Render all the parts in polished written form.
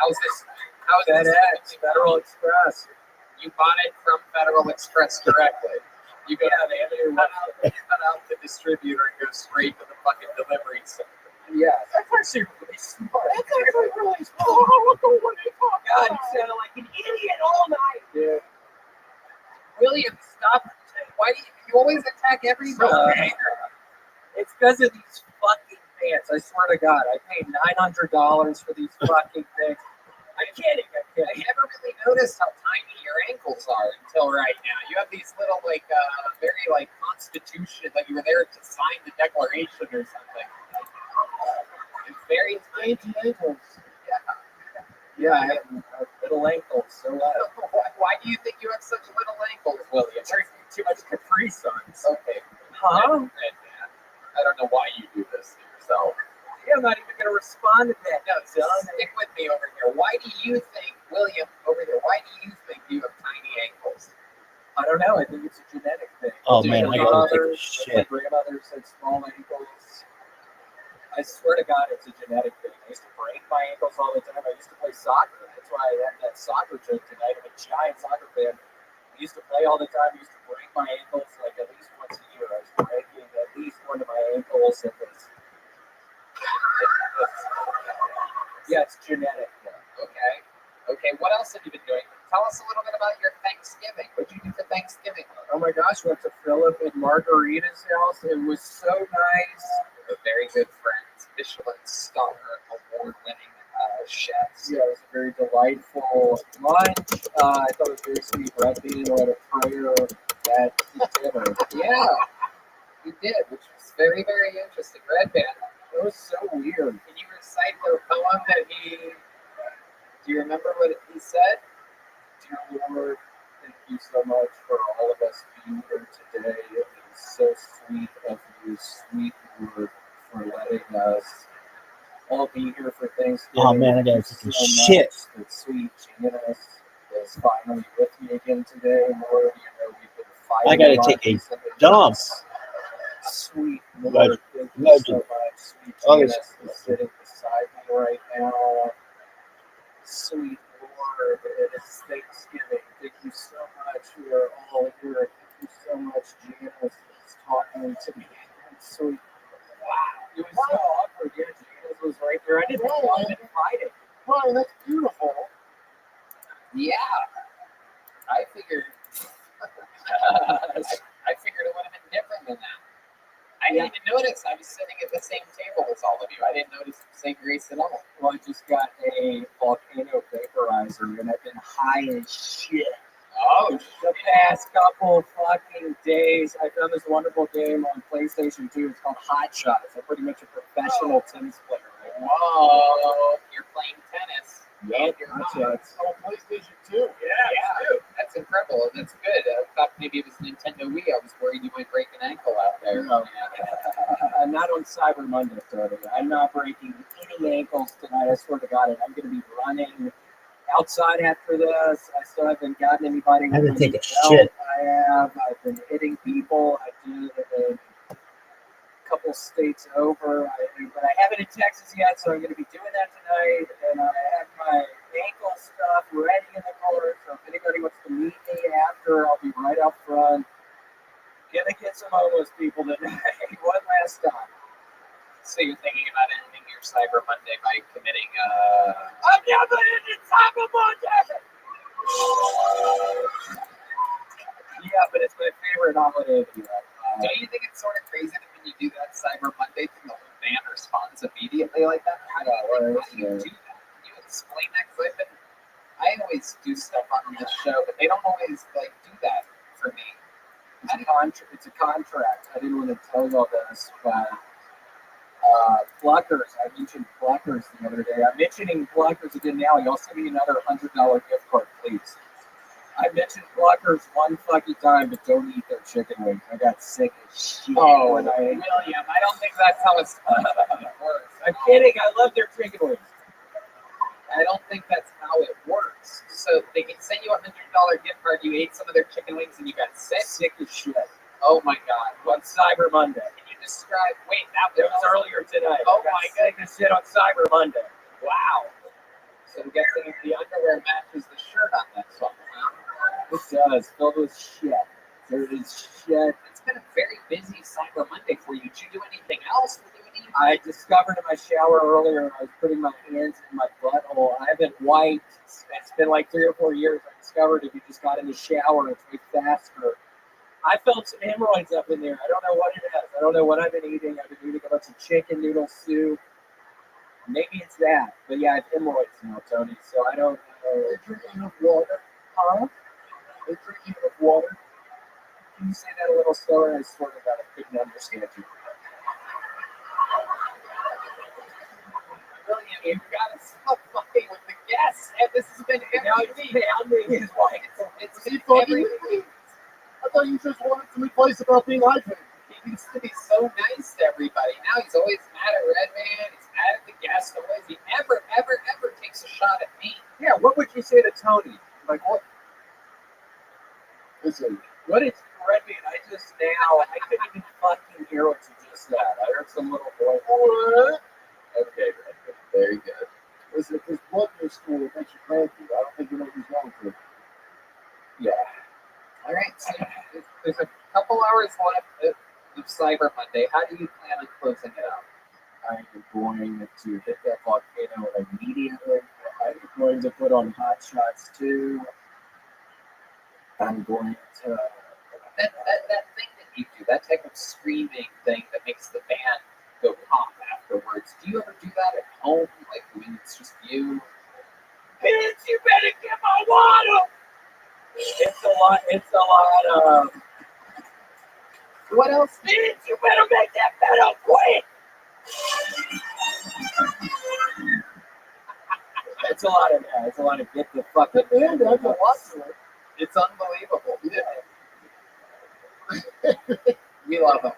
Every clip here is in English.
How's this? How's FedEx, Federal Express. You bought it from Federal Express directly. You go cut out the distributor and go straight to the fucking delivery center. Yeah, that's actually really smart. That's actually really smart. God, you sounded like an idiot all night. Dude. William, stop. Why do you always attack everybody? It's because of these fucking pants. I swear to God, I paid $900 for these fucking things. I'm kidding. I never really noticed how tiny your ankles are until right now. You have these little, very, constitution, like you were there to sign the Declaration or something. It's very tiny ankles. Yeah, I have little ankles. So why do you think you have such little ankles, William? too much Capri Suns. Okay. Huh? I don't know why you do this to yourself. Yeah, I'm not even going to respond to that. No, stick with me over here. Why do you think, William, over here, why do you think you have tiny ankles? I don't know. I think it's a genetic thing. Oh, man, I gotta take a shit. My grandmothers had small ankles. I swear to God, it's a genetic thing. I used to break my ankles all the time. I used to play soccer. That's why I had that soccer joke tonight. I'm a giant soccer fan. I used to play all the time. I used to break my ankles at least once a year. I was breaking at least one of my ankles. Yeah, it's genetic. Okay, what else have you been doing? Tell us a little bit about your Thanksgiving. What did you do for Thanksgiving? Oh my gosh, went to Philip and Margarita's house. It was so nice. We're very good friends. Michelin star award-winning chefs. Yeah, it was a very delightful lunch. I thought it was very sweet. Rabbi led a prayer at dinner. Yeah, he did, which was very, very interesting. Red Band. It was so weird. Can you recite the poem that do you remember what he said? Dear Lord, thank you so much for all of us being here today. It is so sweet of you, sweet Lord, for letting us all be here for Thanksgiving. Oh, man, I gotta take a shit. That sweet Janice is finally with me again today, Lord. We've been fighting. I gotta take a dump. Sweet Lord, thank you so much. Sweet Janice is sitting beside me right now. Sweet Lord, it is Thanksgiving. Thank you so much. We are all here. Thank you so much, Janice is talking to me. Sweet. Wow. It was so awkward. Yeah, Janice was right there. I didn't want to fight it. Wow, that's beautiful. Yeah. I figured it would have been different than that. I didn't even notice I was sitting at the same table as all of you. I didn't notice St. Grace at all. Well, I just got a volcano vaporizer and I've been high as shit. Oh, the past couple fucking days. I found this wonderful game on PlayStation 2. It's called Hot Shots. I'm pretty much a professional tennis player. Right? Whoa, you're playing tennis. Yep, you're Hot not. Shots. On PlayStation 2. Yeah, that's incredible. That's good. I thought maybe it was Nintendo Wii. I was worried you might break an ankle out there. No. Not on Cyber Monday, Tony. I'm not breaking any ankles tonight. I swear to God. And I'm going to be running outside after this. I still haven't gotten anybody. I had to take a shit. I've been hitting people. I did a couple states over. But I haven't in Texas yet, so I'm going to be doing that tonight. And I have my ankle stuff ready in the car. So if anybody wants to meet me after, I'll be right up front. Gonna get some homeless people tonight. One last time. So you're thinking about ending your Cyber Monday by committing I'm never ending Cyber Monday! Yeah, but it's my favorite holiday. Don't you think it's sort of crazy that when you do that Cyber Monday thing, the whole band responds immediately like that? How do you do that? Can you explain that? Because I always do stuff on this show, but they don't always do that for me. It's a contract. I didn't want to tell you all this, but Pluckers. I mentioned Pluckers the other day. I'm mentioning Pluckers again now. Y'all send me another $100 gift card, please. I mentioned Pluckers one fucking time, but don't eat their chicken wings. I got sick as shit. Oh, William, I don't think that's how it's works. I'm kidding. I love their chicken wings. I don't think that's how it works. So they can send you a $100 gift card. You ate some of their chicken wings and you got sick. Sick as shit. Oh my God! On Cyber Monday. Can you describe? Wait, that was earlier today. Oh my God! Sick as shit on Cyber Monday. Wow. So I'm guessing the underwear matches the shirt on that song. It does. Filled with shit. Dirty shit. It's been a very busy Cyber Monday for you. Did you do anything else? I discovered in my shower earlier, I was putting my hands in my butthole. I haven't wiped. It's been like 3 or 4 years. I discovered if you just got in the shower, it's way faster. I felt some hemorrhoids up in there. I don't know what it is. I don't know what I've been eating. I've been eating a bunch of chicken noodle soup. Maybe it's that. But yeah, I have hemorrhoids now, Tony. So I don't know. They're drinking enough water. Huh? They're drinking enough water. Can you say that a little slower? I swear to God, I couldn't understand you. William, you've got to stop fucking with the guests. And this has been Now every he's week. pounding his wife. It's Is he been fucking every with me? I thought you just wanted to replace about being hydrated. He used to be so nice to everybody. Now he's always mad at Redman. He's mad at the guests. Always. He never, ever, ever takes a shot at me. Yeah, what would you say to Tony? Like, what? Listen, What is Redman? I couldn't even fucking hear what you just said. I heard some little boy. what? Okay, Redman. Very good. Listen, if there's blood in your stool, it makes you cranky. I don't think you know what he's going through. Yeah. All right, so there's a couple hours left of Cyber Monday. How do you plan on closing it out? I am going to hit that volcano immediately. I'm going to put on Hot Shots 2. I'm going to. That thing that you do, that type of screaming thing that makes the band go pop afterwards. Do you ever do that at home, like when it's just you? Bitch, you better get my water! It's a lot of. What else? Bitch, you better make that pedal quick! It's a lot of that. It's a lot of get the fucking And I got lots of it. It's unbelievable. Yeah. We love them.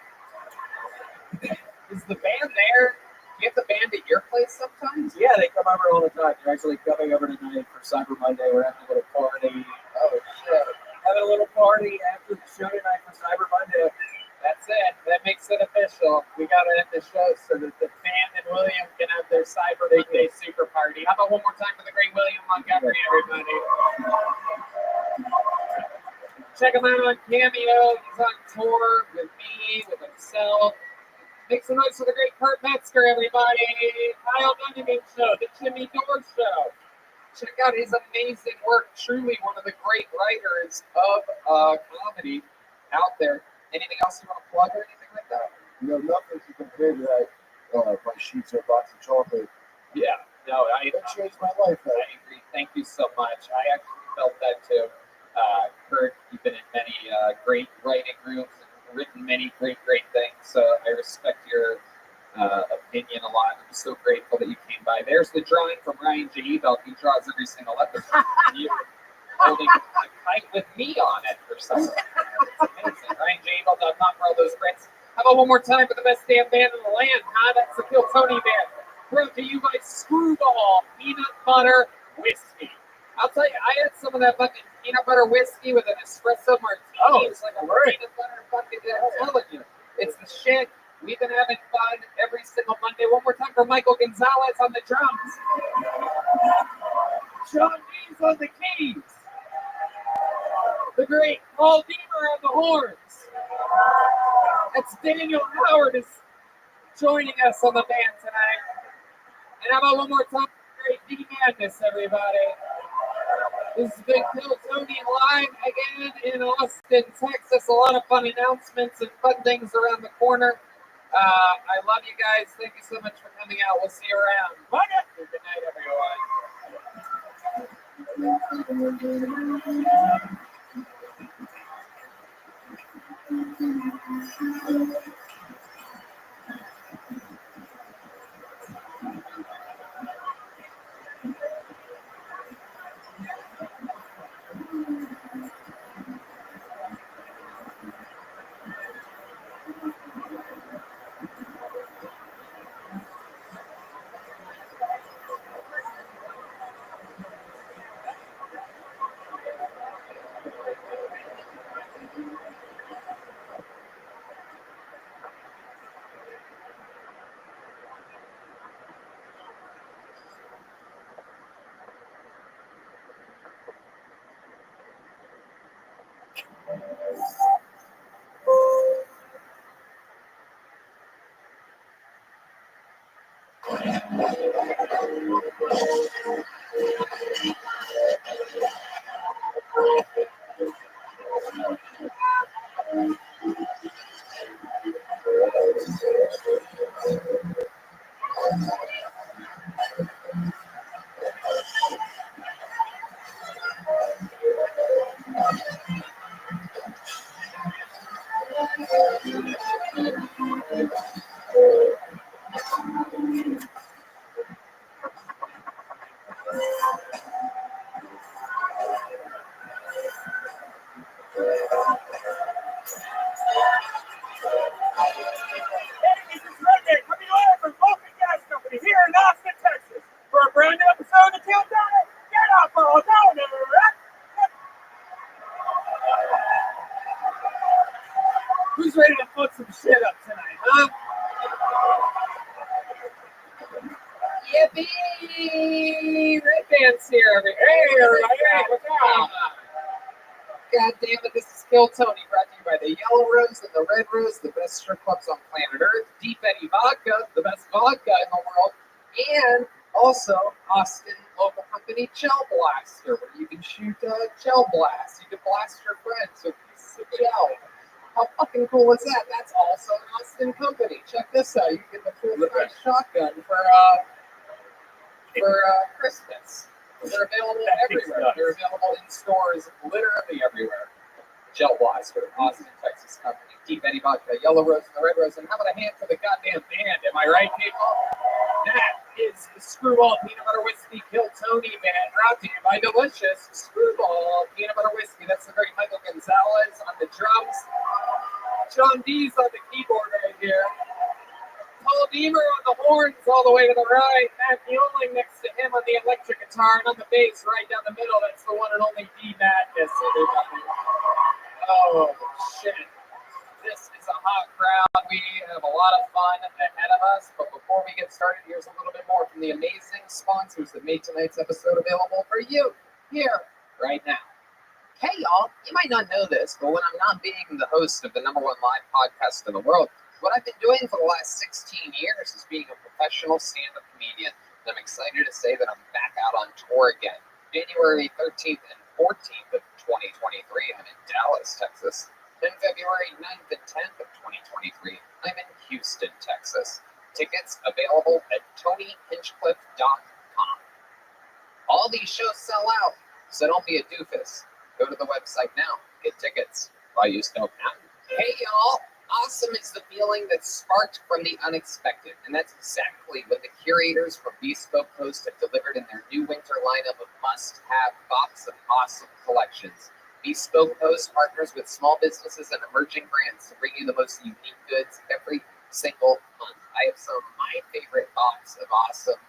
Is the band there? Do you have the band at your place sometimes? Yeah, they come over all the time. They're actually coming over tonight for Cyber Monday. We're having a little party. Oh shit. Having a little party after the show tonight for Cyber Monday. That's it. That makes it official. We gotta end the show so that the fan and William can have their Cyber Monday super party. How about one more time for the great William Montgomery, everybody? Check him out on Cameo. He's on tour with me, with himself. Make some noise for the great Kurt Metzger, everybody. Kyle Dunnigan Show, the Jimmy Dore Show. Check out his amazing work. Truly one of the great writers of comedy out there. Anything else you want to plug or anything like that? You know, nothing to compare to that. My sheets or a box of chocolate. Yeah. No, I That changed my life. I agree. Thank you so much. I actually felt that too. Kurt, you've been in many great writing rooms and written many great things. So I respect your opinion a lot. I'm so grateful that you came by. There's the drawing from Ryan J. Ebel. He draws every single episode. You're holding a kite with me on it or something. It's amazing. RyanJAbel.com for all those prints. How about one more time for the best damn band in the land, huh? That's the Kill Tony Band. Brought to you by Screwball Peanut Butter Whiskey. I'll tell you, I had some of that fucking peanut butter whiskey with an espresso martini. Oh, It's like a peanut butter fucking. I'm telling you, it's the shit. We've been having fun every single Monday. One more time for Michael Gonzalez on the drums. Sean Dees on the keys. The great Paul Deemer on the horns. That's Daniel Howard is joining us on the band tonight. And how about one more time for great D Madness, everybody. This has been Kill Tony live again in Austin, Texas. A lot of fun announcements and fun things around the corner. I love you guys. Thank you so much for coming out. We'll see you around. Bye. Good night, everyone. This is Rabbi coming live from Vulcan Gas Company here in Austin, Texas, for a brand new episode of Kill Tony. Get up, all Tony! Who's ready to fuck some shit up tonight, huh? Yippee! Red Band's here. Hey, everybody. What's up? God damn it, this is Kill Tony, brought to you by the Yellow Rose and the Red Rose, the best strip clubs on planet Earth, Deep Eddy Vodka, the best vodka in the world, and also Austin local company Gel Blaster, where you can shoot gel blasts. You can blast your friends with pieces of gel. How fucking cool is that? That's also an Austin company. Check this out. You can get the full-size shotgun for Christmas. They're available everywhere. They're available in stores literally everywhere. Gel Blaster, Austin, Texas company. Deep Eddy Vodka, Yellow Rose, and the Red Rose. And how about a hand for the goddamn band? Am I right, people? That is the Screwball Peanut Butter Whiskey Kill Tony band, brought to you by delicious Screwball Peanut Butter Whiskey. That's the great Michael Gonzalez on the drums. John D's on the keyboard right here. Paul Deemer on the horns all the way to the right. Matt Mueling next to him on the electric guitar, and on the bass right down the middle. That's the one and only D Madness, everybody. Oh, shit. This is a hot crowd. We have a lot of fun ahead of us. But before we get started, here's a little bit more from the amazing sponsors that made tonight's episode available for you here right now. Hey, y'all. You might not know this, but when I'm not being the host of the #1 live podcast in the world, what I've been doing for the last 16 years is being a professional stand-up comedian. And I'm excited to say that I'm back out on tour again. January 13th and 14th of 2023, I'm in Dallas, Texas. Then February 9th and 10th of 2023, I'm in Houston, Texas. Tickets available at TonyHinchcliffe.com. All these shows sell out, so don't be a doofus. Go to the website now. Get tickets while you still can. Hey, y'all. Awesome is the feeling that's sparked from the unexpected, and that's exactly what the curators from Bespoke Post have delivered in their new winter lineup of must-have Box of Awesome collections. Bespoke Post partners with small businesses and emerging brands to bring you the most unique goods every single month. I have some of my favorite Box of Awesome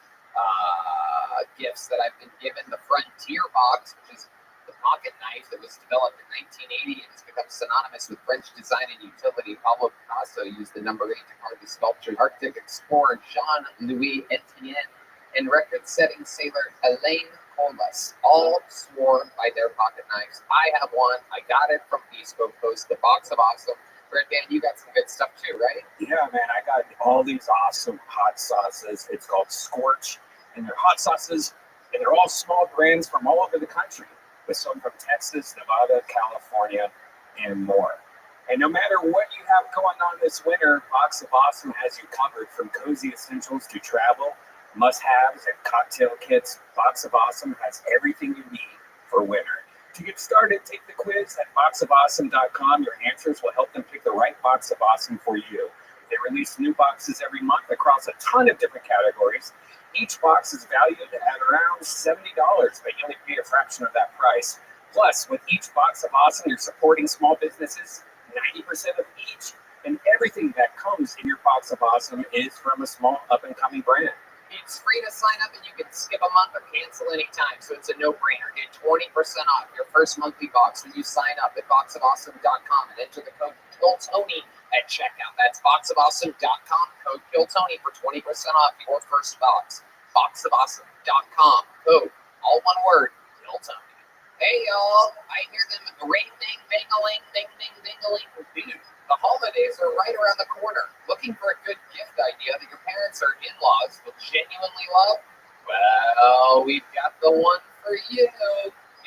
gifts that I've been given. The Frontier Box, which is the pocket knife that was developed in 1980 and has become synonymous with French design and utility. Pablo Picasso used the number 8 to carve the sculpture. Arctic explorer Jean-Louis Etienne and record-setting sailor Elaine Colas all swore by their pocket knives. I have one. I got it from Bespoke Post, the Box of Awesome. Red Band, you got some good stuff too, right? Yeah, man, I got all these awesome hot sauces. It's called Scorch, and they're hot sauces, and they're all small brands from all over the country. With some from Texas, Nevada, California, and more. And no matter what you have going on this winter, Box of Awesome has you covered, from cozy essentials to travel, must-haves, and cocktail kits. Box of Awesome has everything you need for winter. To get started, take the quiz at boxofawesome.com. Your answers will help them pick the right Box of Awesome for you. They release new boxes every month across a ton of different categories. Each box is valued at around $70, but you only pay a fraction of that price. Plus, with each Box of Awesome, you're supporting small businesses, 90% of each, and everything that comes in your Box of Awesome is from a small up-and-coming brand. It's free to sign up, and you can skip a month or cancel anytime, so it's a no-brainer. Get 20% off your first monthly box when you sign up at boxofawesome.com and enter the code KILLTONY at checkout. That's boxofawesome.com, code KILLTONY for 20% off your first box. Boxofawesome.com, code, all one word, KILLTONY. Hey, y'all, I hear them ring-ding, ding-a-ling, ding-ding, ding-a-ling. Dude, the holidays are right around the corner. Looking for a good gift idea that your parents or in-laws will genuinely love? Well, we've got the one for you.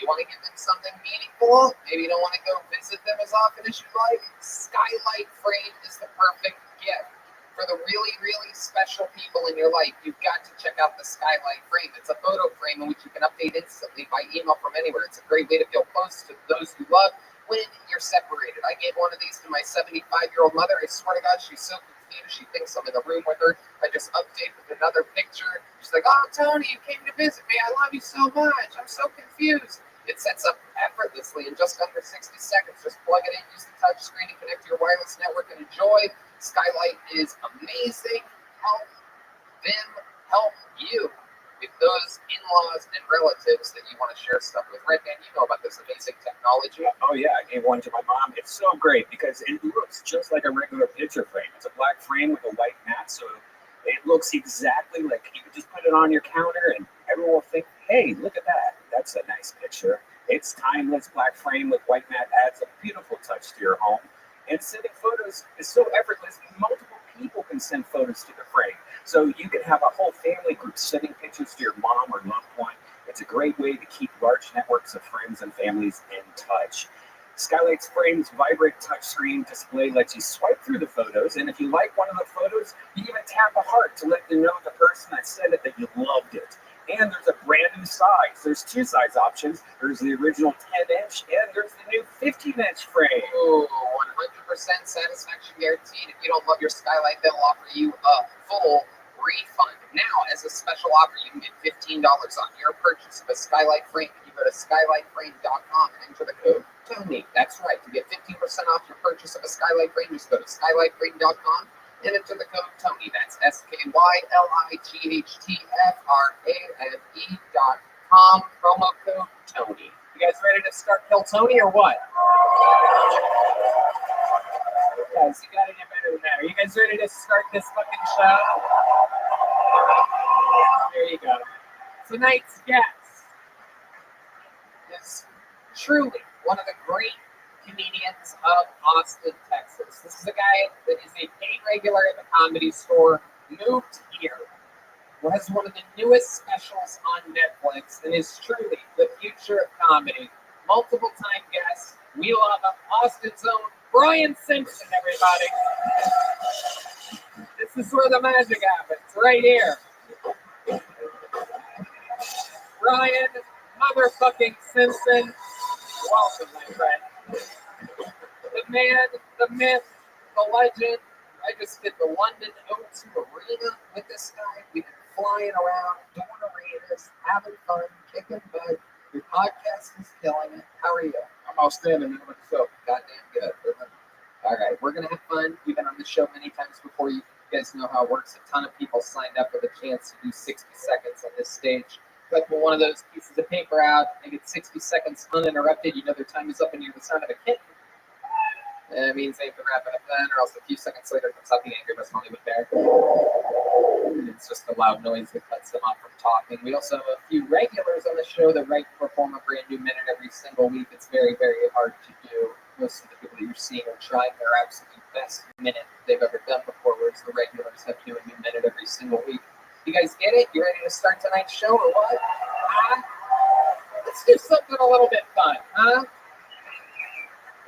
You want to give them something meaningful? Maybe you don't want to go visit them as often as you'd like? Skylight frame is the perfect gift. For the really, really special people in your life, you've got to check out the Skylight frame. It's a photo frame in which you can update instantly by email from anywhere. It's a great way to feel close to those you love when you're separated. I gave one of these to my 75-year-old mother. I swear to God, she's so She thinks I'm in the room with her. I just update with another picture. She's like, "Oh, Tony, you came to visit me. I love you so much. I'm so confused." It sets up effortlessly in just under 60 seconds. Just plug it in, use the touch screen, and connect to your wireless network and enjoy. Skylight is amazing. Help them help you with those in-laws and relatives that you want to share stuff with. Red Man, you know about this amazing technology. Oh yeah, I gave one to my mom. It's so great because it looks just like a regular picture frame. It's a black frame with a white mat, so it looks exactly like you could just put it on your counter and everyone will think, hey, look at that. That's a nice picture. It's timeless black frame with white mat adds a beautiful touch to your home. And sending photos is so effortless. Multiple people can send photos to the frame. So you can have a whole family group sending pictures to your mom or loved one. It's a great way to keep large networks of friends and families in touch. Skylight's frame's vibrant touchscreen display lets you swipe through the photos, and if you like one of the photos, you even tap a heart to let them know the person that sent it that you loved it. And there's a brand new size. There's two size options. There's the original 10-inch, and there's the new 15-inch frame. Ooh, 100% satisfaction guaranteed. If you don't love your Skylight, they'll offer you a full refund. Now, as a special offer, you can get $15 on your purchase of a Skylight frame. You go to skylightframe.com and enter the code Tony. That's right. To get 15% off your purchase of a Skylight frame, just go to skylightframe.com and enter the code Tony. That's SKYLIGHTFRAME.com. Promo code Tony. You guys ready to start Kill Tony or what? Guys, you gotta get better than that. Are you guys ready to start this fucking show? There you go. Tonight's guest is truly one of the great comedians of Austin, Texas. This is a guy that is a paid regular at the Comedy Store, moved here, has one of the newest specials on Netflix, and is truly the future of comedy. Multiple time guest. We love him. Austin's own Brian Simpson, everybody. This is where the magic happens, right here. Brian motherfucking Simpson. Welcome, my friend. The man, the myth, the legend. I just did the London O2 Arena with this guy. We've been flying around, doing arenas, having fun, kicking butt. Your podcast is killing it. How are you? I'm outstanding, man. Myself. Goddamn good. All right, we're gonna have fun. We've been on the show many times before. You guys know how it works. A ton of people signed up for the chance to do 60 seconds on this stage. But pull one of those pieces of paper out and get 60 seconds uninterrupted. You know their time is up and you're the sound of a kitten. It means they have to wrap it up then, or else a few seconds later comes out the Angry Best Hollywood Bear. And it's just a loud noise that cuts them off from talking. We also have a few regulars on the show that perform a brand new minute every single week. It's very, very hard to do. Most of the people that you're seeing are trying their absolute best minute they've ever done before, whereas the regulars have to do a new minute every single week. You guys get it? You ready to start tonight's show or what? Let's do something a little bit fun, huh?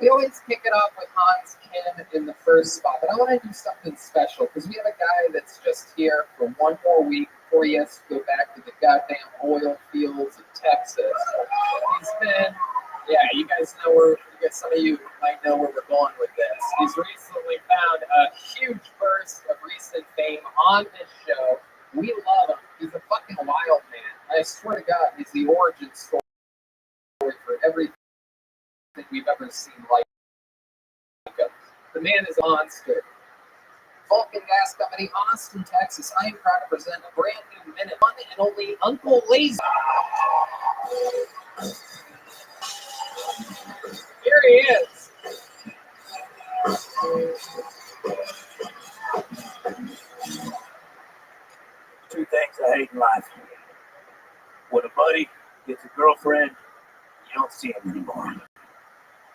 We always kick it off with Hans Kim in the first spot, but I want to do something special because we have a guy that's just here for one more week before he has to go back to the goddamn oil fields of Texas. He's been, you guys know some of you might know where we're going with this. He's recently found a huge burst of recent fame on this show. We love him. He's a fucking wild man. I swear to God, he's the origin story for everything we've ever seen like him. The man is a monster. Vulcan Gas Company, Austin, Texas. I am proud to present a brand new minute, one and only Uncle Lazy. Here he is. Two things I hate in life. When a buddy gets a girlfriend, you don't see him anymore.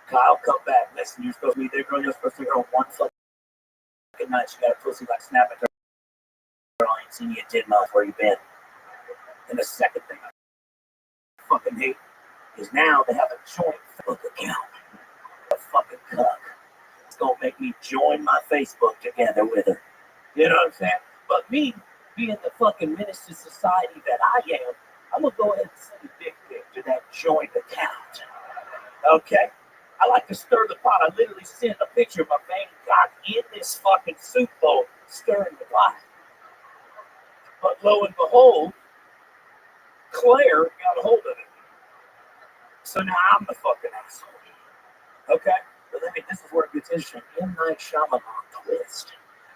Kyle, come back. Listen, you're supposed to be there, girl. You're supposed to be on one fucking night. She got a pussy like snapping her. Girl, I ain't seen you in 10 months. Where you been? And the second thing I fucking hate is now they have a joint Facebook account. A fucking cuck. It's gonna make me join my Facebook together with her. You know what I'm saying? But me, being the fucking menace to society that I am, I'm gonna go ahead and send a dick pic to that joint account. Okay? I like to stir the pot. I literally sent a picture of my vein got in this fucking soup bowl stirring the pot. But lo and behold, Claire got a hold of it. So now I'm the fucking asshole. Okay? But this is where it gets interesting. M. Night Shyamalan twist.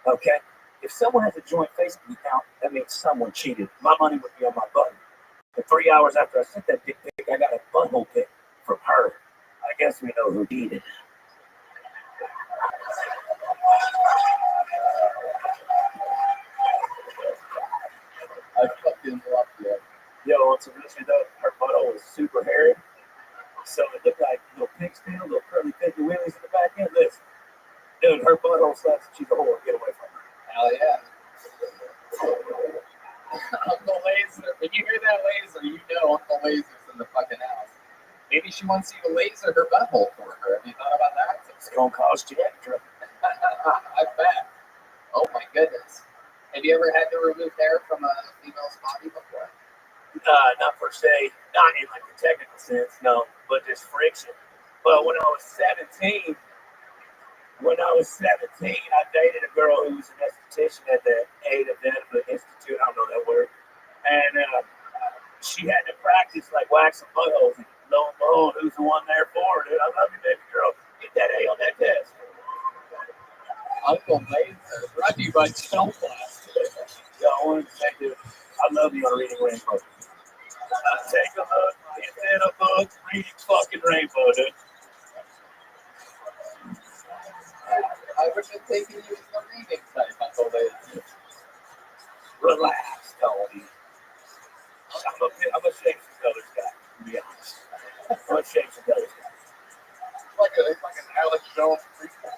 Okay? If someone has a joint Facebook account, that means someone cheated. My money would be on my button. And 3 hours after I sent that dick pic, I got a butthole pic from her. I guess we know who did it. I fucking love you. Yo, it's originally though, her butthole was super hairy. So it looked like little pigtail, little curly picky wheelies in the back end. Listen, dude, her butthole sucks. She's a whore. Get away from her. Hell yeah. Uncle Laser. When you hear that laser, you know Uncle Laser's in the fucking house. Maybe she wants you to laser her butthole for her. Have you thought about that? It's gonna cost you extra. I bet. Oh my goodness. Have you ever had to remove hair from a female's body before? Not per se, not in like the technical sense, no, but just friction. But when I was 17, I dated a girl who was an esthetician at the Benefit Institute. I don't know that word. And she had to practice like waxing buttholes. And lo and behold, who's the one there for her, dude? I love you, baby girl. Get that A on that test. Uncle Laser. Brought to you by Shell Blast. Yo, I wanted to say, dude, I love you on Reading Rainbow. Take a look, get in a book, reading fucking Rainbow, dude. I would have taken you as the reading type, Uncle Laser. Relax, Tony. I'm a Shakes and Brothers guy, to be honest. I'm a Shakes and Brothers guy. It's like an Alex Jones prequel.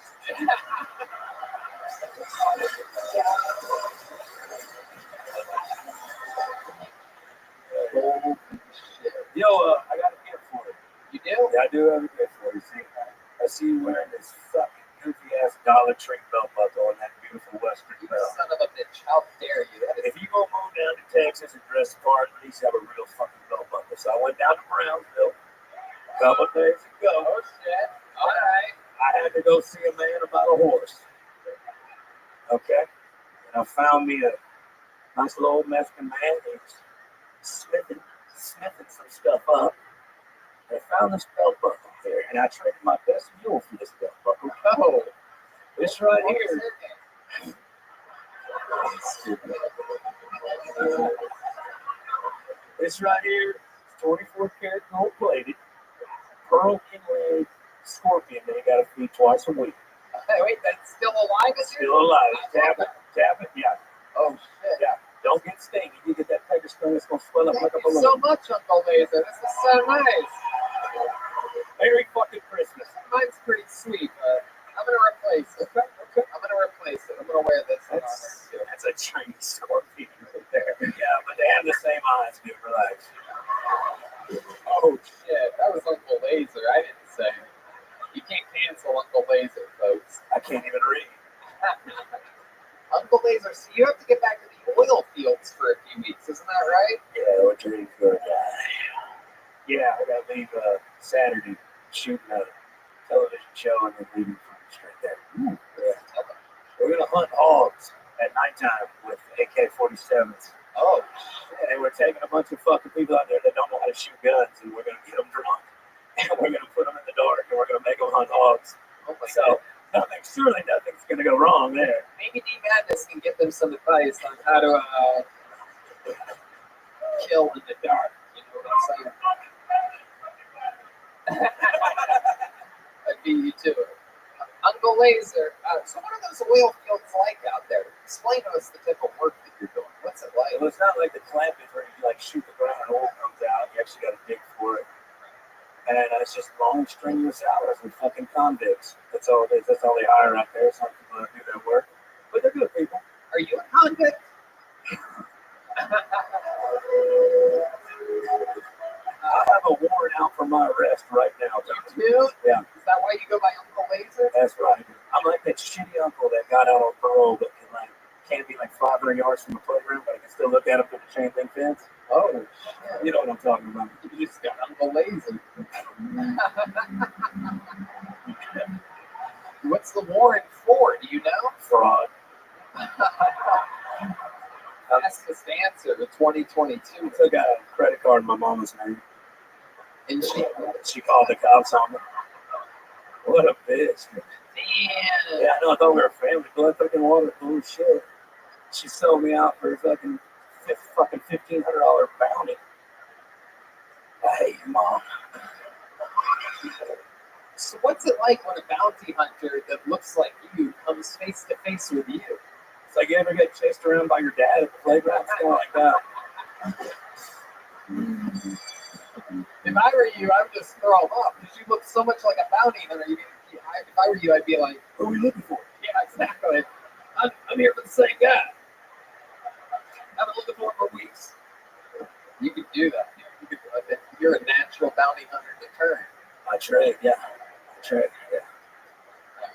Oh, shit. Yo, I got a gift for you. You do? Yeah, I do have a gift for you. See, I see you wearing this fucking goofy ass Dollar Tree belt buckle and that beautiful Western You belt. son of a bitch. How dare you? That is If you go move down to Texas and dress the part, at least have a real fucking belt buckle. So I went down to Brownsville a couple of days ago. oh shit. All right. I had to go see a man about a horse. Okay? And I found me a nice little old Mexican man who's smithing some stuff up. And I found this belt buckle here, and I traded my best mule for this belt buckle. Oh, This right what here. was This right here, 24 karat gold plated, pearl inlaid scorpion that you gotta feed twice a week. Hey, wait, that's still alive? Is Still alive. Tap it, yeah. Oh shit. Yeah. Don't get stingy. You get that tiger string, it's gonna swell up Thank like a you balloon. so much, Uncle Laser. This is so nice. Merry fucking Christmas. Mine's pretty sweet, but I'm gonna replace it. Okay. I'm gonna replace it. I'm gonna wear this one on there too. That's a Chinese scorpion right there. Yeah, but they have the same eyes, dude. Relax. Oh shit, that was Uncle Laser. I didn't say. You can't cancel Uncle Laser, folks. I can't even read. Uncle Laser, so you have to get back to the oil fields for a few weeks, isn't that right? Yeah, what you're good. Yeah, I gotta leave Saturday shooting a television show and then leaving straight there. Yeah. We're gonna hunt hogs at nighttime with AK-47s. Oh, And we're taking a bunch of fucking people out there that don't know how to shoot guns, and we're gonna get them drunk, and we're gonna put them in the dark, and we're gonna make them hunt hogs. oh my So surely nothing's gonna go wrong there. maybe D Madness can give them some advice on how to kill in the dark. You know what I'm saying? I beat you to it. Uncle Laser, so what are those oil fields like out there? Explain to us the type of work that you're doing. What's it like? Well, it's not like the clamping where you like shoot the ground and oil comes out. You actually got to dig for it. And it's just long, strenuous hours with fucking convicts. That's all it is. That's all they hire out there. Some people that do that work. But they're good people. Are you a convict? I have a warrant out for my arrest right now. You do? Yeah. Is that why you go by Uncle Laser? That's right. I'm like that shitty uncle that got out on parole but can't be like 500 yards from the playground, but I can still look at him through the chain link fence. Oh, shit. You know what I'm talking about. You just got Uncle Laser. What's the warrant for? fastest answer to 2022. I took out a credit card in my mama's name. And She called the cops on me. What a bitch. damn. Yeah, I know. I thought we were family. Blood fucking water. Holy shit. She sold me out for a fucking $1,500 bounty. I hate your mom. So what's it like when a bounty hunter that looks like you comes face to face with you? It's like you ever get chased around by your dad at the playground, something like that. If I were you, I would just throw them up because you look so much like a bounty hunter. If I were you, I'd be like, Who are we looking for? yeah, exactly. I'm here for the same guy. I've been looking for him for weeks. You could do that. You're a natural bounty hunter to turn. I trade, yeah. Yeah.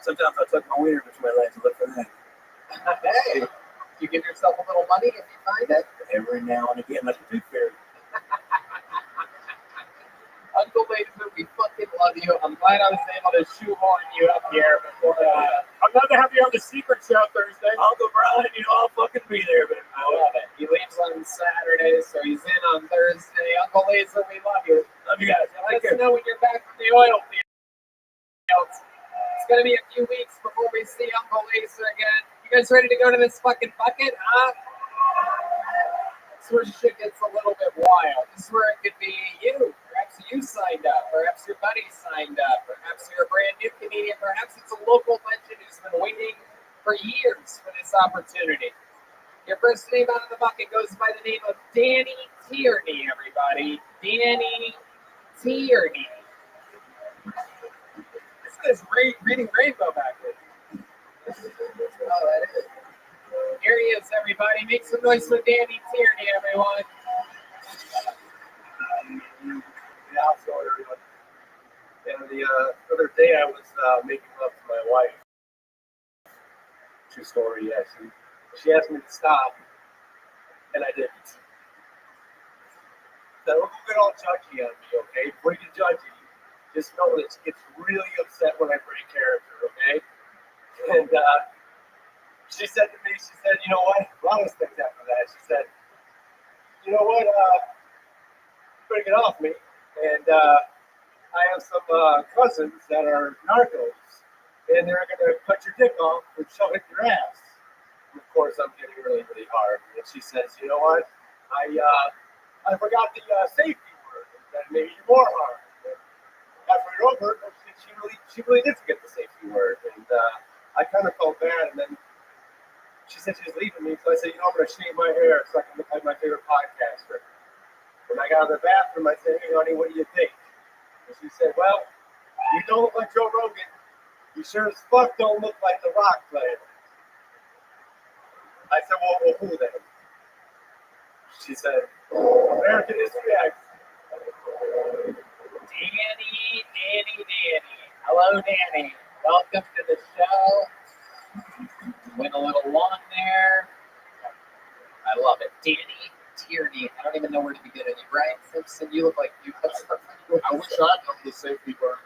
Sometimes I tuck my wiener between my legs and look for that. Hey, you give yourself a little money if you find it. Every now and again, like a tooth fairy. Uncle Latham, we fucking love you. I'm glad I was able to shoehorn you up here before. I'm glad to have you on the secret show Thursday. Uncle Brian, I'll fucking be there, man. I love it. He leaves on Saturday, so he's in on Thursday. Uncle Latham, we love you. Love you guys. Let us know when you're back from the oil fields. It's gonna be a few weeks before we see Uncle Latham again. You guys ready to go to this fucking bucket, huh? This is where shit gets a little bit wild. This is where it could be you. Perhaps you signed up. Perhaps your buddy signed up. Perhaps you're a brand new comedian. Perhaps it's a local legend who's been waiting for years for this opportunity. Your first name out of the bucket goes by the name of Danny Tierney, everybody. Danny Tierney. This guy's reading Rainbow back there. Oh, that is. Here he is, everybody. Make some noise for Danny Tierney, everyone. Yeah, so everyone. And the other day I was making love to my wife. True story, yes. And she asked me to stop, and I didn't. So don't get all judgy on me, okay? Before you get judgy, just know that she gets really upset when I break character, okay? And she said to me, you know what? A lot of things after that. She said, you know what? Better get off me. And I have some cousins that are narcos, and they're going to cut your dick off and shove it in your ass. And of course, I'm getting really, really hard. And she says, you know what? I forgot the safety word. That made you more hard. And after you're over, she really did forget the safety word. And I kind of felt bad. And then she said she was leaving me, so I said, I'm going to shave my hair so I can look like my favorite podcaster. When I got out of the bathroom, I said, hey, honey, what do you think? And she said, well, you don't look like Joe Rogan. You sure as fuck don't look like the Rock player. I said, well, who then? She said, American History X. Danny. Hello, Danny. Welcome to the show. Went a little long there. I love it. Danny Tierney. I don't even know where to begin. And Brian Simpson, you look like you have something. I wish I'd known the safety word.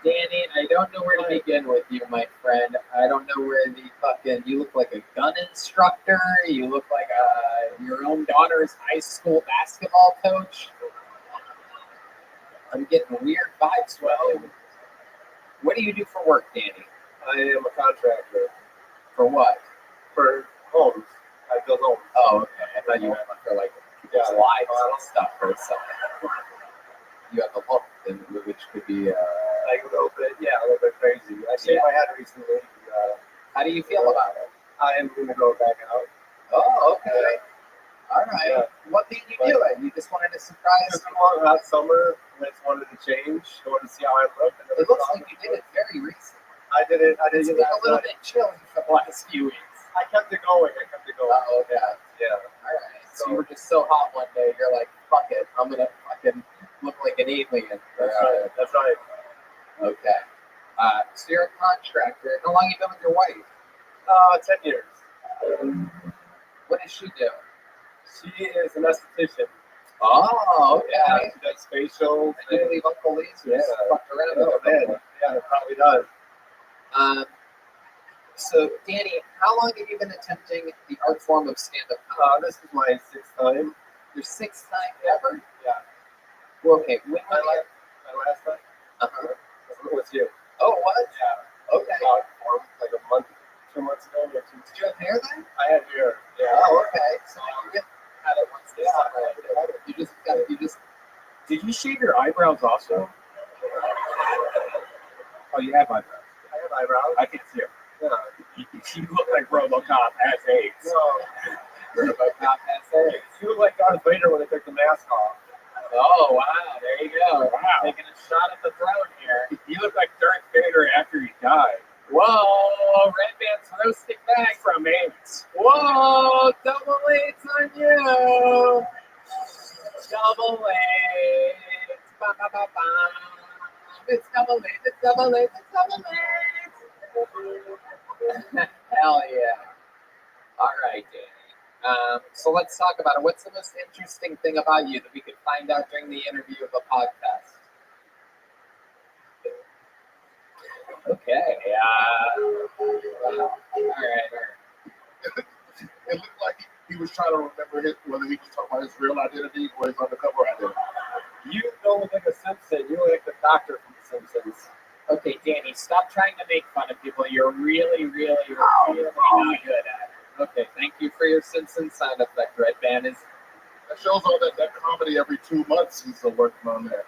Danny, I don't know where to begin with you, my friend. I don't know where the fucking. You look like a gun instructor. You look like your own daughter's high school basketball coach. I'm getting weird vibes from you. What do you do for work, Danny? I am a contractor For what? for homes. I build homes. Oh, okay. I thought you meant for like lives and stuff or something. You have a look, which could be. Like a little bit crazy. I shaved my head recently. How do you feel about it? I am going to go back out. Oh, okay. All right. Yeah. What made you do it? You just wanted to surprise It's me? a long hot summer. I just wanted to change. I wanted to see how I look. And It looks like you did it very recently. I did it. It's been a little bit chilly for the last few weeks. I kept it going. Oh, yeah. Yeah. All right. So you were just so hot one day, you're like, fuck it. I'm going to fucking look like an alien. That's right. Okay. So you're a contractor. How long have you been with your wife? 10 years. What does she do? She is an esthetician. Oh, okay. She does facials. I do believe Uncle Lee's Yeah. fucked around Oh, with man. Yeah, it probably does. So, Danny, how long have you been attempting the art form of stand-up comedy? This is my 6th time. Your 6th time ever? Yeah. Well, okay. When My last time. uh-huh. With you. Oh, what? Yeah. Okay. Like a month, 2 months ago. Or 2 Did you have hair then? I had hair. Yeah. Oh, okay. So you had it once this summer. You just. Did you shave your eyebrows also? Oh, you have eyebrows. I have eyebrows. I can see it. Yeah. You look like RoboCop has AIDS. RoboCop has hair. You look like Darth Vader when they took the mask off. Oh, wow. There you go. Wow. Taking a shot at the throne here. You look like Darth Vader after he died. Whoa, Red Band's roasting back. From AIDS. Whoa, double eights on you. Double eights. Ba, ba, ba, ba. It's double eights, it's double eights, it's double eights. Hell yeah. All right, Danny. So let's talk about it. What's the most interesting thing about you that we could find out during the interview of the podcast? Okay. All right. It looked like he was trying to remember whether he was talking about his real identity or his undercover identity. You don't look like a Simpson. You look like the doctor from The Simpsons. Okay, Danny, stop trying to make fun of people. You're really not good at it. Okay, thank you for your Simpson sound effect, Red Band. That shows all that comedy every 2 months he's still working on that.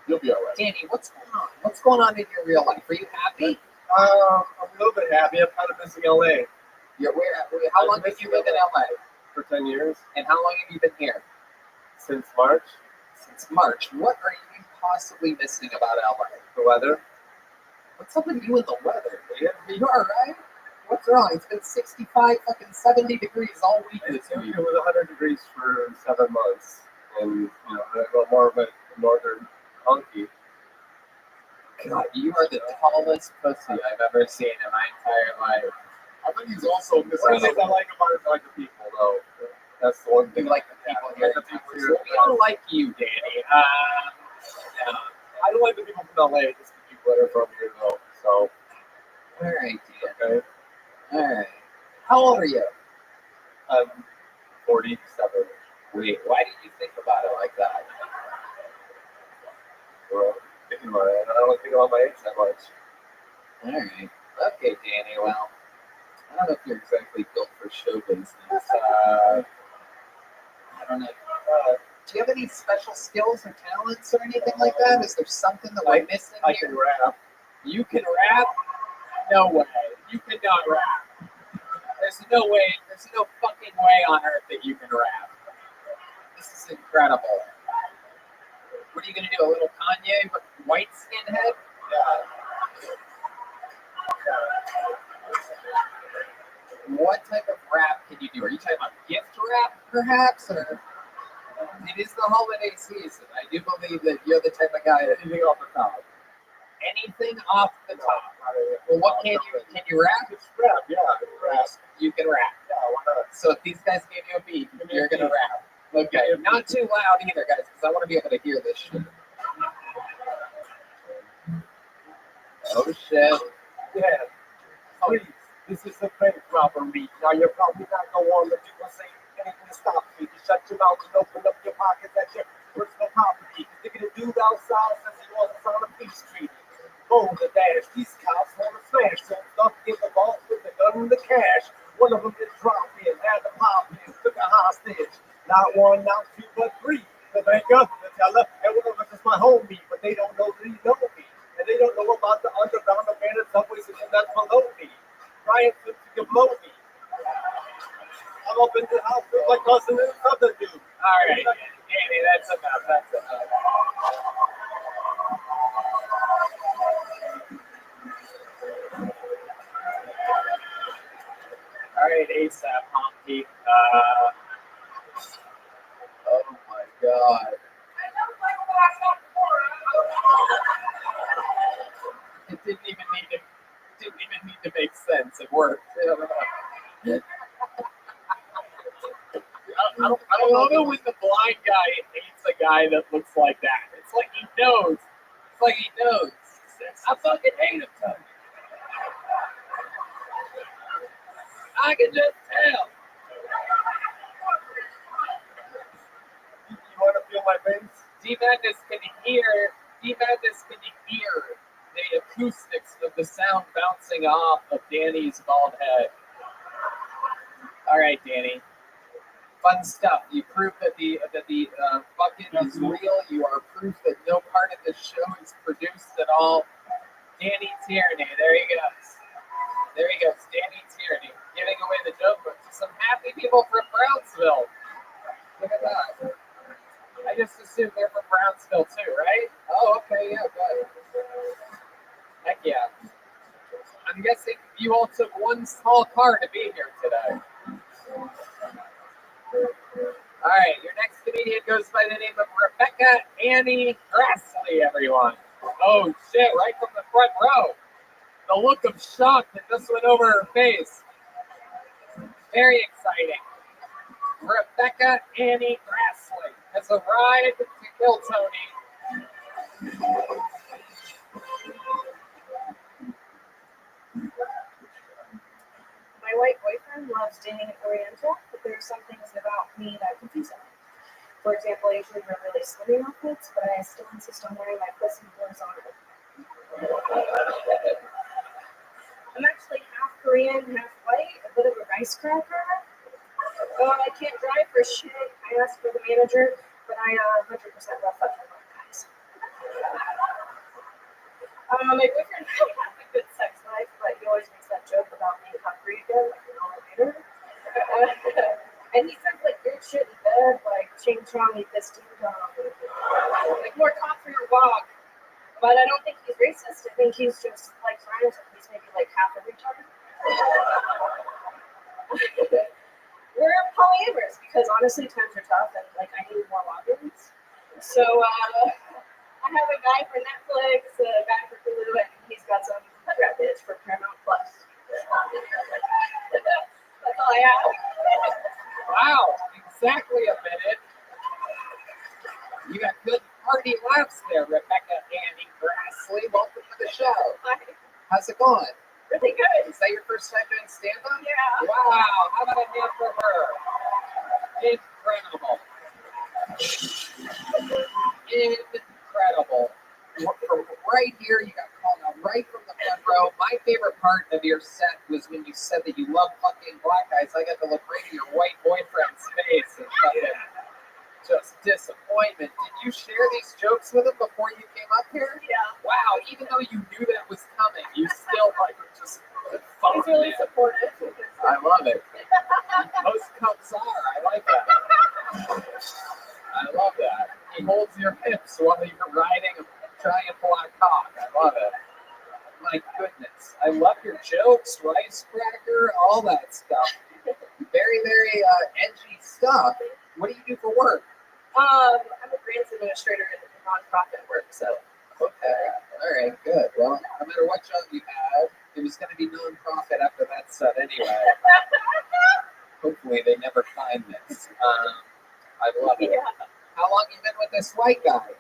You'll be all right. Danny, what's going on? What's going on in your real life? Are you happy? I'm a little bit happy. I'm kind of missing LA How long have you lived in LA? for 10 years. And how long have you been here? Since March. Since March. What are you possibly missing about LA? The weather. What's up with you and the weather? You all right? What's wrong? It's been 65, fucking 70 degrees all week this It week. was 100 degrees for 7 months. And, I got more of a northern hunky. God, you are the tallest pussy I've ever seen in my entire life. I think he's also missing One of the things I like about it is I like the people, though. That's the one We thing. like the people Yeah, here. the people We here. don't like you, Danny. No. I don't like the people from LA, just the people that are from here, though. So, All right, Dan. okay. All right. How old are you? I'm 47. Wait, why did you think about it like that? Well, thinking about it. I don't think about my age that much. All right. Okay, Danny. Well, I don't know if you're exactly built for show business. I don't know. Do you have any special skills or talents or anything like that? Is there something that we're missing I here? can rap. You can rap? No way. You cannot rap. There's no way. There's no fucking way on earth that you can rap. This is incredible. What are you gonna do? A little Kanye with white skinhead? What type of rap can you do? Are you talking about gift rap, perhaps, or? It is the holiday season. I do believe that you're the type of guy that Anything off the top. anything off the top. Well, what can you? Can you rap? It's rap, yeah. It's rap. You can rap. Yeah, why not? So if these guys gave you a beat, you're gonna rap. Okay, not too loud either, guys, because I want to be able to hear this shit. Oh shit! Yeah. Please, this is a bank robbery. Now you're probably not gonna want to do or say anything to stop me. You shut your mouth and open up your pockets at your personal property. You're gonna do outside since he wasn't on a Peace Street. Boom, the dash. These cops want to smash. So stuff in the vault with the gun and the cash. One of them just dropped in, had the pop in, took a hostage. Not one, not two, but three. The banker, the teller, and one of them is my homie, but they don't know that he know me. And they don't know about the underground abandoned subway system that's below me. Trying to blow me. I'm up in the house with my cousin and another dude. All right, Danny, that's enough. That's enough. All right, ASAP, Honky. Oh my God. It didn't even need to make sense. It worked. I love it when the blind guy hates a guy that looks like that. It's like he knows. It's like he knows. I fucking hate him. I can just tell. You want to feel my face? D-Madness can hear the acoustics of the sound bouncing off of Danny's bald head. All right, Danny. Fun stuff. You prove that the bucket is real. You are proof that no part of the show is produced at all. Danny Tierney. There he goes. There he goes. Danny Tierney giving away the joke book to some happy people from Brownsville. Look at that. I just assumed they're from Brownsville too, right? Oh, okay, yeah, good. Heck yeah. I'm guessing you all took one small car to be here today. All right, your next comedian goes by the name of Rebecca Annie Grassley, everyone. Oh, shit, right from the front row. The look of shock that just went over her face. Very exciting. Rebecca Annie Grassley has arrived to kill Tony. My white boyfriend loves dating an Oriental, but there are some things about me that confuse him. For example, I usually wear really slimming outfits, but I still insist on wearing my pussy horizontal. I'm actually half Korean, half white, a bit of a rice cracker. I can't drive for shit. I asked for the manager, but I 100% love fucking guys. My boyfriend has a good sex life, but he always makes that joke about being hungry again, like an hour later. And he says like weird shit in bed, like ching chong, eat this ding dong. Like more talk for your walk. But I don't think he's racist. I think he's just like rhymes and he's maybe like half a retard. We're polyamorous because honestly times are tough and like I need more logins. So I have a guy for Netflix, a guy for Hulu, and he's got some hood bitch for Paramount Plus. That's all I have. Wow, exactly a minute. You got good hearty laughs there, Rebecca Annie Grassley. Welcome to the show. Hi. How's it going? Really good. Is that your first time doing stand-up? Yeah. Wow, how about a hand for her? Incredible. Incredible. From right here, you got called out right from the front row. My favorite part of your set was when you said that you love fucking black guys. I got to look right at your white boyfriend's face and fucking just disappointment. Did you share these jokes with him before you came up here? Yeah. Wow, even though you knew that was coming, you still like just He's really supportive. I love it. Most cops are. I like that. I love that. He holds your hips while you're riding a giant black cock. I love it. My goodness. I love your jokes, rice cracker, all that stuff. Very, very edgy stuff. What do you do for work? I'm a grants administrator in nonprofit work, so. Okay. All right, good. Well, no matter what job you had, it was going to be nonprofit after that set anyway. Hopefully they never find this. I love it. Yeah. How long you been with this white guy?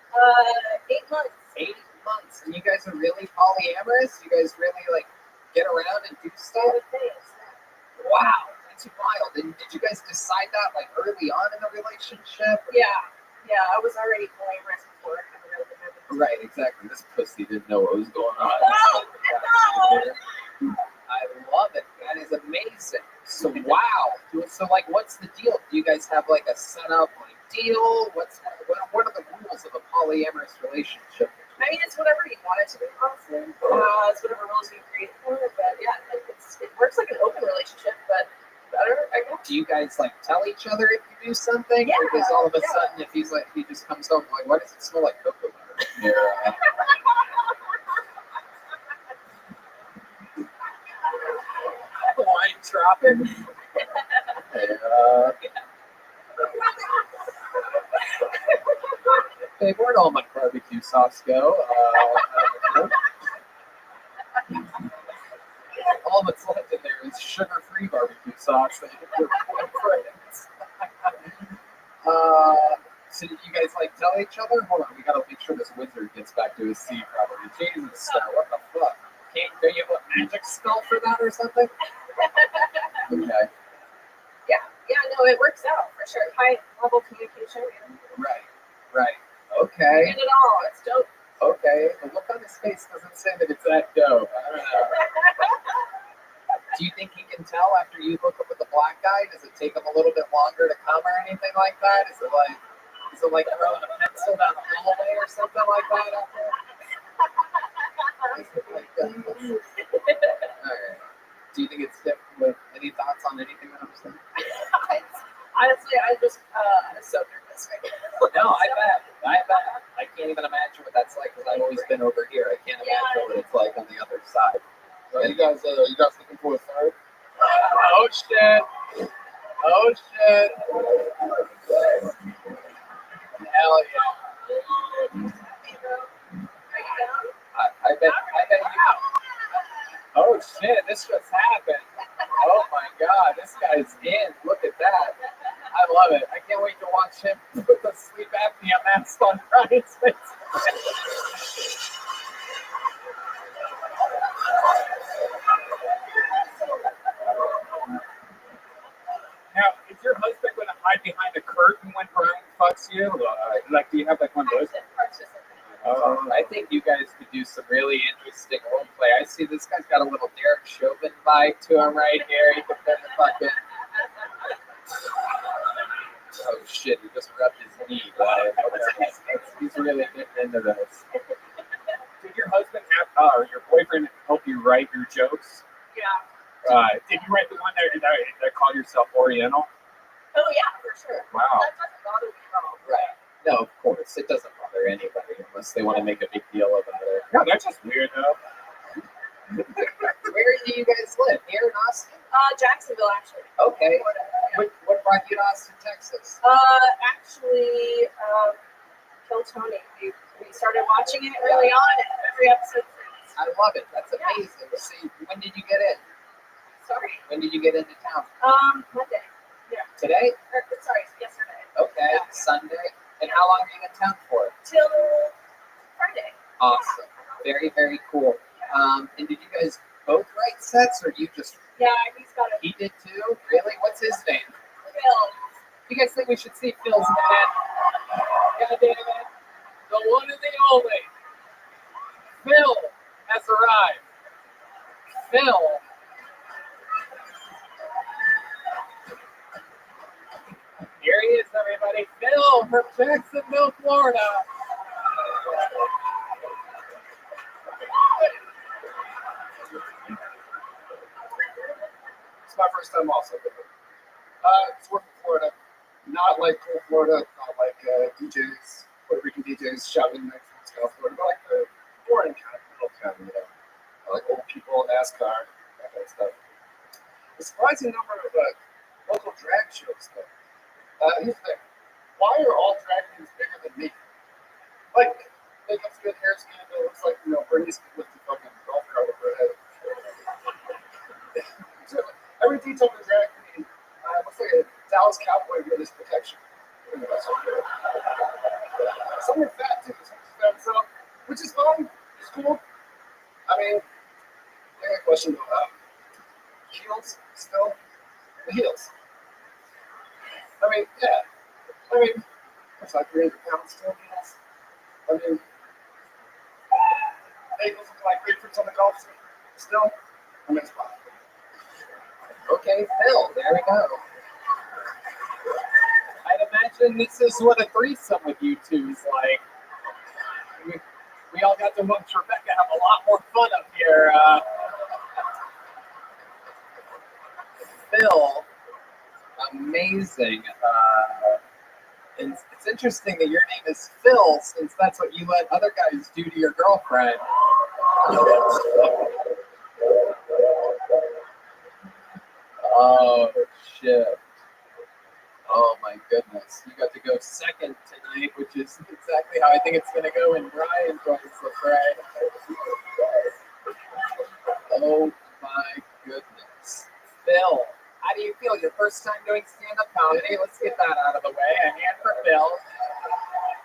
8 months. 8 months. And you guys are really polyamorous? You guys really like get around and do stuff? Wow, that's wild. And did you guys decide that like early on in the relationship? Yeah, I was already polyamorous before. Right, exactly. This pussy didn't know what was going on. No. I love it. That is amazing. So wow. So like, what's the deal? Do you guys have like a setup like deal? What are the rules of a polyamorous relationship? I mean, it's whatever you want it to be, honestly. It's whatever rules you create for it. But yeah, like it works like an open relationship, but better, I guess. Do you guys like tell each other if you do something? Yeah. Because all of a sudden, if he's like, he just comes home like, why does it smell like cocoa butter? Yeah. Wine dropping. Hey, where'd all my barbecue sauce go? All that's left in there is sugar-free barbecue sauce. That your friends. So did you guys like tell each other? Hold on, we gotta make sure this wizard gets back to his seat probably. Jesus, what the fuck? Do you have a magic spell for that or something? Okay. Yeah, no, it works out for sure. High level communication. Right. Okay. Get it all. It's dope. Okay. The look on his face doesn't say that it's that dope. I don't know. Do you think he can tell after you hook up with the black guy? Does it take him a little bit longer to come or anything like that? Is it like throwing a pencil down the hallway or something like that out there? Alright. Do you think it's different with any thoughts on anything that I'm saying? Honestly, I'm just so nervous right now. No, I bet. I can't even imagine what that's like because I've always been over here. I can't imagine what it's like on the other side. So you guys looking for a third? Oh shit! Hell yeah! I bet you. Oh shit! This just happened. Oh my god! This guy's in. Look at that. I love it. I can't wait to watch him put the sleep apnea mask on Brian's face. Now, is your husband going to hide behind the curtain when Brian fucks you? Do you have like one of those? I think you guys could do some really interesting role play. I see this guy's got a little Derek Chauvin vibe to him right here. He could fit the fucking. Oh shit! He just rubbed his knee. He's really getting into this. Did your husband or your boyfriend help you write your jokes? Yeah. Did you write the one that called yourself Oriental? Oh yeah, for sure. Wow. That doesn't bother me at all. Right. No, of course. It doesn't bother anybody unless they want to make a big deal about it. No, that's just weird, though. Where do you guys live? Here in Austin? Jacksonville, actually. Okay. Yeah. What brought you to Austin, Texas? Actually, Kill Tony. We started watching it early on, and every episode since. I love it. That's amazing. See, when did you get in? Sorry. When did you get into town? Monday. Yeah. Today? Sorry, yesterday. Okay. Yeah. Sunday. And how long are you in town for? Till Friday. Awesome. Very, very cool. And did you guys both write sets, or you just? Yeah, he's got it. He did too. Really? What's his name? Phil. You guys think we should see Phil's man? God damn it. The one and the only. Phil has arrived. Phil. Here he is, everybody. Phil from Jacksonville, Florida. It's my first time also. It's working in Florida. Not like cool Florida, not like DJs, Puerto Rican DJs shouting next to South Florida, but like the boring kind of middle town, like old people, NASCAR, that kind of stuff. A surprising number of local drag shows, though. Here's the thing. Why are all drag queens bigger than me? Like, makeup's good, hair's good, but it looks like, Bernie's with the fucking golf cart over her head. Every detail of the drag queen looks like a Dallas Cowboy with his protection. Some are fat too, some are fat, so, which is fine, it's cool. I mean, I got a question though. Heels, still? The heels. I mean, yeah. I mean, it's like 300 pounds still, heels. I mean, bagels look like grapefruits on the golf team. Still, I mean, it's fine. Okay, Phil, there we go. I'd imagine this is what a threesome with you two is like. We all got to watch Rebecca have a lot more fun up here. Phil, amazing. And it's interesting that your name is Phil, since that's what you let other guys do to your girlfriend. Oh, shit. Oh, my goodness. You got to go second tonight, which is exactly how I think it's going to go when Brian joins the fray. Oh, my goodness. Phil, how do you feel? Your first time doing stand-up comedy? Let's get that out of the way. A hand for Phil.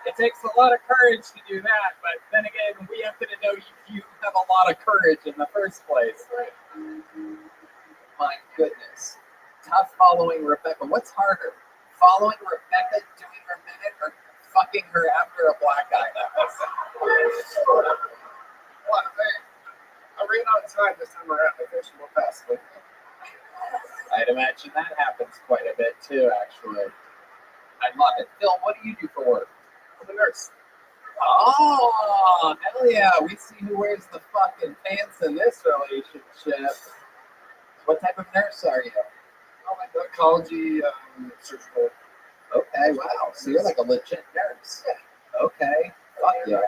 It takes a lot of courage to do that, but then again, we happen to know you have a lot of courage in the first place. My goodness. tough following Rebecca. What's harder? Following Rebecca doing her minute or fucking her after a black guy? Well, hey, I ran out of time this time around. I finished more fast. I'd imagine that happens quite a bit too, actually. I love it. Phil, what do you do for work? I'm a nurse. Oh, hell yeah. We see who wears the fucking pants in this relationship. What type of nurse are you? I'm like oncology, surgical. Okay, wow. So you're like a legit nurse. Okay. Fuck yeah.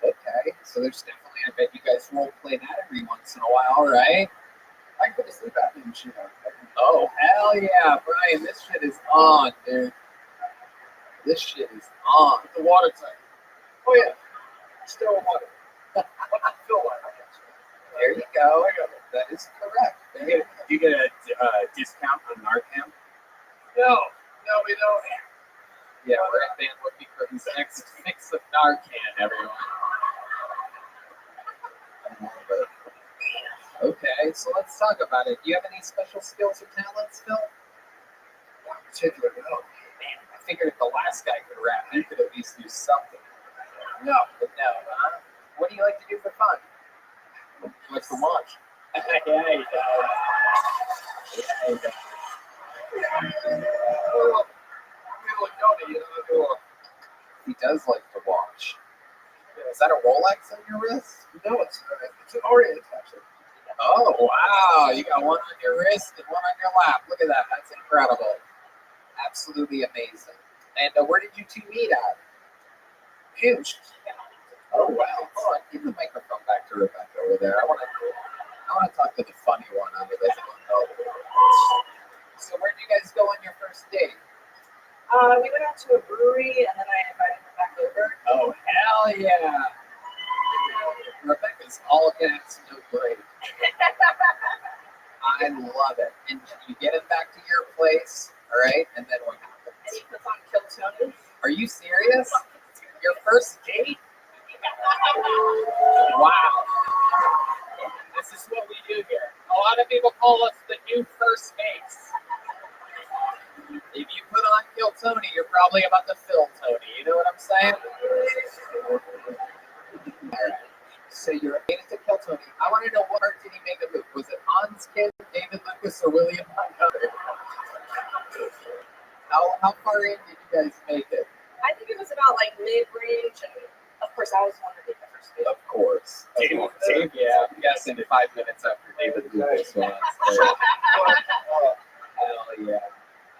Okay. So there's definitely, I bet you guys role play that every once in a while, right? I can put a sleep apnea machine on. Oh, hell yeah, Brian. This shit is on, dude. This shit is on. The water tank. Oh yeah, still water. Fill water. There you go. That is correct. Do you get a discount on Narcan? No, we don't. Yeah, we're at Van looking for his next fix of Narcan, everyone. Okay, so let's talk about it. Do you have any special skills or talents, Phil? Not particularly, no. Man, I figured if the last guy could rap, he could at least do something. No. But no, huh? What do you like to do for fun? He likes to watch. Yeah, he does. Yeah, he does. Well, you know, He does like to watch. Is that a Rolex on your wrist? no, it's an Orient actually. Oh, wow. You got one on your wrist and one on your lap. Look at that. That's incredible. Absolutely amazing. And where did you two meet at? Hinge. Oh, wow. Hold on. Give the microphone back to Rebecca over there. I want to talk to the funny one out of this one. So where did you guys go on your first date? We went out to a brewery and then I invited her back over. Oh, hell yeah. Rebecca's all gas, no break. I love it. And you get him back to your place, all right? And then what happens? And he puts on Kill Tony. Are you serious? Your first date? Wow. This is what we do here. A lot of people call us the new first mates. If you put on Kill Tony, you're probably about to fill Tony. You know what I'm saying? All right. So you're related to Kill Tony. I want to know, what art did he make a move? Was it Hans Kid, David Lucas, or William Montgomery? How far in did you guys make it? I think it was about like mid-range, and of course I was one of the first date. Of course. Yeah, I'm guessing 5 minutes after David Lucas was. Hell yeah.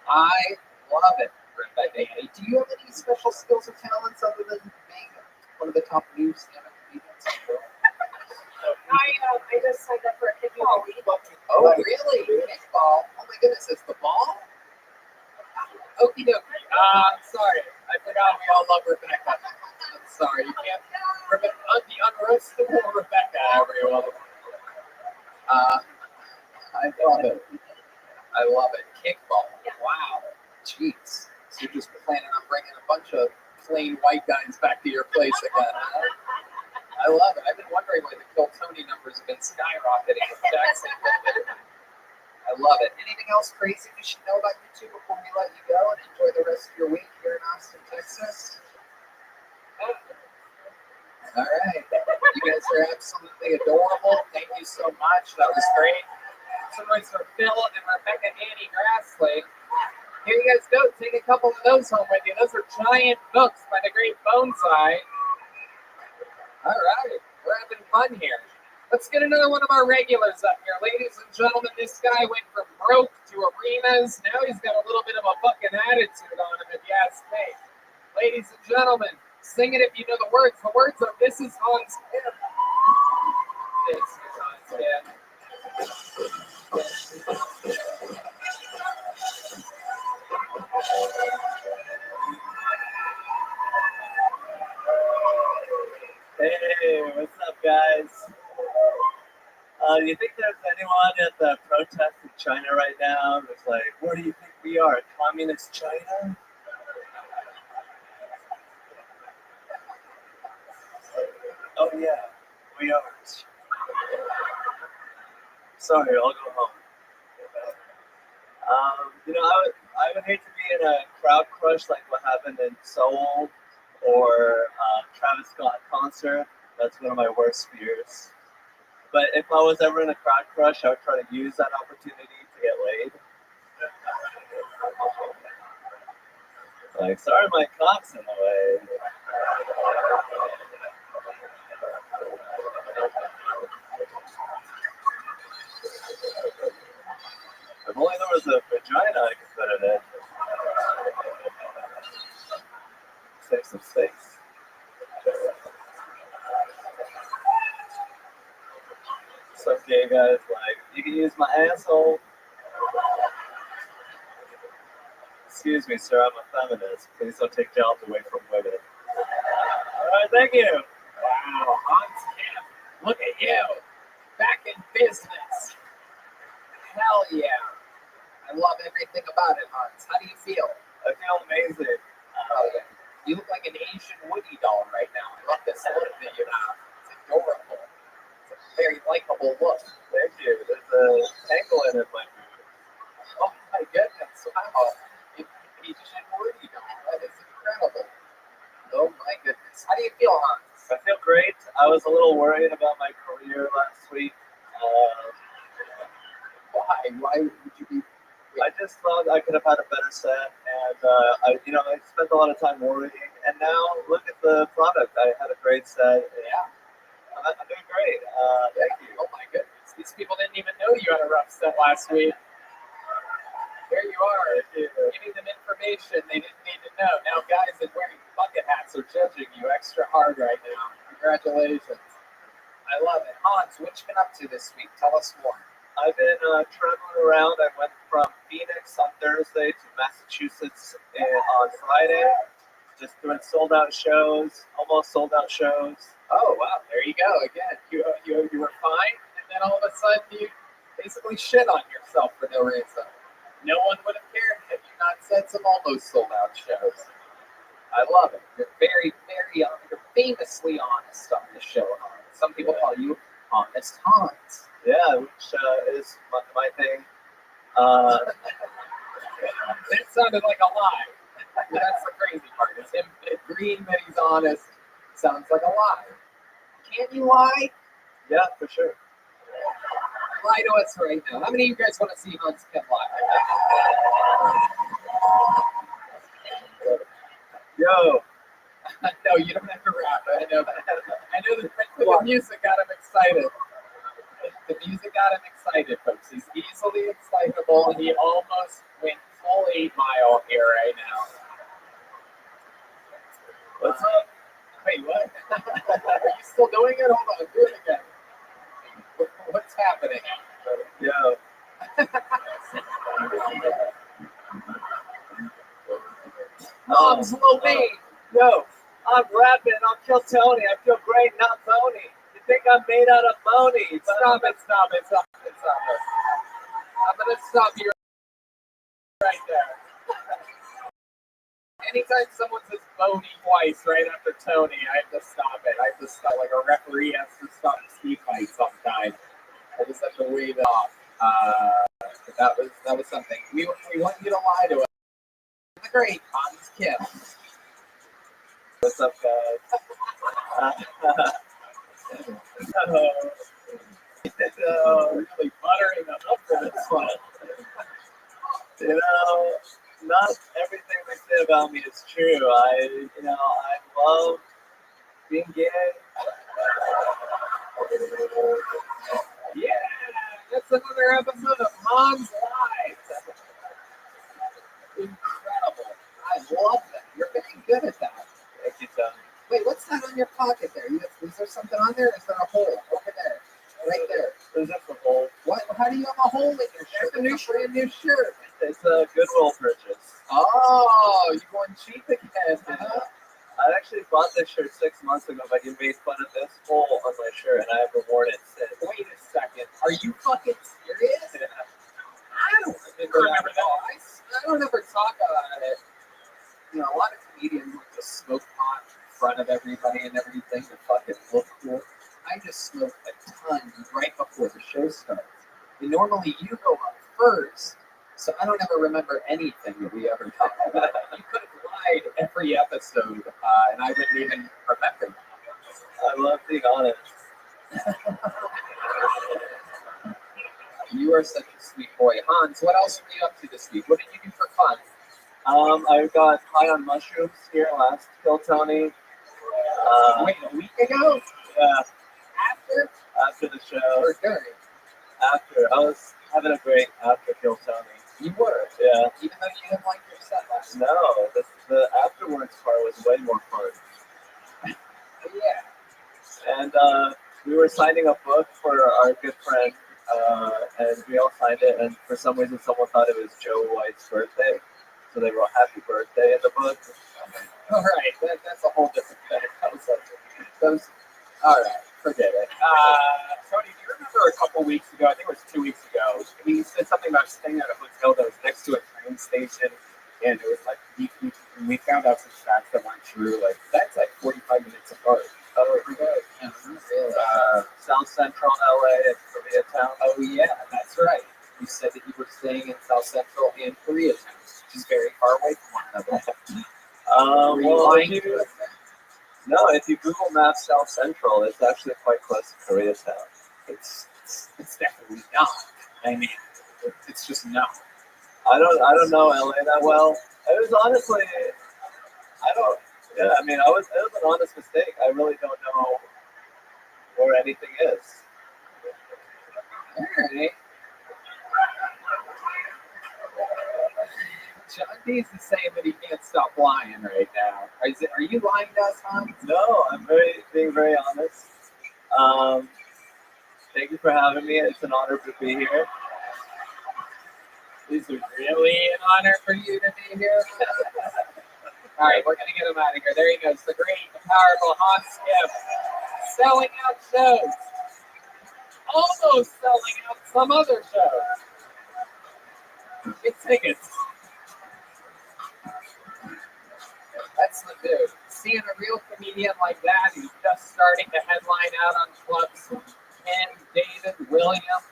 I love it, Rebecca. Do you have any special skills or talents other than being one of the top news stand-up comedians in the world? I just signed up for a kickball league. Oh, really? Kickball? Oh my goodness, it's the ball? Okie dokie. I'm sorry. I forgot we all love Rebecca. I'm sorry. You can't. The unroastable Rebecca, everyone. I love it. I love it. Kickball. Wow. Jeez. So you're just planning on bringing a bunch of plain white guys back to your place again, huh? I love it. I've been wondering why the Kill Tony numbers have been skyrocketing with Jackson. I love it. Anything else crazy we should know about you two before we let you go and enjoy the rest of your week here in Austin, Texas? All right. You guys are absolutely adorable. Thank you so much. That was great. Some words for Phil and Rebecca Annie Grassley. Here you guys go. Take a couple of those home with you. Those are giant books by the great Bonsai. All right. We're having fun here. Let's get another one of our regulars up here. Ladies and gentlemen, this guy went from broke to arenas. Now he's got a little bit of a fucking attitude on him, if you ask me. Ladies and gentlemen, sing it if you know the words. The words are, "This is Hans Kim." This is Hans Kim. Hey, what's up, guys? Do you think there's anyone at the protest in China right now that's like, where do you think we are, communist China? Oh, yeah, we are. Sorry, I'll go home. I would hate to be in a crowd crush like what happened in Seoul or Travis Scott concert. That's one of my worst fears. But if I was ever in a crowd crush, I would try to use that opportunity to get laid. Like, sorry, my cock's in the way. If only there was a vagina I could put it in. Save some space. Some gay guys like, you can use my asshole. Excuse me, sir, I'm a feminist. Please don't take jobs away from women. All right, thank you. Wow, Hans Kim, look at you, back in business. Hell yeah. I love everything about it, Hans. How do you feel? I feel amazing. Oh, yeah. You look like an Asian Woody doll right now. I love this look that you have. It's adorable. It's a very likable look. Thank you. There's a ankle in it, my dude. Oh my goodness. Wow. An Asian Woody doll. That is incredible. Oh my goodness. How do you feel, Hans? I feel great. I was a little worried about my career last week. Why? Why would you be? I just thought I could have had a better set, and I spent a lot of time worrying. And now look at the product. I had a great set. Yeah. I'm doing great. Thank you. Oh my goodness. These people didn't even know you had a rough set last week. Here you are, giving them information they didn't need to know. Now guys that wearing bucket hats are judging you extra hard right now. Congratulations. I love it. Hans, what you been up to this week? Tell us more. I've been traveling around. I went from Phoenix on Thursday to Massachusetts on Friday, just doing sold out shows, almost sold out shows. Oh wow, there you go again. You were fine, and then all of a sudden you basically shit on yourself for no reason. No one would have cared had you not said some almost sold out shows. I love it. You're very, very you're famously honest on this show, Hans. Some people call you Honest Hans. Yeah, which is my thing. That sounded like a lie. That's the crazy part. Is him agreeing that he's honest sounds like a lie. Can you lie? Yeah, for sure. Lie to us right now. How many of you guys want to see Hans Kim lie? Yo. No, you don't have to rap. I know that. I know that the music got him excited. The music got him excited, folks. He's easily excitable. He almost went full 8 Mile here right now. What's up? Wait, what? Are you still doing it? Hold on, do it again. What's happening? Yo. Mom's low main. Yo, I'm rapping. I'll kill Tony. I feel great, not phony. You think I'm made out of phony? Stop it. I'm going to stop you right there. Anytime someone says phony twice right after Tony, I have to stop it. I have to stop, like a referee has to stop a ski fight sometimes. I just have to wave it off. That was something. We want you to lie to us. The great Hans Kim. What's up, guys? Really buttering them up for this one. Not everything they say about me is true. I love being gay. Yeah, that's another episode of Mom's Lives. Incredible. I love that. You're very good at that. Thank you, Tony. Wait, what's that on your pocket there? Is there something on there? Is there a hole? Over there. Right there. There's just a hole. What? How do you have a hole in your shirt? It's a brand new shirt. It's a Goodwill purchase. Oh, you going cheap again, huh? I actually bought this shirt 6 months ago, but you made fun of this hole on my shirt, and I haven't worn it since. Wait a second. Are you fucking serious? I don't remember that. I don't ever talk about it. You know, a lot of comedians like to smoke pot in front of everybody and everything to fucking look cool. I just smoke a ton right before the show starts. And normally you go up first So I don't ever remember anything that we ever talked about. You could have lied every episode, and I wouldn't even remember that. I love being honest. You are such a sweet boy. Hans, what else were you up to this week? What did you do for fun? I got high on mushrooms here last Kill Tony. Wait, a week ago? Yeah, After? after the show. Or during? After. I was having a great after Kill Tony. You were? Yeah. Even though you didn't like your set last night? No, the afterwards part was way more fun. Yeah. And we were signing a book for our good friend, and we all signed it. And for some reason, someone thought it was Joe White's birthday, so they wrote "Happy Birthday" in the book. All right, that's a whole different thing. All right, forget it. Tony, do you remember a couple weeks ago, I think it was 2 weeks ago, he said something about staying at a hotel that was next to a train station, and it was like, we found out some facts that weren't true, like, that's like 45 minutes apart. Oh, yeah. South Central LA and Koreatown. Oh, yeah, that's right. You said that you were staying in South Central and Koreatown, which is very far away from one another. Were you Well, lying to us? if you Google Maps South Central, it's actually quite close to Koreatown. It's definitely not. I mean, it's just not. I don't know LA that well. It was honestly, yeah, I mean, it was an honest mistake. I really don't know where anything is. All right. John D's is saying that he can't stop lying right now. Are you lying to us, Hans? No, I'm being very honest. Thank you for having me. It's an honor to be here. Is it really an honor for you to be here? All right, we're going to get him out of here. There he goes, the great, the powerful Hans Skip. Selling out shows. Almost selling out some other shows. Get tickets. That's the dude. Seeing a real comedian like that who's just starting to headline out on clubs. Ken, David, William.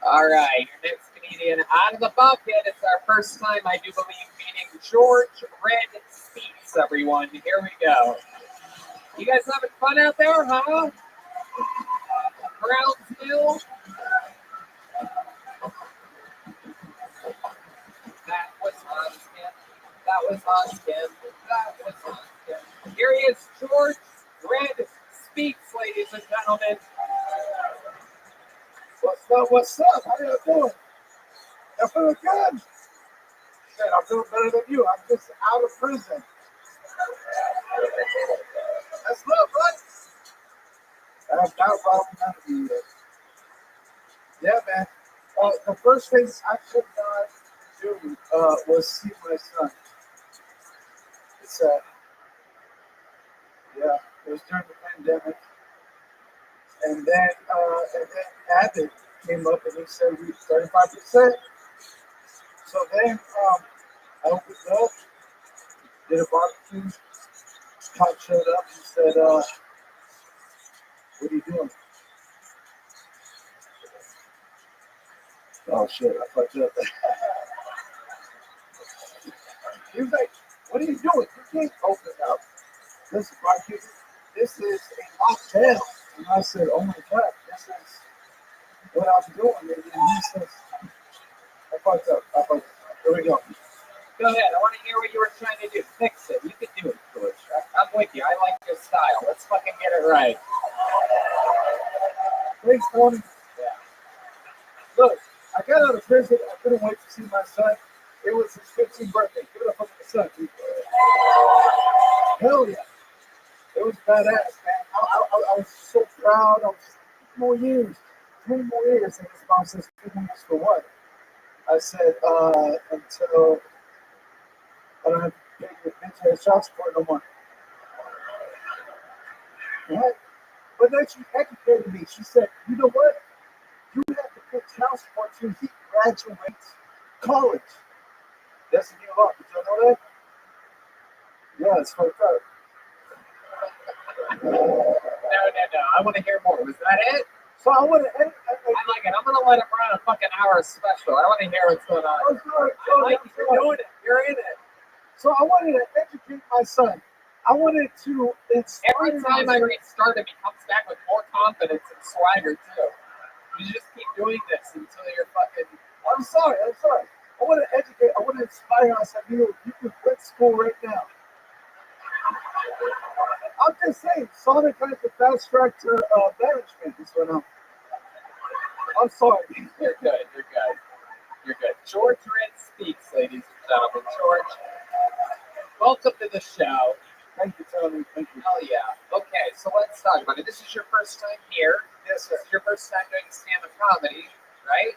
All right, your next comedian out of the bucket. It's our first time, I do believe, meeting George Red Speaks, everyone. Here we go. You guys having fun out there, huh? Brownsville. That was Oskin. That was Oskin. That was Oskin. Here he is, George Red Speaks, ladies and gentlemen. What's up? What's up? How you doing? I feel good. Shit, I feel better than you. I'm just out of prison. That's love, right? That's not about none of you. Yeah, man. The first things I could not do was see my son. It's yeah, it was during the pandemic. And then Abbott came up and he said we 35%. So then I opened up, did a barbecue. Cop showed up and said, "What are you doing?" Oh shit! I fucked up. He was like, "What are you doing? You can't open it up. Listen, barbecue. This is a lockdown." And I said, "Oh my god, this is what I'm doing." And he says, "I fucked up. Here we go." Go ahead. I want to hear what you were trying to do. Fix it. You can do it, George. I'm with you. I like your style. Let's fucking get it right. Thanks, Tony. Yeah. Look, I got out of prison. I couldn't wait to see my son. It was his 15th birthday. Give it up for my son, dude. Hell yeah. It was badass, man. I was so proud. I was 2 more years. 20 more years. And his mom says, 2 more years for what? I said, until I don't have to pay your child support no more. What? But then she educated me. She said, you know what? You have to pay child support till he graduates college. That's the new law. Did you know that? Yeah, it's fucked up. No. I want to hear more. Was that it? So I want to. I like it. I'm gonna let him run a fucking hour special. I want to hear what's going on. I'm sorry, Tony, I'm You're sorry. doing it. You're in it. So I wanted to educate my son. I wanted to inspire Every time I restart him, he comes back with more confidence and swagger too. You just keep doing this until you're fucking. I'm sorry. I want to educate. I want to inspire us. You can quit school right now. I'm just saying, Sonic has the fast track to management. This one up. I'm sorry. You're good. You're good. You're good. George Red speaks, ladies and gentlemen. George, welcome to the show. Thank you, Tony. Thank you. Hell yeah. Okay, so let's talk about it. This is your first time here. Yes, sir. This is your first time doing stand-up comedy, right?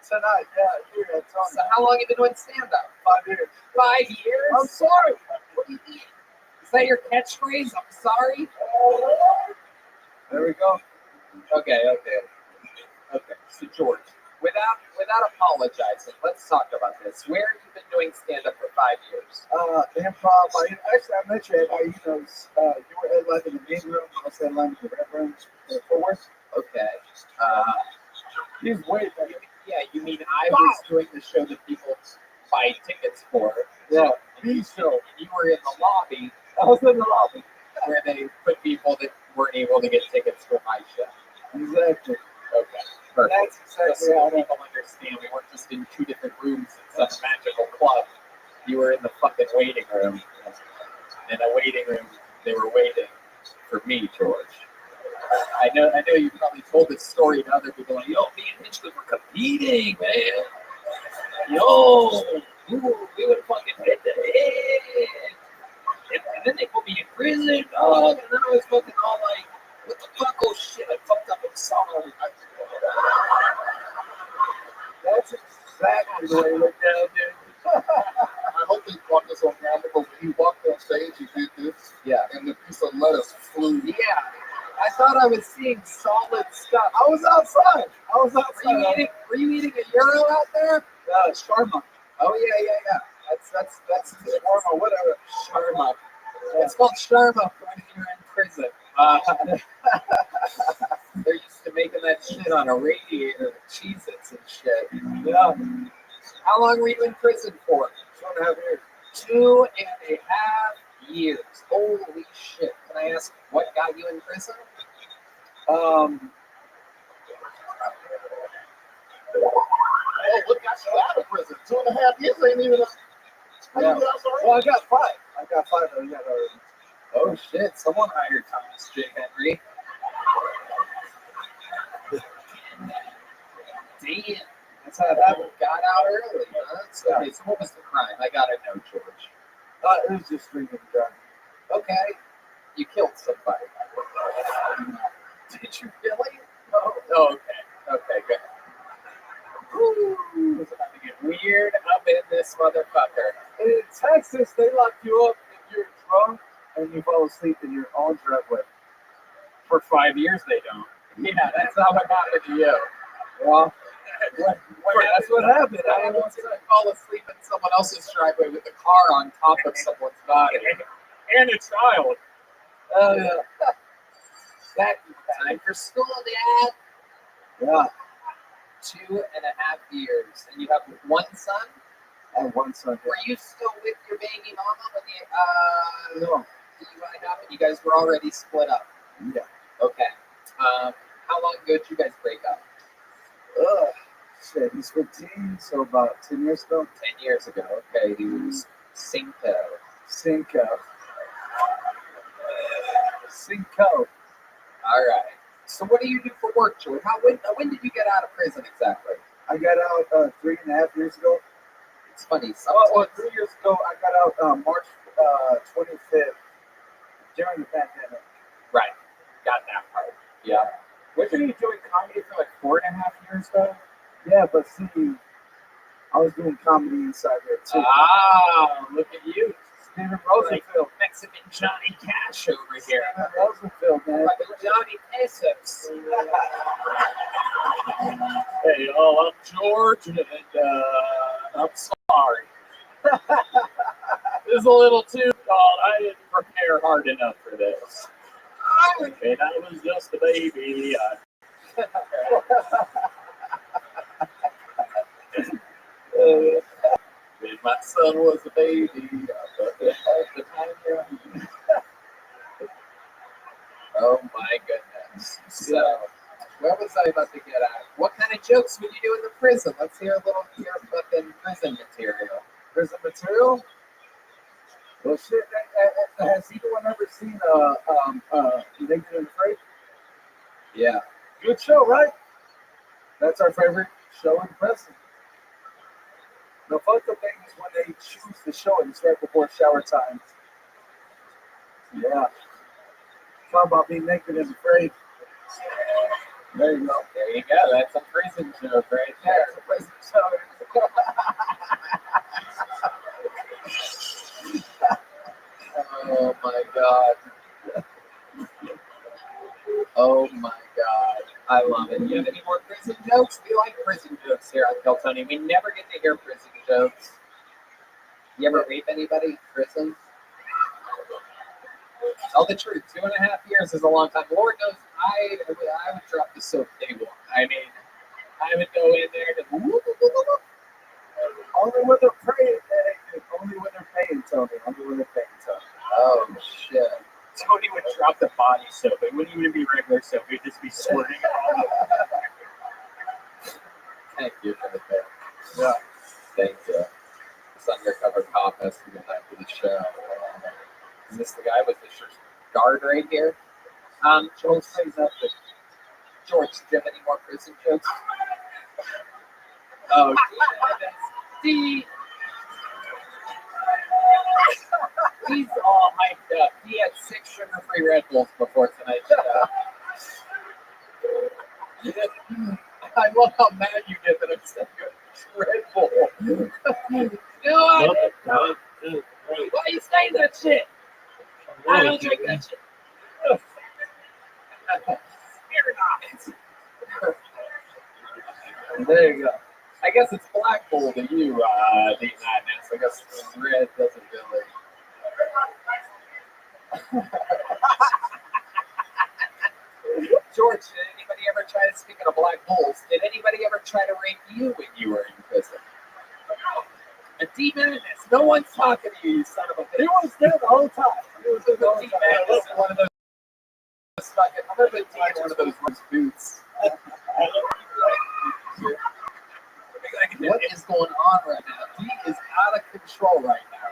Tonight, yeah, here at Tony. So how long have you been doing stand-up? 5 years. 5 years? I'm sorry. What do you mean? Is that your catchphrase? I'm sorry? There we go. Okay. So George, without apologizing, let's talk about this. Where have you been doing stand-up for 5 years? Improv. I met you at you were headlining in the main room. I was headlining in the red room. Okay. He's way better. Yeah, you mean I was doing the show that people buy tickets for? Yeah, the show. You were in the lobby I was in the lobby. where they put people that weren't able to get tickets for my show. Exactly. Okay, perfect. That's Just exactly so how people understand, we weren't just in two different rooms in some magical club. You were in the fucking waiting room. In a waiting room, they were waiting for me, George. I know you probably told this story to other people. Like, yo, me and Hitchcock were competing, man. Yo, we would fucking hit the head. And then they put me in prison, dog. And then I was fucking all like, what the fuck? Oh shit, I fucked up. I'm sorry. That's exactly the way it went down, dude. I hope they caught this on camera, but when he walked on stage, he did this. Yeah. And the piece of lettuce flew. Yeah. I thought I was seeing solid stuff. I was outside. Were you eating a euro out there? Sharma. Oh yeah. That's Sharma, whatever. Sharma. It's called Sharma when you're in prison. They're used to making that shit on a radiator, Cheez-Its and shit. Yeah. How long were you in prison for? 2.5 years. 2.5 years. Holy shit. Can I ask what got you in prison? Oh, what got you out of prison? 2.5 years ain't even Yeah. Well, I got 5. I got 5 already. Oh shit, someone hired Thomas J. Henry. Damn. That's how it happened. Got out early, huh? So, okay, so what was the crime? I gotta know, George. It was just drinking and driving. Okay. You killed somebody. Did you really? Oh, okay, good. Ooh, it's about to get weird up in this motherfucker. In Texas, they lock you up if you're drunk and you fall asleep in your own driveway. For 5 years, they don't. Yeah, that's not what happened to you. Well, That's what happened. I once fall asleep in someone else's driveway with the car on top of someone's body. And a child. oh yeah. That time for school, Dad. Yeah. 2.5 years. And you have one son? I have one son. Were you still with your baby mama when No. you lined up and you guys were already split up? Yeah. Okay. How long ago did you guys break up? Shit, he's 15, so about 10 years ago. 10 years ago. Okay, he was Cinco. Cinco. All right. So what do you do for work, Joey? When did you get out of prison exactly? I got out 3.5 years ago. It's funny. Well, 3 years ago, I got out March 25th during the pandemic. Right. Got that part. Yeah. Wasn't you doing comedy for like 4.5 years though? Yeah, but see, I was doing comedy inside there too. Ah, look at you. Steven Rosenfield. Mexican Johnny Cash over here. Steven Rosenfield, man. Fucking Johnny Pesos. Hey, I'm George, and I'm sorry. This is a little too cold. I didn't prepare hard enough for this. smiling. And I was just a baby. When my son was a baby, I thought that at the time around. Oh my goodness. So, what was I about to get at? What kind of jokes would you do in the prison? Let's hear a little of your fucking prison material. Prison material? Well, shit, has anyone ever seen Naked and Afraid? Yeah. Good show, right? That's our favorite show in prison. The fucked up thing is when they choose to show it, it's right before shower time. Yeah. Talk about being naked and afraid. There you go. There you go. That's a prison joke right there. That's a prison show. Oh my god. Oh my god. I love it. You have any more prison jokes? We like prison jokes here on Kill Tony. We never get to hear prison jokes. You ever rape anybody in prison? Tell the truth. 2.5 years is a long time. Lord knows I would drop the soap day one. I mean, I would go in there to Only when they're praying, only when they're paying, Tony. Only when they're paying, Tony. oh shit. Tony would drop the body soap. It wouldn't even be regular soap. It would just be squirting all over. Thank you for the tip. Yeah. Thank you. This undercover cop has to get back to the show. Is this the guy with the guard right here? George plays up the George, do you have any more prison jokes? Oh, D. He's all hyped up. He had 6 sugar-free Red Bulls before tonight's show. I love how mad you get that I'm saying Red Bull. No, I didn't. Why you saying that shit? I don't drink that shit. There you go. I guess it's Black Bull to you, the madness. I guess red doesn't really. George, did anybody ever try to, speaking of Black Bulls, did anybody ever try to rape you when you were in prison? A D-Madness. No one's talking to you, you son of a bitch. He was there the whole time. He was there the whole D-Madness time. in one of those fucking, I'm gonna put D in one of those boots. What is going on right now? D is out of control right now.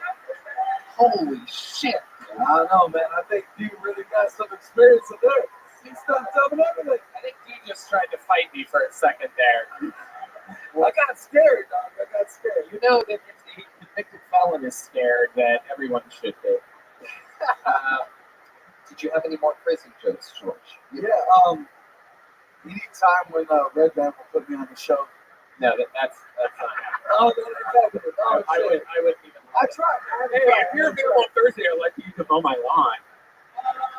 Holy shit. I don't know, man. I think you really got some experience in there. He started telling everything. I think he just tried to fight me for a second there. Well, I got scared, dog. I got scared. You know that if the convicted felon is scared, that everyone should be. Did you have any more prison jokes, George? Yeah, anytime when Red Band will put me on the show. No, that's not happening. Oh, no, exactly. Oh, I shit. wouldn't even. I tried. Hey, if you're available on Thursday, I'd like you to mow my lawn.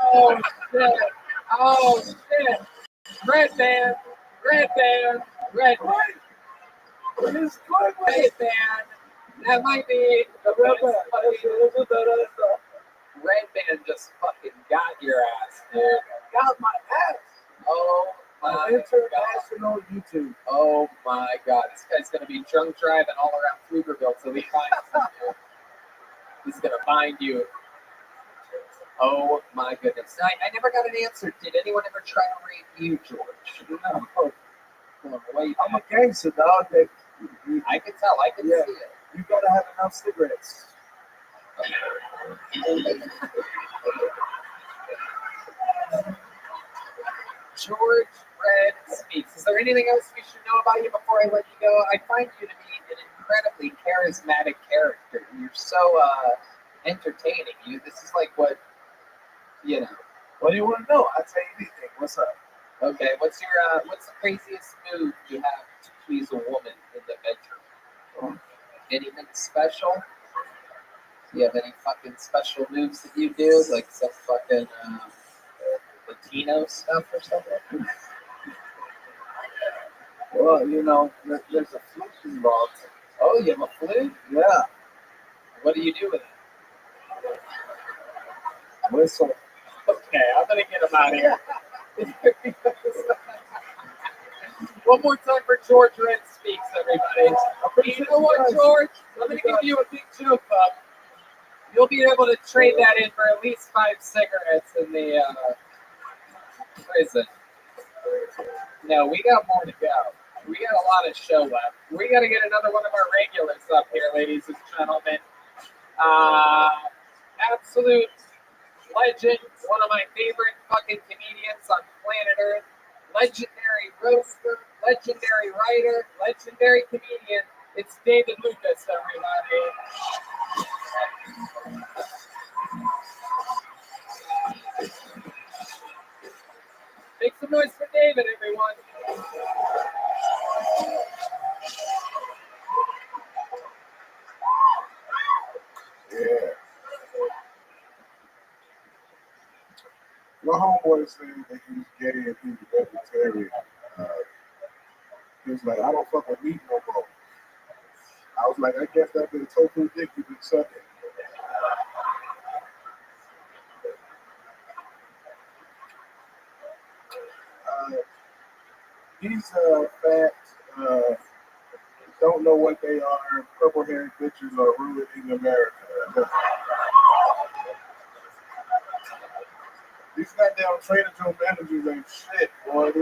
Oh shit! Oh shit! Red Band! Red Band! Red Band! It's good, Red Band! That might be the Red best Band. fucking Red Band just fucking got your ass, dude. Got my ass. Oh my god. International YouTube. Oh my god. This guy's gonna be drunk driving all around Pflugerville till he finds you. He's gonna find you. Oh my goodness. I never got an answer. Did anyone ever try to rape you, George? No. Wait, I'm a gangster, dog. I can tell. I can see it. You gotta have enough cigarettes. George Red speaks. Is there anything else we should know about you before I let you go? I find you to be an incredibly charismatic character. You're so entertaining. This is like what, you know. What do you want to know? I'll tell you anything. What's up? Okay, what's the craziest move you have to please a woman in the bedroom? Anything special? Do you have any fucking special moves that you do? Like some fucking Latino stuff or something? Well, you know, there's a flute involved. Oh, you have a flute? Yeah. What do you do with it? Whistle. Okay. Okay, I'm gonna get him out of here. One more time for George Red Speaks, everybody. You know what, George? I'm gonna give you a big joke up. You'll be able to trade that in for at least 5 cigarettes in the prison. No, we got more to go. We got a lot of show left. We got to get another one of our regulars up here, ladies and gentlemen. Absolute legend, one of my favorite fucking comedians on planet Earth, legendary roaster, legendary writer, legendary comedian. It's David Lucas, everybody. Make some noise for David, everyone. Yeah. My homeboy said that he was gay and he was vegetarian. He was like, I don't fuck with meat no more. I was like, I guess that's been tofu dick you've been sucking. These fat, don't know what they are, purple-haired bitches are ruining America. These goddamn Trader Joe managers ain't shit, boy.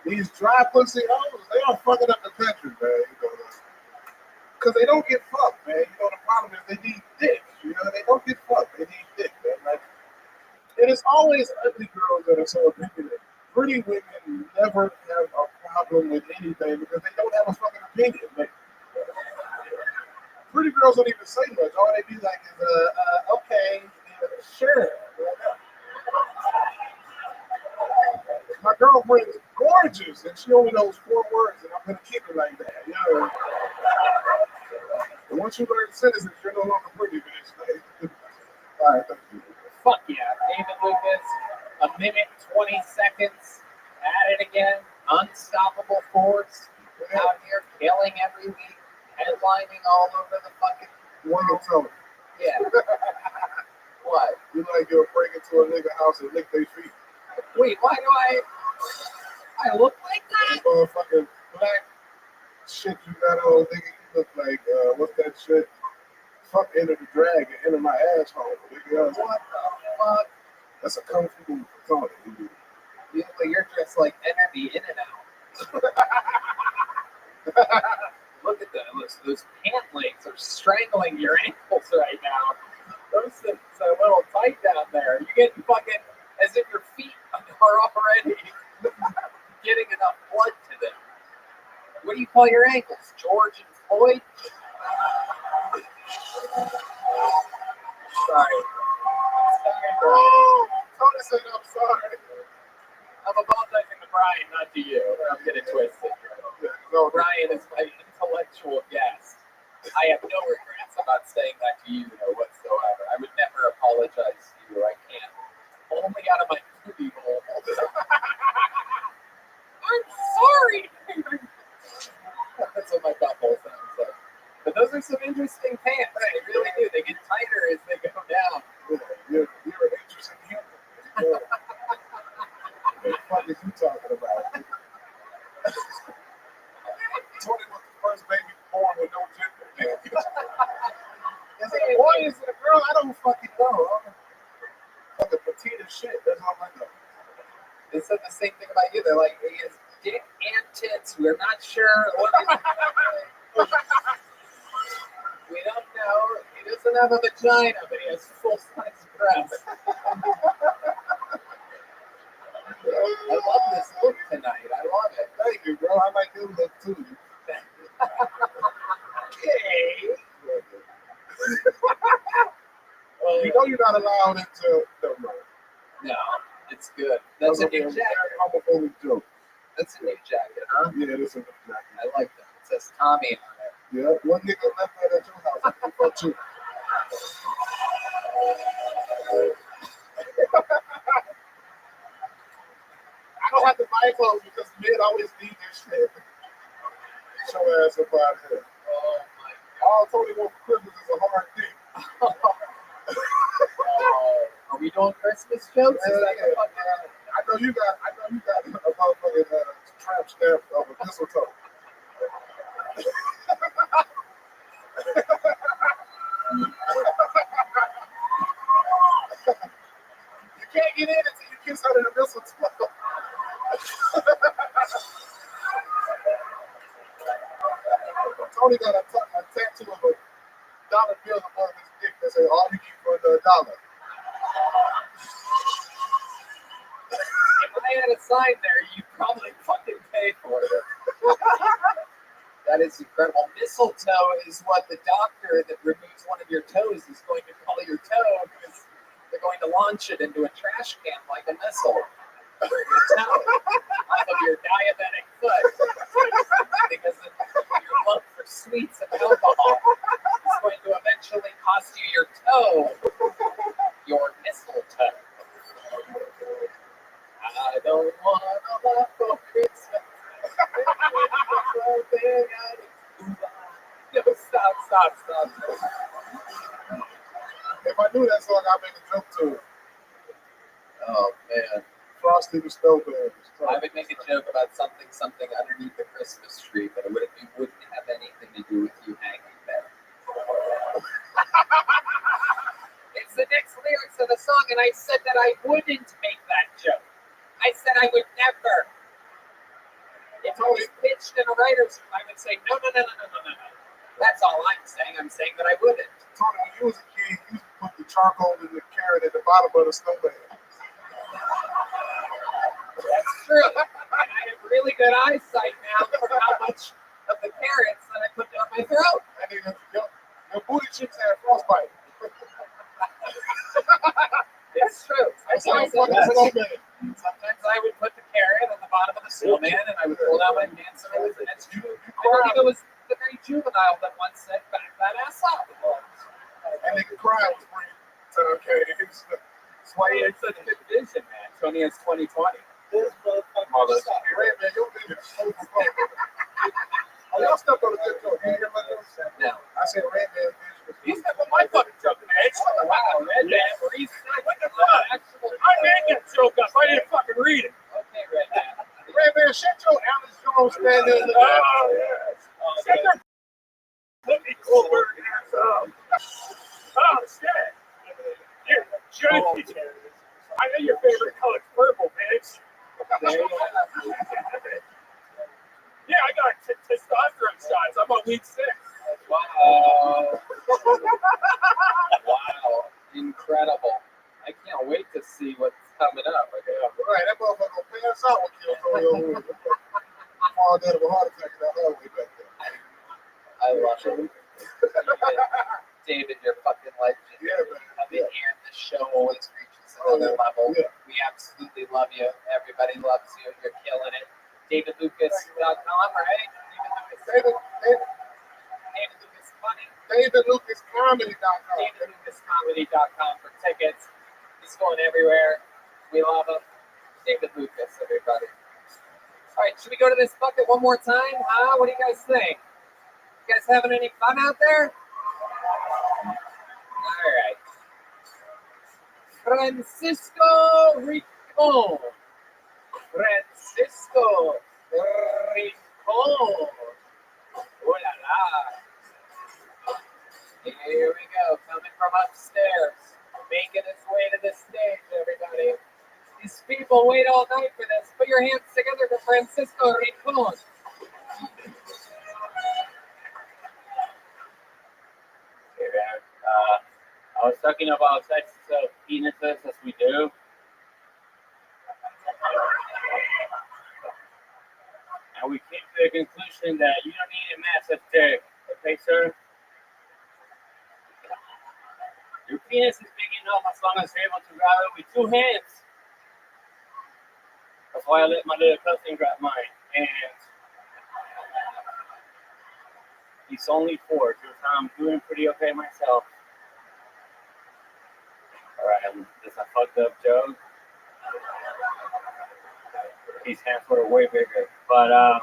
These dry pussy hoes, they are fucking up the country, man. Because they don't get fucked, man. The problem is they need dick. They don't get fucked. They need dick, man. Like, and it's always ugly girls that are so opinionated. Pretty women never have a problem with anything because they don't have a fucking opinion. Like, pretty girls don't even say much. All they be like is, okay, sure. My girlfriend is gorgeous, and she only knows 4 words, and I'm gonna keep it like that. And once you learn sentences, you're no longer pretty, bitch. All right, thank you. Fuck yeah, David Lucas. 1:20. At it again. Unstoppable force. Out here killing every week. Headlining all over the fucking. One can tell me. Yeah. What? You like you'll break into a nigga house and lick their feet. Wait, why do I look like that? Motherfucking black shit you got on, nigga. You look like, what's that shit? Fuck Enter the Dragon, Enter My Asshole, nigga. What the fuck? That's a kung fu move for Tony. You're dressed like Enter the In and Out. Look at those pant legs are strangling your ankles right now. Those things are a little tight down there. You're getting fucking as if your feet are already getting enough blood to them. What do you call your ankles? George and Floyd? Sorry. Tony said, I'm sorry. I'm apologizing to Brian, not to you. I'm getting twisted. No, Brian is my intellectual guest. I have no regrets about saying that to you, whatsoever. I would never apologize to you. I can't. Only out of my booty hole. I'm sorry. That's what my butthole sounds like. But those are some interesting pants. They really do. They get tighter as they go down. You're an interesting human. What the fuck is you talking about? Tony was the first baby born with no gender. Is it a boy? Is it a girl? I don't fucking know. Fucking petite as shit. That's all I know. They said the same thing about you. They're like, he has dick and tits. We're not sure what we don't know. He doesn't have a vagina, but he has full-size breasts. I love this look tonight. I love it. Thank you, bro. I like your look too. Okay. You know you're not allowed into the room. No, it's good. That's a new jacket. Homophobic joke. That's a new jacket, huh? Yeah, that's a new jacket. I like that. It says Tommy on it. Yeah, one nigga left that at your house. I think about you. I don't have to buy clothes because men always need their shit. Show ass up out here. Oh my All Tony wants for Christmas is a hard thing. God. A Are we doing Christmas jokes? Is that the fucking- I know you got a motherfucking tramp stamp of a mistletoe. You can't get in until you kiss under the mistletoe. Tony got a tattoo of a dollar bill above his dick that says all you get for $1. If I had a sign there, you'd probably fucking pay for it. That is incredible. Mistletoe is what the doctor that removes one of your toes is going to call your toe because they're going to launch it into a trash can like a missile. Your toe off of your diabetic foot because of your love for sweets and alcohol is going to eventually cost you your toe, your mistletoe. I don't want a lot for Christmas. No, stop. If I knew that song, I'd make a joke to it. Oh man, Frosty the Snowman. I would make a joke about something underneath the Christmas tree, but it wouldn't have anything to do with you hanging there. It's the next lyrics of the song, and I said that I wouldn't make that joke. I said I would never. If it was pitched in a writer's room, I would say, no. That's all I'm saying. I'm saying that I wouldn't. Tony, when you was a kid, you used to put the charcoal in the carrot at the bottom of the snowman. That's true. And I have really good eyesight now for how much of the carrots that I put down my throat. And then your booty cheeks had frostbite. It's true. Sometimes I would put the carrot on the bottom of the snowman and I would pull down my pants and I was that's true. I believe it was the very juvenile that once said, back that ass up. And they could cry was free. So, okay. That's why he had such good vision, man. Tony has 20/20. This motherfucker. Red man, your vision is so fucking. Oh, y'all stepped on a good joke. You hear my joke? No. I said red man vision is. He stepped on my fucking joke, man. Wow, Red Man, Maurice, What the fuck? I made that joke up. I didn't fucking read it. Okay, Red Man. Red man, shut your Alice Jones man in the Oh, yes. Shut your Flippy Goldberg ass up. Oh, shit. You're a junkie. I know your favorite color's purple, bitch. Yeah, I got testosterone shots. I'm on week 6. Wow. Wow. Incredible. I can't wait to see what's coming up. Right, that motherfucker gonna pass out when you throw your over. Fall dead of a heart attack in that hallway back there. I love it. David, you're fucking legend. Yeah, man. Coming here, this show always reaches another level. Yeah. We absolutely love you. Everybody loves you. You're killing it. DavidLucas.com, right? David Lucas Funny. DavidLucasComedy.com. DavidLucasComedy.com for tickets. He's going everywhere. We love him. David Lucas, everybody. All right, should we go to this bucket one more time? What do you guys think? You guys having any fun out there? All right. Francisco Rincon. Francisco Rincon. Oh la la. Here we go, coming from upstairs, making his way to the stage, everybody. These people wait all night for this. Put your hands together for Francisco Rincon. Hey man, I was talking about sex of penises as we do. And we came to the conclusion that you don't need a massive dick, okay, sir? Your penis is big enough as long as you're able to grab it with 2 hands. That's why I let my little cousin grab mine. And he's only 4, so I'm doing pretty okay myself. Alright, that's a fucked up joke. His hands were way bigger. But I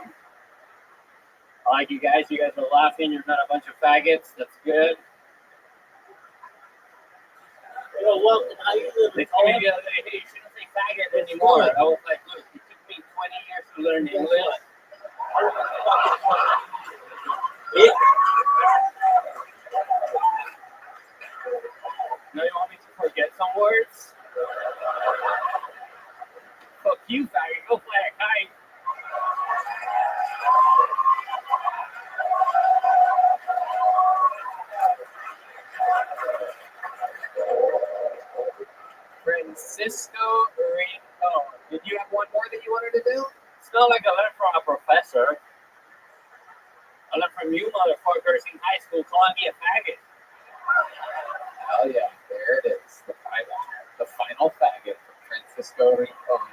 like you guys. You guys are laughing. You're not a bunch of faggots. That's good. Yo, well, how you live? They told me the other day, hey, you shouldn't say faggot anymore. I was like, look, it took me 20 years to learn English. Yeah. Now you want me to forget some words? Fuck you, faggot. Go fly a kite. Francisco Rincon. Did you have one more that you wanted to do? It's not like I learned from a professor. I learned from you motherfuckers in high school calling me a faggot. Oh yeah, there it is. The final faggot from Francisco Rincon.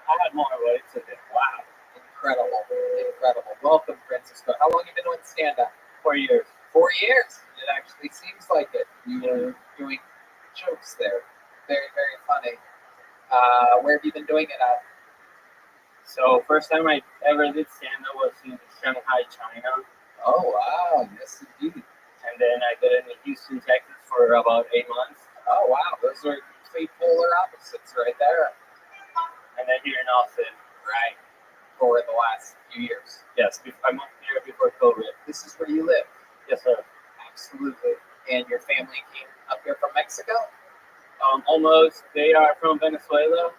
I had more words to do. Wow. Incredible. Incredible. Welcome, Francisco. How long have you been doing stand-up? 4 years. 4 years. It actually seems like it. You were doing jokes there. Very, very funny. Where have you been doing it at? So first time I ever did stand-up was in Shanghai, China. Oh, wow. Yes, indeed. And then I did it in Houston, Texas for about 8 months. Oh, wow. Those are complete polar opposites right there. And then here in Austin. Right. For the last few years. Yes, I moved here before COVID. This is where you live. Yes, sir. Absolutely. And your family came up here from Mexico? Almost. They are from Venezuela.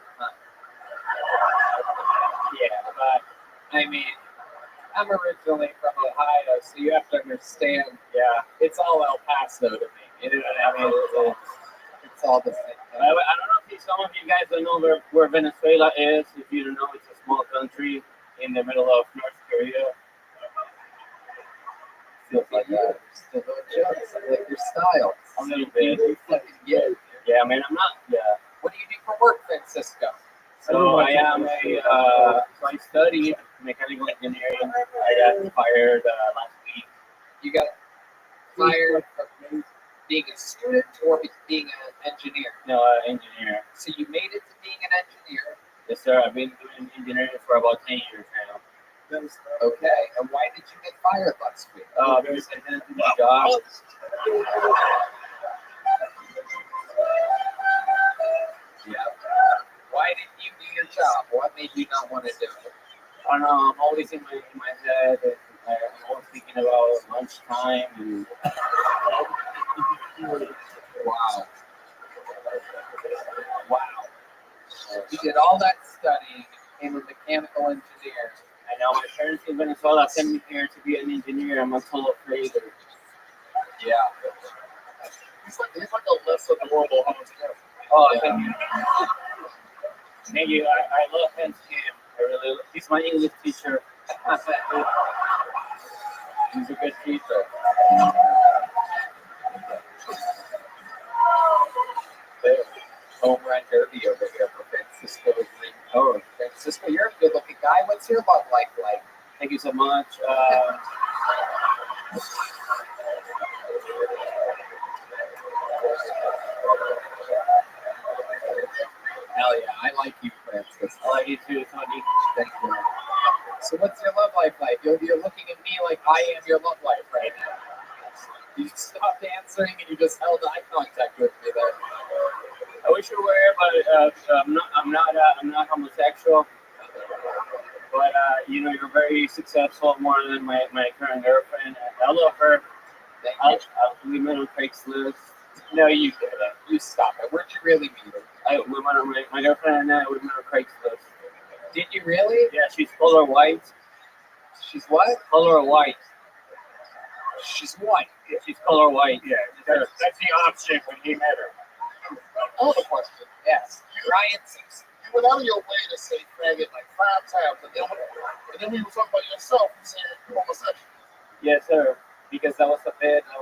Yeah, but I mean, I'm originally from Ohio, so you have to understand, yeah. it's all El Paso to me. You know what I mean? It's all the same thing. I don't know if some of you guys don't know where Venezuela is. If you don't know, it's a small country in the middle of North Korea. Feels like that. Still doing jokes. I like your style. A little bit. You fucking get it. Yeah, man, I'm not. Yeah. What do you do for work, Francisco? So I am so I studied mechanical engineering. I got fired last week. You got fired from being a student or being an engineer? No, engineer. So you made it to being an engineer. Yes, sir. I've been doing engineering for about 10 years now. Okay. And why did you get fired last week? Because I didn't do the job. Yeah. Why didn't you do your job? What made you not want to do it? I don't know. I'm always in my head. And I'm always thinking about lunchtime and. Wow. Wow. You did all that studying, became a mechanical engineer. And now my parents in Venezuela sent me here to be an engineer. I'm a total failure. Yeah. He's like a less of the world all together. Oh, Yeah. thank you. Thank you. I love him. I really. He's my English teacher. He's a good teacher. Home run derby over here for Francisco. Oh, Francisco, you're a good looking guy. What's your love life like? Thank you so much. Hell yeah, I like you, Francis. I like you too, Tony. Thank you. So what's your love life like? You're looking at me like I am your love life right now. You stopped answering and you just held eye contact with me there. I wish you were, but I'm not homosexual. But you know, you're very successful, more than my current girlfriend. I love her. We met on Craigslist. No, you didn't. You stop it. Where'd you really meet her? We met on my girlfriend and I. We met on Craigslist. Did you really? Yeah, she's color white. She's what? Color white. She's white. Yeah, she's color white. Yeah, that's the option when he met her. I have a question. Yes. Ryan seems. You went out of your way to say faggot like 5 times, and then when you were talking about yourself, you said you're homosexual. Yes, sir. Because that was a bit. I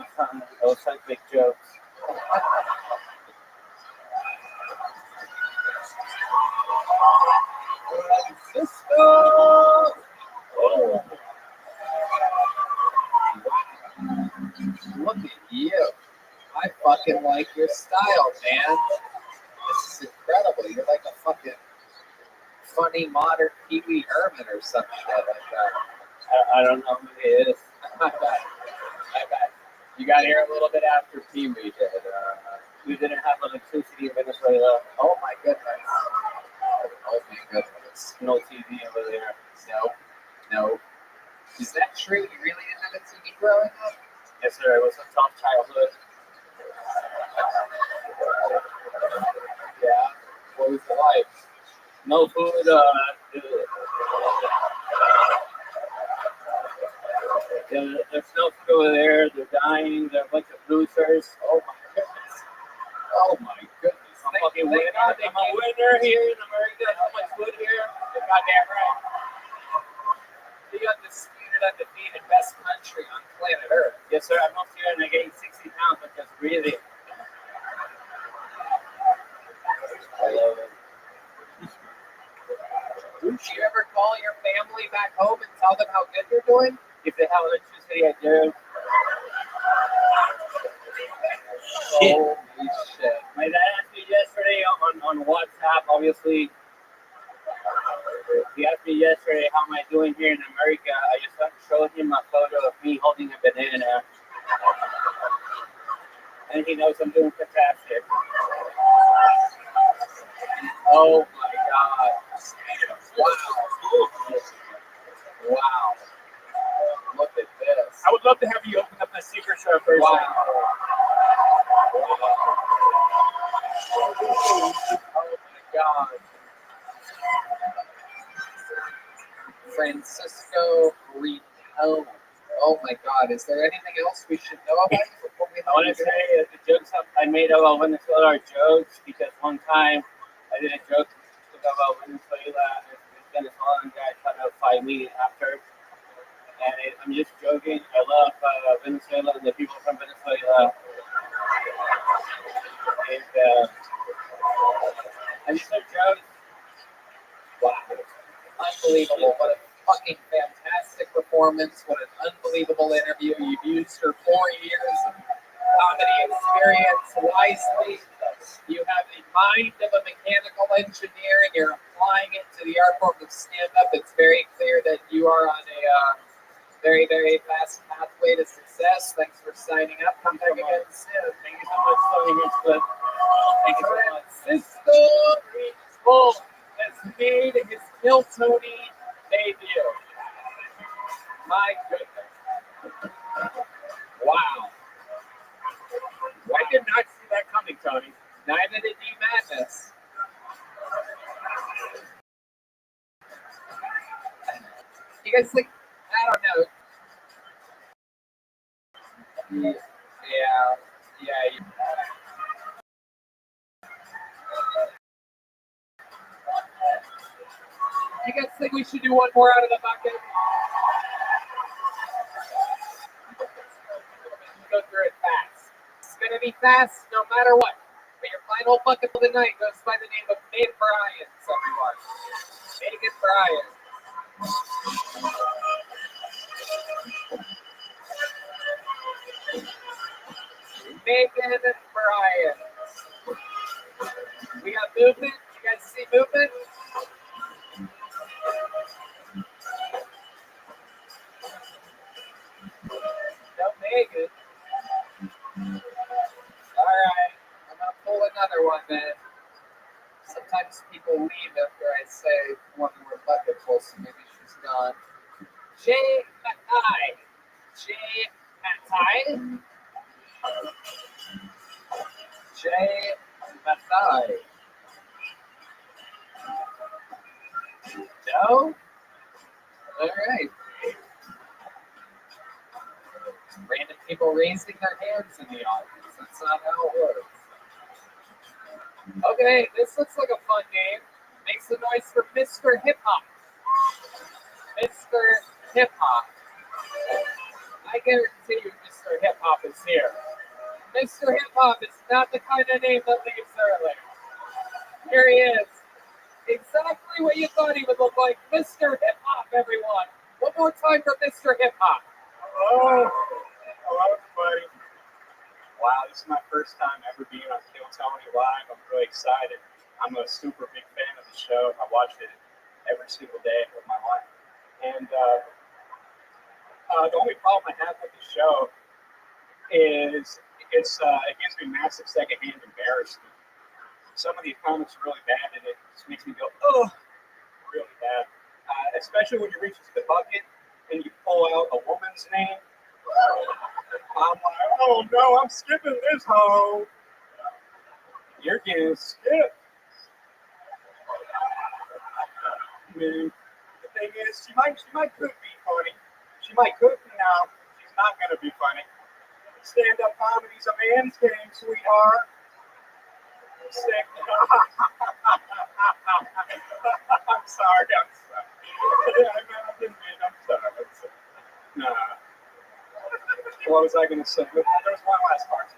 was trying to make jokes. Francisco! Oh. Wow. Look at you. I fucking like your style, man. This is incredible. You're like a fucking funny modern Pee Wee Herman or some shit like that. I don't know who he is. I bet. You got here a little bit after Pee Wee did. we didn't have electricity in Venezuela. Oh my goodness. Oh my goodness. No TV over there. No. Is that true? You really didn't have a TV growing up? Yes, sir. It was a tough childhood. Yeah. What was it like? No food. There's no food over there. They're dying. They're a bunch of losers. Oh my goodness. Oh my goodness. I'm a winner here in America. How much food here? You're goddamn right. The undisputed, undefeated best country on planet Earth. Yes, sir. I moved here and I gained 60 pounds with just breathing. I love it. Would you ever call your family back home and tell them how good you're doing? If they have electricity, I do. Holy shit. My dad asked me yesterday on WhatsApp, obviously. He asked me yesterday, how am I doing here in America? I just showed him a photo of me holding a banana. And he knows I'm doing fantastic. Oh my god. Wow. Wow. Look at this. I would love to have you open up my secret shop first. Wow. Oh my god. Francisco Rico. Oh my god. Is there anything else we should know about you before we I want to say that the jokes I made about Venezuela are jokes because one time I did a joke about Venezuela and this Venezuelan guy tried to fight me after. And I'm just joking. I love Venezuela and the people from Venezuela. And I just a joke. Wow. Unbelievable. What a fucking fantastic performance. What an unbelievable interview. You've used your 4 years of comedy experience wisely. You have the mind of a mechanical engineer and you're applying it to the art form of stand-up. It's very clear that you are on a very, very fast pathway to success. Thanks for signing up. Come back again soon. Thank you so much for being here. Thank you so much. Francisco Rico has made his Kill Tony debut. My goodness. Wow. I did not see that coming, Tony. Neither did you, Madness. You guys think, I don't know. Yeah. You guys think we should do one more out of the bucket? Go through it fast. It's going to be fast no matter what. But your final bucket of the night goes by the name of Megan Bryant, everyone. Megan Bryant. Megan Bryant. We got movement. You guys see movement? No Megan. Alright. I'm going to pull another one then. Sometimes people leave after I say one more bucket full, so maybe she's gone. Jay Mackay. Jay Mackay. Jay Mackay. No? Alright. Random people raising their hands in the audience. That's not how it works. Okay, this looks like a fun game. Make some noise for Mr. Hip Hop. Mr. Hip Hop. I guarantee you Mr. Hip Hop is here. Mr. Hip Hop is not the kind of name that leaves early. Here he is. Exactly what you thought he would look like. Mr. Hip Hop, everyone. One more time for Mr. Hip Hop. Hello. Hello, everybody. Wow, this is my first time ever being on Kill Tony Live. I'm really excited. I'm a super big fan of the show. I watch it every single day of my life. And the only problem I have with the show is it gives me massive secondhand embarrassment. Some of these comics are really bad, and it just makes me go, oh, really bad. Especially when you reach into the bucket and you pull out a woman's name. I'm like, oh no, I'm skipping this hoe. You're getting skipped. Man, the thing is, she might could be funny. She might could be now. She's not gonna be funny. Stand-up comedy's a man's game, sweetheart. I'm sorry. I'm sorry. I'm sorry. Nah. What was I going to say? There was one last part.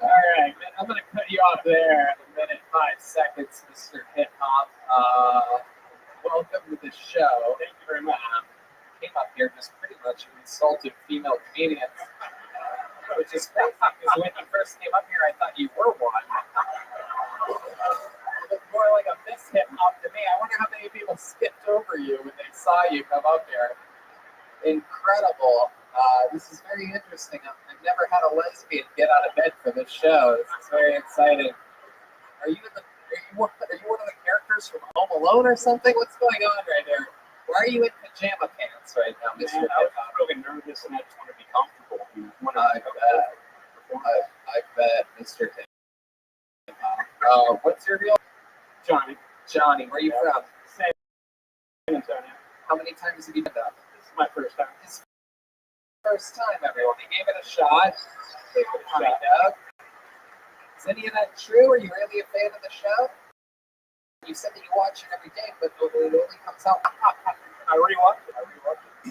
All right, man, I'm going to cut you off there in a minute, 5 seconds, Mr. Hip Hop. Welcome to the show. Thank you very much. Came up here just pretty much insulted female comedians, which is crazy because when you first came up here, I thought you were one. It was more like a miss hip hop to me. I wonder how many people skipped over you when they saw you come up here. Incredible. This is very interesting. I've never had a lesbian get out of bed for this show. This is very exciting. Are you one of the characters from Home Alone or something? What's going on right there? Why are you in pajama pants right now, Mr. Man, I was really nervous and I just want to be comfortable. I bet, Mr. Hip Hop. What's your real Johnny. Johnny? Where are you from? San Antonio. How many times have you done that? This is my first time. First time, everyone. He gave it a shot. Gave it a shot. Is any of that true? Are you really a fan of the show? You said that you watch it every day, but it only comes out. I rewatch it.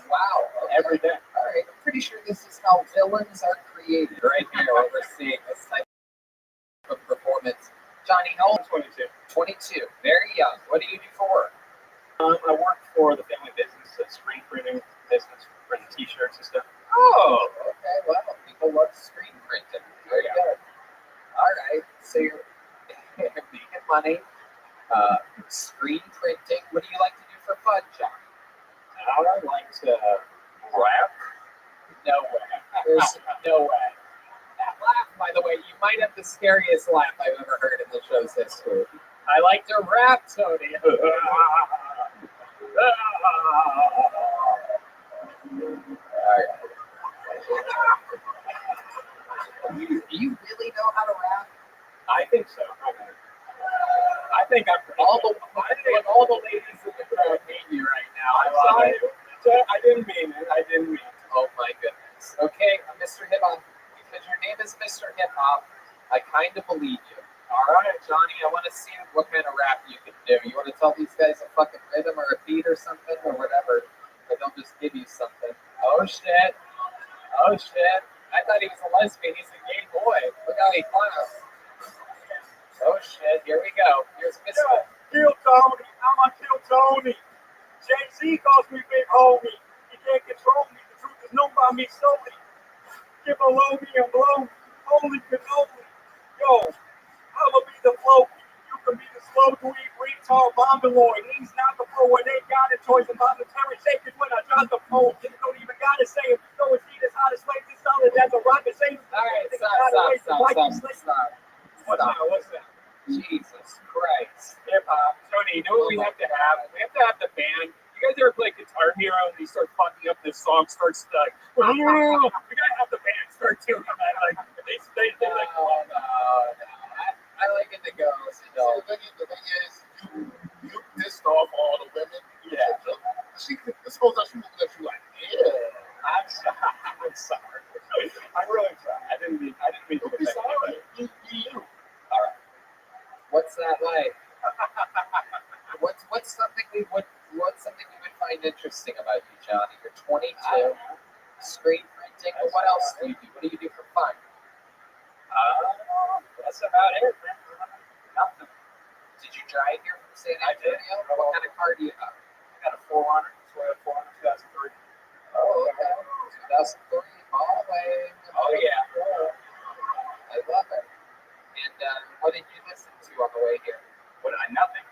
Wow. Okay. Every day. All right. I'm pretty sure this is how villains are created. Right here, what we're seeing this type of performance. Johnny, how old? 22. 22. Very young. What do you do for work? I work for the family business, a screen printing business, printing T-shirts and stuff. Oh, okay. Well, people love screen printing. Very good. All right. So you're making money, screen printing. What do you like to do for fun, John? I like to rap. No way. There's no way. That laugh, by the way, you might have the scariest laugh I've ever heard in the show's history. I like to rap, Tony. Do you really know how to rap? I think so. I think I'm all the ladies in the crowd hate you right now. I'm sorry. I didn't mean it. Oh my goodness. Okay, Mr. Hip Hop, because your name is Mr. Hip Hop, I kind of believe you. All right, Johnny, I want to see what kind of rap you can do. You want to tell these guys a fucking rhythm or a beat or something or whatever, but they'll just give you something. Oh shit. Oh shit. I thought he was a lesbian. He's a gay boy. Look how he claps. Oh shit. Here we go. Here's Mr. Kill Tony. I'ma kill Tony. Jay-Z calls me big homie. He can't control me. The truth is known by me solely. Get below me and blow me. Holy cannoli. Yo, I'ma be the flow. You can be the slow to eat retard bombeloid. He's not the pro and ain't got a choice. Involuntary shakers when I drop the pole. You don't even gotta say it. You know it's as hot as slaves. It's solid as a rocket. All right, stop. What's that? Jesus Christ. Hip hop. Tony, you know what we have to have? We have to have the band. You guys ever play Guitar Hero and you start fucking up this song, starts like, we gotta have the band start doing that. Like, they like, no. I like it to go. So the thing is, you pissed off all the women. Yeah. This whole time she was looking at you like, yeah. I'm sorry. I'm really sorry. I didn't mean to Don't be sorry. You. All right. What's that like? What's something we would find interesting about you, Johnny? You're 22, screen printing. But what else do you do? What do you do for fun? That's about it. Nothing. Did you drive here from San Antonio? What kind of car do you have? I got a 400. Toyota 400, 2003. Oh, okay. 2003, all the way. Oh yeah. I love it. And what did you listen to on the way here? Nothing.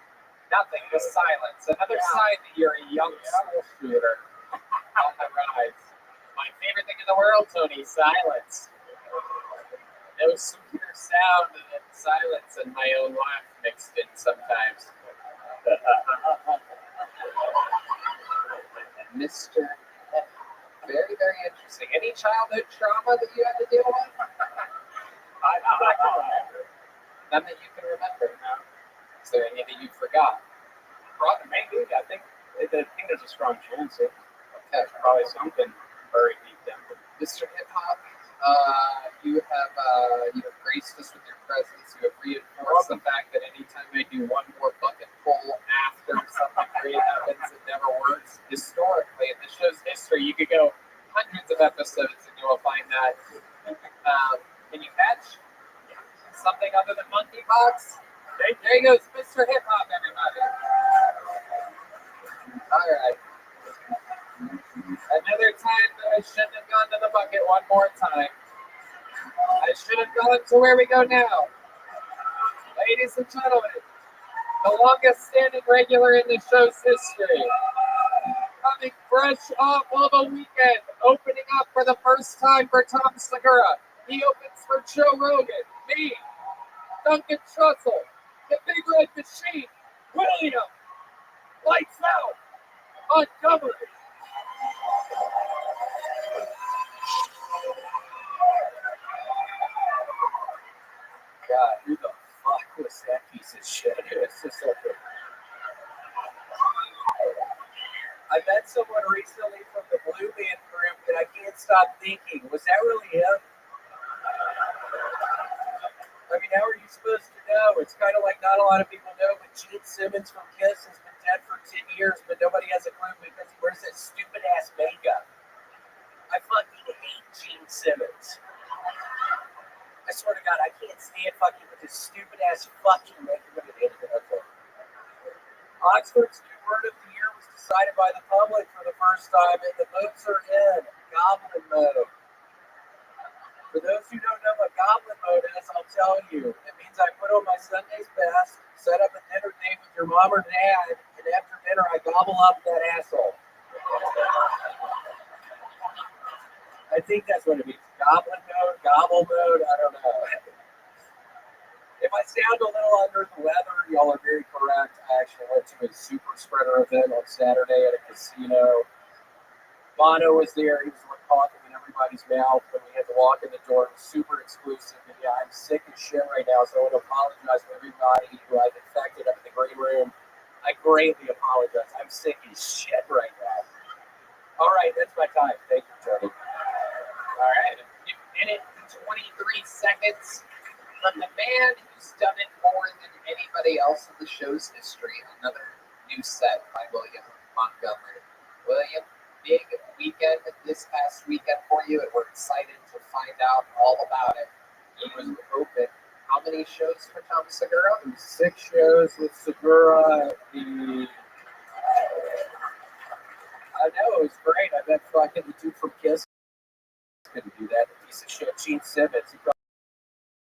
Nothing. Just silence. Another sign that you're a young school shooter on the rides. My favorite thing in the world, Tony. Silence. No sweeter sound than silence and my own laugh mixed in sometimes. Mr. Very, very interesting. Any childhood trauma that you had to deal with? None that you can remember. No. Is there any that you forgot? Probably, maybe. I think there's a strong chance. Okay, probably something buried deep down. Mr. Hip Hop, you have graced us with your presence. You have reinforced the fact that anytime I do one more bucket pull after something great happens, it never works. Historically, in the show's history, you could go hundreds of episodes and you will find that. Can you catch something other than monkey box? There he goes, Mr. Hip Hop, everybody. All right. Another time that I shouldn't have gone to the bucket one more time. I should have gone to where we go now. Ladies and gentlemen, the longest standing regular in the show's history. Coming fresh off of a weekend, opening up for the first time for Tom Segura. He opens for Joe Rogan, me, Duncan Trussell, the Big Red Machine, William, Lights Out, Montgomery. God, who the fuck was that piece of shit? It's just so good. I met someone recently from the Blue Band group that I can't stop thinking, was that really him? I mean, how are you supposed to know? It's kind of like not a lot of people know, but Gene Simmons from Kiss has been dead for 10 years, but nobody has a clue because he wears that stupid ass makeup. I fucking hate Gene Simmons. I swear to God, I can't stand fucking with this stupid ass fucking makeup. Oxford's new word of the year was decided by the public for the first time, and the votes are in goblin mode. For those who don't know what goblin mode is, I'll tell you. It means I put on my Sunday's best, set up a dinner date with your mom or dad, and after dinner I gobble up that asshole. I think that's what it means. Goblin mode, gobble mode, I don't know. If I sound a little under the weather, y'all are very correct. I actually went to a super spreader event on Saturday at a casino. Bono was there. He was coughing in everybody's mouth when we had to walk in the door. It was super exclusive. And yeah, I'm sick as shit right now, so I want to apologize to everybody who I've infected up in the green room. I greatly apologize. I'm sick as shit right now. All right, that's my time. Thank you, Tony. All right, a minute and 23 seconds. From the man who's done it more than anybody else in the show's history, another new set by William Montgomery. William, big weekend this past weekend for you, and we're excited to find out all about it. It was open. How many shows for Tom Segura? 6 shows with Segura. I know, it was great. I bet fucking the dude from Kiss couldn't do that. The piece of shit, Gene Simmons. He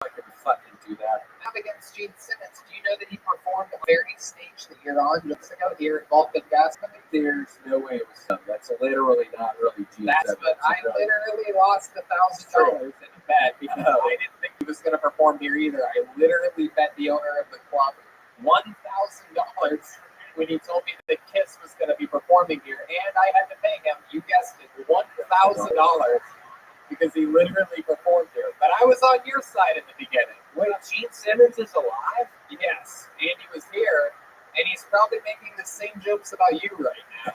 couldn't fucking do that. Up against Gene Simmons, do you know that he performed on the very stage that you're on years ago here at Vulcan Gas? There's no way it was him. That's literally not really Gene Simmons. But I literally lost $1,000 in a bet because I didn't think he was going to perform here either. I literally bet the owner of the club $1,000 when he told me that Kiss was going to be performing here, and I had to pay him, you guessed it, $1,000. Because he literally performed here. But I was on your side at the beginning. Wait, Gene Simmons is alive? Yes. And he was here. And he's probably making the same jokes about you right now.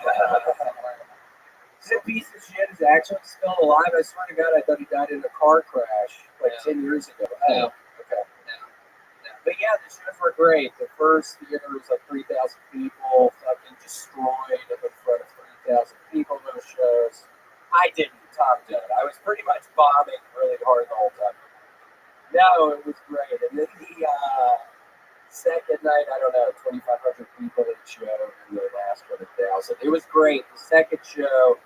This piece of shit is actually still alive. I swear to God, I thought he died in a car crash like 10 years ago. No. Okay. No. But yeah, the shows were great. The first theater was like 3,000 people. Fucking destroyed up in front of 3,000 people. Those shows. I didn't top that. I was pretty much bombing really hard the whole time. No, it was great. And then the second night, I don't know, 2,500 people at the show, and the last one 1,000. It was great. The second show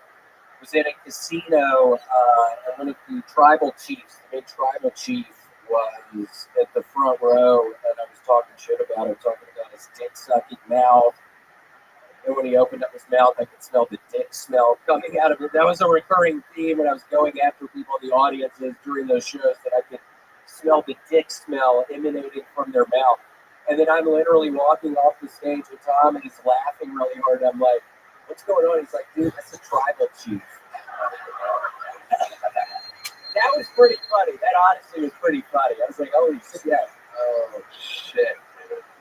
was in a casino, and one of the tribal chiefs, the big tribal chief, was at the front row, and I was talking shit about him, talking about his dick-sucking mouth. And when he opened up his mouth, I could smell the dick smell coming out of it. That was a recurring theme when I was going after people in the audiences during those shows, that I could smell the dick smell emanating from their mouth. And then I'm literally walking off the stage with Tom, and he's laughing really hard. I'm like, what's going on? He's like, dude, that's a tribal chief. That was pretty funny. That honestly was pretty funny. I was like, holy shit. Oh shit.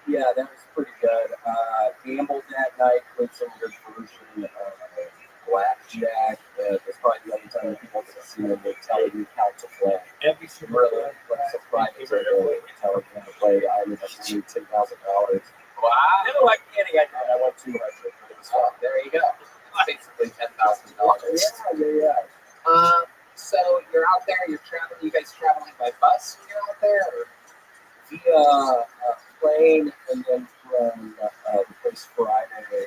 Yeah, that was pretty good. Gambled that night, played some good version of blackjack. That's probably the only time that people get to see him. They're telling you how to play. Every single Really, put some private telling you how to play. I ended up winning $10,000. Wow. No, I'm kidding. I won 200. It was fun. There you go. It's basically $10,000. Yeah. So you're out there. You're traveling. You guys traveling by bus when you're out there? Or? Via plane, and then from the place Friday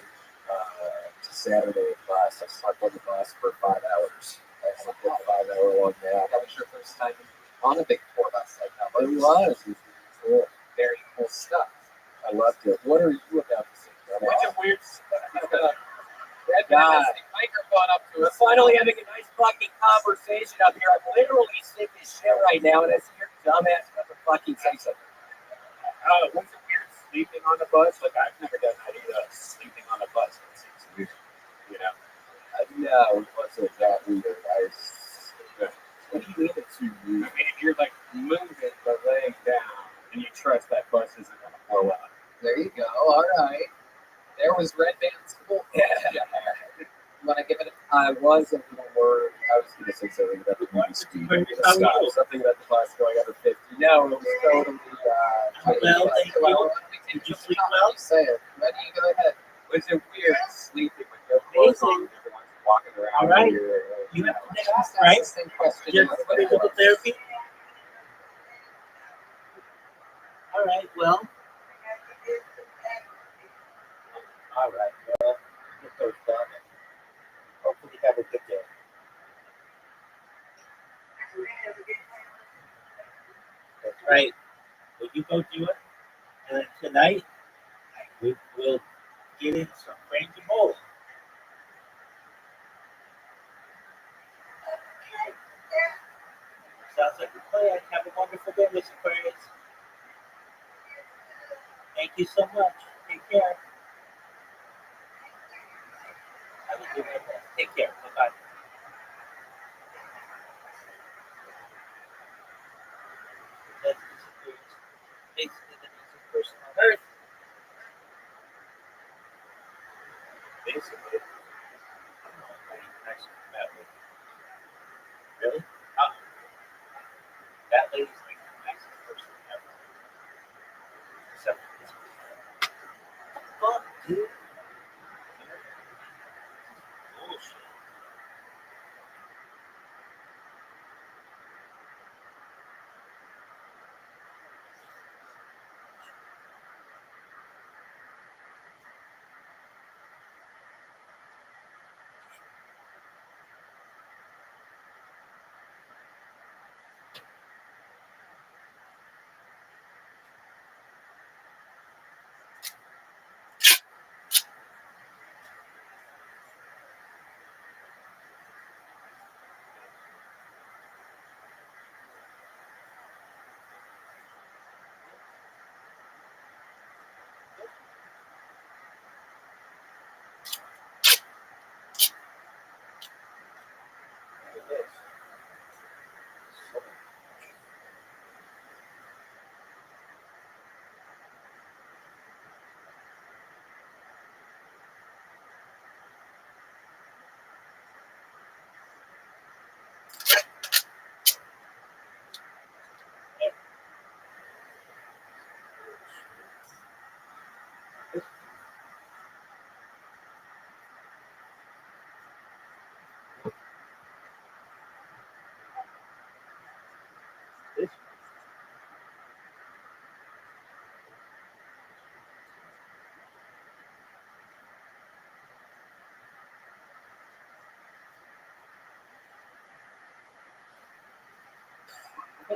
to Saturday bus. I slept on the bus for 5 hours. I slept on a 5 hour long nap. That was your first time on a big tour bus like that. It was. It was cool. Very cool stuff. I loved it. What are you about to say? Bunch of weird stuff. Red God. has the microphone up to We're us. finally having a nice fucking conversation up here. I'm literally sick as shit right now, and I see your dumbass about to fucking say something. Was it weird sleeping on the bus? Like, I've never done that either. Sleeping on the bus. That seems weird. You know? No, it wasn't that weird. What do you mean it's too I weird? mean, if you're like moving but laying down and you trust that bus isn't going to blow up. There you go. All right. There was Red Band's cool. Yeah. You want to give it a I was a little worried. I was going to say something about the movie speed. Something about the bus going under 50. No, it was totally. Well, thank you. Did you sleep well? You say it. Ready? You go ahead. Was it weird sleeping with no clothes on and everyone's walking around? All right. Here? You have to Just ask right? the same question. Just physical therapy. All right. Well. All right. Well, get those done. And hopefully, have a good day. That's right. Well, you go do it, and then tonight we'll get in some crazy bowling. Sounds like a plan. Have a wonderful day, Mr. Aquarius. Thank you so much. Take care. Have a good day. Take care. Bye-bye. That's Mr. Aquarius. Basically, the nicest person on earth. Basically. I don't know if I actually met with. Really? That lady's like the nicest person ever. Except for this one. Fuck, dude. Bullshit.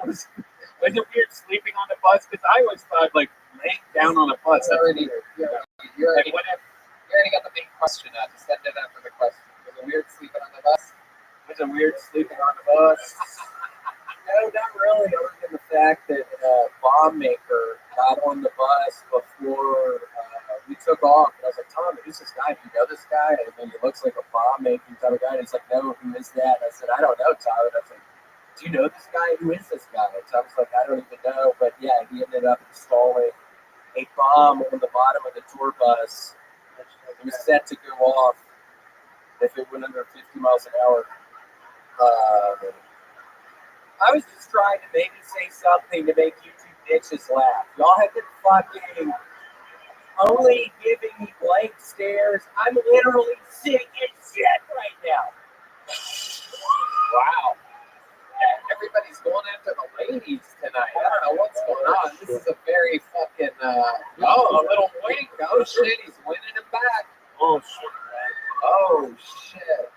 Was it weird sleeping on the bus? Because I always thought, like, laying down on a bus, that's You're already, weird. you're Like, already what if We already got the main question out. Just send it after the question. Was it weird sleeping on the bus? Was it weird sleeping on the bus? No, not really, other than the fact that bomb maker got on the bus before we took off. And I was like, Tom, who's this guy? Do you know this guy? And he looks like a bomb making type of guy. And he's like, no, who is that? And I said, I don't know, Tom. And I was like, do you know this guy? Who is this guy? And Tom was like, I don't even know. But yeah, he ended up installing a bomb on the bottom of the tour bus. It was set to go off if it went under 50 miles an hour. I was just trying to maybe say something to make you two bitches laugh. Y'all have been fucking only giving me blank stares. I'm literally sick as shit right now. Wow. Everybody's going after the ladies tonight. I don't know what's going on. This is a very fucking, a little wink. Oh, shit. He's winning him back. Oh, shit, man. Oh, shit.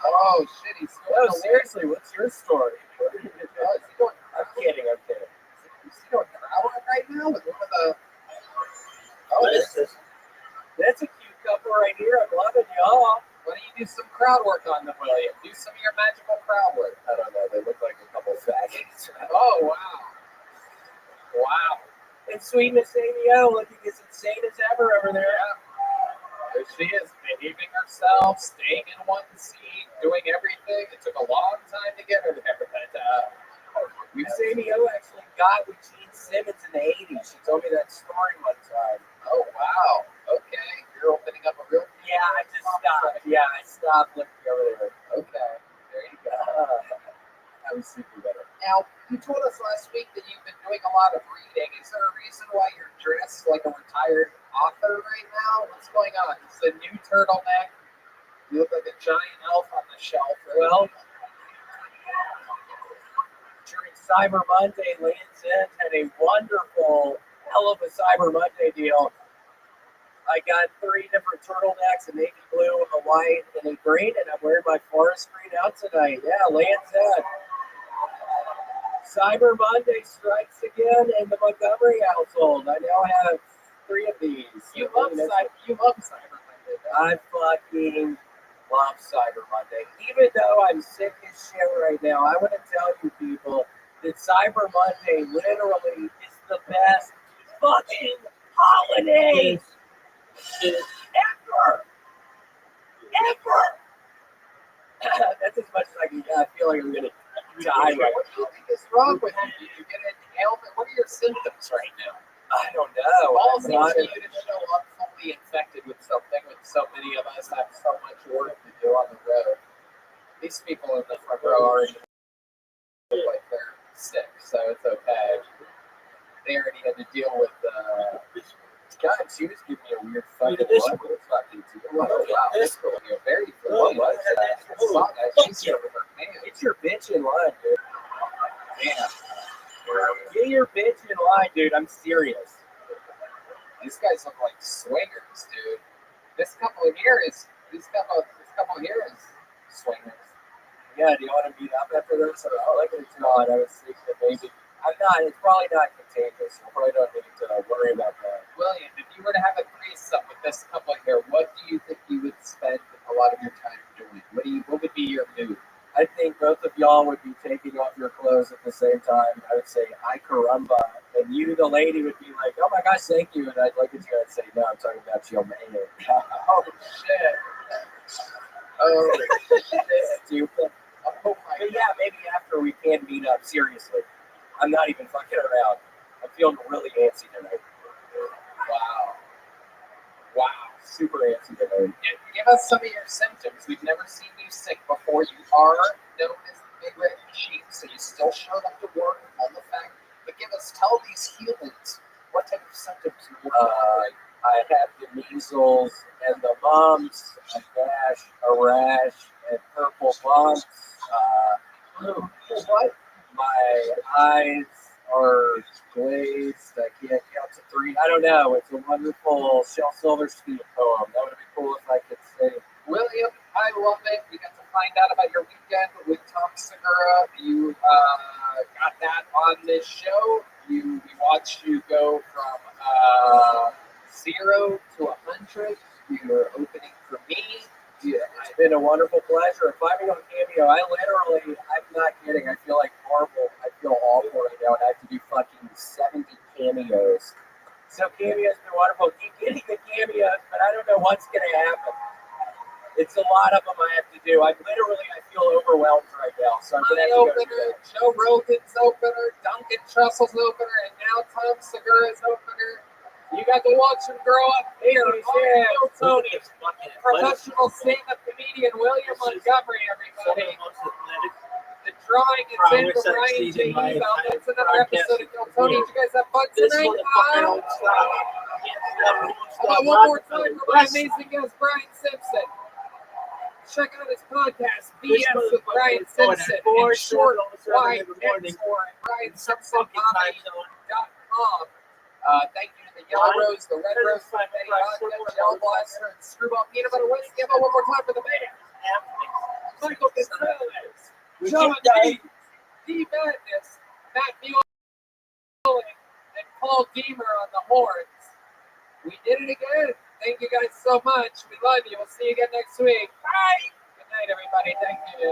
Oh, shit. He's going No, seriously, what's your story? is he going, I'm kidding. is he going crowd work right now with one of the... Oh, that's a cute couple right here. I'm loving y'all. Why don't you do some crowd work on them, William? Do some of your magical crowd work. I don't know. They look like a couple faggots. Oh, wow. Wow. And sweet Miss Amy-O looking as insane as ever over there. There she is, behaving herself, staying in one seat, doing everything. It took a long time to get her there, but Miss Amy-O actually got with Gene Simmons in the 80s. She told me that story one time. oh, wow. Okay. You're opening up a real... Yeah, I just stopped. Yeah, I stopped looking over there. Okay. There you go. I was super better. Now, you told us last week that you've been doing a lot of reading. Is there a reason why you're dressed like a retired author right now? What's going on? It's a new turtleneck. You look like a giant elf on the shelf. Well, during Cyber Monday, Land's End had a wonderful, hell of a Cyber Monday deal. I got 3 different turtlenecks, a navy blue, a white, and a green, and I'm wearing my forest green out tonight. Yeah, Land's End. Cyber Monday strikes again in the Montgomery household. I now have 3 of these. You love Cyber Monday. I fucking love Cyber Monday. Even though I'm sick as shit right now, I want to tell you people that Cyber Monday literally is the best fucking holiday ever. That's as much as I can. I feel like I'm gonna die right What do you think is wrong with you? Did you get an ailment? What are your symptoms right now? I don't know. All I'm seems not- to you to show up fully infected with something when so many of us have so much work to do on the road. These people in the front row already look like they're sick, so it's okay. They already had to deal with God, she was giving me a weird fucking This look. What the fuck did you do? oh, wow, this girl here, very good. What was that? I saw that. She's here with her hands. Get your bitch in line, dude. Damn. Get your bitch in line, dude. I'm serious. These guys look like swingers, dude. This couple here is swingers. Yeah, do you want to meet up after this? Or like it's not. I was thinking that maybe I'm not. It's probably not contagious. We probably don't need to worry about that. William, if you were to have a threesome with this couple here, what do you think you would spend a lot of your time doing? What would be your mood? I think both of y'all would be taking off your clothes at the same time. I would say, "Ay caramba," and you, the lady, would be like, "Oh my gosh, thank you," and I'd look at you and say, "No, I'm talking about your man." Oh shit! Oh shit! Stupid. Oh my But yeah, maybe after we can meet up. Seriously, I'm not even fucking around. I'm feeling really antsy tonight. Wow! Wow! Super antsy tonight. And give us some of your symptoms. We've never seen you sick before. You are known as the Big Red Machine, so you still showed up to work on the fact. But tell these humans what type of symptoms you were. I have the measles and the mumps, a gash, a rash, and purple bumps. What? My eyes are glazed. I can't count to 3. I don't know. It's a wonderful Shel Silverstein poem. That would be cool if I could say. William, I love it. We got to find out about your weekend with Tom Segura. You got that on this show. We watched you go from 0 to 100. You're opening for me. Yeah, it's been a wonderful pleasure. If I were on Cameo, I'm not kidding, I feel like horrible. I feel awful right now, and I have to do fucking 70 cameos. So Cameo's been wonderful. Keep getting the cameos, but I don't know what's going to happen. It's a lot of them I have to do. I feel overwhelmed right now. So I'm going to have to go Opener, Joe Rogan's opener, Duncan Trussell's opener, and now Tom Segura's opener. You got to watch him grow up here. Bill Tony, professional stand-up comedian William Montgomery, everybody. The drawing is in from Ryan J. Ebel. That's another episode of Bill Tony. Did you guys have fun tonight? How about one more time for my amazing guest, Brian Simpson? Check out his podcast, BS with Brian Simpson. In short, why it's for BrianSimpsonComedy.com. Thank you to the Yellow Rose, the Red Rose, Betty Vodka, Gel Blaster, and Screwball Peanut Butter Whiskey. How about one more time for the band? Michael Gonzalez, John D. D. Madness, Matt Mueller, and Paul Deemer on the horns. We did it again. Thank you guys so much. We love you. We'll see you again next week. Bye. Good night, everybody. Thank you.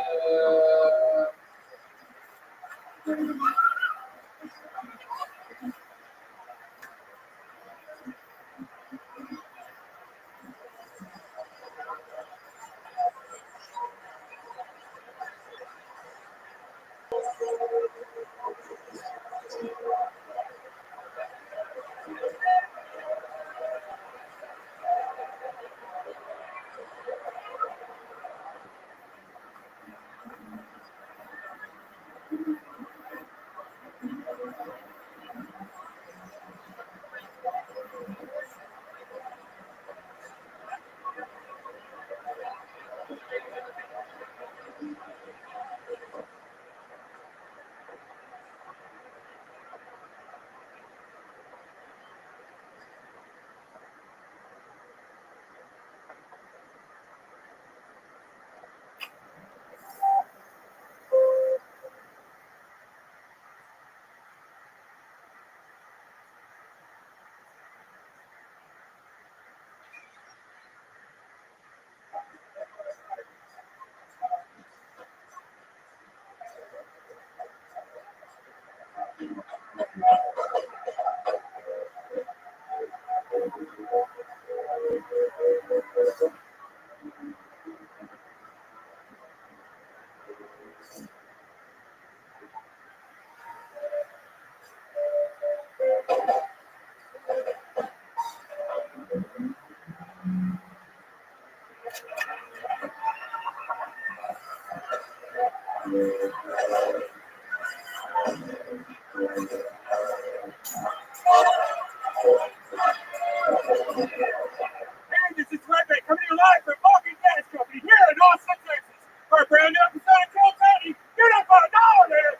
This is Rabbi coming to you live from Morgan Gas Company here in Austin, Texas. For a brand new episode of Bill Tony. You're not going to know it.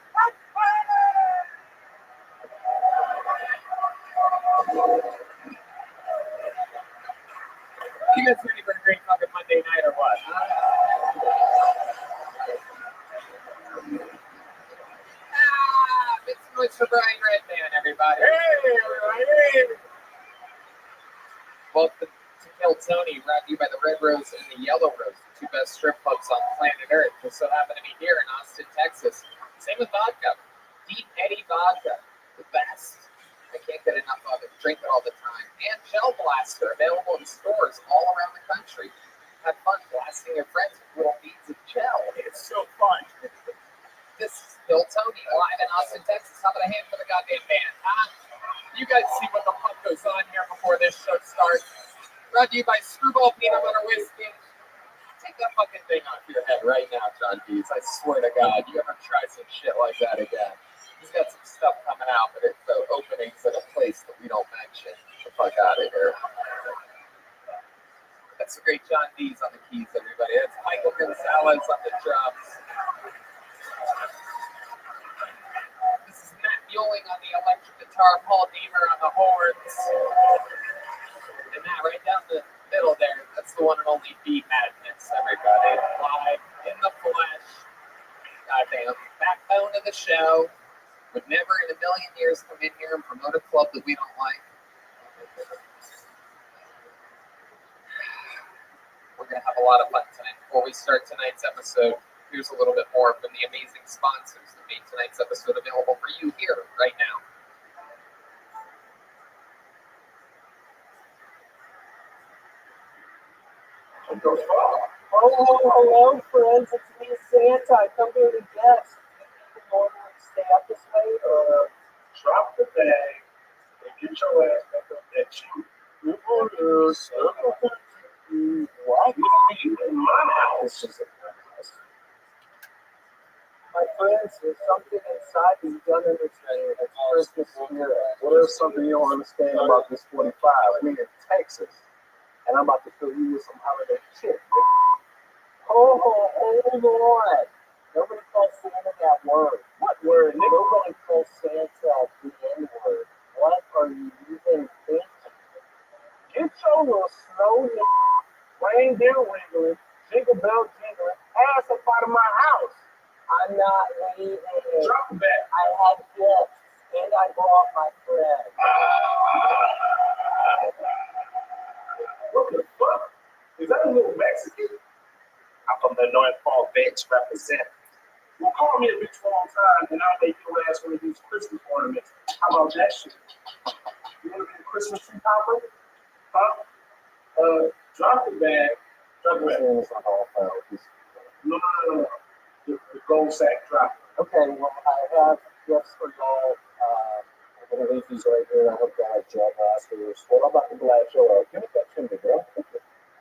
You guys ready for a great fucking Monday night or what? It's noise for Brian Redman, everybody. Hey, everybody. Welcome to Kill Tony, brought to you by the Red Rose and the Yellow Rose, the two best strip clubs on planet Earth. Just so happen to be here in Austin, Texas. Same with vodka. Deep Eddy vodka, the best. I can't get enough of it. Drink it all the time. And Gel Blaster, available in stores all around the country. Have fun blasting your friends with little beads of gel. It's so fun. This is Kill Tony, live in Austin, Texas. How about a hand for the goddamn band, huh? You guys see what the fuck goes on here before this show starts. Brought to you by Screwball Peanut Butter Whiskey. Take that fucking thing off your head right now, John Dees. I swear to God, you ever try some shit like that again? He's got some stuff coming out, but it's the openings at a place that we don't mention. Get the fuck out of here. That's the great John Dees on the keys, everybody. That's Michael Gonzalez on the drums. This is Matt Mueller on the electric guitar, Paul Deemer on the horns. And that right down the middle there, that's the one and only B Madness, everybody. Live in the flesh. Goddamn backbone of the show. Would never in a million years come in here and promote a club that we don't like. going to have a lot of fun tonight. Before we start tonight's episode, here's a little bit more from the amazing sponsors that made tonight's episode available for you here right now. Hello, friends. It's me, Santa. I come here to guest. You normally stay up this late or Drop the bag and get your ass back up that chute. What? You in my house. This is a house. My friends, there's something inside that's done in this thing that's Christmas spirit. What is something you don't understand about this 45? I mean, it's Texas. And I'm about to fill you with some holiday shit. Hold on. Nobody calls Santa that word. What word? Nobody calls Santa the N-word. What are you even thinking? Get your little snow reindeer wiggling, jingle bell jingling, ass up out of my house. I'm not leaving. Drop the bag. I have gifts, and I brought my friend. What the fuck? Is that a little Mexican? I'm from the North Pole Bench represent. Well, call me a bitch for all time, and I'll make your ass one of these Christmas ornaments. How about that shit? You want to be a Christmas tree popper? Huh? Drop the bag. Drop the bag. No. The gold sack drop. Okay, well, I have gifts for y'all. I'm going to leave these right here. I hope y'all like jackasses. What about the black show? Give me that finger, girl.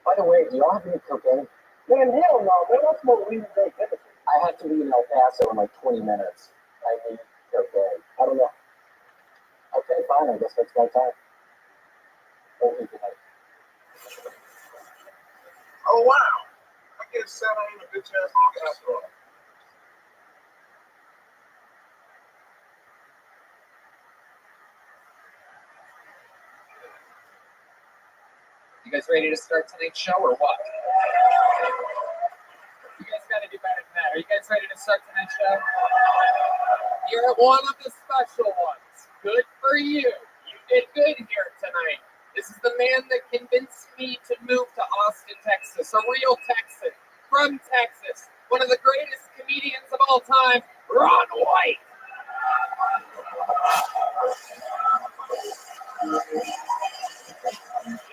By the way, do y'all have any cocaine? Man, hell no. Man, that's more weed than they. I have to be in El Paso in like 20 minutes. I need cocaine. I don't know. Okay, fine. I guess that's my time. Don't leave tonight. Oh, wow. I guess Santa ain't a bitch ass nigga after all. You guys ready to start tonight's show or what? You guys got to do better than that. Are you guys ready to start tonight's show? You're one of the special ones. Good for you. You did good here tonight. This is the man that convinced me to move to Austin, Texas, a real Texan from Texas, one of the greatest comedians of all time, Ron White.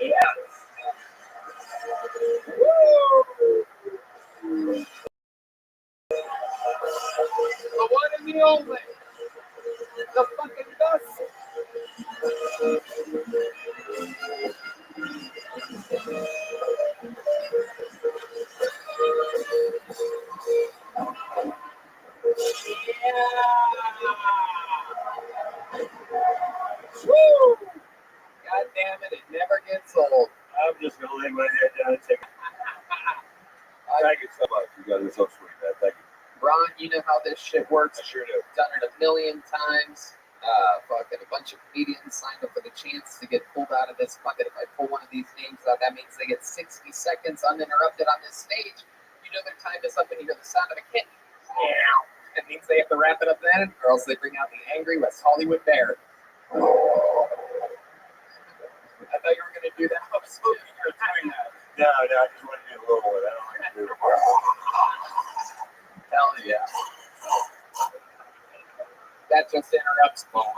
Yes. Woo! The one and the only. The fucking best. Yeah. Woo! God damn it never gets old. I'm just going to lay my head down and take it. Thank you so much. You guys are so sweet, man. Thank you. Ron, you know how this shit works. I sure do. Done it a million times. Fucking a bunch of comedians signed up for the chance to get pulled out of this bucket. If I pull one of these names out, that means they get 60 seconds uninterrupted on this stage. You know their time is up and you hear the sound of a kitten. It means they have to wrap it up then, or else they bring out the angry West Hollywood bear. I thought you were going to do that. I was hoping you were doing that. No, I just want to do a little one. I don't like to do it. Hell yeah. That just interrupts people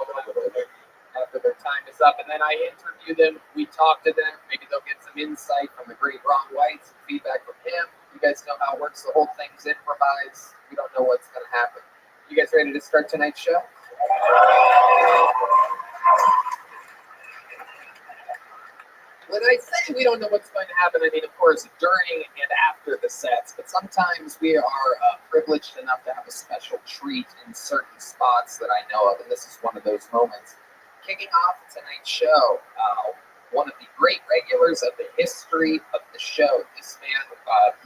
after their time is up. And then I interview them. We talk to them. Maybe they'll get some insight from the great Ron White, some feedback from him. You guys know how it works. The whole thing's improvised. We don't know what's going to happen. You guys ready to start tonight's show? When I say we don't know what's going to happen, I mean, of course, during and after the sets. But sometimes we are privileged enough to have a special treat in certain spots that I know of, and this is one of those moments. Kicking off tonight's show, one of the great regulars of the history of the show. This man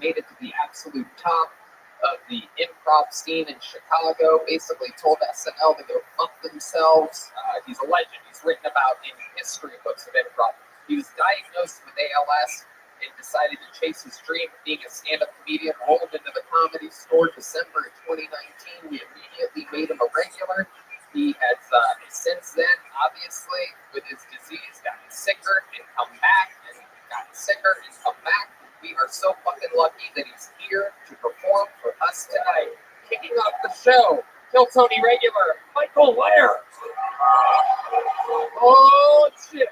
made it to the absolute top of the improv scene in Chicago, basically told SNL to go fuck themselves. He's a legend. He's written about in history books of improv. He was diagnosed with ALS and decided to chase his dream of being a stand-up comedian, rolled into the Comedy Store December of 2019. We immediately made him a regular. He has, since then, obviously, with his disease, gotten sicker and come back, and gotten sicker and come back. We are so fucking lucky that he's here to perform for us tonight. Kicking off the show, Kill Tony regular, Michael Lair. Oh, shit.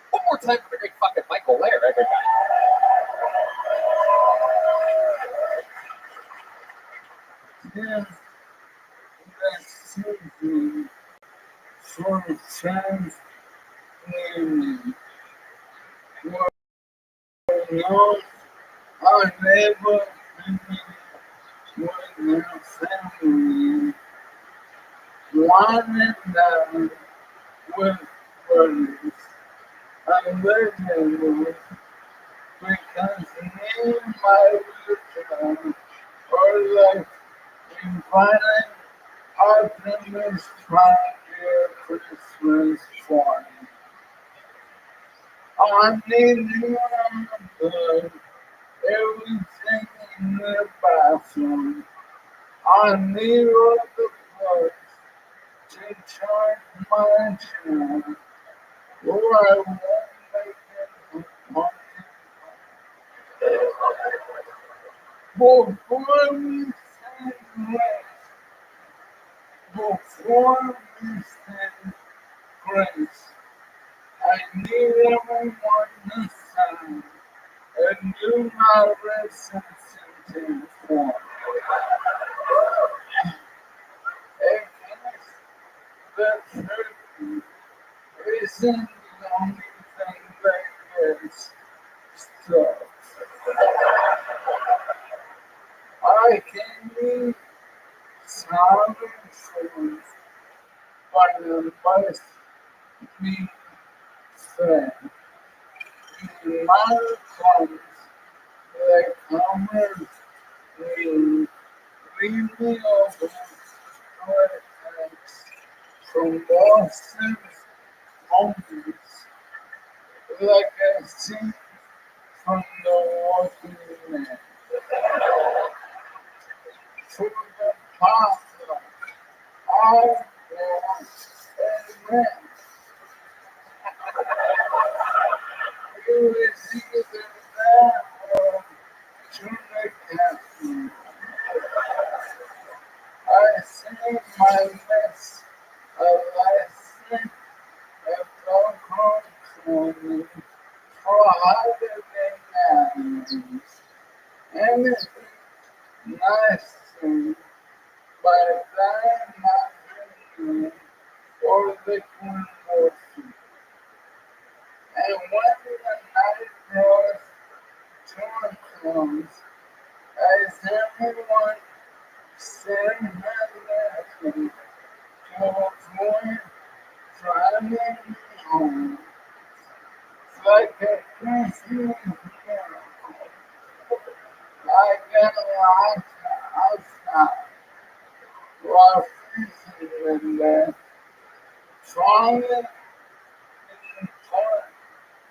One more time for the great fucking Michael Lair, everybody. Yeah, that's something for friends and well, no, I never with their family wanted them with brothers. I lived with because me and my return are like inviting our members from their Christmas party. I need you on the bed, everything in the bathroom. I need all the plugs to charge my chair, or I won't make it a before we say grace, before we say grace, I need everyone to sign and do my resuscitation form. In case the turkey isn't the only thing that gets stuck. I can be silent for but it must be said. My comes that commerce will leave me over from Boston's moments like I see from the walking man. To the pasta, I want a man. You is either that or to the captain. I say my best. I say if no home for me for holiday gatherings. Anything nice thing by that not or the queen worship. And when the night draws to a close, as everyone sitting and laughing to avoid driving me home, like a Christmas miracle, I get a lot outside while freezing in there, trying in the court.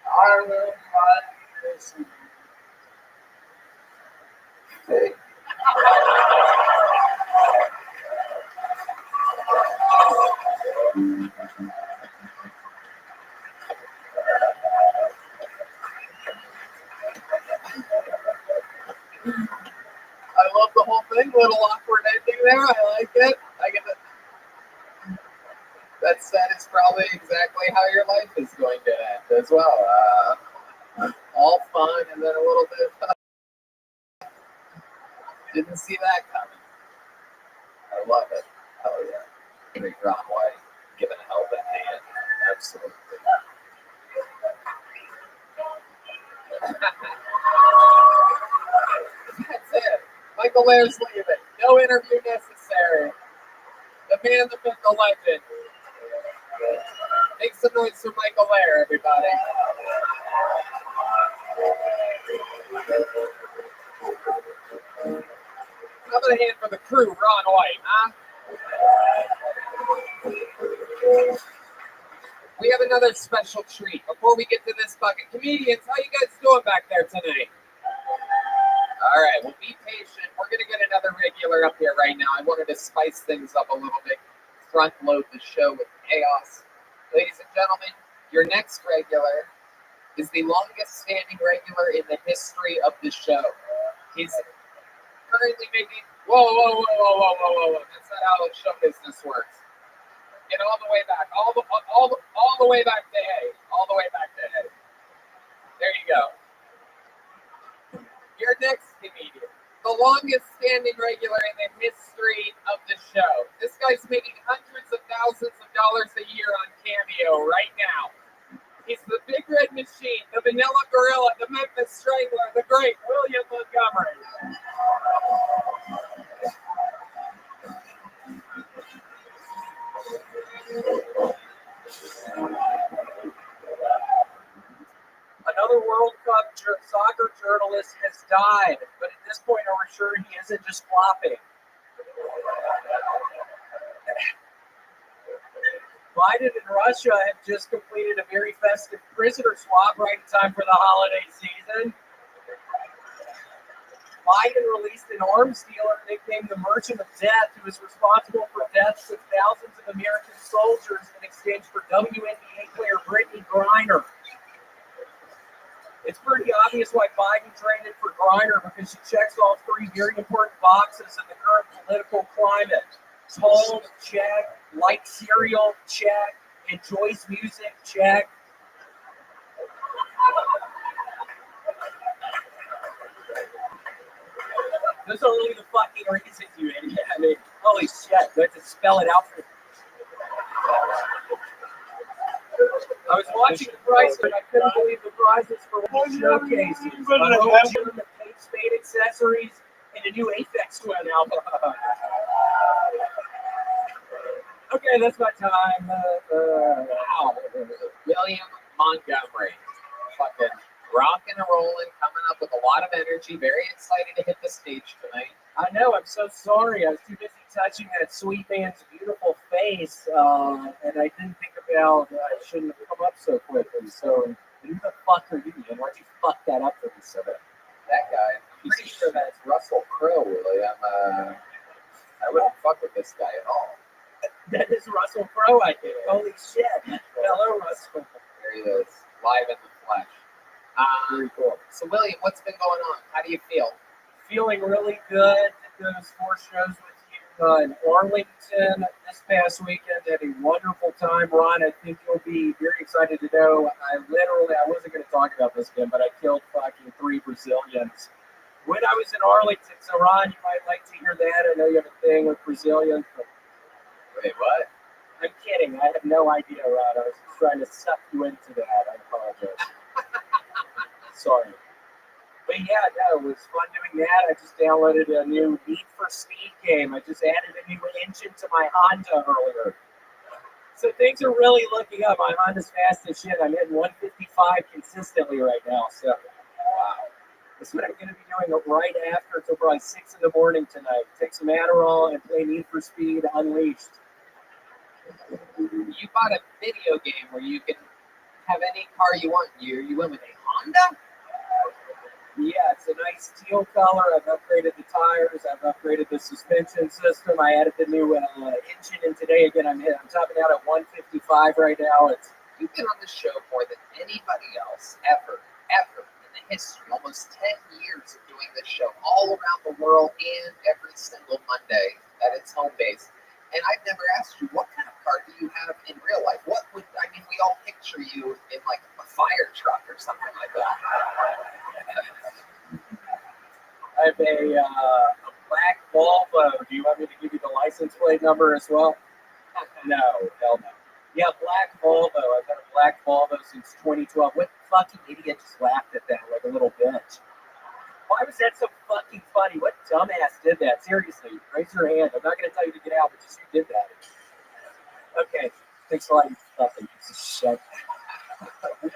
I live my mission. Hey, I love the whole thing. Little awkward ending there. I like it. I get it. That is probably exactly how your life is going to end as well. All fun and then a little bit. Didn't see that coming. I love it. Hell yeah. Big Ron White giving a helping hand. Absolutely. That's it. Michael Lair's leaving. No interview necessary. The man, the myth, the legend. Make some noise for Michael Lair, everybody. How about a hand for the crew, Ron White, huh? We have another special treat before we get to this bucket. Comedians, how you guys doing back there tonight? All right, well, be patient. We're going to get another regular up here right now. I wanted to spice things up a little bit, front load the show with chaos. Ladies and gentlemen, your next regular is the longest standing regular in the history of the show. He's currently making, whoa. That's not how show business works. Get all the way back, all the way back to A, all the way back to A. There you go. Your next comedian, the longest standing regular in the history of the show. This guy's making hundreds of thousands of dollars a year on Cameo right now. He's the Big Red Machine, the Vanilla Gorilla, the Memphis Strangler, the great William Montgomery. Another World Cup soccer journalist has died, but at this point, we're sure he isn't just flopping. Biden and Russia have just completed a very festive prisoner swap right in time for the holiday season. Biden released an arms dealer nicknamed the Merchant of Death, who is responsible for deaths of thousands of American soldiers in exchange for WNBA player Brittany Griner. It's pretty obvious why Biden traded for Griner, because she checks all three very important boxes in the current political climate. Tall, check. Like cereal, check. Enjoys music, check. Those are only the fucking reasons, you idiot. I mean, holy shit, do I have to spell it out for you? I was watching the price, but I couldn't believe the prizes for one showcases. The Kate Spade accessories and a new Aphex Twin album. Okay, that's my time. Wow. William Montgomery. Fucking rocking and rolling, coming up with a lot of energy. Very excited to hit the stage tonight. I know, I'm so sorry. I was too busy touching that sweet man's beautiful face, and I didn't think about I shouldn't have come up so quickly. So, who the fuck are you, man? Why'd you fuck that up for me so bad? That guy. I'm pretty sure that's Russell Crowe, William. I wouldn't fuck with this guy at all. That is Russell Crowe, I think. Holy shit. Hello, Russell. There he is, live in the flesh. Very cool. So, William, what's been going on? How do you feel? Feeling really good. Did those 4 shows with you in Arlington this past weekend. Had a wonderful time. Ron, I think you'll be very excited to know. I wasn't going to talk about this again, but I killed fucking 3 Brazilians when I was in Arlington. So, Ron, you might like to hear that. I know you have a thing with Brazilians. But... Wait, what? I'm kidding. I have no idea, Ron. I was just trying to suck you into that. I apologize. Sorry. But yeah, no, it was fun doing that. I just downloaded a new Need for Speed game. I just added a new engine to my Honda earlier. So things are really looking up. My Honda's fast as shit. I'm hitting 155 consistently right now. So, wow. That's what I'm going to be doing right after until probably 6 in the morning tonight. Take some Adderall and play Need for Speed Unleashed. You bought a video game where you can have any car you want. You went with a Honda? Yeah, it's a nice teal color. I've upgraded the tires. I've upgraded the suspension system. I added the new engine in today. Again, I'm topping out at 155 right now. You've been on the show more than anybody else ever in the history. Almost 10 years of doing this show all around the world and every single Monday at its home base. And I've never asked you, what kind of car do you have in real life? We all picture you in like a fire truck or something like that. I have a black Volvo. Do you want me to give you the license plate number as well? No, hell no. Yeah, black Volvo. I've had a black Volvo since 2012. What fucking idiot just laughed at that like a little bitch? Why was that so fucking funny? What dumbass did that? Seriously, raise your hand. I'm not going to tell you to get out, but just who did that? Okay, thanks a lot. fucking piece of shit. Yeah,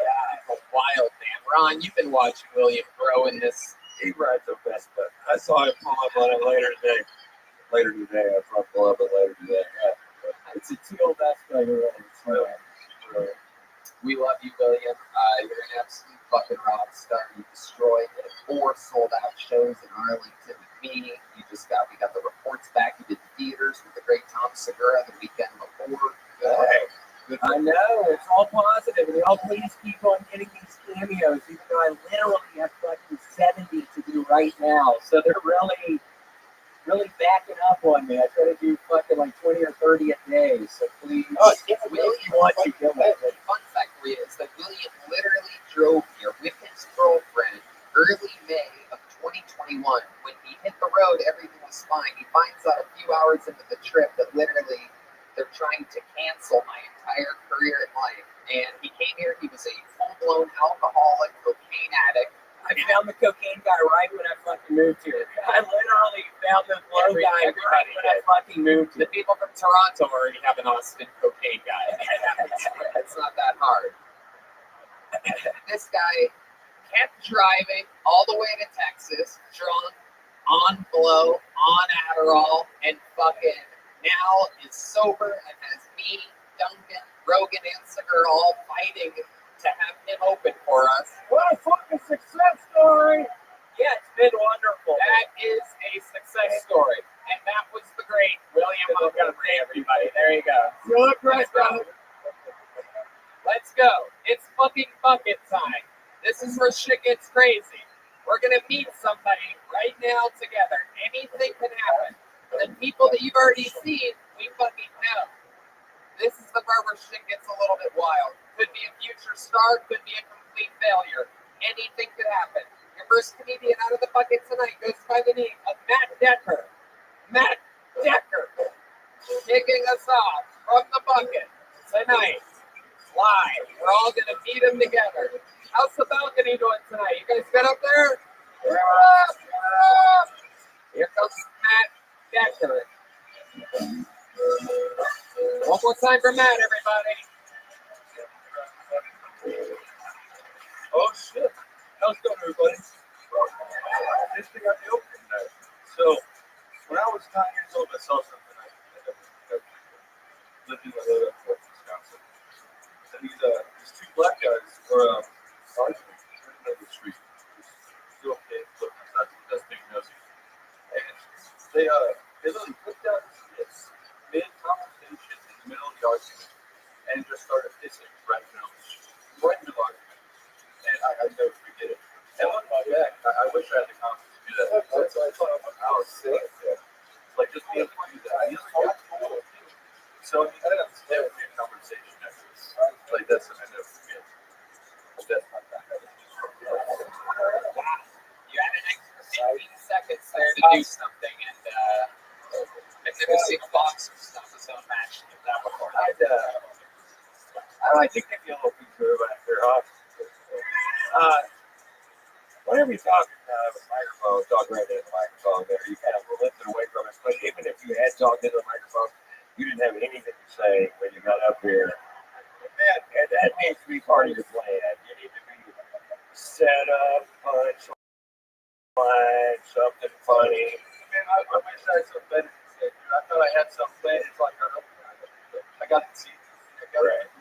wild man. Ron, you've been watching William grow in this. He rides a Vespa. I saw him pull up on it later today. I saw him pull up it later today. Yeah. It's a teal Vespa, you're right. We love you, William. You're an absolute fucking rock star. You destroyed 4 sold-out shows in Arlington with me. We got the reports back. You did theaters with the great Tom Segura the weekend before. I know, it's all positive, and y'all please keep on getting these cameos, even though I literally have fucking 70 to do right now. So they're really backing up on me. I try to do fucking like 20 or 30 a day. So please, If William want to get one. Fun fact for you is that William literally drove here with his girlfriend early May of 2021. When he hit the road, everything was fine. He finds out a few hours into the trip that literally they're trying to cancel my entire career in life. And he came here, he was a full-blown alcoholic, cocaine addict. I found the cocaine guy right when I fucking moved here. I literally found the blow guy right when I fucking moved The here. people from Toronto already have an Austin cocaine guy. It's not that hard. This guy kept driving all the way to Texas, drunk, on blow, on Adderall, and fucking now is sober and has me, Duncan, Rogan, and Segura all fighting to have him open for us. What a fucking success story! Yeah, it's been wonderful. That is a success story. And that was the great William Montgomery, everybody. There you go. You look great, brother. Let's go. It's fucking bucket time. This is where shit gets crazy. We're going to meet somebody right now together. Anything can happen. The people that you've already seen, we fucking know. This is the part where shit gets a little bit wild. Could be a future star, could be a complete failure. Anything could happen. Your first comedian out of the bucket tonight goes by the name of Matt Decker. Matt Decker kicking us off from the bucket tonight. Live. We're all going to meet him together. How's the balcony doing tonight? You guys good up there? We're up! We're up! Here comes Matt Decker. One more time for Matt, everybody. Oh shit! How's it going, everybody? This thing got me open there. So, when I was 9 years old, I saw something I lived in the Wisconsin. And these 2 black guys were arguing in the middle of the street. Two kids looking outside the best big nosy. And they literally put down this mid-conversation in the middle of the argument and just started pissing right in the middle of the argument. And I never forget it. And looking back, I wish I had the confidence to do that. That's what I thought about how sick. Like, just being able to do that. So, I mean, that would be a conversation afterwards. Like, that's something I never forget. That's my bad. You had an extra 15 seconds there to do something, and I've never seen a boxer stop his own match like that before. I like to give you a little piece of it after, whenever you talk with a microphone, talk right into the microphone there, you kind of lift it away from it. But even if you had talked into the microphone, you didn't have anything to say when you got up here. And that needs to be part of your plan. You need to be set up, punch, line, something funny. Man, I wish I had some better to say. I thought I had some plan. It's like, I got to see.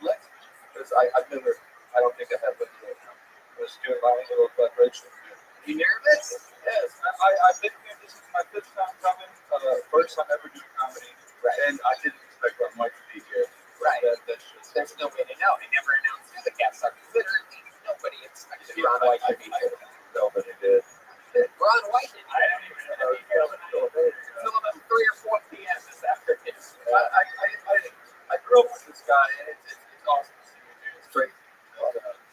Let's, because I've never, I don't think I have been doing it. Let's do it by a little preparation. You nervous? Yes, I've been here. This is my 5th time coming. First time ever doing comedy. Right. And I didn't expect Mike to be here. Right. That's just, There's no way to know. They never announced who the guests are. Literally, nobody expected Ron White to be here. Nobody did. Ron White didn't I didn't even know he was until about 3 or 4 p.m. this afternoon. I grew up with this guy, and it's awesome to see him, dude. It's great.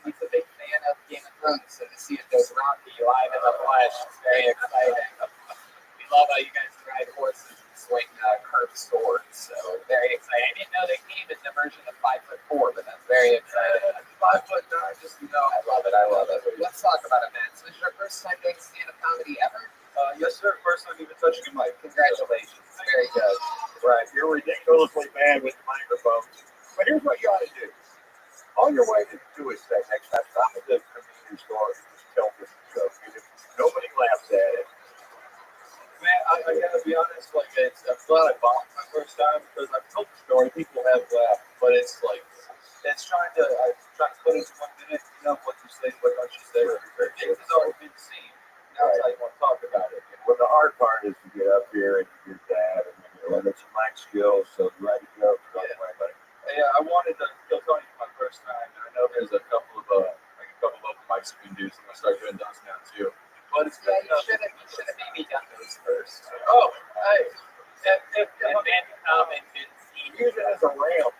He's a big fan of Game of Thrones, so to see it goes Rocky live in the flesh is very exciting. We love how you guys ride horses and swing curved swords, so very exciting. I didn't know they came in the version of 5'4", but that's very exciting. 5'9", just I love it. I love it. Let's talk about it, man. So, is this your first time doing stand-up comedy ever? Yes, sir. First time even touching a mic. Congratulations. Very good. Right. You're ridiculously bad with the microphone. But here's what you ought to do. on your way to Jewish thing next time, stop at the convenience store and just tell this joke. Nobody laughs at it. Man, I gotta be honest, like, I'm glad I bought my first time because I've told the story, people have laughed, but it's like, it's trying to put into 1 minute, you know, what you say, what don't you say, things has already been seen. Now it's how you want to talk about it. Well, the hard part is to get up here and you're dad and you limit some mic skills, so you ready to go. Yeah, I wanted to go Tony for my first time, and I know there's a couple of open mics you can do, so I'm gonna start doing those now too. But it's good enough. You should have maybe done those first. Oh, hey, if and then come and use it as a rail.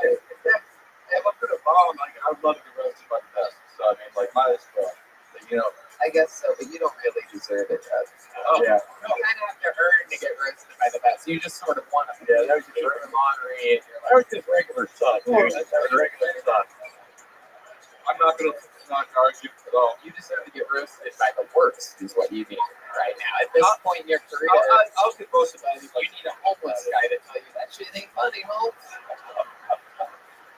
If I'm gonna bomb, like I would love to be roasted by the best. So I mean, like, might as well. But, you know. I guess so, but you don't really deserve it, Chad. Oh, yeah. You kind of have to earn to get roasted by the best. You just sort of want to. Yeah, that was just the lottery, and you're like, that was just regular stuff, dude. That's regular stuff. I'm not going to argue at all. You deserve to get roasted by the worst, is what you need right now. At this point in your career, I'll get roasted by anybody. You need a homeless guy to tell you that shit ain't funny, Holmes.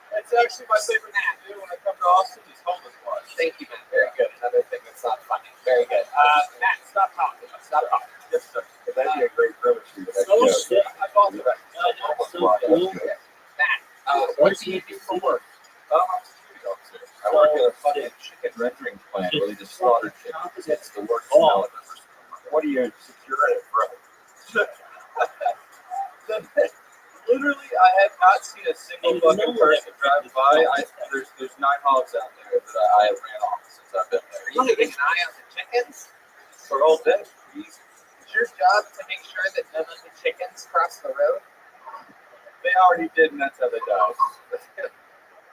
That's actually my favorite thing to do when I come to Austin is homeless watch. Thank you, Matt. Very good. Another thing that's not funny. Very good. Matt, stop talking. Stop talking. Yes, sir. That'd be a great privilege for you. I thought of that. Matt, what do you do for work? I work at a fucking chicken rendering plant where they just slaughter chickens. It's the worst smell I've ever smelled. What are you securing it from? Literally, I have not seen a single fucking person drive by. There's 9 hogs out there that I ran off since I've been there. Are you keeping an eye on the chickens? For all day. Is your job to make sure that none of the chickens cross the road? They already did, and that's how they died.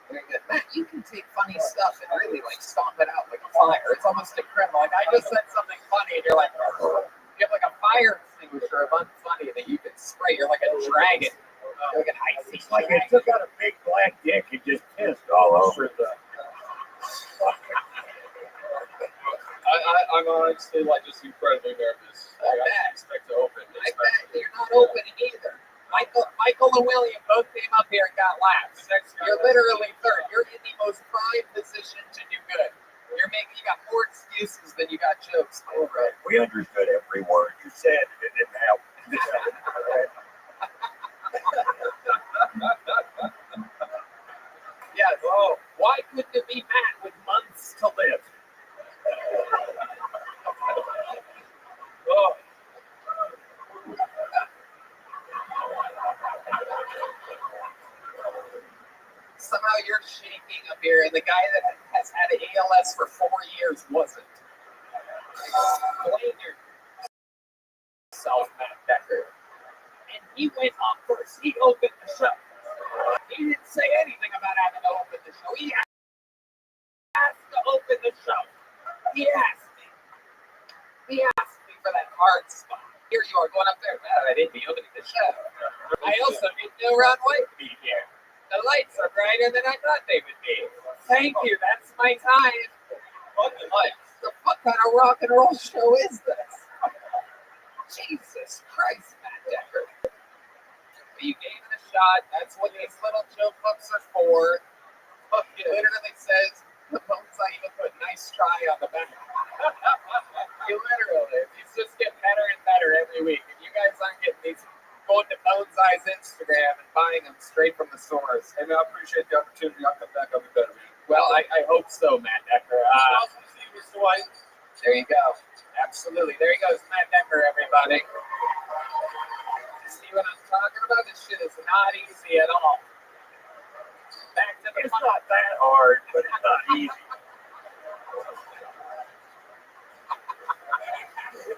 Very good. Matt, you can take funny stuff and really like stomp it out like a fire. It's almost incredible. Like I just said something funny, and you're like, you have like a fire extinguisher of unfunny that you can spray. You're like a dragon. You're like an icy like it took out a big black dick and just pissed all over the. I'm honestly like just incredibly nervous. I expect to open. I bet you're not opening either. Michael and William both came up here and got laughs. You're literally third. You're in the most prime position to do good. You got more excuses than you got jokes. Right. We understood every word you said. It didn't help. Yeah. Well, why couldn't it be Matt with months to live? Oh. Somehow you're shaking up here, and the guy that has had ALS for 4 years wasn't. Explain yourself, Matt Decker. And he went on first. He opened the show. He didn't say anything about having to open the show. He asked to open the show. He asked me for that hard spot. Here you are going up there. I didn't be opening the show. I also didn't know Ron White would be here. The lights are brighter than I thought they would be. Thank you. That's my time. Fucking lights. The fuck kind of rock and roll show is this? Jesus Christ, Matt Decker. You gave it a shot. That's what these little joke books are for. Look, it literally says, the bones I even put nice try on the back. You literally, these just get better and better every week. If you guys aren't getting these, going to Bones Eye's Instagram and buying them straight from the stores. Hey, man, I appreciate the opportunity. I'll come back. I'll be better, man. Well, I hope so, Matt Decker. Awesome to see you, Mr. White. There you go. Absolutely. There he goes, Matt Decker, everybody. See what I'm talking about? This shit is not easy at all. Back to the It's not that hard, but it's not easy.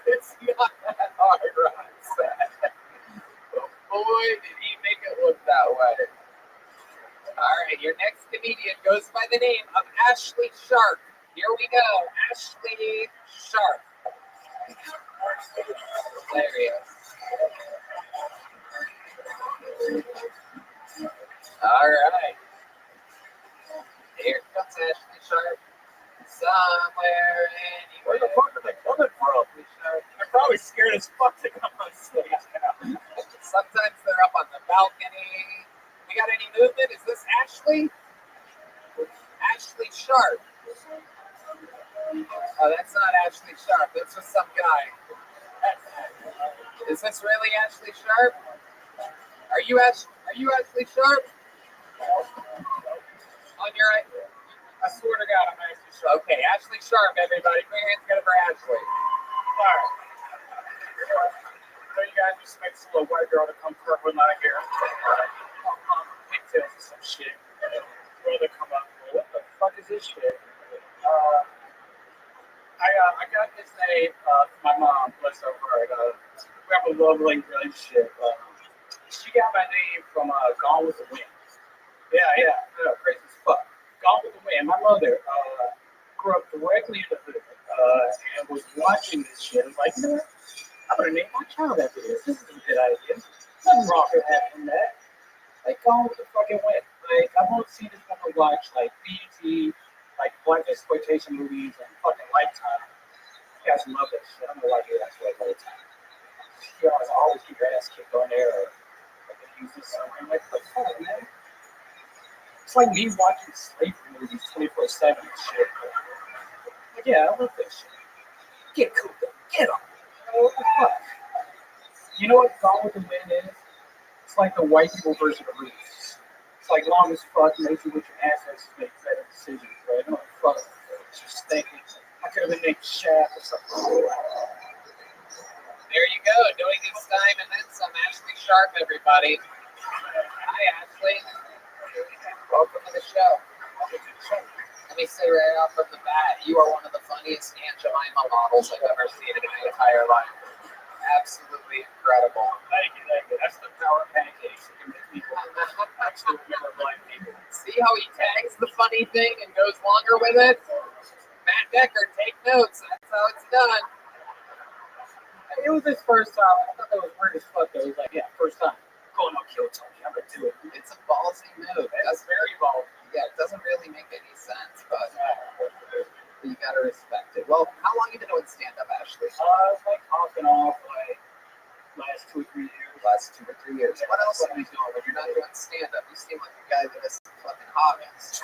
It's not that hard, Ron said. Boy, did he make it look that way. All right, your next comedian goes by the name of Ashley Sharp. Here we go, Ashley Sharp. There he is. All right. Here comes Ashley Sharp. Somewhere, anywhere. Where the fuck are they coming from? They're probably scared as fuck to come on stage now. Sometimes they're up on the balcony. We got any movement? Is this Ashley? notes with some guy. Is this really Ashley Sharp? Are you Ashley Sharp? On your right? I swear to God, I'm Ashley Sharp. Okay, Ashley Sharp, everybody. Put your hands together for Ashley. Sorry. So you guys just expect some little white girl to come purple out of here. Pigtails or some shit. Brother come up. What the fuck is this shit? I got this name from my mom, bless her heart. We have a lovely relationship. She got my name from Gone with the Wind. Yeah, crazy as fuck. Gone with the Wind. My mother grew up directly in the hood and was watching this shit. I was like, you know what? I'm gonna name my child after this. This is a good idea. Nothing wrong with having that. Like, Gone with the fucking Wind. Like, I've only seen this woman watch like BET, like black exploitation movies and fucking Lifetime. You guys love that shit. I don't know why you guys like Lifetime. You guys always get your ass kicked on there or like use this somewhere. I'm like, what the fuck, man? It's like me watching slavery movies 24/7 and shit. Like, yeah, I love that shit. Get cooped up. Get on. What the fuck? You know what Gone with the Wind is? It's like the white people version of Roots. It's like long as fuck, makes you with your assets make better decisions, right? I don't fuck. Just thinking, I could have been named Shaft or something. There you go, doing this time and then some. Ashley Sharp, everybody. Hi, Ashley. Welcome to the show. Let me say right off from the bat, you are one of the funniest Aunt Jemima models I've ever seen in my entire life. Absolutely incredible. Thank you. That's the power of pancakes. You can make people actually remember blind people. See how he tags the funny thing and goes longer with it? Matt Decker, take notes. That's how it's done. It was his first time. I thought that was weird as fuck though. He was like, yeah, first time. Going on kill Tony. I'm gonna do it. It's a ballsy move. That's very bold. Yeah, it doesn't really make any sense, but you gotta respect it. Well, how long have you been doing stand-up, Ashley? It's like off and off, like last 2 or 3 years. Last 2 or 3 years. What else are you doing when you're not doing stand-up? You seem like a guy that has some fucking hobbies.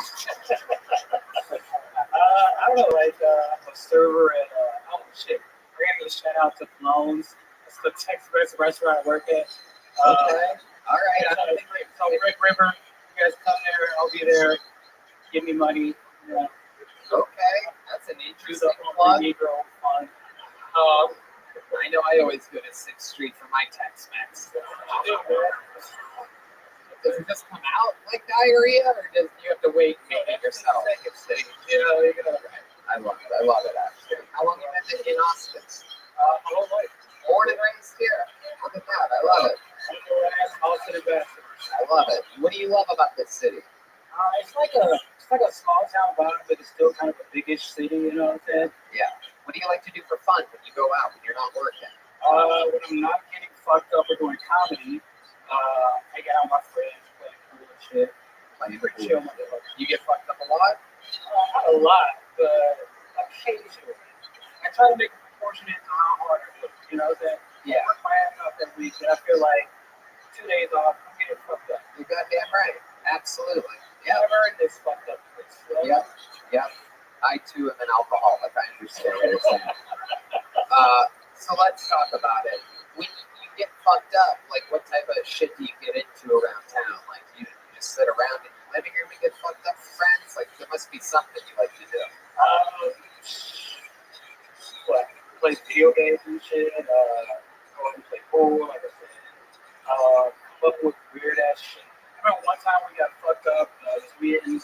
I don't know, like I'm a server at shit. We're gonna give a shout out to Clones. It's the Tex-Mex restaurant I work at. Okay. All right. I don't think So Rick River, you guys come there, I'll be there. Give me money. Yeah. Okay. That's an Do interesting the plug. Negro fun. I know I always go to 6th Street for my Tex-Mex. Does it just come out like diarrhea, or does you have to wait and make it yourself? I love it. I love it, actually. How long have you been in Austin? My whole life. Born and raised here. Look at that. I love it. Austin Ambassador. I love it. What do you love about this city? It's like a small town vibe, but it's still kind of a biggish city, you know what I'm saying? Yeah. What do you like to do for fun when you go out, when you're not working? When I'm not getting fucked up or doing comedy, I get out with my friends, playing cool and shit. Playing Pretty cool. chill, motherfucker. You get fucked up a lot? Not a lot, but occasionally. I try to make it proportionate to how hard I work, you know what I'm saying? Yeah. I work my ass off that week, and I feel like 2 days off, I'm getting fucked up. You're goddamn right. Absolutely. Yeah. I've earned this fucked up. Yep. Yep. I too am an alcoholic. I understand what you're saying. So let's talk about it. When you get fucked up, like what type of shit do you get into around town? Like you just sit around in your living room and get fucked up with friends? Like there must be something you like to do. What? Play video games and shit. Go and play pool, like I said. Come up with weird ass shit. I remember one time we got fucked up. It was me and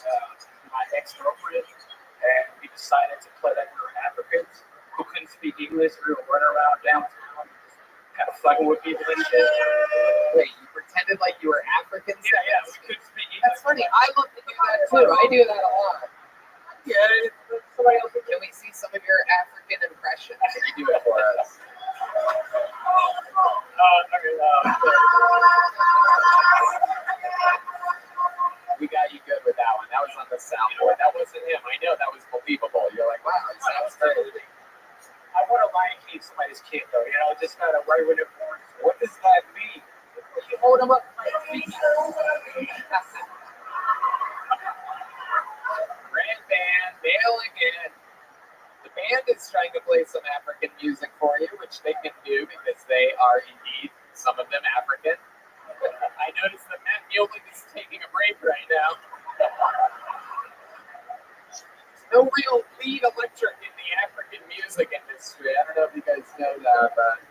my ex-girlfriend, and we decided to play like we were Africans who couldn't speak English. We were running around downtown, kind of fucking with people and shit. Wait, you pretended like you were African? Yeah, we couldn't speak English. That's funny. I love to do that too. I do that a lot. Yeah, somebody else. Can we see some of your African impressions? Can you do it for us? We got you good with that one. That was on the soundboard. That wasn't him. I know that was believable. You're like, wow, it sounds crazy. I want to Lion King somebody's kid, though. You know, just kind of right when they're born. What does that mean? You hold them up like a feet. Grand Band, male again. The band is trying to play some African music for you, which they can do because they are indeed, some of them, African. I noticed that Matt Muehlman is taking a break right now. No real lead electric in the African music industry. I don't know if you guys know that, but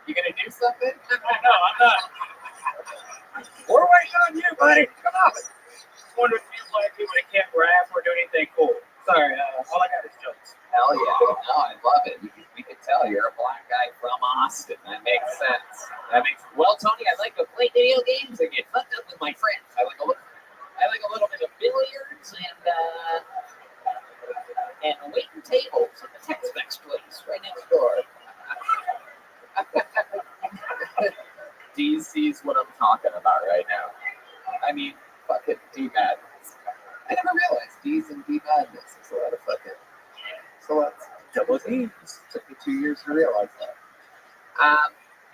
you gonna do something? No, I'm not. We're waiting on you, buddy. Come on. Just wonder if you like people that can't rap or do anything cool. Sorry, all I got is jokes. Hell yeah. No, I love it. We can tell you're a black guy from Austin. That makes sense. Well, Tony, I like to play video games and get fucked up with my friends. I like a little bit of billiards and waiting tables at the Tex-Mex place right next door. D sees what I'm talking about right now. I mean, fucking D-Madness. I never realized D's and D-Madness is a lot of fucking. So let's double D's. Took me 2 years to realize that.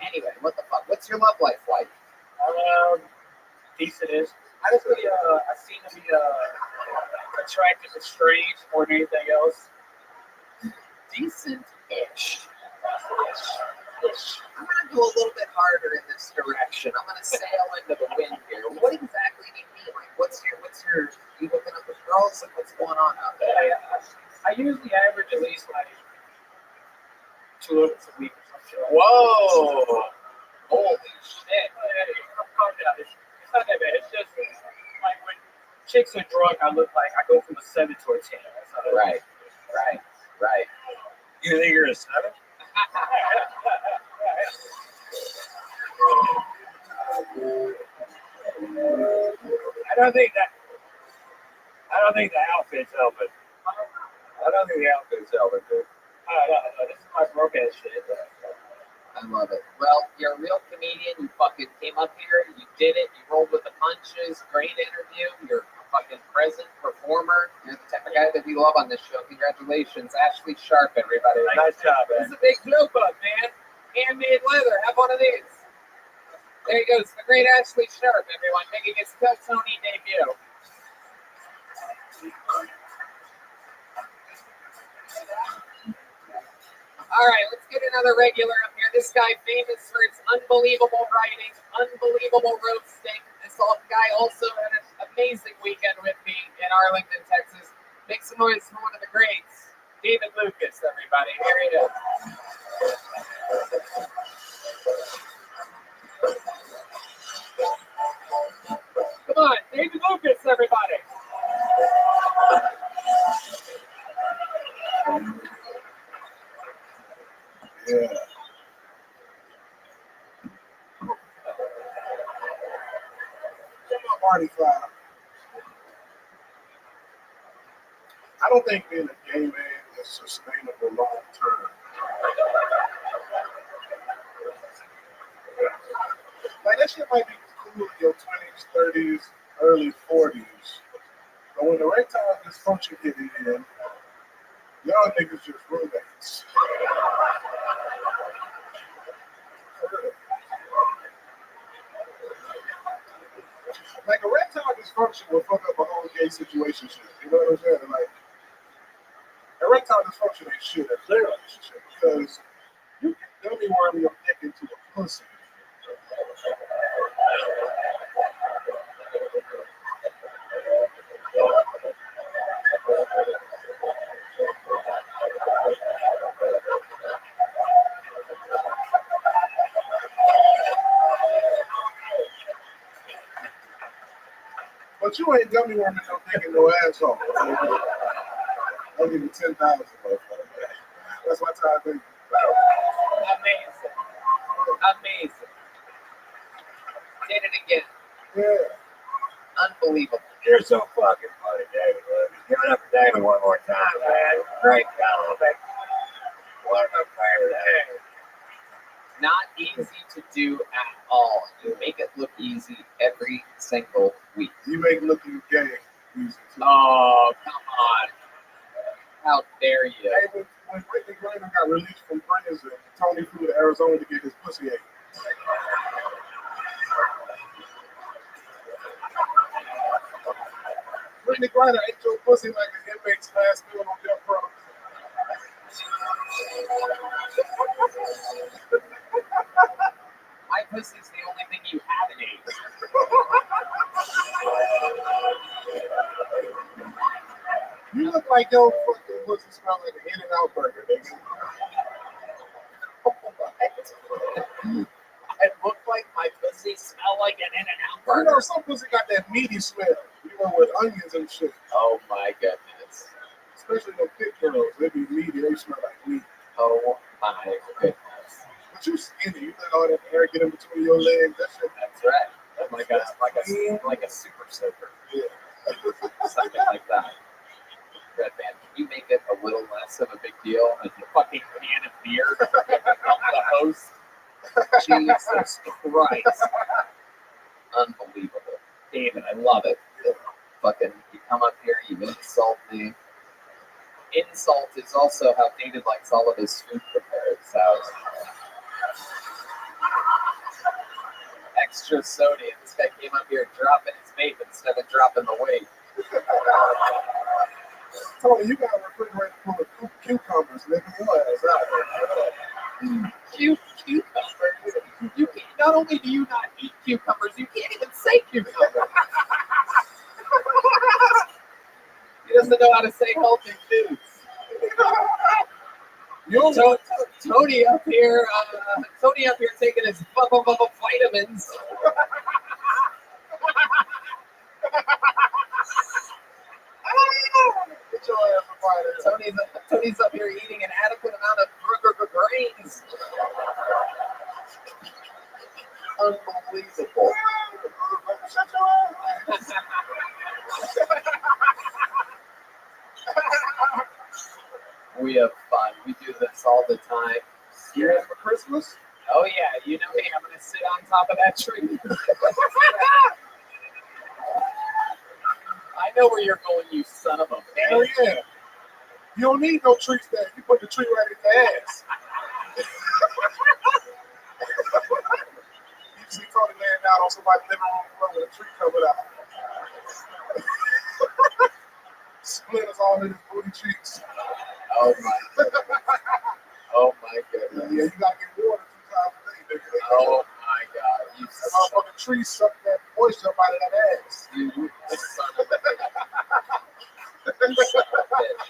Anyway, what the fuck? What's your love life like? Decent-ish. I just really, I seem to be attracted to strange more than anything else. Decent-ish. I'm gonna go a little bit harder in this direction. I'm gonna sail into the wind here. What exactly do you mean? Like, what's your? You hooking up with girls? Like, what's going on out there? I usually average at least like 2 of us a week or something. Whoa! Holy shit! It's not that bad. It's just like when chicks are drunk, I look like I go from a 7 to a 10. That's how Right. You think you're a 7? I don't think the outfit's helping. Dude. No, this is my broke ass shit. I love it. Well, you're a real comedian. You fucking came up here. You did it. You rolled with the punches. Great interview. You're a fucking present performer. You're the type of guy that we love on this show. Congratulations, Ashley Sharp, everybody. Nice job, This man. is a big glue bug, man. Handmade leather. Have one of these. There he goes. The great Ashley Sharp, everyone, making his Tony debut. All right, let's get another regular up here. This guy famous for his unbelievable writing, unbelievable roasting. This guy also had an amazing weekend with me in Arlington, Texas. Make some noise for one of the greats, David Lucas, everybody. Here he is. Come on, David Lucas, everybody. Yeah. Marty Cloud. I don't think being a gay man is sustainable long term. Like, that shit might be cool in your 20s, 30s, early 40s. But when the erectile dysfunction hit in, y'all niggas just roommates. Like, erectile dysfunction will fuck up a whole gay situation. You know what I'm saying? Like, erectile dysfunction ain't shit in a clear relationship because you can dummy worm your dick into a pussy. But you ain't dummy worming no dick in no asshole. I'll give you 10,000. That's my time. Amazing. Amazing. Did it again. Yeah. Unbelievable. You're so fucking funny, David. Give it up for David one more time, man. Great job, man. One of my favorite things. Not easy to do at all. You make it look easy every single week. You make looking gay easy too. Oh, come on. How dare you? Hey, when Brittany Griner got released from prison, Tony flew to Arizona to get his pussy ate. Brittany Griner ate your pussy like an inmate's fast food on death row. My pussy's the only thing you haven't ate. You look like your fucking pussy smell like an In-N-Out burger, nigga. I look like my pussy smell like an In-N-Out You burger. know, some pussy got that meaty smell, you know, with onions and shit. Oh my goodness. Especially the thick girls, they be meaty, they smell like meat. Oh my goodness. But you skinny, you let all that hair get in between your legs, that shit. That's right. Like a super soaker. Yeah. Something like that. Red man, can you make it a little less of a big deal as a fucking can of beer from the host? Jesus Christ. Unbelievable. David, I love it. Fucking, you come up here, you insult me. Insult is also how David likes all of his food prepared, so. Extra sodium. This guy came up here dropping his vape instead of dropping the weight. Tony, you got a refrigerator full of cucumbers, nigga. Your ass out there. Cucumbers. You can't, not only do you not eat cucumbers, you can't even say cucumber. He doesn't know how to say healthy foods. Tony up here taking his vitamins. Get your ass up out of there. Tony's up here eating an adequate amount of grains. Unbelievable. Shut your ass. We have fun. We do this all the time. Serious for Christmas? Oh yeah, you know me. I'm gonna sit on top of that tree. I know where you're going, you son of a Hell bitch. yeah. You don't need no tree stand. You put the tree right in the ass. You see Tony laying out on somebody's living room floor with a tree covered out. Splinters all in his booty cheeks. Oh my goodness. Oh my goodness. Yeah, you gotta get water 2 times a day, nigga. Oh my god. You That son motherfucking tree sucked that moisture up out of that ass. you son of a bitch. You son of a bitch.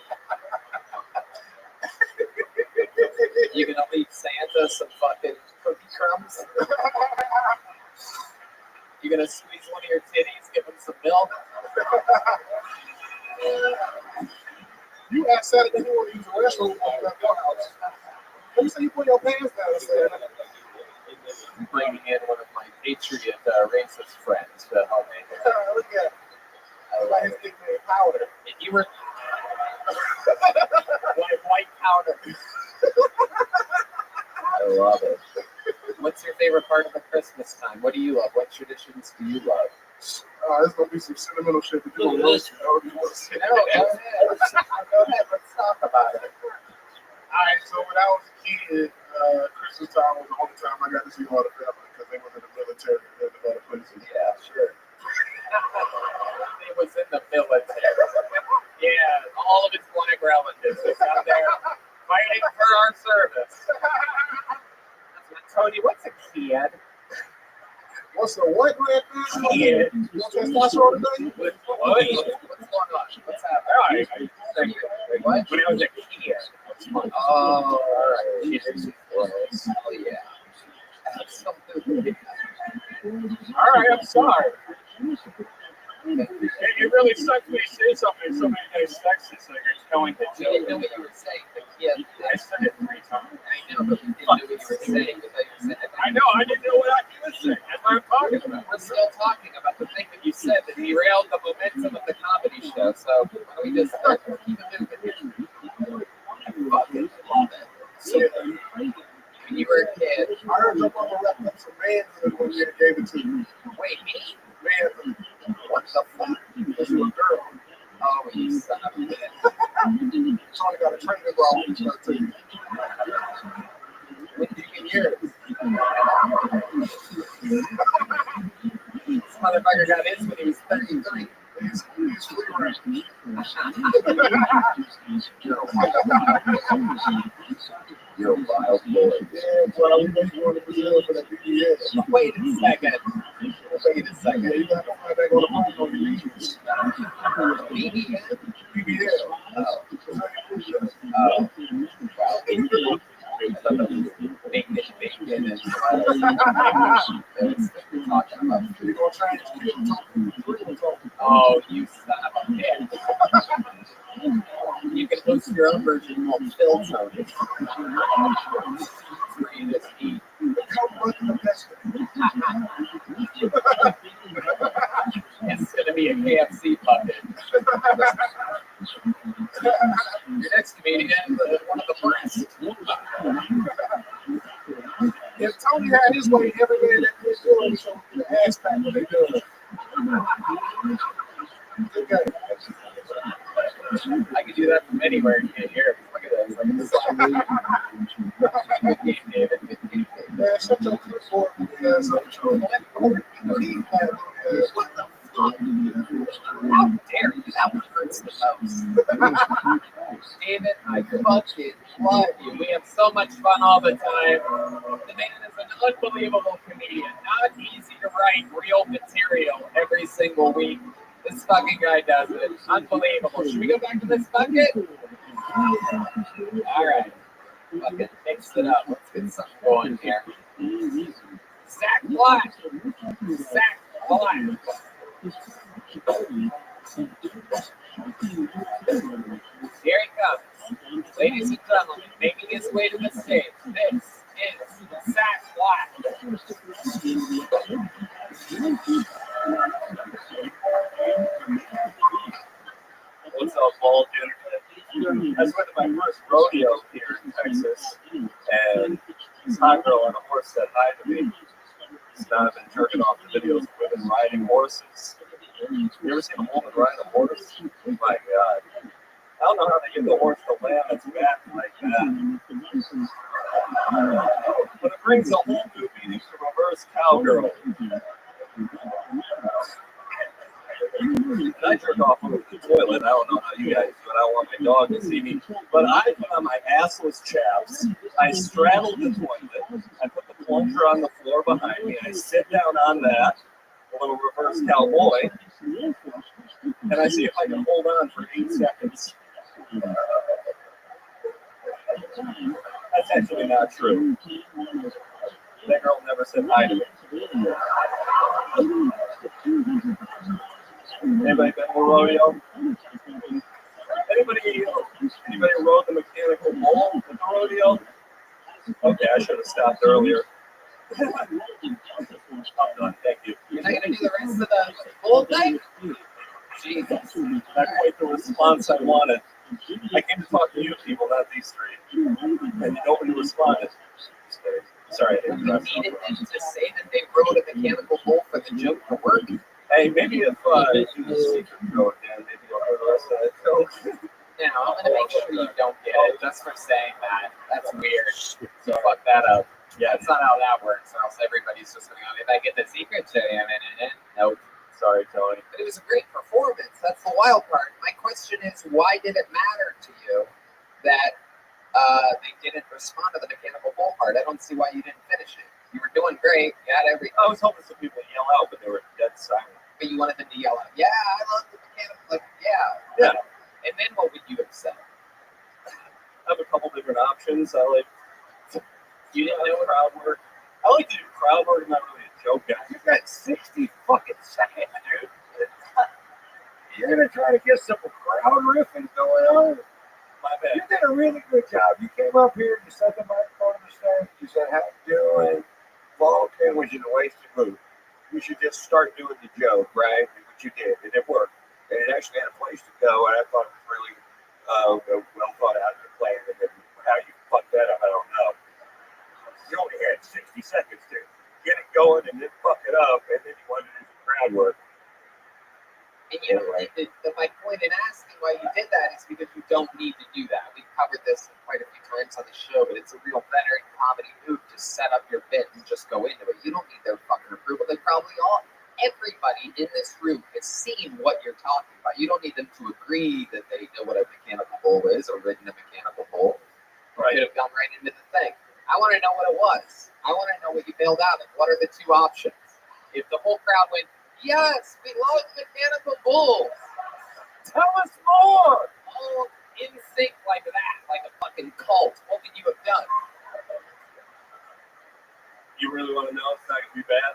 You gonna leave Santa some fucking cookie crumbs? You gonna squeeze one of your titties, give him some milk? You asked Saturday you want to use the restroom at your house. Let me say you put your pants down and say, I'm bringing in one of my patriot racist friends to help me. look at it. I like his nickname Powder. If you were white powder. I love it. What's your favorite part of the Christmas time? What do you love? What traditions do you love? There's gonna be some sentimental shit, but you're gonna roast it. No, go ahead. Go ahead. Let's talk about it. Alright, so when I was a kid, Christmas time was the only time I got to see all the family because they was in the military and in other places. Yeah, sure. He was in the military. Yeah, all of his black relatives was out there fighting for our service. Tony, what's a kid? What's the what, man? Kid. You want testosterone today? What's going on? What's happening? What? When I was a kid. Oh, all right. Jesus Christ. Oh, yeah. Absolutely. All right, I'm sorry. It really sucks when you say something and somebody goes sexist, like you're going to We didn't know jail. what you were saying, but yeah. I said it 3 times. I know, but we didn't know what you were saying. I know, I didn't know what he was saying. That's what I'm talking about. We're still talking about the thing that you said that derailed the momentum of the comedy show. So why don't we just keep it moving here? I fucking love it. So when you were a kid, I heard your mama wrapped up some manhood one year and gave it to you. wait, me? Manhood. What the fuck? Because you a girl. Oh, you son of a bitch. Tony got a training bra when he to you. When did you get yours? This motherfucker got his when he was 33. He's free range. You're a wild boy. Yeah, well, we just going to Brazil for the BBS. Wait a second. Wait a second. Yeah, you got to fly back on the plane on your knees. BBS? BBS. Oh. Bacon and talking about. You're going to try and Oh, you son of a bitch. You can host your own version called Phil Tony. Where you just eat. It's going to be a KFC puppet. Your next comedian is one of the first. If Tony had his way every day that he's doing, so the ass pack when they do it. I could do that from anywhere you can hear. Look at this. Yeah, such a good for How dare you? That one hurts the most. David, I fucking love you. We have so much fun all the time. The man is an unbelievable comedian. Not easy to write real material every single week. This fucking guy does it. Unbelievable. Should we go back to this bucket? All right. Fucking mix it up. Let's get something going here. Zach Black. Zach Black. Here he comes. Ladies and gentlemen, making his way to the stage. This is Zach Black. What's up, Paul? I went to my first rodeo here in Texas, and this hot girl on a horse said hi to me. Now I've been jerking off the videos of women riding horses. You ever seen a woman ride a horse? Oh my God. I don't know how they get the horse to land its back like that. But it brings a whole new meaning to reverse cowgirl. And I jerk off over the toilet. I don't know how you guys do it. I don't want my dog to see me. But I put on my assless chaps. I straddle the toilet. I put the plunger on the floor behind me. I sit down on that, a little reverse cowboy, and I see if I can hold on for 8 seconds. That's actually not true. That girl never said hi to me. Anybody been to a rodeo? Anybody rode the mechanical bull at the rodeo? Okay, I should have stopped earlier. I'm done, thank you. You're not going to do the rest of the whole thing? Jesus. Not quite the response I wanted. I came to talk to you people, not these three. And nobody responded. Sorry, I You needed them to say that they rode a mechanical bull for the joke to work. Hey, maybe if you just secret go again, maybe you'll hear the rest of that joke. Now, I'm going to make sure you don't get it just for saying that. That's weird. So fuck that up. Yeah, it's not how that works, or else everybody's just going to go, if I get the secret to him, nope. Sorry, Tony. But it was a great performance. That's the wild part. My question is, why did it matter to you that they didn't respond to the mechanical bull part? I don't see why you didn't finish it. You were doing great. You had everything. I was hoping some people would yell out, but they were dead silent. But you wanted them to yell out, yeah, I love the mechanical. Like, yeah. Yeah. And then what would you have said? I have a couple different options. I like You didn't know crowd work. I like to do crowd work. I'm not really a joke guy. You've got 60 fucking seconds, dude. You're gonna try to get some crowd riffing going on. My bad. You did a really good job. You came up here, you set the microphone on the stand, you said, how you doing? Vulcan was in a wasted mood. You should just start doing the joke, right? And what you did, and it worked. And it actually had a place to go, and I thought it was really well thought out and planned. And then how you fucked that up, I don't know. You only had 60 seconds to get it going and then fuck it up, and then you wanted to do some crowd work. And you know, my point in asking why you did that is because you don't need to do that. We've covered this quite a few times on the show, but it's a real veteran comedy move to set up your bit and just go into it. You don't need their fucking approval. They probably everybody in this room has seen what you're talking about. You don't need them to agree that they know what a mechanical bull bull is, or ridden a mechanical bull. You Right. could have gone right into the thing. I want to know what it was. I want to know what you bailed out of. What are the two options? If the whole crowd went, yes, we love mechanical bulls. Tell us more. All in sync like that, like a fucking cult. What would you have done? You really want to know? It's not going to be bad.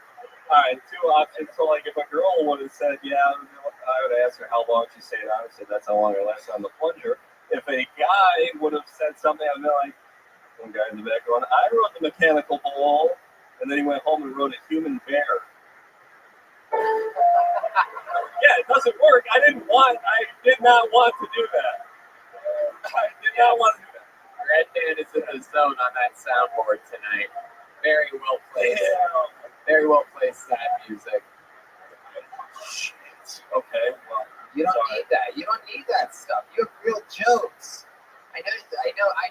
All right, two options. So, like, if a girl would have said, yeah, I would ask her how long she stayed on. I said, that's how long I lasted on the plunger. If a guy would have said something, I'd be like, one guy in the back going, I rode the mechanical bull. And then he went home and rode a human bear. Yeah, it doesn't work. I did not want to do that. I did not want to do that. Red Man is in the zone on that soundboard tonight. Very well placed. Yeah. Very well placed sad music. Okay, well, You don't need that. You don't need that stuff. You have real jokes. I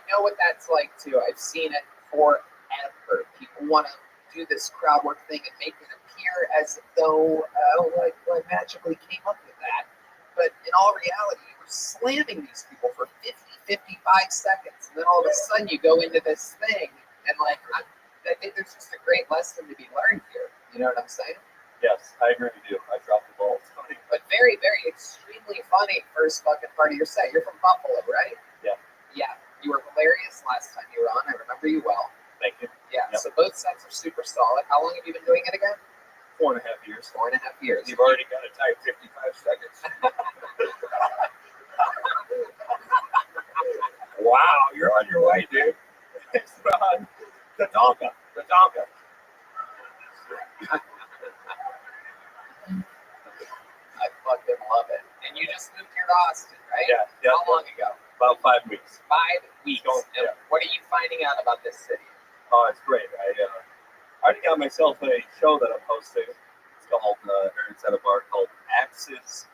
know what that's like too. I've seen it forever. People want to do this crowd work thing and make it appear as though I magically came up with that. But in all reality, you were slamming these people for 50, 55 seconds, and then all of a sudden you go into this thing, and I think there's just a great lesson to be learned here. You know what I'm saying? yes, I agree with you. I dropped the ball. But very, very extremely funny first fucking part of your set. You're from Buffalo, right? Yeah. Yeah. You were hilarious last time you were on. I remember you well. Thank you. Yeah. Yep. So both sets are super solid. How long have you been doing it again? 4.5 years. 4.5 years. You've already got a tight 55 seconds. Wow, you're on your way, dude. It's on the Tonka. I fucking love it. And you just moved here to Austin, right? Yeah. How long ago? About 5 weeks. 5 weeks. Yeah. And what are you finding out about this city? Oh, it's great. I already got myself a show that I'm hosting. It's called, it's at a bar called Axis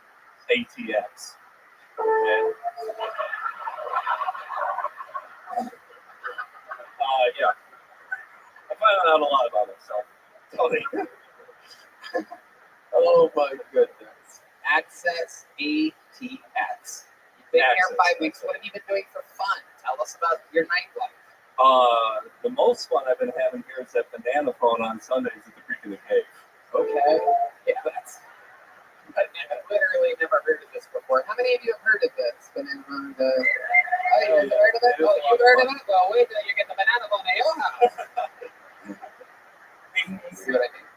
ATX. And, yeah. I found out a lot about myself. Tony. Oh my goodness. Access ATX. You've been here 5 weeks. What have you been doing for fun? Tell us about your nightlife. The most fun I've been having here is that banana phone on Sundays at the Creek in the Cave. Okay. Yeah, I've literally never heard of this before. How many of you have heard of this? Banana phone. Oh, you've heard of it? Oh, you've heard of it? Well, wait till you get the banana phone at your house. See what I mean?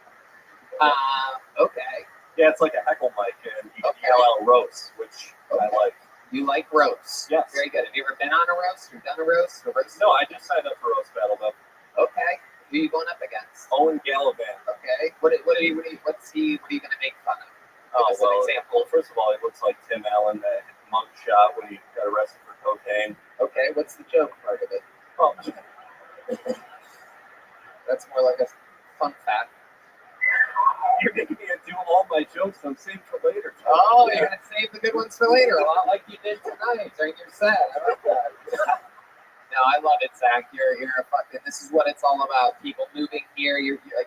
Okay. Yeah, it's like a heckle mic, and you can yell out roast, which I like. You like roasts? Yes. Very good. Have you ever been on a roast or done a roast? No, I just signed up for Roast Battle, though. Okay. Who are you going up against? Owen Gallivant. Okay. What are you going to make fun of? Oh, Give us an example. well, first of all, he looks like Tim Allen, that mug shot when he got arrested for cocaine. Okay. What's the joke part of it? Oh, That's more like a fun fact. you're making me do all my jokes I'm saving for later. Oh, you're going to save the good ones for later, a lot like you did tonight during your set. I like that. No, I love it, Zach. You're a fucking. This is what it's all about. People moving here. I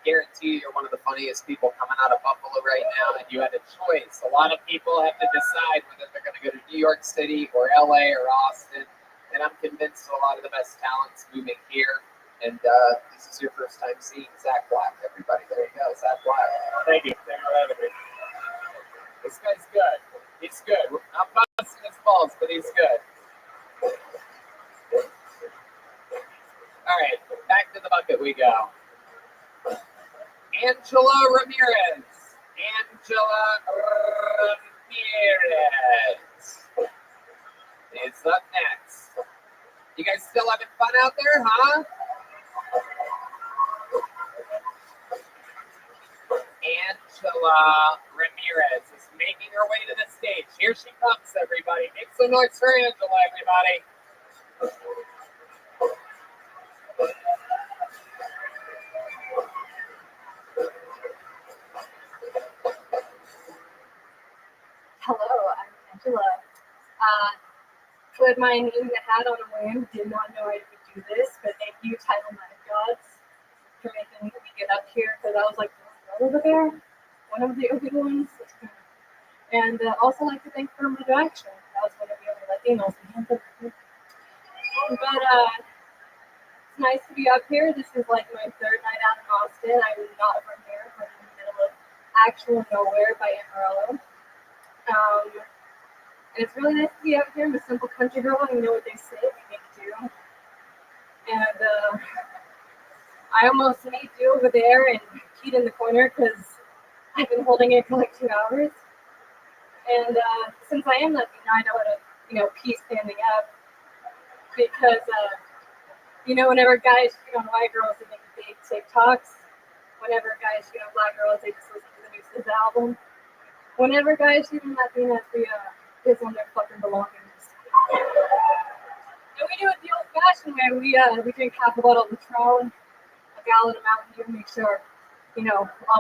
guarantee you're one of the funniest people coming out of Buffalo right now, and you had a choice. A lot of people have to decide whether they're going to go to New York City or LA or Austin, and I'm convinced a lot of the best talents moving here. And this is your first time seeing Zach Black, everybody. There you go, Zach Black. Thank you. Thank you for having me. This guy's good. He's good. I'm busting his balls, but he's good. All right, back to the bucket we go. Angela Ramirez. Is up next. You guys still having fun out there, huh? Angela Ramirez is making her way to the stage. Here she comes, everybody. Make some noise for Angela, everybody. Hello, I'm Angela. Put my name in the hat on a whim. Did not know I would do this, but thank you, Title 9 Gods, for making me get up here because I was like, over there, one of the ugly ones. And also like to thank for my direction. That was one of the only like Latinos. But it's nice to be up here. This is like my third night out in Austin. I'm not from here. I'm in the middle of actual nowhere by Amarillo. And it's really nice to be out here. I'm a simple country girl, and you know what they say, we make do. And I almost made do over there and peed in the corner because I've been holding it for like 2 hours. And since I am Latino, I know how to, pee standing up. Because, whenever guys cheat on white girls, they make big TikToks. Whenever guys cheat on black girls, they just listen to the new SZA album. Whenever guys cheat on Latinas, they piss on their fucking belongings. And we do it the old-fashioned way. We drink half a bottle of Patron, a gallon of Mountain Dew, make sure, I'm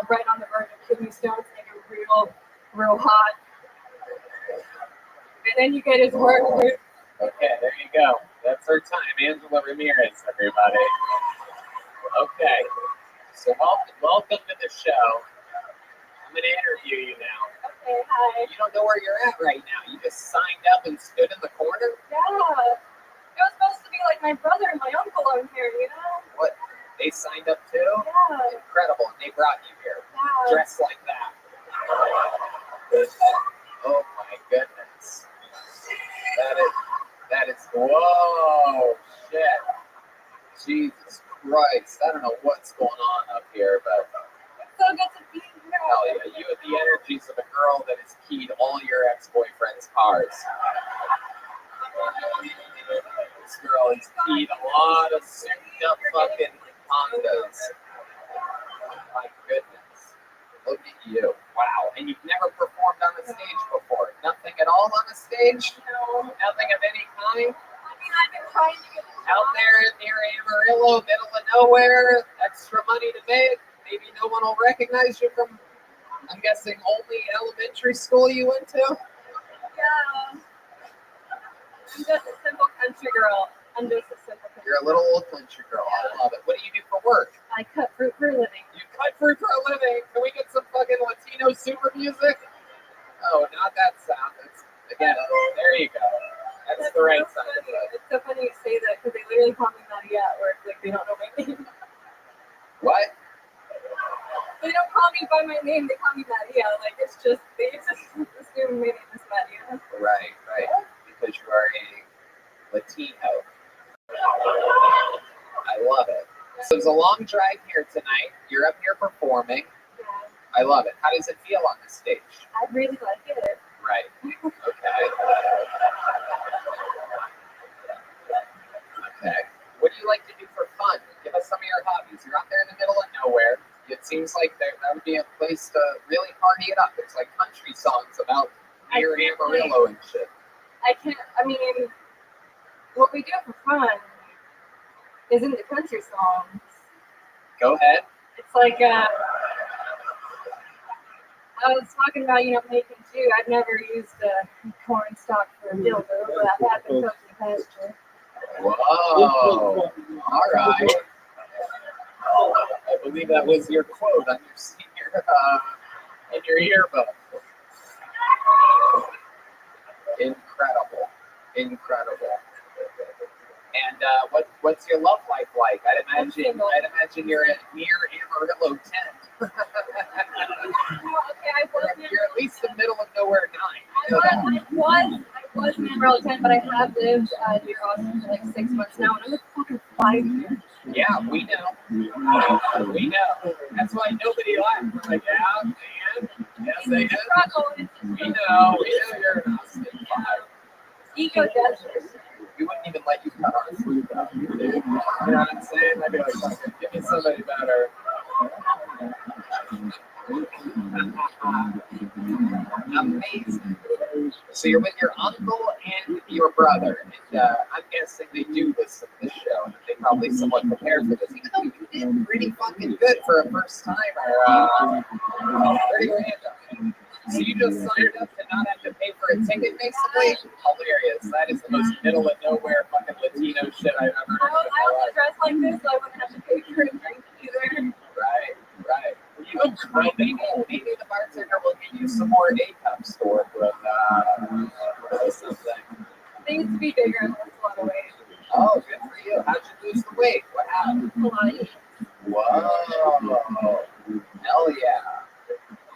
right on the verge of kidney stones, make it real hot. And then you get his work. Okay, there you go. That's her time. Angela Ramirez, everybody. Okay. So welcome to the show. I'm going to interview you now. Okay, hi. You don't know where you're at right now. You just signed up and stood in the corner? Yeah. It was supposed to be like my brother and my uncle on here, What? They signed up too? Yeah. Incredible. And they brought you here. Yeah. Dressed like that. Oh my goodness. That is, whoa, shit. Jesus Christ. I don't know what's going on up here, but It's so good to be here. hell yeah. You have the energies of a girl that has keyed all your ex-boyfriend's cars. This girl has keyed a lot of souped up fucking Hondas. My goodness. Look at you. Wow. And you've never performed on a stage before? Nothing at all on a stage? No. Nothing of any kind? I mean, I've been trying to get Out there near Amarillo, middle of nowhere, extra money to make. Maybe no one will recognize you from, I'm guessing, only elementary school you went to? Yeah. I'm just a simple country girl. You're a little old country girl. I love it. What do you do for work? I cut fruit for a living. You cut fruit for a living. Can we get some fucking Latino super music? Oh, not that sound. That's, again, there you go. That's the right sound. It's so funny you say that because they literally call me Maria at work. Like, they don't know my name. What? They don't call me by my name. They call me Maria. Like, they just assume my name is Maria. Right. Because you are a Latino. I love it. So it's a long drive here tonight. You're up here performing. Yeah. I love it. How does it feel on the stage? I really like it. Right. Okay. Okay. What do you like to do for fun? Give us some of your hobbies. You're out there in the middle of nowhere. It seems like that would be a place to really party it up. There's like country songs about near Amarillo and shit. What we do for fun isn't the country songs. Go ahead. It's like, I was talking about, making too. I've never used corn stalk for a dildo, but I have been cooked in the pasture. Whoa. All right. I believe that was your quote on your in your yearbook. Incredible. And what's your love life like? I'd imagine you're near Amarillo 10. Okay, I was You're at least the middle of nowhere 9. I was in Amarillo 10, but I have lived near Austin for like 6 months now, and I'm like fucking 5 years. Yeah, we know. We know. That's why nobody laughed. We're like, yeah, man. Yes, they do. We know you're an Austin 5. Ego death. We wouldn't even let you cut our sleep out here, dude. You know what I'm saying? I'd be like, fucking, give me somebody better. Amazing. So you're with your uncle and your brother, and I'm guessing they do listen to this show, and they probably somewhat prepared for this, even though you did pretty fucking good for a first timer. Pretty random. So you just signed up to not have to pay for a ticket, basically? Hilarious. That is the most middle of nowhere fucking Latino shit I've ever heard. I also dress like this, so I wouldn't have to pay for a drink either. Right. You know, maybe the bartender will get you some more A-cups stored with something. Things bigger. I lost a lot of weight. Oh, good for you. How'd you lose the weight? What happened? A lot of eating. Whoa. Hell yeah.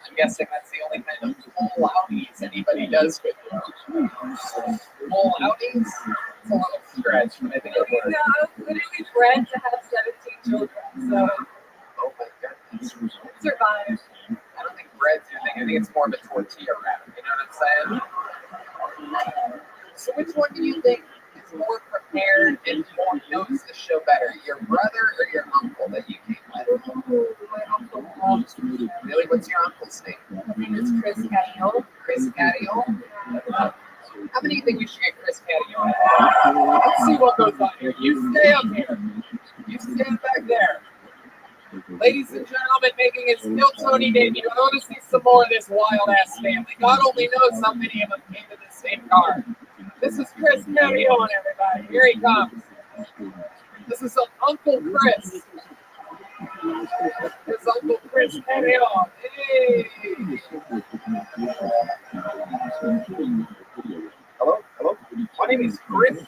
I'm guessing that's the only kind of full outies anybody does with you. Full outies? It's a little stretch, but I think it Yeah, works. I was literally bred to have 17 children, so Oh my goodness. survived. I don't think bread's your thing. I think it's more of a tortilla wrap. You know what I'm saying? So which one do you think is more prepared and more knows the show better? Your brother or your uncle that you came with? My uncle, Really? What's your uncle's name? his name is Chris Catio. Chris Catio? How many do you think you should get Chris Catio? Let's see what goes on here. You stay up here. You stand back there. Ladies and gentlemen, making his Still Tony debut. I want to see some more of this wild-ass family. God only knows how many of them came to the same car. This is Chris Catio, everybody. Here he comes. This is Uncle Chris. This is Uncle Chris Catio. Hey! Hello? My name is Chris.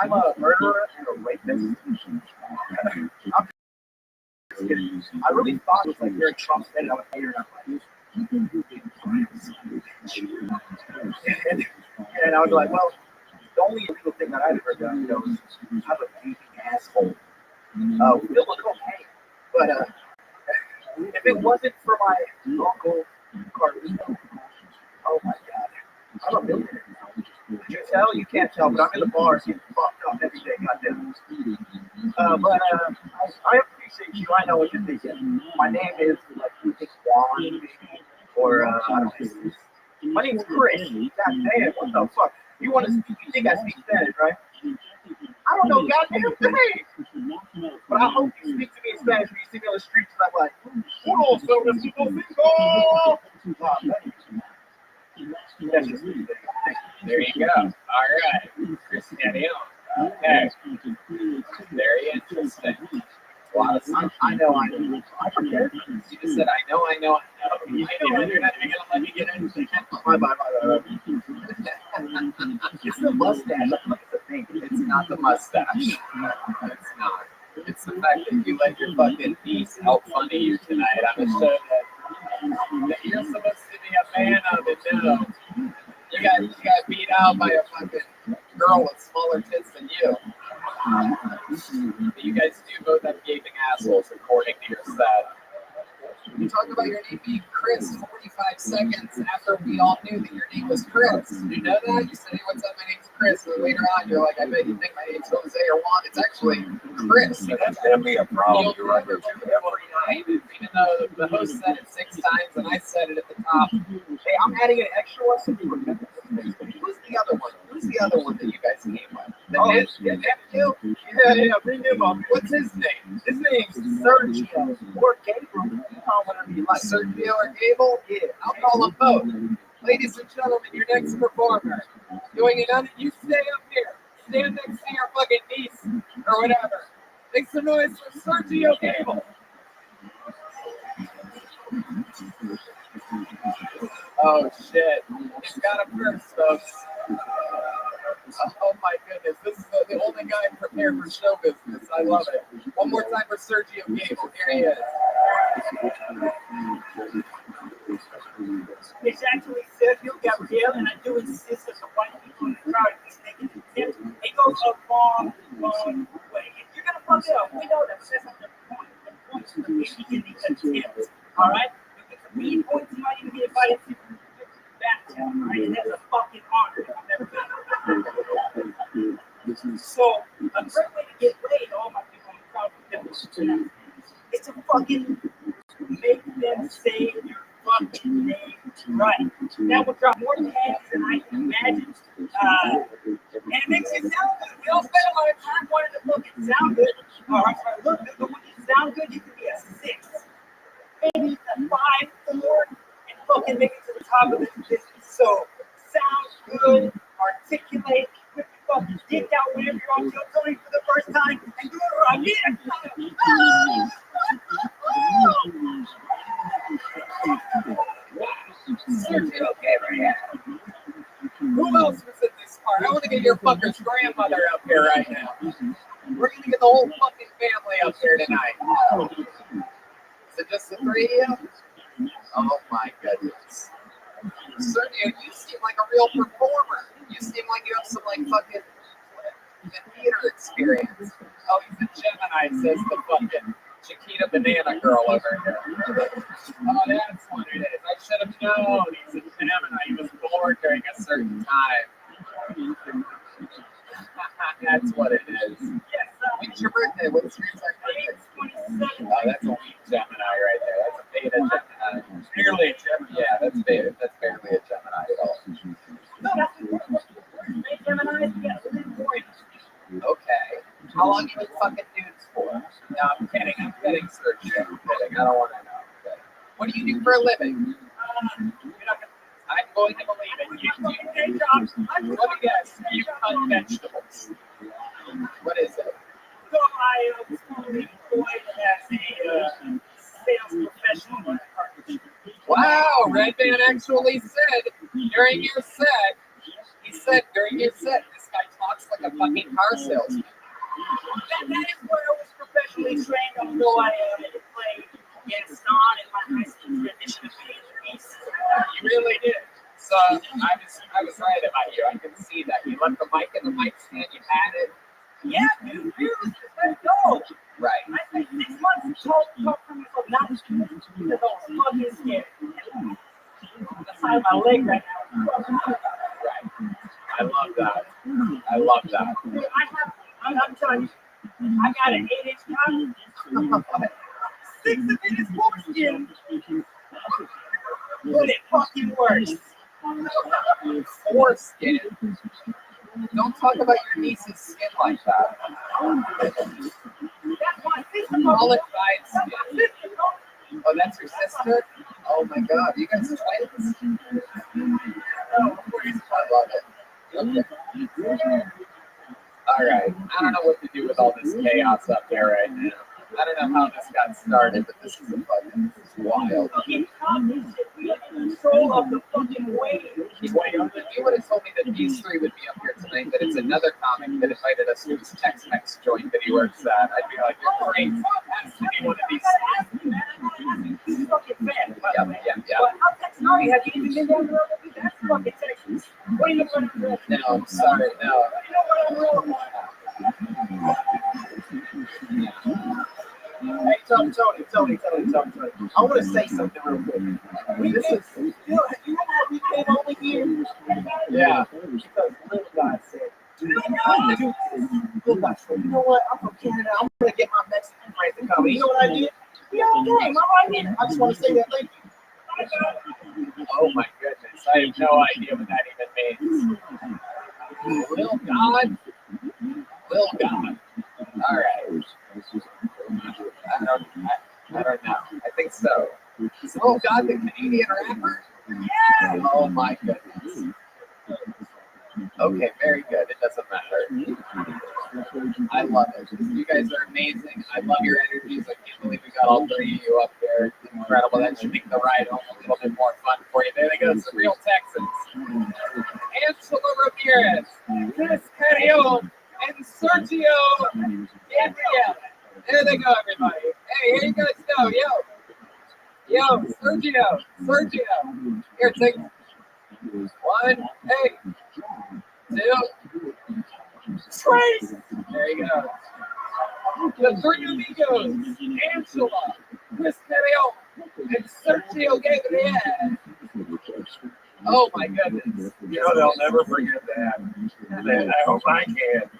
I'm a murderer and a rapist. I really thought it was like very Trump said it. I was hating and I was like, well, the only illegal thing that I've ever done, is have a gaping asshole. We feel like okay, but if it wasn't for my uncle Carlito, oh my God, I'm a millionaire. Did you tell? You can't tell, but I'm in the bars getting fucked up every day, goddamn. But I appreciate you. I know what you're thinking. My name is like you think Juan, or I don't know. My name's Chris. God damn, what the fuck? You think I speak Spanish, right? I don't know goddamn thing. But I hope you speak to me in Spanish when you see me on the streets and I'm like, uno, sobre cinco. That's just me. There you go. All right. Chris Catio. Okay. Very interesting. A lot of stuff. I know. I forget. You just said, I know. You're not even going to let me get into it. Bye. It's the mustache. I feel like it's a thing. It's not the mustache. It's not. It's the fact that you let your fucking niece help funny you tonight on a show that you're supposed to be a fan of it now. You got beat out by a fucking girl with smaller tits than you. But you guys do both have gaping assholes, according to your set. You talk about your name being Chris 45 seconds after we all knew that your name was Chris. Did you know that? You said, hey, what's up? My name's Chris. And later on, you're like, I bet you think my name's Jose or Juan. It's actually Chris. That's gonna be a problem. You'll remember every night, even though the host said it 6 times and I said it at the top. Hey, I'm adding an extra one so you remember. Who's the other one? Who's the other one that you guys came with? The nephew? Yeah, bring him up. What's his name? His name's Sergio or Gabriel. You call whatever you like. Sergio or Gable? Yeah. I'll call them both. Ladies and gentlemen, your next performer. Doing it on you stay up here. Stand next to your fucking niece or whatever. Make some noise for Sergio Gable. Oh shit. He's got a purse, folks. Oh my goodness. This is the only guy prepared for show business. I love it. One more time for Sergio Gable. Here he is. It's actually Sergio Gabriel, and I do insist that the white people in the crowd is taking the tip. It goes a long way. If you're gonna fuck it up, we know that. That's not the point. The point is the mission in the tips. All right? Because the main points you might even be invited to that, all right? And that's a fucking honor. I've never been. So a great way to get laid, all my people in the crowd, it's to fucking make them say your fucking name right. That will drop more tags than I can imagine. And it makes it sound good. We all spend a lot of time wanting to fucking sound good. All right, so look, but when you sound good, you can be a 6, maybe a 5, 4, and fucking make it to the top of this. So sound good, articulate, put your fucking dick out whenever you're on Joe Tony for the first time, and do it right again. Sergio Gabriel. Who else was in this part? want to get your fucker's grandmother up here right now. We're going to get the whole fucking family up here tonight. Is it just the three of you? Oh my goodness. Sergio, you seem like a real performer. You seem like you have some like fucking theater experience. Oh, he's a Gemini, says the fucking Chiquita Banana Girl over here. Oh, that's what it is. I should have known. He's a Gemini. He was born during a certain time. That's what it is. Yes. When's your birthday? What's your exact birthday? 27. Oh, that's a weak Gemini right there. That's a beta Gemini. Barely a Gemini. Yeah, that's beta. That's barely a Gemini at all. No, that's beta Gemini. Yeah, okay. How long you been fucking dudes for? No, I'm kidding. I'm kidding, Sergio. I'm kidding. I don't want to know. Okay. What do you do for a living? I'm going to believe it. You do day jobs. Let me guess. You cut vegetables. What is it? So I was employed as a sales professional. Wow, Redman actually said during your set, this guy talks like a fucking car salesman. That is where I was professionally trained, although I played Gaston in my high school tradition of piece. You really did. So I was right about you. I can see that. You left the mic in the mic stand, you had it. Yeah, dude, really, let's go. Right. I spent 6 months told from myself not to do it because I was fucking scared. The side of my leg right now. Right. I love that. Dude, I'm telling you, I got an 8-inch cock. 6 of it is foreskin. But it fucking works. Foreskin. Don't talk about your niece's skin like that. That's my sister. Call it fine skin. Oh, that's your sister? Oh my god, you guys twins? Oh, of course. I love it. Okay. Alright, I don't know what to do with all this chaos up there right now. I don't know how this got started, but this is wild. Control of the fucking wave. You would have told me that these three would be up here tonight, that it's another comic that invited us to his Tex-Mex joint that he works at. I'd be like, you're great. Has to be one of these three. Fucking fan, by the way. Yeah. But how Texas have you even been down the road with me? That's fucking Texas. What are you going to do? No, I'm sorry, no. You know what I'm real about? Hey, Tony. I want to say something real quick. You know how we came over here? Yeah. Because Little Guy said, Little Guy said, you know what? I'm from Canada. I'm going to get my Mexican friends to come. You know what I did? We all came. I'm right here. I just want to say that. Thank you. Oh, my goodness. I have no idea what that even means. Little God? All right. I don't know. I think so. Is Little God the Canadian rapper? Yeah. Oh my goodness. Okay, very good. It doesn't matter. I love it. You guys are amazing. I love your energies. I can't believe we got all three of you up there. It's incredible. That should make the ride home a little bit more fun for you. There they go. Some real Texans. Angela Ramirez, Chris Carrion, and Sergio Gabriel. There they go, everybody. Hey, here you guys go. Yo, Sergio. Here, take 1. Hey, 2. Trace. There you go. The three amigos, Angela, Chris Carrion, and Sergio Gabriel. Oh my goodness. You know they'll never forget that. I hope I can.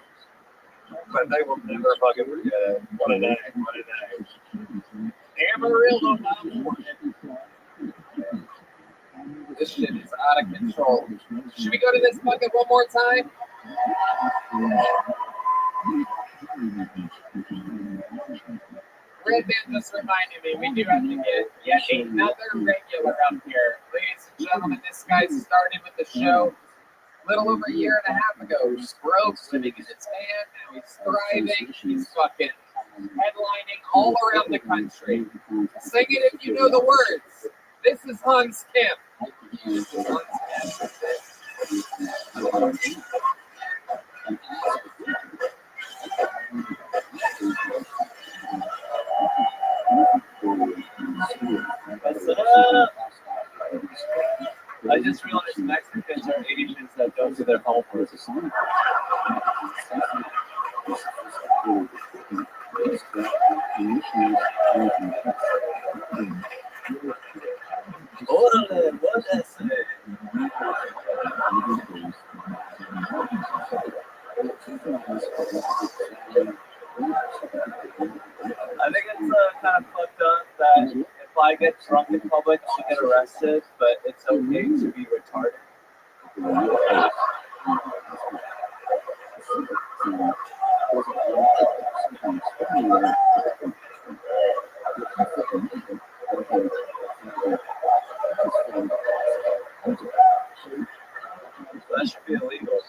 But they will never fucking forget it. What a day. Amarillo, this shit is out of control. Should we go to this bucket one more time? Redman just reminded me, we do have to get yet another regular up here. Ladies and gentlemen, this guy started with the show a little over a year and a half ago. Gross, living in his van, now he's thriving. He's fucking headlining all around the country. Sing it if you know the words. This is Hans Kemp. to their homework. Órale, what is it? I think it's kind of fucked up that if I get drunk in public, I'll get arrested, but it's okay to be retarded. That should be illegal.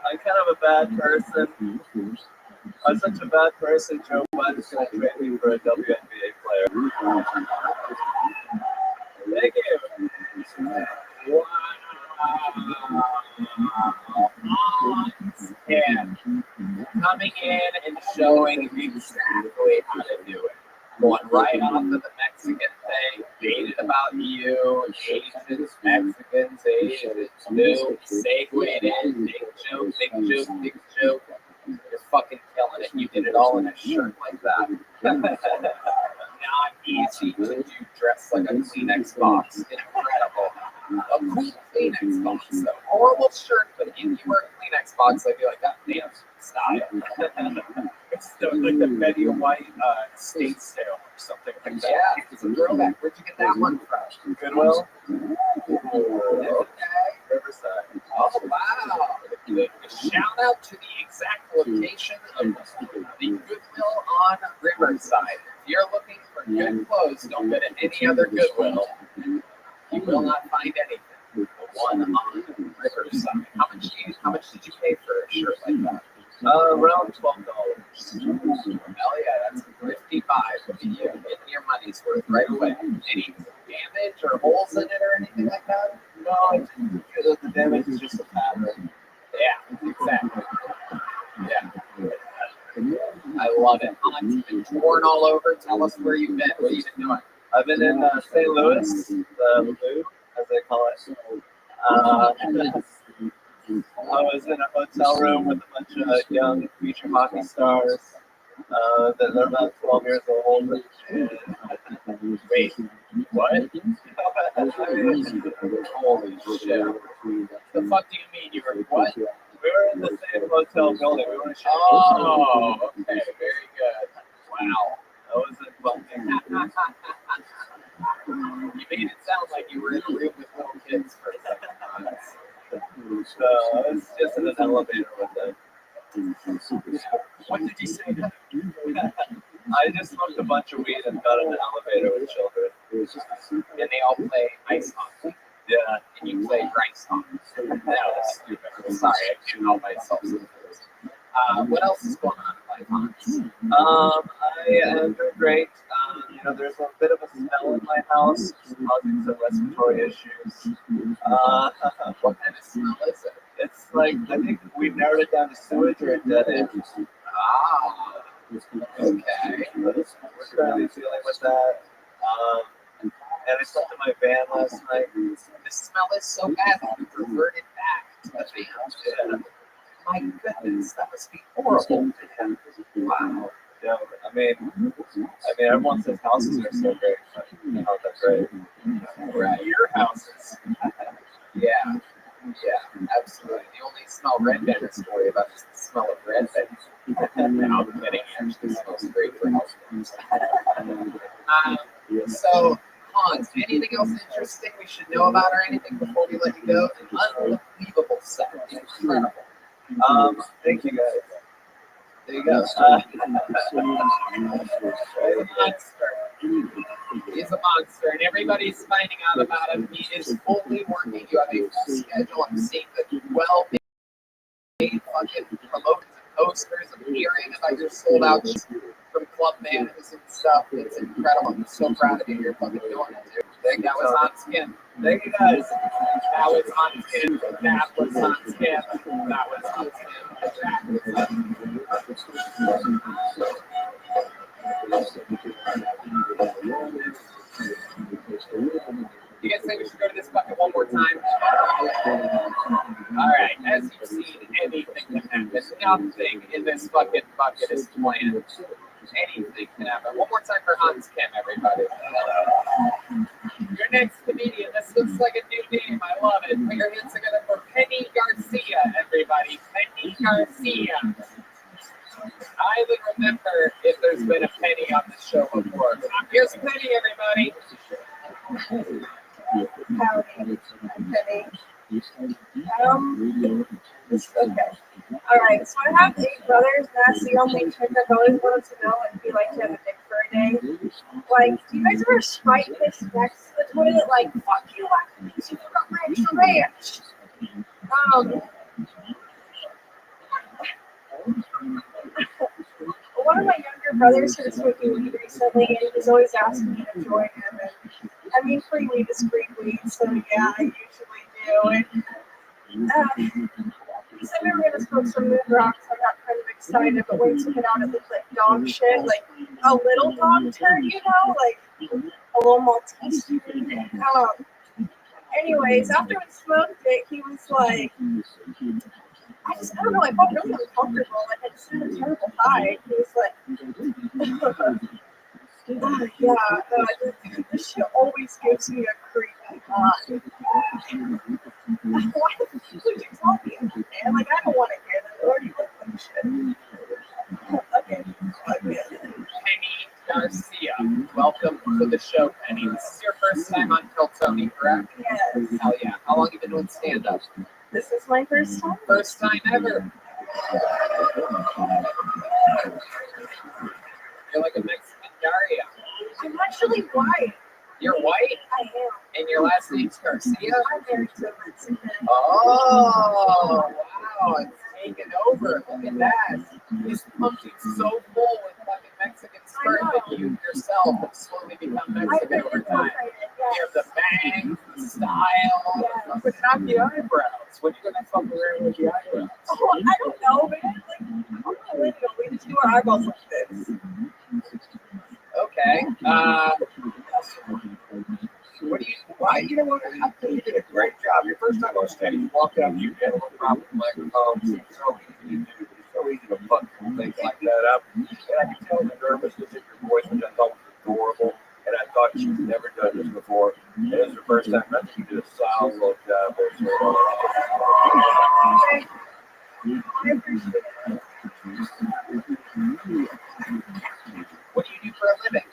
I'm kind of a bad person. I'm such a bad person, Joe Biden's going to trade me for a WNBA player. Thank you. Wow. And coming in and showing exactly how to do it. Going right off of the Mexican thing, dated about you, Asians, Mexicans, Asians, new, segued in, big joke, big joke, big joke. You're fucking killing it. You did it all in a shirt like that. Not easy to do dressed like a Kleenex box. Incredible. A cool Kleenex box. A horrible shirt, but if you were a Kleenex box, I'd be like, God damn, style. It's like the Betty White state sale or something like that. Yeah, it's a throwback. Where'd you get that one from? Goodwill? Okay. Riverside. Oh, wow. Shout out to the exact location of the Goodwill on Riverside. If you're looking for good clothes, don't go to any other Goodwill. You will not find anything. The one on Riverside. How much did you pay for a shirt like that? Around $12. Hell yeah, that's $55 for you. Getting your money's worth right away. Any damage or holes in it or anything like that? No, I didn't. The damage is just a pattern. Yeah, exactly. Yeah. I love it. It's been torn all over. Tell us where you've been. What have you been doing? I've been in St. Louis, the Loop, as they call it. I was in a hotel room with a bunch of young future hockey stars that are about 12 years old. And Wait, what? Holy shit. The fuck do you mean? You were what? We were in the same hotel building. We were in Oh, okay, very good. Wow. That was a fun thing. You made it sound like you were in a room with little kids for a second. So I was just in an elevator with them. What did you say? I just smoked a bunch of weed and got in an elevator with children. And they all play ice hockey. Yeah. And you play rice hockey. That was stupid. I'm sorry, I can't help myself. What else is going on in life, Hans? I am doing great. There's a bit of a smell in my house, causing some respiratory issues. What kind of smell is it? It's like, I think we narrowed it down to sewage or a dead end. Ah, okay. We're currently dealing with that. And I slept in my van last night. The smell is so bad that you reverted back to the van. My goodness, that must be horrible. Wow. Yeah, I mean, everyone says houses are so great, but not that great. Right, your houses. Yeah, absolutely. The only smell red bed is story about is the smell of red bed. No, I'm kidding. Actually, smells great for housewarmers. So, Hans, anything else interesting we should know about or anything before we let you go? An unbelievable set. Incredible. Thank you guys. There you go. He's a monster, and everybody's finding out about him. He is fully working. You have a full schedule. I'm seeing the 12-day fucking promotions and posters and hearing about your sold out from club managers and stuff. It's incredible. I'm so proud of you. You're fucking doing it, dude. That was on skin. Thank you guys. That was on skin. That was on skin. That was on skin. That was on skin. You guys think we should go to this bucket one more time? Alright, as you've seen, anything can happen. Nothing in this fucking bucket is planned. Anything can happen. One more time for Hans Kim, everybody. Your next comedian, this looks like a new name. I love it. Put your hands together for Penny Garcia, everybody. Penny Garcia. I would remember if there's been a Penny on the show before. Here's Penny, everybody. Howdy, I'm Penny. Okay. Alright, so I have 8 brothers. That's the only trick I've always wanted to know if you like to have a dick for a day. Like, do you guys ever spite piss next to the toilet? Like, fuck you, I you forgot my trash. One of my younger brothers started smoking weed recently, and he's always asking me to join him. And I mean, free weed is free weed, so yeah, I usually do. And he said we were gonna smoke some moon rocks. I got kind of excited, but when he took it out, it looked like dog shit, like a little dog turd, you know, like a little Maltese turd. Anyways, after we smoked it, he was like, I don't know, I felt really uncomfortable. Like, I just had a terrible high. He was like, this shit always gives me a creepy high. Why would you tell me that, man? Like, I don't want to hear that. It already looks like shit. Okay. Penny Garcia, welcome to the show, Penny. This is your first time on Kill Tony, correct? Yes. Hell yeah. How long have you been doing stand-up? This is my first time. First time ever. You're like a Mexican Daria. I'm actually white. You're white? I am. And your last name's Garcia? I'm married to a Mexican. Oh, wow. It's taken over. Look at that. This country's so full with fucking Mexican sperm that you yourself have slowly become Mexican over time. You have the bangs, the style, but not the eyebrows. When are you gonna fuck around with the eyebrows? Oh, I don't know, man. Like, I'm not millennial. We just do our eyeballs like this. Okay. What do you? Why? You know what? I think you did a great job. Your first time on stage, you walked out, you had a little problem with microphones. It's so easy to do. It's so easy to fuck things like that up. And I could tell the nervousness in your voice, which I thought was adorable. And I thought you'd never done this before. And it was your first time. I think you did a solid little job. What do you do for a living?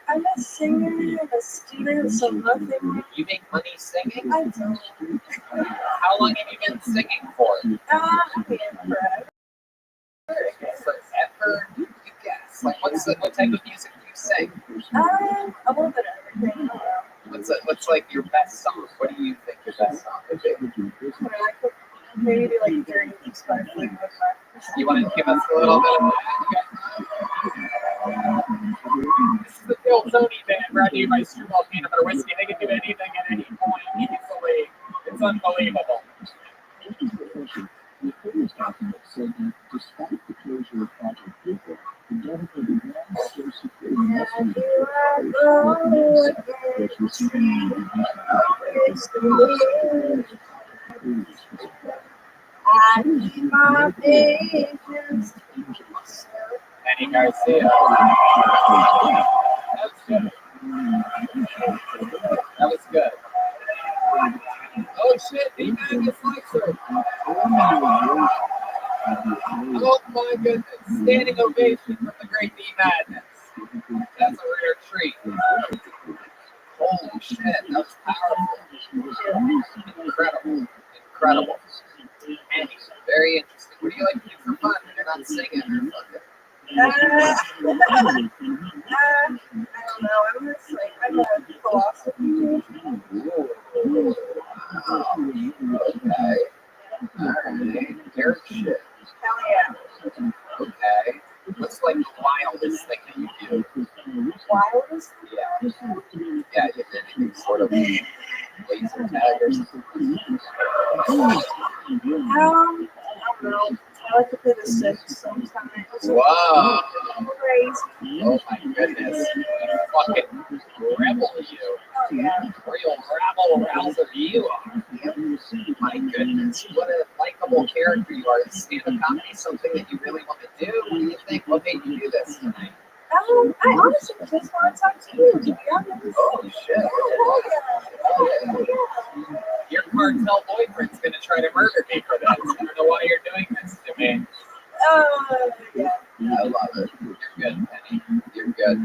I'm a singer, a student, so nothing. You make money singing? I don't. How long have you been singing for? I've been forever. Forever? You guess. Like, what type of music do you sing? A little bit of everything. What's like your best song? What do you think your best song would be? Maybe like 30 weeks by Fleetwood Mac. You want to give us a little bit of that? This is the Phil Tony Band, brought to you by Screwball Peanut Butter Whiskey. They can do anything at any point easily. It's unbelievable. I need my patience. Penny Garcia. That was good. Oh shit, D-Man dislikes her. Oh my goodness. Standing ovation from the great D-Madness. That's a rare treat. Holy shit, that was powerful. Incredible. Incredible. And very interesting. What do you like to do for fun when you're not singing or fucking? I don't know. I'm a philosophy major. Wow. Okay. Alright. Nerd shit. Hell yeah. Okay. What's like the wildest thing that you do? Wildest? Yeah. Yeah, you did anything sort of laser tag or something? I don't know. I like to play the Sims sometimes. Wow. Crazy. Oh my goodness. You fucking rebel, you. goodness, what a likable character you are. Is stand-up comedy something that you really want to do? What do you think? What made you do this tonight? I honestly just want to talk to you, to be honest. Oh, shit. Your cartel boyfriend's going to try to murder me for this. I don't know why you're doing this to me. Yeah. I love it. You're good, Penny. You're good.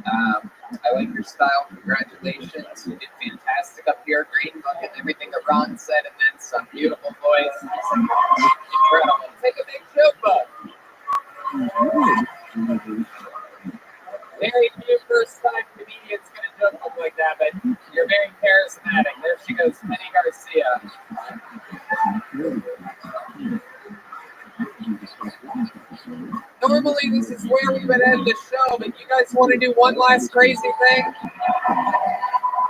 I like your style. Congratulations. You did fantastic up here. Great bucket. Everything that Ron said, and then some beautiful voice. Incredible. Take a big joke, bud. Very few first-time comedians going to joke up like that, but you're very charismatic. There she goes, Penny Garcia. Normally, this is where we would end the show, but you guys want to do one last crazy thing?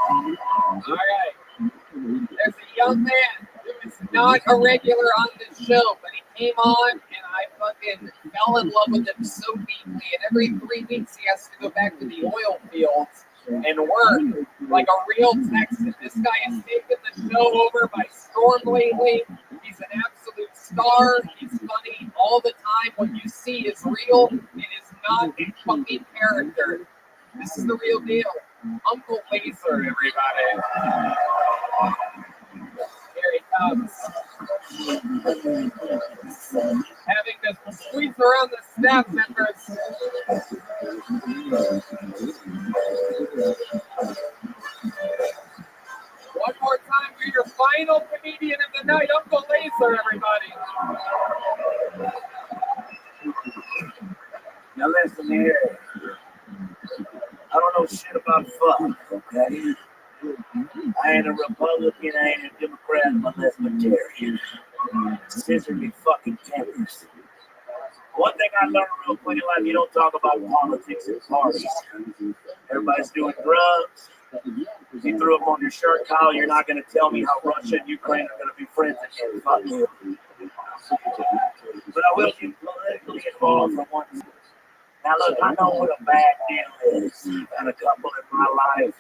All right. There's a young man who is not a regular on this show, but he came on, and I fucking fell in love with him so deeply. And every 3 weeks, he has to go back to the oil fields and work like a real Texan. This guy has taken the show over by storm lately. He's an absolute star. He's funny all the time. What you see is real. It is not a fucking character. This is the real deal. Uncle Laser, everybody. Here he comes. Having to squeeze around the staff members. One more time for your final comedian of the night, Uncle Laser, everybody. Now listen here. I don't know shit about fuck, okay? I ain't a Republican, I ain't a Democrat, I'm a libertarian. Scissor me fucking tempers. One thing I learned real quick in life, you don't talk about politics and parties. Everybody's doing drugs. If you threw up on your shirt, Kyle, you're not going to tell me how Russia and Ukraine are going to be friends again. Fuck you. But I will get politically involved for once. Now look, I know what a bad deal is. I've had a couple in my life.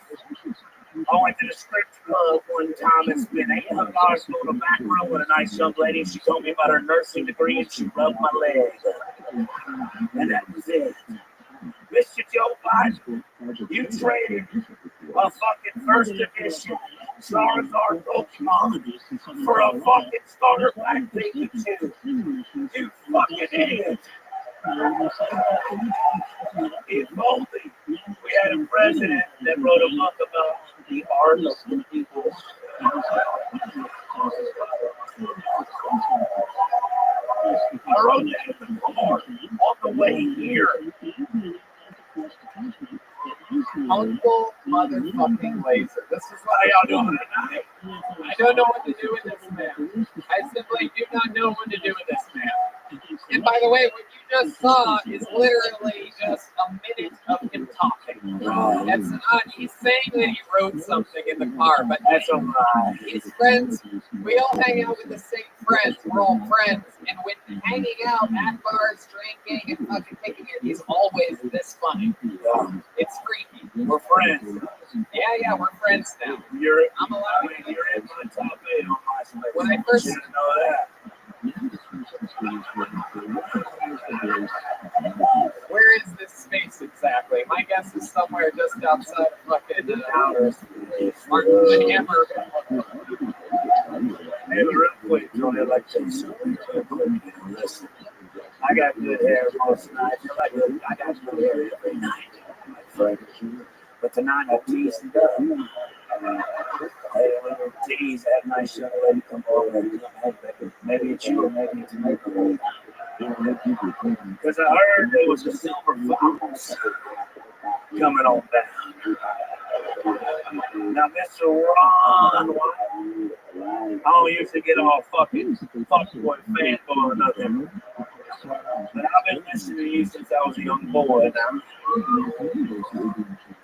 I went to the strip club one time and spent $800 going to the back room with a nice young lady. She told me about her nursing degree and she rubbed my leg. And that was it. Mr. Joe Biden, you traded a fucking first edition Charizard Pokemon for a fucking starter pack Pikachu. You fucking idiot. If only we had a president that wrote a book about the art of the people. I wrote that in the car on the way here. Uncle motherfucking Laser. This is How y'all doing tonight? I don't know what to do with this man. I simply do not know what to do with this man. And by the way, what you just saw is literally just a minute of him talking. That's not, he's saying that he wrote something in the car, but that's a lie. His friends, we all hang out with the same friends. We're all friends. And with hanging out at bars, drinking, and fucking kicking it, he's always this funny. It's freaky. We're friends. Yeah, we're friends now. I'm allowed. You're in my top 8 on my When I first know that. Where is this space exactly? My guess is somewhere just outside of fucking outer Martin the Hammer. Hey, real quick, Tony, I'd like to say something. Listen, I got good hair most nights. I got good hair every night, my friend. But tonight I teased it up. Hey, little tease, that nice young lady come over and maybe it's you or maybe it's me. Because I heard there was a silver fox coming on down. Now, Mr. Ron White, I don't usually get all fucking fuckboy fanboy or nothing. But I've been listening to you since I was a young boy now.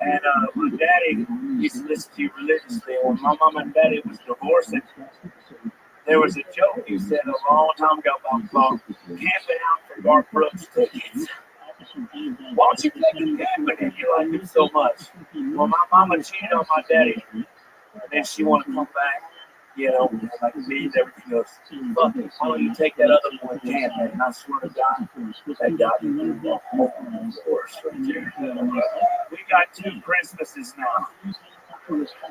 And my daddy used to listen to you religiously. When my mom and daddy was divorcing, there was a joke you said a long time ago about camping out for Garth Brooks tickets. Why don't you take him camping if you like him so much? Well, my mama cheated on my daddy, and then she wanted to come back. You know, like me and everything goes, fuck it, why don't you take that other one can, man? And I swear to God, that got me the whole course right there. We got 2 Christmases now.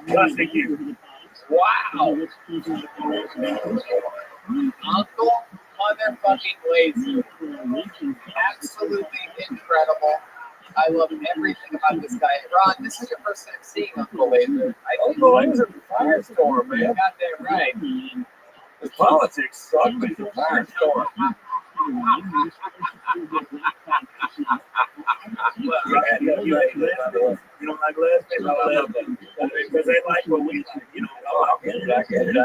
Because of you. Wow. Uncle motherfucking Laser. Absolutely incredible. I love everything about this guy. Ron, this is your first time seeing Uncle Laser. Uncle Laser, firestorm, man. You got that right. The politics suck, but he's a firestorm. You don't like lesbians? I love them. Because they like what we like. You know, I get it.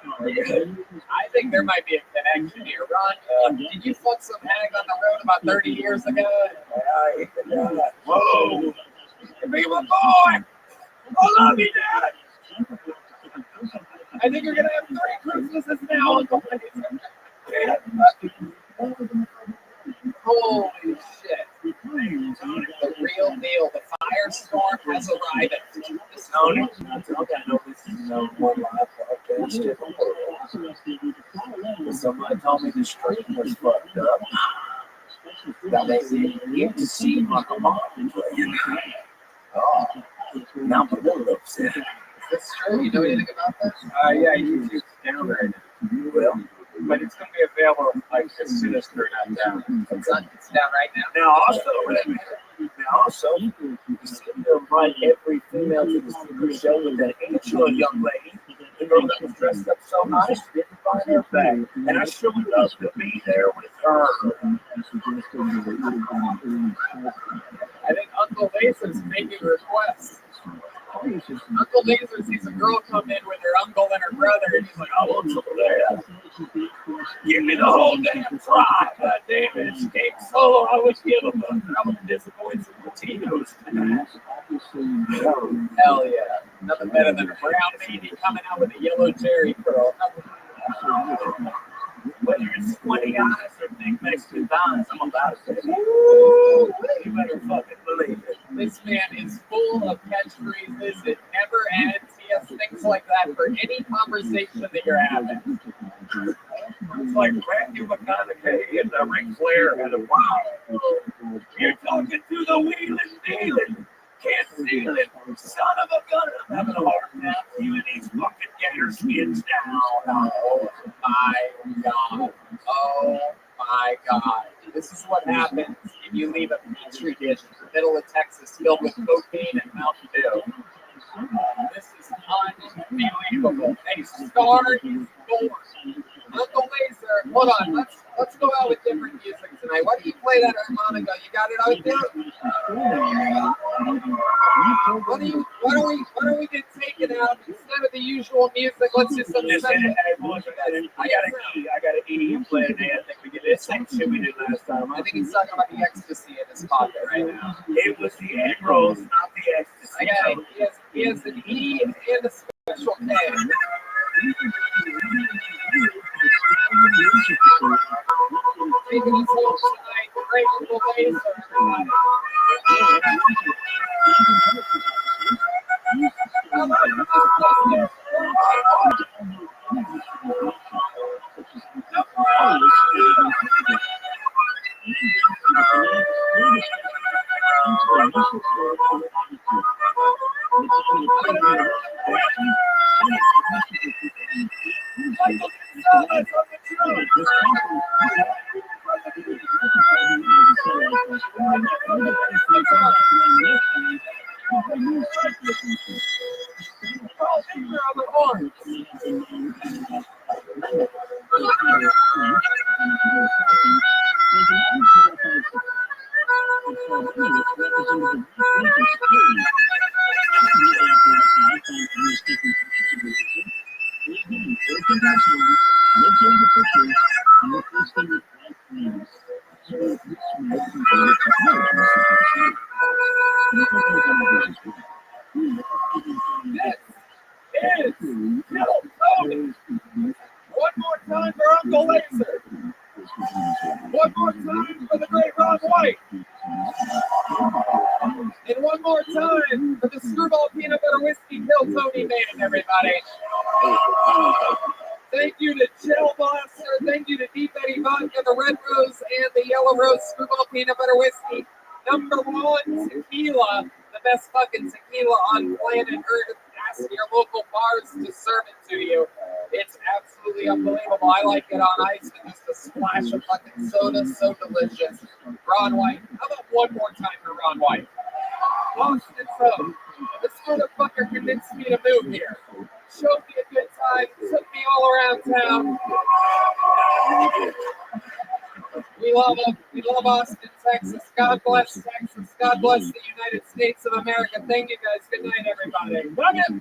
I think there might be a connection here. Ron, did you fuck some hag on the road about 30 years ago? Whoa! You be my boy! I love you, Dad! I think you're going to have 3 Christmases now, Uncle Laser. Holy shit. The real deal. The firestorm has arrived. Tony, I know this is one live podcast. Somebody told me the stream was fucked up. That they didn't get to see my mom playing. Oh, now my little upset. That's true. You know anything about that? Yeah, YouTube's down right now. Well, But it's going to be available like as soon as they're not down. It's down right now. now also, you seem to invite every female to the secret show with that angel young lady. The girl that was dressed up so nice, didn't find her back. And I sure would love to be there with her. I think Uncle Laser's making requests. Uncle Laser sees a girl come in with her uncle and her brother, and he's like, I want some of that. Give me the whole damn fry. God damn it. It came solo. I would give them I would disappoint some Latinos. Hell yeah. Nothing better than a brown baby coming out with a yellow cherry curl. Whether it's 20 eyes or big Mexican thighs, I'm about to say, Woo! you better fucking believe it. This man is full of catchphrases. It never ends. He has things like that for any conversation that you're having. It's like Matthew McConaughey and Ric Flair had a wow. You're talking to the wheeling dealing. Can't steal it. Son of a gun. I'm having a hard time viewing these fucking gator skins down. Oh my God. Oh my God. This is what happens if you leave a petri dish in the middle of Texas filled with cocaine and Mountain Dew. This is unbelievable. A star is born. Uncle Laser, hold on. Let's go out with different music tonight. Why don't you play that harmonica? You got it out there? Why don't we get taken out instead of the usual music? Let's do some Listen, hey, boys, I got an E play today. I think we get this same shit we did last time. I think he's talking about the ecstasy in his pocket right now. It was the egg rolls, not the ecstasy. I got it. He has an E and a special K. Taking us home tonight, the great Uncle Laser, everybody. How about this? One more time for Uncle Laser. One more time for the great Ron White. And one more time for the Screwball Peanut Butter Whiskey Kill Tony Band, everybody. Thank you to Gel Blaster. Thank you to Deep Eddy Vodka, the Red Rose, and the Yellow Rose Screwball Peanut Butter Whiskey. #1 tequila, the best fucking tequila on planet Earth. Ask your local bars to serve it to you. It's absolutely unbelievable. I like it on ice with just a splash of fucking soda. So delicious. Ron White. How about one more time for Ron White? Austin So. This motherfucker convinced me to move here. Showed me a good time. Took me all around town. We love him. We love Austin, Texas. God bless Texas. God bless the United States of America. Thank you guys. Good night, everybody. Love you.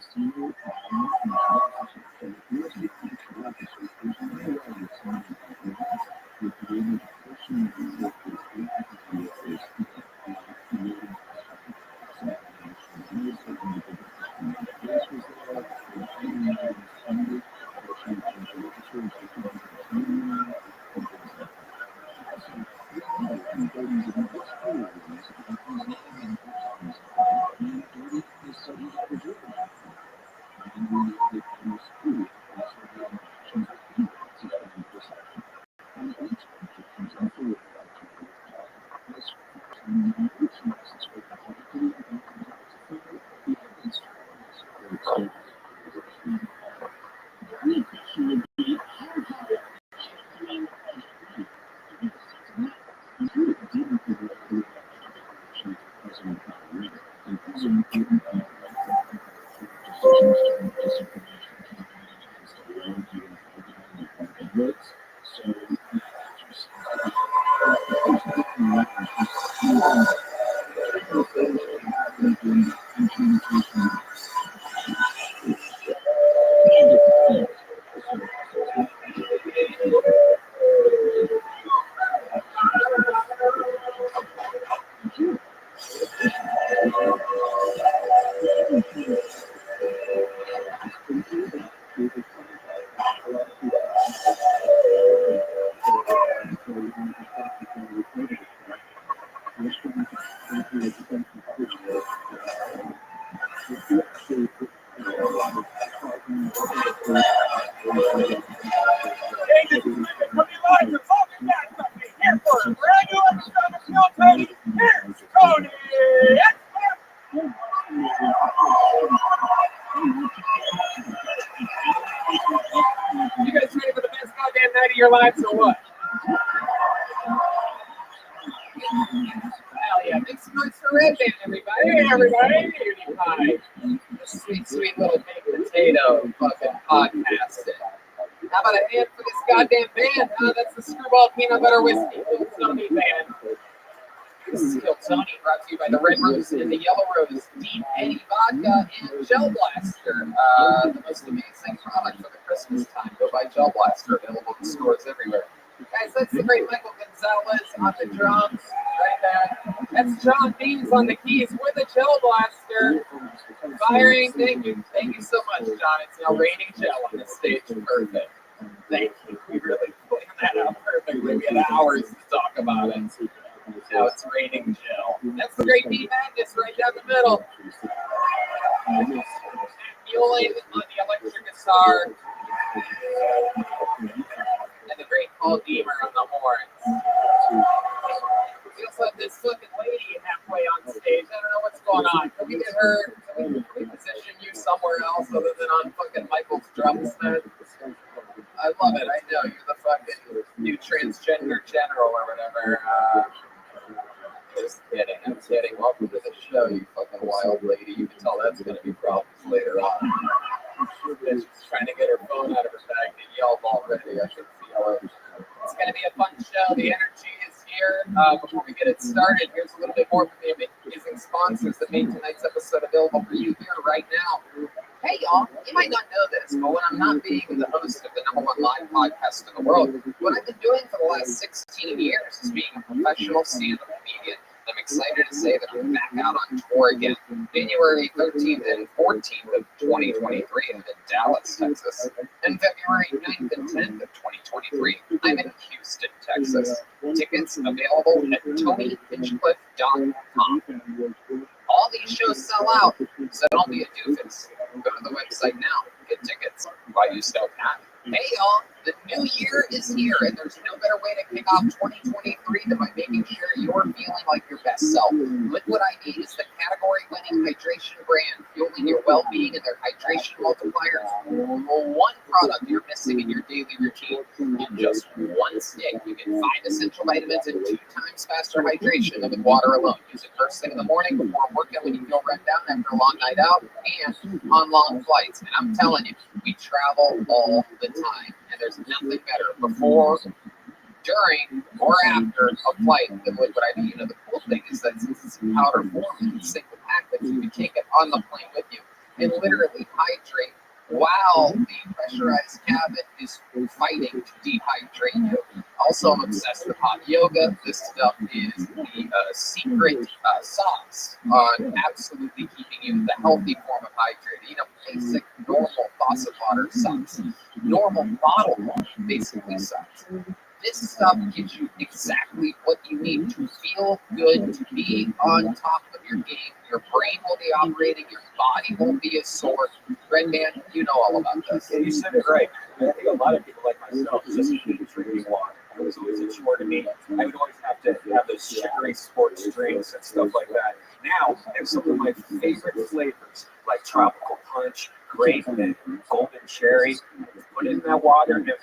You guys ready for the best goddamn night of your lives or what? Hell yeah. Make some noise for Red Band, everybody. Hey, everybody. Cutie pie. The sweet, sweet little baked potato fucking podcasting. How about a hand for this goddamn band? That's the Screwball Peanut Butter Whiskey Kill Tony Band. This is Kill Tony, brought to you by the Red Rose and the Yellow Rose, Deep Eddy Vodka, and Gel Blaster. The most amazing product for the Christmas time. Go buy Gel Blaster, available in stores everywhere. Guys, that's the great Michael Gonzalez on the drums, right there. That's John Beans on the keys with a Gel Blaster. Firing, thank you so much, John. It's now raining gel on this stage. Perfect. Thank you. We really planned that out perfectly. We had hours to talk about it. Now it's raining gel. That's the great D Magnus right down the middle. Mueling on the electric guitar. And the great Paul Deemer on the horns. We also have this fucking lady halfway on stage. I don't know what's going on. Can we get her? Can we position you somewhere else other than on fucking Michael's drums, man? I love it. I know you're the fucking new transgender general or whatever. Just kidding. I'm kidding. Welcome to the show, you fucking wild lady. You can tell that's going to be problems later on. She's trying to get her phone out of her bag to yell already. I should feel it. It's going to be a fun show. The energy is here. Before we get it started, here's a little bit more from the amazing sponsors that made tonight's episode available for you here right now. Hey, y'all, you might not know this, but when I'm not being the host of the #1 live podcast in the world, what I've been doing for the last 16 years is being a professional stand-up comedian. I'm excited to say that I'm back out on tour again. January 13th and 14th of 2023, I'm in Dallas, Texas. And February 9th and 10th of 2023, I'm in Houston, Texas. Tickets available at TonyHinchcliffe.com. All these shows sell out, so don't be a doofus. Go to the website now, get tickets while you still can. Hey y'all, the new year is here, and there's no better way to kick off 2023 than by making sure you're feeling like your best self. Liquid IV is the category-winning hydration brand, fueling your well-being and their hydration multipliers. One product you're missing in your daily routine. In just one stick, you get 5 essential vitamins and 2 times faster hydration than with water alone. Use it first thing in the morning before working when you feel run down after a long night out and on long flights. And I'm telling you, we travel all the time, and there's nothing better before, during, or after a flight than liquid IV. You know, the cool thing is that since it's in powder form, it's a single pack that you can take it on the plane with you and literally hydrate while the pressurized cabin is fighting to dehydrate you. Also, I'm obsessed with hot yoga. This stuff is the secret sauce on absolutely keeping you in the healthy form of hydrated. You know, basic, normal faucet water sucks. Normal bottled water basically sucks. This stuff gives you exactly what you need to feel good, to be on top of your game. Your brain will be operating, your body won't be as sore. Red Man, you know all about this. Yeah, you said it right. I think a lot of people like myself just hate drinking water. It was always a chore to me. I would always have to have those sugary sports drinks and stuff like that. Now, I have some of my favorite flavors, like tropical punch, grape, and golden cherry. Put it in that water, and it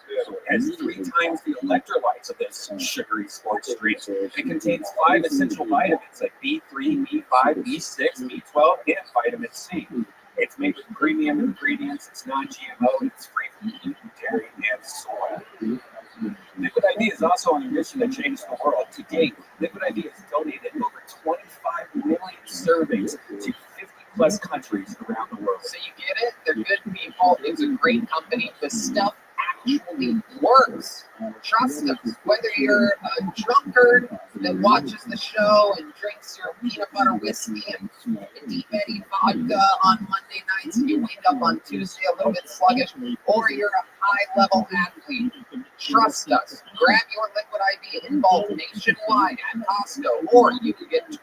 has 3 times the electrolytes of this sugary sports drink. It contains 5 essential vitamins like B3, B5, B6, B12, and vitamin C. It's made with premium ingredients. It's non-GMO. And it's free from gluten, dairy, and soy. Liquid IV is also on a mission to change the world. To date, Liquid IV has donated over 25 million servings to 50-plus countries around the world. So you get it? They're good people. It's a great company. The stuff actually works. Trust them. Whether you're a drunkard that watches the show and drinks your peanut butter whiskey and Deep Eddy vodka on Monday nights and you wake up on Tuesday a little bit sluggish, or you're a high-level athlete, trust us. Grab your Liquid IV in bulk nationwide at Costco, or you can get 20%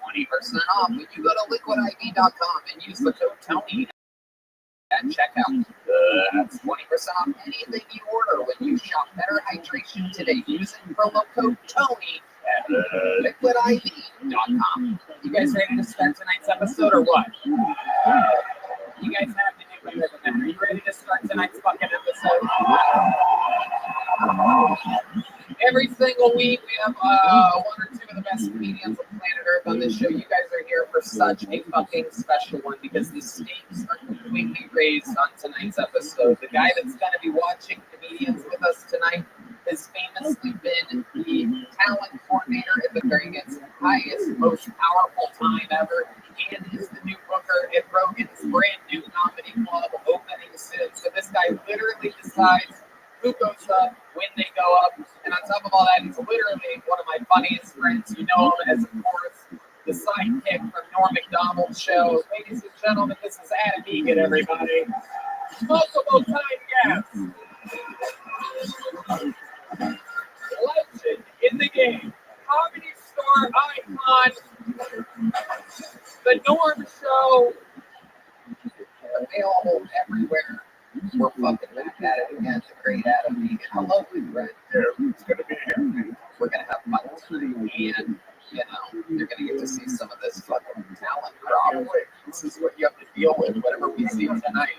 off when you go to liquidiv.com and use the code TONY at checkout. That's 20% off anything you order when you shop Better Hydration today using promo code TONY at liquidiv.com. You guys ready to start tonight's episode or what? You guys have to do better than that. Are you ready to start tonight's fucking episode? Every single week we have 1 or 2 of the best comedians on planet Earth on this show. You guys are here for such a fucking special one because the stakes are completely raised on tonight's episode. The guy that's going to be watching comedians with us tonight has famously been the talent coordinator at the Vegas highest, most powerful time ever, and is the new booker at Rogan's brand new comedy club opening soon. So this guy literally decides who goes up, when they go up, and on top of all that, he's literally one of my funniest friends. You know him as, of course, the sidekick from Norm Macdonald's show. Ladies and gentlemen, this is Adam Egan, everybody. Multiple time guest. Legend in the game. Comedy star icon. The Norm Show. Available everywhere. We're fucking back at it again. The great Adam Egan. Hello, friend. It's going to be here. We're going to have fun tonight. And, you know, you're going to get to see some of this fucking talent probably. This is what you have to deal with, whatever we see tonight.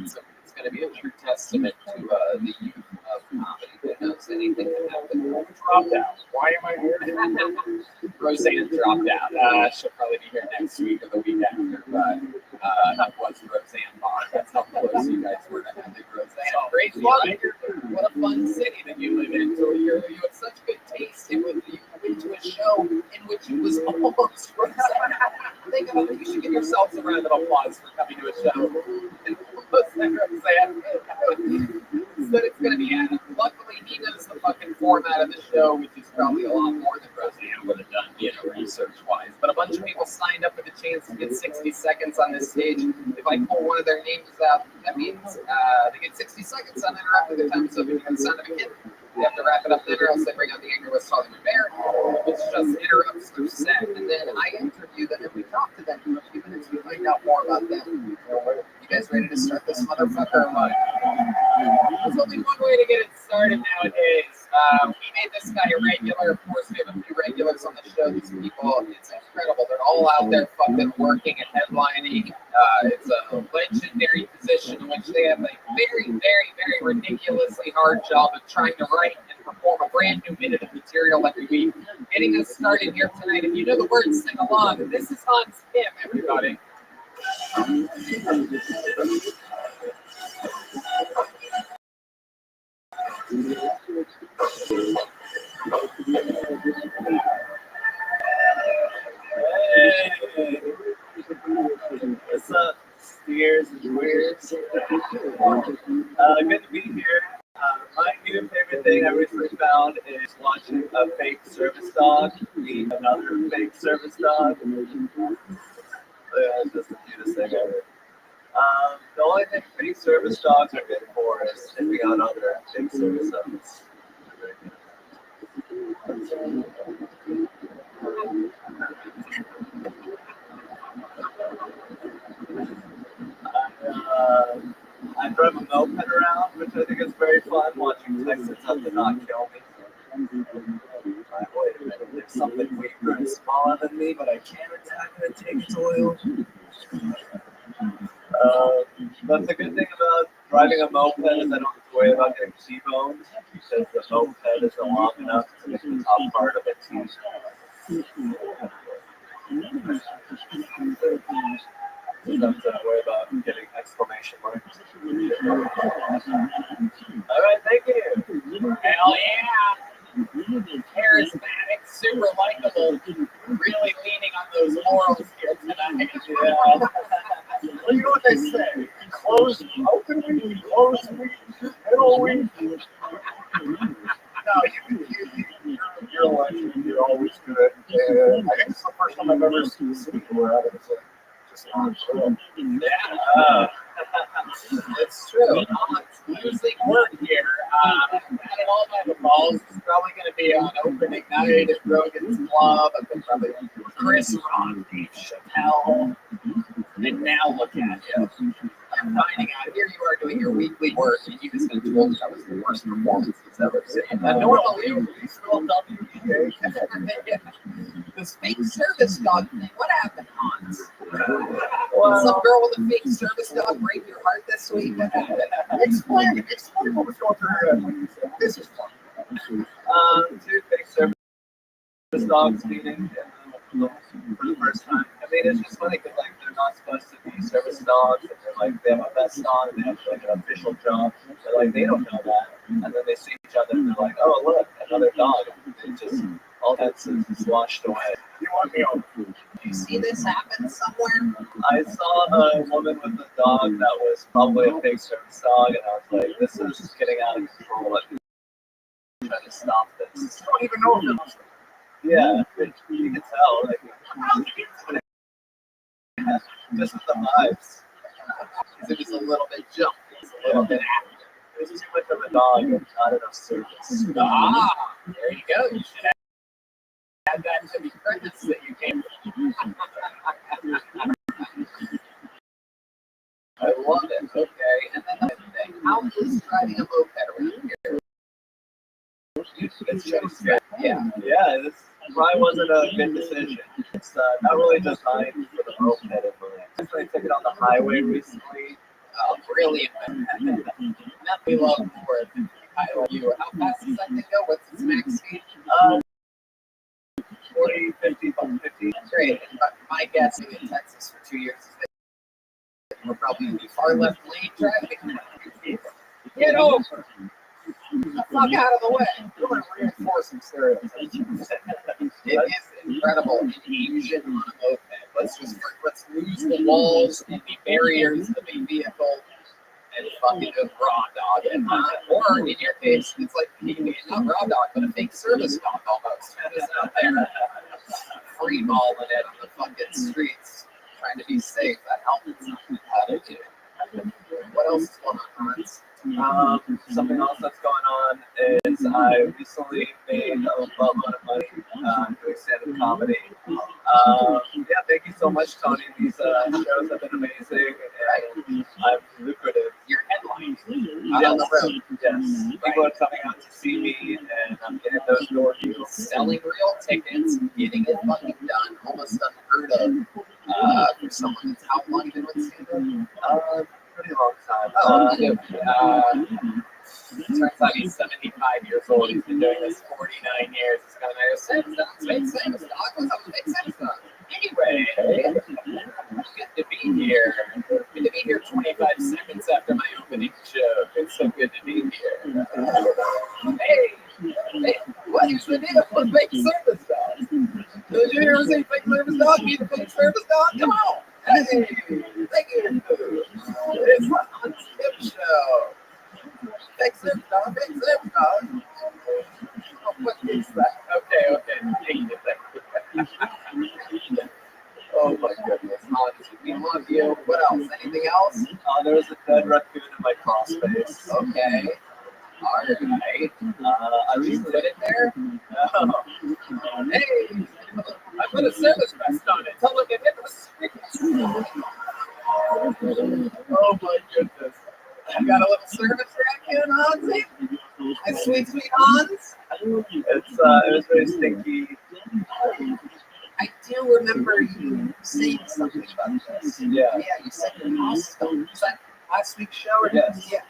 So it's going to be a true testament to the youth of comedy. Who knows anything can happen? Dropped out. Why am I here? Roseanne dropped out. She'll probably be here next week or the week after, but that was Roseanne Barr. That's how close you guys were to having Roseanne. Great fun. What a fun city that you live in. So you have such good taste. You went to a show in which it was almost Roseanne. Think about it. You should give yourselves a round of applause for coming to a show and almost like Roseanne. But it's going to be Adam. Luckily, he knows the fucking format of the show, which is probably a lot more than Roseanne would have done, research-wise. get 60 seconds on this stage. If I pull one of their names out, that means they get 60 seconds uninterrupted. The time is up. If you hear the sound of a kid, they have to wrap it up then, or else they bring out the angry West Hollywood Bear, which just interrupts their set. And then I interview them and we talk to them for a few minutes. We find out more about them. You guys ready to start this motherfucker or what? There's only one way to get it started nowadays. We made this guy a regular. Of course, we have a few regulars on the show. These people, it's incredible. They're all out there fucking working and headlining. It's a legendary position in which they have a very, very, very ridiculously hard job of trying to write and perform a brand new minute of material every week. Getting us started here tonight. If you know the words, sing along. This is Hans Kim, everybody. Hey, what's up, steers and queers? Good to be here. My new favorite thing I recently found is watching a fake service dog meet another fake service dog. It's just the cutest thing ever. The only thing fake service dogs are good for is sniffing out other fake service dogs. I drive a moped around, which I think is very fun, watching Texans have to not kill me. Wait a minute, there's something weaker and smaller than me, but I can't attack it and take its oil. But the good thing about driving a moped is I don't have to worry about getting T-boned, because the moped isn't long enough to make the top part of it T. Don't have to worry about getting exclamation marks. All right, thank you. Hell yeah. Charismatic, super likable, really leaning on those laurels here tonight. Yeah. Well, you know what they say? Closed, open week, closed week, middle week. No, you're a legend. You're always good. And I think it's the first time I've ever seen City where I was just on show. Yeah, it's true. It's losing word here. At all my balls is probably going to be on opening night at Rogan's Club. I think probably Chris Rock, Dave Chappelle. And now look at you. I'm finding out here you are doing your weekly work, and you just told me that was the worst performance he's ever seen. And normally, we still WBA. This fake service dog thing, what happened, Hans? Some girl with a fake service dog break your heart this week? Explain what was going through your head. This is fun. Two fake service dogs meeting for the first time. I mean, it's just funny because like they're not supposed to be service dogs, and they're like they have a vest on and they have like an official job. But like they don't know that, and then they see each other and they're like, "Oh, look, another dog." And they just all that's washed away. You want me on? Did you see this happen somewhere? I saw a woman with a dog that was probably a fake service dog, and I was like, "This is just getting out of control. Like, trying to stop this." You don't even know if it was. Yeah, you can tell. Like, just with the vibes. It was a little bit jumpy, it's a little bit active. It was too much of a dog and not enough service. There you go. You should add that to the credits that you came from. I love it. Okay. And then the thing, how is driving a moped around here? It's just, yeah. Yeah, this probably wasn't a good decision. It's not really designed for the moped in mind. I took it on the highway recently. Brilliant. Nothing love for it. I love you. How fast does that thing go? What's its max speed? 40, 50, 50. Great. My guess in Texas for 2 years is that we're probably going to be far left lane traffic. Get over. The fuck out of the way. We're going to reinforce some stereotypes. It is incredible. Infusion on a moped. Let's lose the walls and the barriers of a vehicle and fucking just raw dog it. Or in your case, it's like not raw dog, but a fake service dog almost. Just out there free balling it on the fucking streets. trying to be safe. That helmet's not how to do. What else is going on, Hans? Something else that's going on is I recently made a buttload of money doing stand-up comedy. Yeah, thank you so much, Tony. These shows have been amazing and I'm lucrative. Your headline. Yes. On the road. Yes. People are coming out to see me and I'm getting those door deals. Selling real tickets, getting it fucking done, almost unheard of for someone that's how long you been with stand-up? Pretty long time. Turns out he's 75 years old. He's been doing this 49 years. It's kind of makes sense. Makes sense, dog. What's up? Makes sense, dog. Anyway, good to be here. Good to be here 25 seconds after my opening show. It's so good to be here. Hey, what is the deal with fake service dog? Did you ever say fake service dog? Be the fake service dog? Come on. Hey, thank you. It's the Hans Skip Show. Fake service dog, fake service dog. Oh, what is that? Okay. Oh my goodness, Hans, we love you. What else? Anything else? There was a dead raccoon in my crawl space. Okay. All right. I recently put it there. Oh. Hey, I put a service vest on it. Tell them to hit the street. Oh my goodness. I got a little service raccoon, Hansie. My sweet Hans. It was very stinky. I do remember you saying something about this. Yeah. Yeah, you said your house stunk. Was that last week's show? Or Yes. Yeah.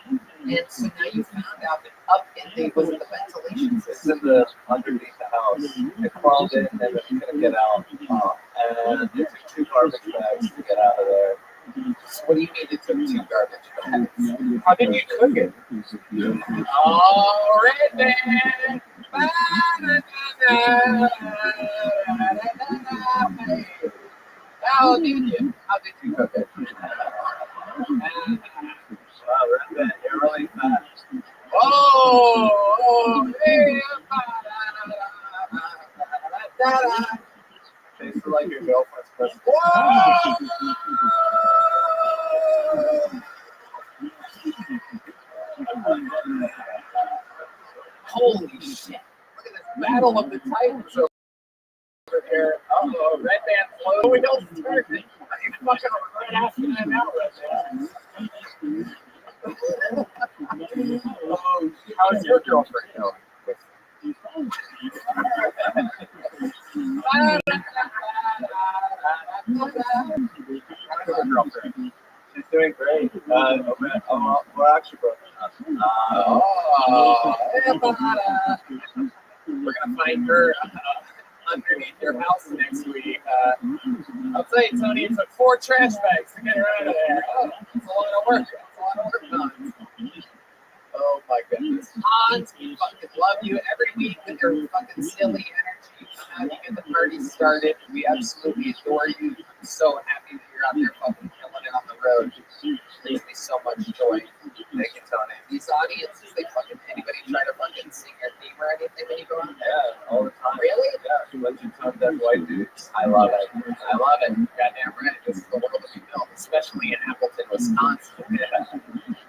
And so now you found out that up in the ventilation It's system. in the underneath the house. It crawled in and it couldn't get out. And it took 2 garbage bags to get out of there. What do you mean it took 2 garbage bags? How did you cook it? All right, then. How did you cook it? Wow, Red, you're really fast. Oh, Tastes like your girlfriend's present. Holy shit. Look at this battle of the Titans over here. Uh-oh, Red Band's low. We don't start it. You fucking right after that now, Red Band. Oh, how's your girlfriend doing? She's doing great. We're actually broken up. We're gonna find her underneath your house next week. I'll tell you, Tony, it took 4 trash bags to get her out of there. Oh, it's a lot of work. Hans. Oh my goodness. Hans, we fucking love you every week with your fucking silly energy. You come out, you get the party started. We absolutely adore you. I'm so happy that you're out there fucking killing it on the road. It brings me so much joy. Thank you, Tony. These audiences, anybody try to fucking sing your theme or anything when you go out there? Yeah, all the time. Really? Yeah, a bunch of tone-deaf white dudes. I love it. Goddamn right. This is the world that we built, especially in Appleton, Wisconsin. Yeah.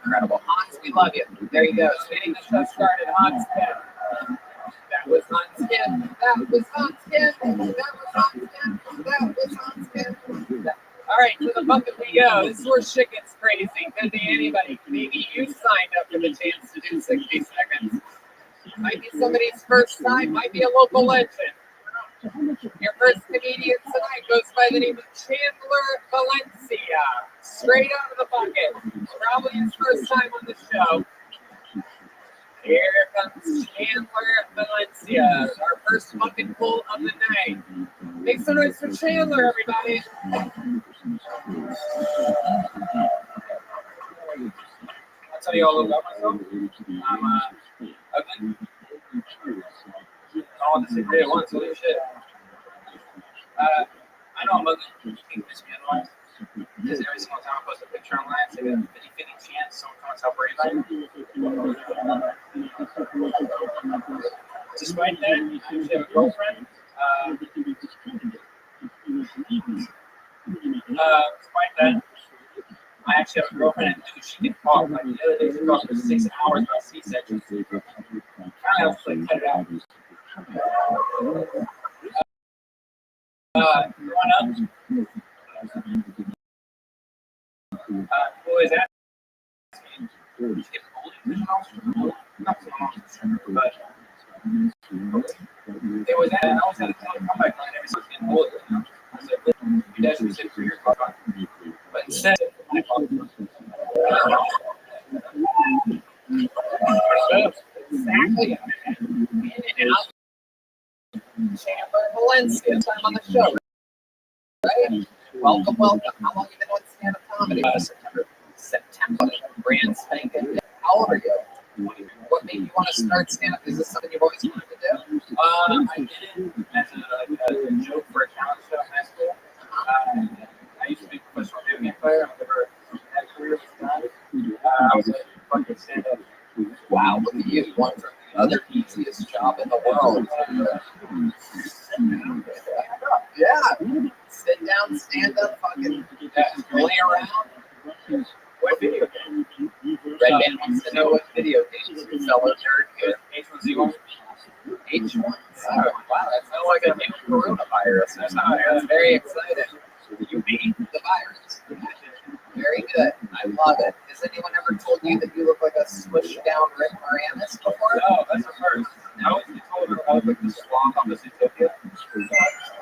Incredible. Hans, we love you. There you go. So getting the show started, Hans. That was Hans Kim. All right, to the bucket we go. This is where shit gets crazy. Could be anybody. Maybe you signed up for the chance to do 60 seconds. Might be somebody's first time. Might be a local legend. Your first comedian tonight goes by the name of Chandler Valencia. Straight out of the bucket. Probably his first time on the show. Here comes Chandler Valencia, our first fucking pull of the night. Make some noise for Chandler, everybody. I'll tell you all about myself. I'm ugly. I want to say great at once. Holy shit. I know I'm ugly. You can miss me otherwise. Because every single time I post a picture online, it's like a 50-50 chance someone comes up brave by me. Despite that, I actually have a girlfriend. Despite that, I actually have a girlfriend and she can talk. Like the other day, she talked for 6 hours about C-section. I was like, cut it out. Growing up, boys asked me, "Did you get bullied in the house?" Not so much, but it was that. I always had a comeback line every time getting bullied. I said, "Listen, you guys should sit for your car." But instead, my father. Exactly. And out. Chandler Valencia, time on the show, right? Welcome, welcome. How long have you been doing stand-up comedy? September. Brand spanking. How old are you? What made you want to start stand-up? Is this something you've always wanted to do? I did it as a joke for a talent show in high school. I used to be a professional video game player. I've never had a career with that. I was a fucking stand-up. Wow, look at you. One from the other easiest job in the world. Yeah. Sit down, stand up, fucking lay around. What video game? Red Band wants to know what video games you fellow nerd here. H1Z1. H1. Wow, that sounds like a new coronavirus. That's very exciting. You beat the virus. Very good. I love it. Has anyone ever told you that you look like a smushed down Rick Moranis before? No, that's the first. I always get told I look like the swamp on the Zootopia.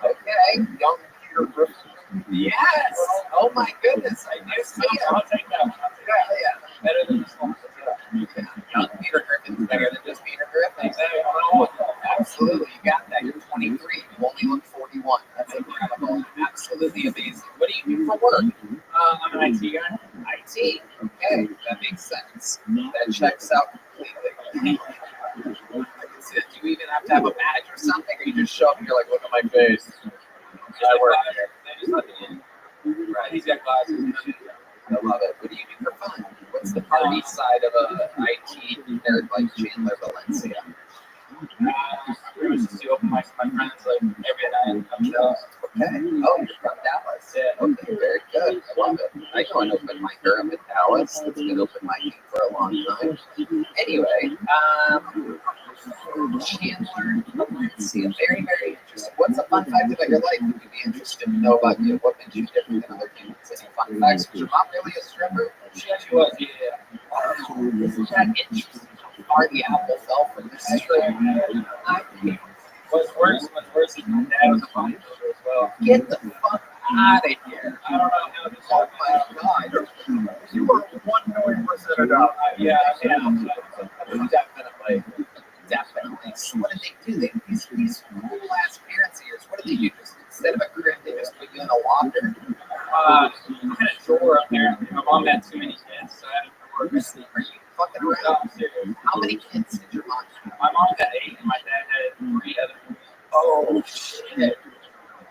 Okay. Young Peter Griffin. Yes. Oh my goodness. I do see it. I'll take that. Yeah. Better than the swamp. Young Peter Griffin's better than just Peter Griffin. Exactly. Absolutely. You got that. You're 23. You only look 41. That's incredible. Absolutely amazing. What do you do for work? I'm an IT guy. IT. Okay. That makes sense. That checks out completely. I can see that. Do you even have to have a badge or something? Or you just show up and you're like, look at my face. I work here. They just let me in. Right. He's got glasses. I love it. What do you do for fun? What's the party side of a IT nerd like Chandler Valencia? It was just to open mics with my friends like every night. Okay. Oh, you're from Dallas. Yeah. Okay, very good. I love it. I know an open micer up in Dallas. It's been open micing for a long time. Anyway, Chandler Valencia. Very, very interesting. What's a fun fact about your life that you'd be interested to know about you? What makes you different than other humans? Any fun facts? Was your mom really a stripper? She was, yeah. Wow. Isn't that interesting? How far the apple fell from this tree? What's worse is my dad was a bodybuilder as well. Get the fuck out of here. I don't know how this Oh my god. You are 100% a dog. Yeah. Definitely. So what did they do? These cool ass parents of yours, what did they do? Instead of a crib, they just put you in a locker? I had a drawer up there. My mom had too many kids, so I had a drawer. Are you fucking around? How many kids did your mom have? My mom had 8, and my dad had 3 other kids. Oh shit.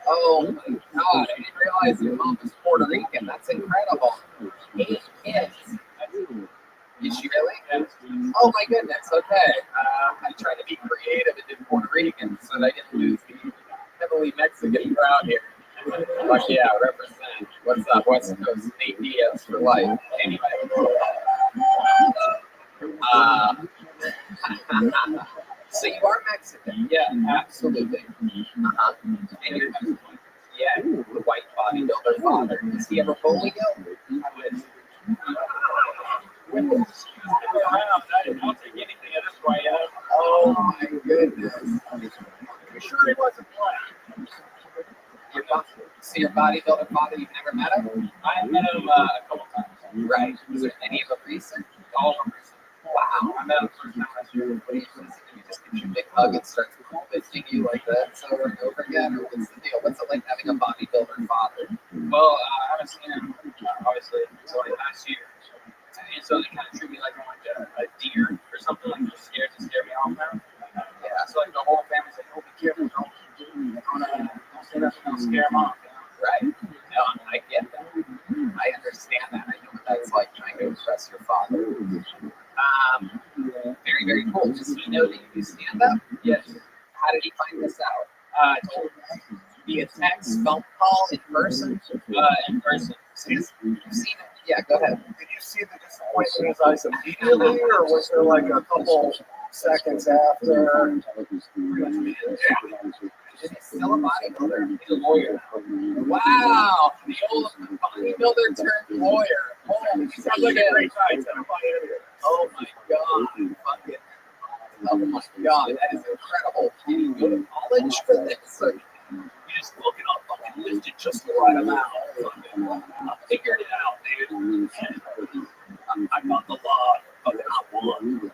Oh my god. I didn't realize your mom was Puerto Rican. That's incredible. 8 kids. Is she really? Oh my goodness. Okay. I tried to be creative and did Puerto Rican so that I didn't lose the heavily Mexican crowd here. But yeah, represent. What's up, West Coast? Nate Diaz for life. Anyway. So you are Mexican? Yeah, Absolutely. Uh-huh. And you're the white bodybuilder father. Does he ever bully you? I'll take anything at this point, Oh my goodness. You sure he wasn't black? So your bodybuilder father, you've never met him? I met him a couple times. Right. Was there any of them recent? All of them recent. Wow. I met him the first time last year. What do you do? You just get your big hug and start visiting you like that over and over again? Or what's the deal? What's it like having a bodybuilder father? Well, I haven't seen him, obviously, until like last year. And so they kind of treat me like I'm like a deer or something, like they're scared to scare me off now. Yeah. So like the whole family's like, oh, be careful, don't say nothing, don't scare them off. Right. No, I get that. I understand that. I know what that's like trying to impress your father. Very, very cool. Does he know that you do stand up? Yes. How did he find this out? I told him. via text, phone call, in person? In person. So you've seen it? Yeah, go ahead. Did you see the disappointment in his eyes immediately, or was there like a couple seconds after? Is he still a bodybuilder? He's a lawyer. Wow, the old bodybuilder turned lawyer. Holy shit. Sounds like a great guy. Oh my god. Fucking. Oh my god, that is incredible. Did you go to college for this? Or you just looking up, fucking lifted just the right amount. I figured it out, dude. I got the law. Fucking I won.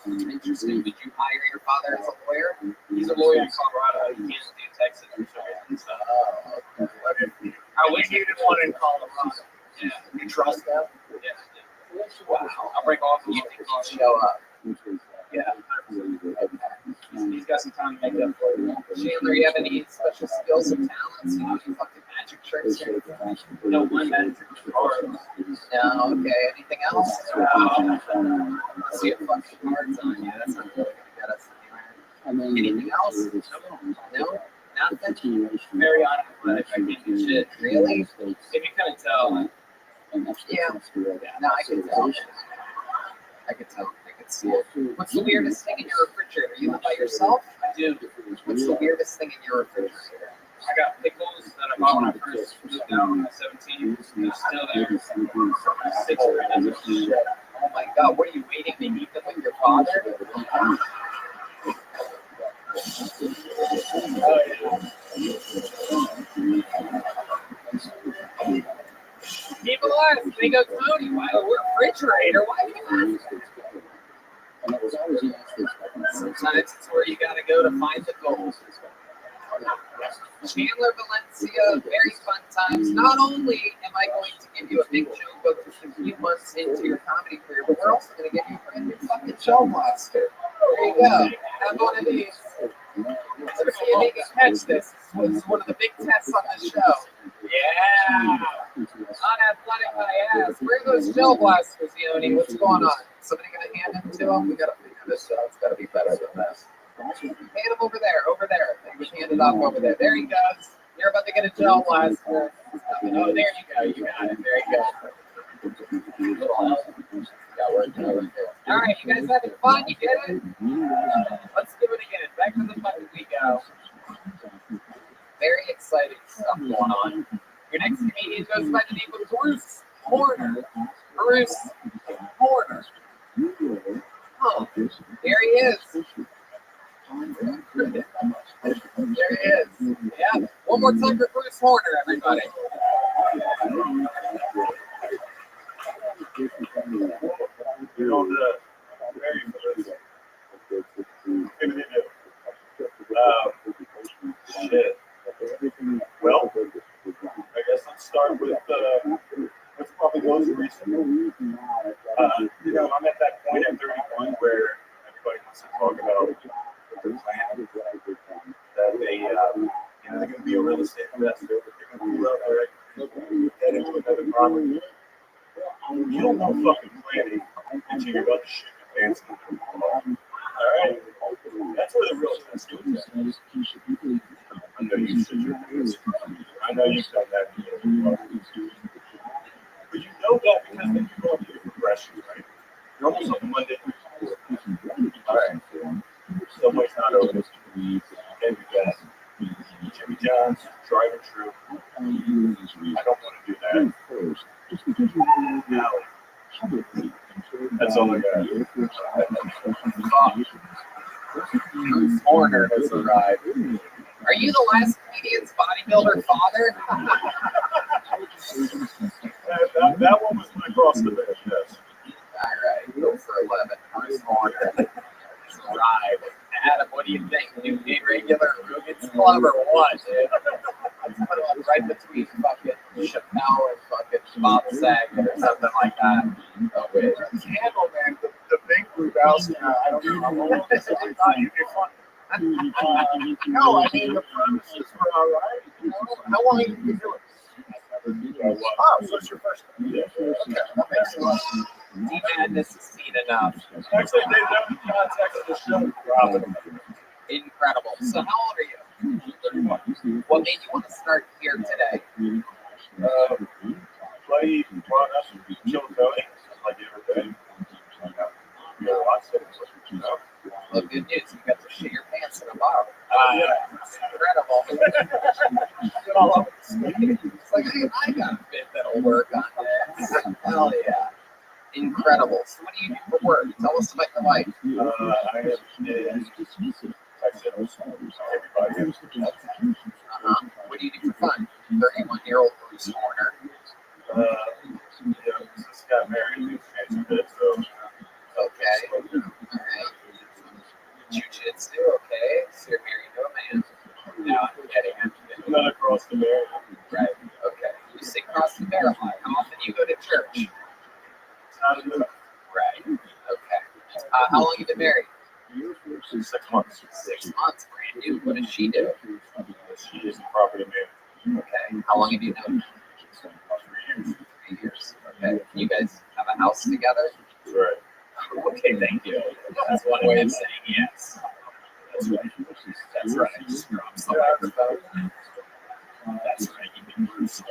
Interesting. Did you hire your father as a lawyer? He's a lawyer in Colorado. He can't do Texas for some reason. So. I wish he didn't want it in Colorado. Yeah. You trust them? Yeah. Wow. I'll break off and You think he'll show up? Yeah. He's got some time to make up for it. Chandler, you have any special skills or talents? You know, fucking magic tricks or anything? No one magic or No, okay. Anything else? Let's see if fucking cards on you. That's not really gonna get us anywhere. Anything else? No? Nothing? very unathletic. I can't do shit. Really? If you couldn't tell. Yeah. No, I can tell. I can tell. I can see it. What's the weirdest thing in your refrigerator? You live by yourself? I do. What's the weirdest thing in your refrigerator? I got pickles that I bought when I first moved out when I was 17. They're still there. 6 years. Oh my god, what are you waiting to eat them with your father? Oh, yeah. People ask, they go, Tony, why the refrigerator? Why do you ask? Sometimes it's where you gotta go to find the gold. Chandler Valencia, very fun times. Not only am I going to give you a big joke book a few months into your comedy career, but we're also going to give you a brand new fucking show monster. There you go. Have one of these. Let's see if you can catch this. This is one of the big tests on this show. Yeah. Unathletic my ass. Where are those gel blasters, Yoni? What's going on? Somebody going to hand them to him? We got to figure this out. It's got to be better than this. Hand him over there, over there. He was handed off over there. There he goes. You're about to get a gel blaster. Oh, there you go. You got it. There you go. All right, you guys having fun? You get it? Let's do it again. Back to the button we go. Very exciting stuff going on. Your next comedian goes by the name of Bruce Horner. Bruce Horner. Oh, there he is. There he is. Yeah. One more time for Bruce Horner, everybody. You know, very good. Shit. Well, I guess let's start with what's probably most recent. You know, I'm at that point at 31 where everybody wants to talk about their plan. That they, they're going to be a real estate investor. They're going to be out there, get into another property. You don't know fucking planning until you're about to shit your pants. All right, that's where the real test is. I know you shit your pants. I know you've done that. But you know that because then you go through the progression, right? You're almost on Monday through Tuesday. All right, somebody's not over. And you got Jimmy John's driving through. I don't want to do that. Now, that's all I got. Bruce Horner has arrived. Are you the last comedian's bodybuilder father? That one was my cross the bench, yes. All right, go for 11. Bruce Horner has arrived. Adam, what do you think? New irregular Rugen's Club or what, dude? Let's put him right between fucking Chappelle and fucking Bob Saget or something like that. Oh, wait. Candle, man, the big Grubowski. I don't know how long I thought you'd be fun. No, I mean, the premises were all right. You know, how long have you been doing this? Oh, so it's your first time. Yeah, okay, that makes sense. D-Madness has seen enough. Actually, they never contacted the show. Incredible. So how old are you? What made you want to start here today? Buddy brought us some chill coding, like everything. Well, good news, you got to shit your pants in a bar. It's incredible. It's like, hey, I got a bit that'll work on this. Hell yeah. Incredible. So what do you do for work? Tell us about your life. I am What do you do for fun? 31-year-old Bruce Horner. Just got married a bit, so Okay. Alright. Jiu-jitsu, okay. So you're married to a man. Now I'm getting it. not across the marriage. Right. Okay. You say cross the barrel. How often do you go to church? Not enough. Right. Okay. How long you been married? 6 months. 6 months. Brand new. What does she do? She is the property manager. Okay. How long have you known? 3 years. 3 years. Okay. You guys have a house together? Right. Okay, thank you. That's one way of saying yes. That's right. That's right. Just drops the microphone. That's right. You can Bruce.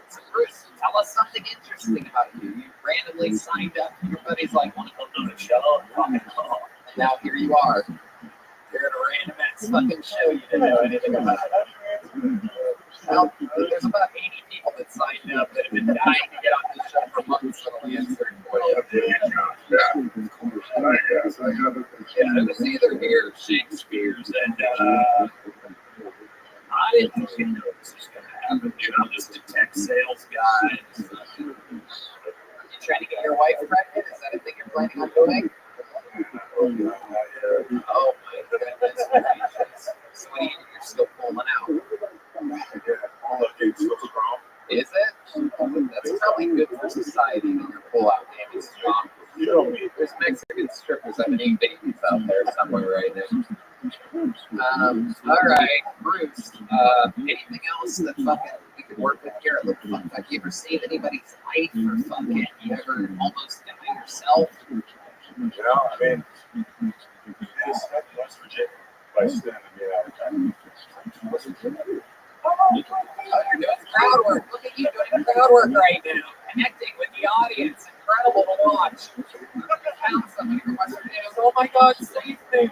So Bruce, tell us something interesting about you. You randomly signed up. Your buddy's like, want to come to the show? And now here you are. You're at a random ass fucking show you didn't know anything about. Well, there's about 80 people that signed up that have been dying to get on this show for months that'll answer for you. Yeah, Yeah, it was either here or Shakespeare's, and I didn't think this was going to happen, dude. I'm just a tech sales guy. You trying to get your wife pregnant? Is that a thing you're planning on doing? Oh my goodness gracious. So what do you do? You're still pulling out. Is it? That's probably good for society that your pull-out game is strong. There's Mexican strippers having 8 babies out there somewhere right now. All right, Bruce. Anything else that fucking we could work with here at the Fun? Have you ever saved anybody's life or fucking you ever almost die yourself? I mean, it's West Virginia by standing out. You're doing crowd work. Look at you doing crowd work right now. Connecting with the audience. Incredible to watch. Found somebody from West Virginia. Oh my God, save me.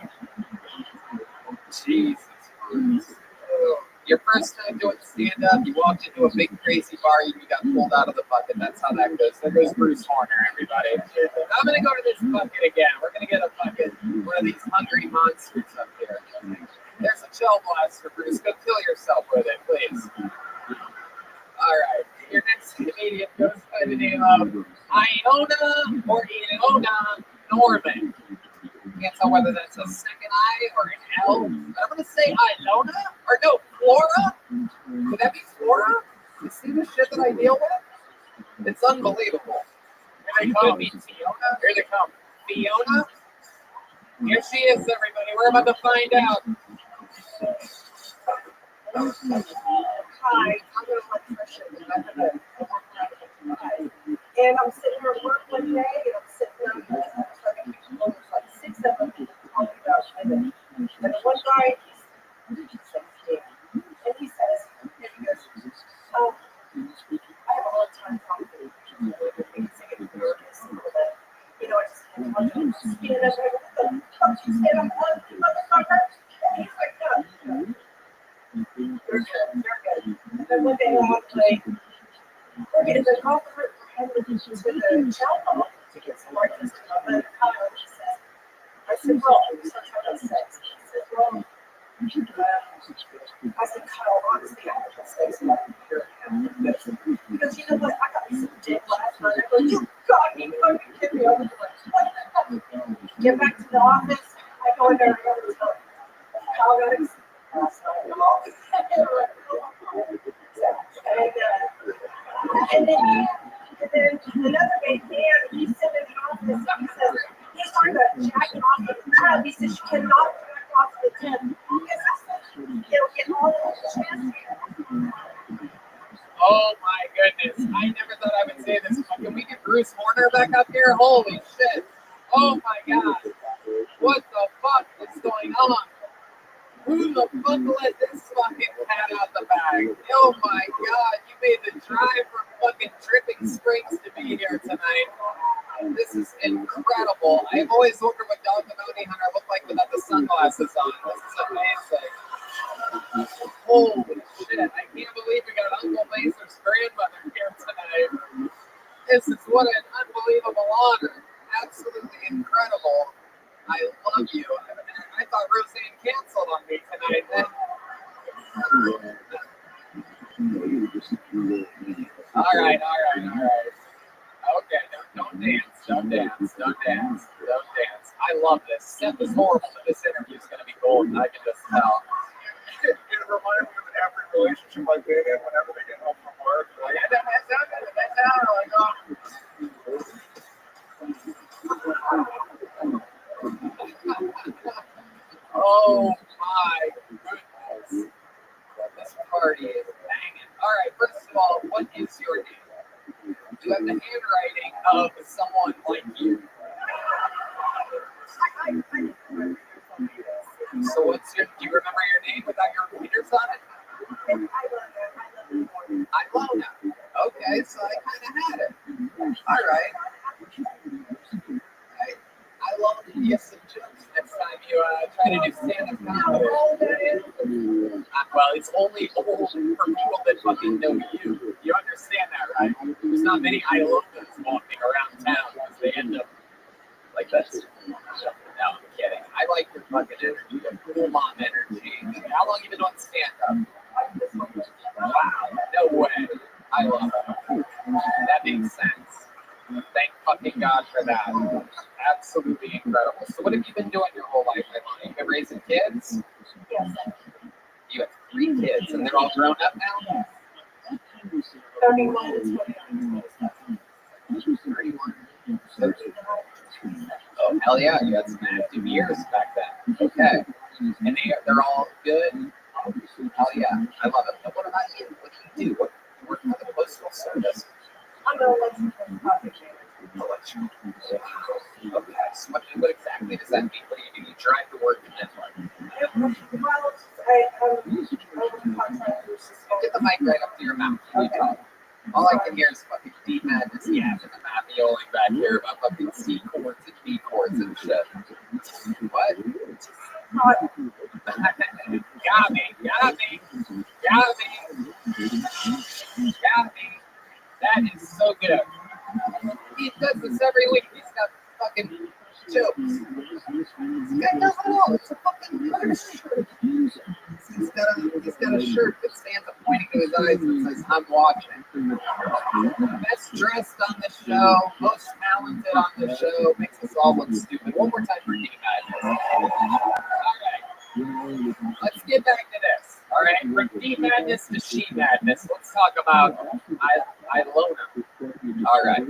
Jesus Christ. Your first time doing stand-up, you walked into a big crazy bar, you got pulled out of the bucket. That's how that goes. There goes Bruce Horner, everybody. I'm going to go to this bucket again. We're going to get a bucket. One of these hungry monsters up here. There's a chill blaster, Bruce. Go kill yourself with it, please. All right. Your next comedian goes by the name of Iona or Iona Norman. Can't tell whether that's a second I or an L. But I'm going to say Iona. Or no, Flora? Could that be Flora? You see the shit that I deal with? It's unbelievable. Here they come. Fiona? Here they come. Fiona? Here she is, everybody. We're about to find out. Hi, I'm an electrician. And I'm sitting here at work one day, and I'm sitting on the like 6 of them talking about women. And the one guy, he's 16, and he says, I have a hard time talking to people. Things I get nervous and all that. You know, I just can't touch them. Skin and what the fuck you say? I'm one motherfucker. And he's like, no. You're good. And then one day I'm like, we're getting the compliment for him with the cello to get some breakfast. And he says, I said, well, we start talking about sex. He said, well, I said, Kyle, honestly, I have sex in my computer. Because you know what? I got some dick last night. I go, you got me fucking kidding me. I was like, what the fuck? Get back to the office. I go in there and I go, Kyle got his last night. And then another big man, he's sitting in the office, he says, he's trying to jack off the tab. He says, you cannot jack off the tab. It'll get all over the chest. Oh my goodness. I never thought I would say this, but can we get Bruce Horner back up here? Holy shit. Oh my God. What the fuck is going on? Who the fuck let this fucking cat out the bag? Oh my god, you made the drive from fucking Dripping Springs to be here tonight. This is incredible. I've always wondered what Dog the Bounty Hunter looked like without the sunglasses on. This is amazing. Holy shit, I can't believe we got Uncle Laser's grandmother here tonight. This is what an unbelievable honor. Absolutely incredible. I love you. I thought Roseanne canceled on me tonight. All right. Okay, don't dance. I love this. Seth is horrible, but this interview is going to be golden. I can just tell. It reminds me of every relationship I've been in whenever they get home from work. Like, Oh my goodness. This party is banging. All right, first of all, what is your name? You have the handwriting of someone like you. So do you remember your name without your readers on it? Ilona. Okay, so I kind of had it. All right. Ilona, you get some jokes next time you try to do stand-up comedy. Well, it's only old for people that fucking know you. You understand that, right? There's not many Ilonas walking around town because they end up like this. No, I'm kidding. I like your fucking energy, your cool mom energy. How long you been doing stand-up? Wow, no way. I love it. That makes sense. Thank fucking God for that. Absolutely incredible. So what have you been doing your whole life, Ilona? You've been raising kids? Yes. You have 3 kids, and they're all grown up now? 31 to 29. 31. Oh, hell yeah, you had some active years back then. Okay. And they're all good? Hell yeah, I love it. But what about you? What do you do? What, you work for the Postal Service? I'm an electrical project manager. Electrical. Okay, so what exactly does that mean? What do? You drive to work and then what? Well, Get the mic right up to your mouth. You talk. All I can hear is fucking D madness, yeah, and the mafioling back here about fucking C chords and B chords and shit. What? Got me. That is so good. He does this every week. He's got fucking jokes. This guy does it all. It's a fucking shirt. He's got a shirt that stands up pointing to his eyes and says, I'm watching. Best dressed on the show, most talented on the show, makes us all look stupid. One more time for D Madness. Alright. Let's get back to this. Alright, from D Madness to She Madness. Let's talk about Ilona. Alright.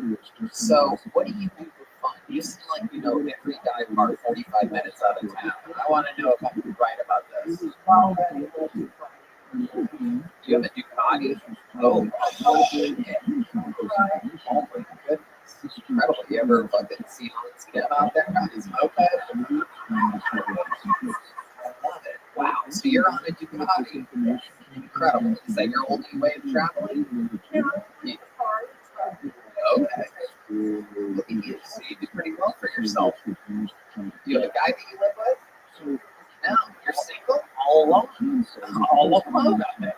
So what do you do for fun? You seem like you know every dive bar 45 minutes out of town. I want to know if I'm right about this. Do you have a Ducati? Oh shit. Oh my goodness. It's incredible. You ever fucking see Hans Kim out there on his moped? I love it. Wow. So you're on a Ducati. Incredible. Is that your only way of traveling? Yeah. Okay. Look at you. So you do pretty well for yourself. You have a guy that you live with? No, you're single? All alone? All alone out there.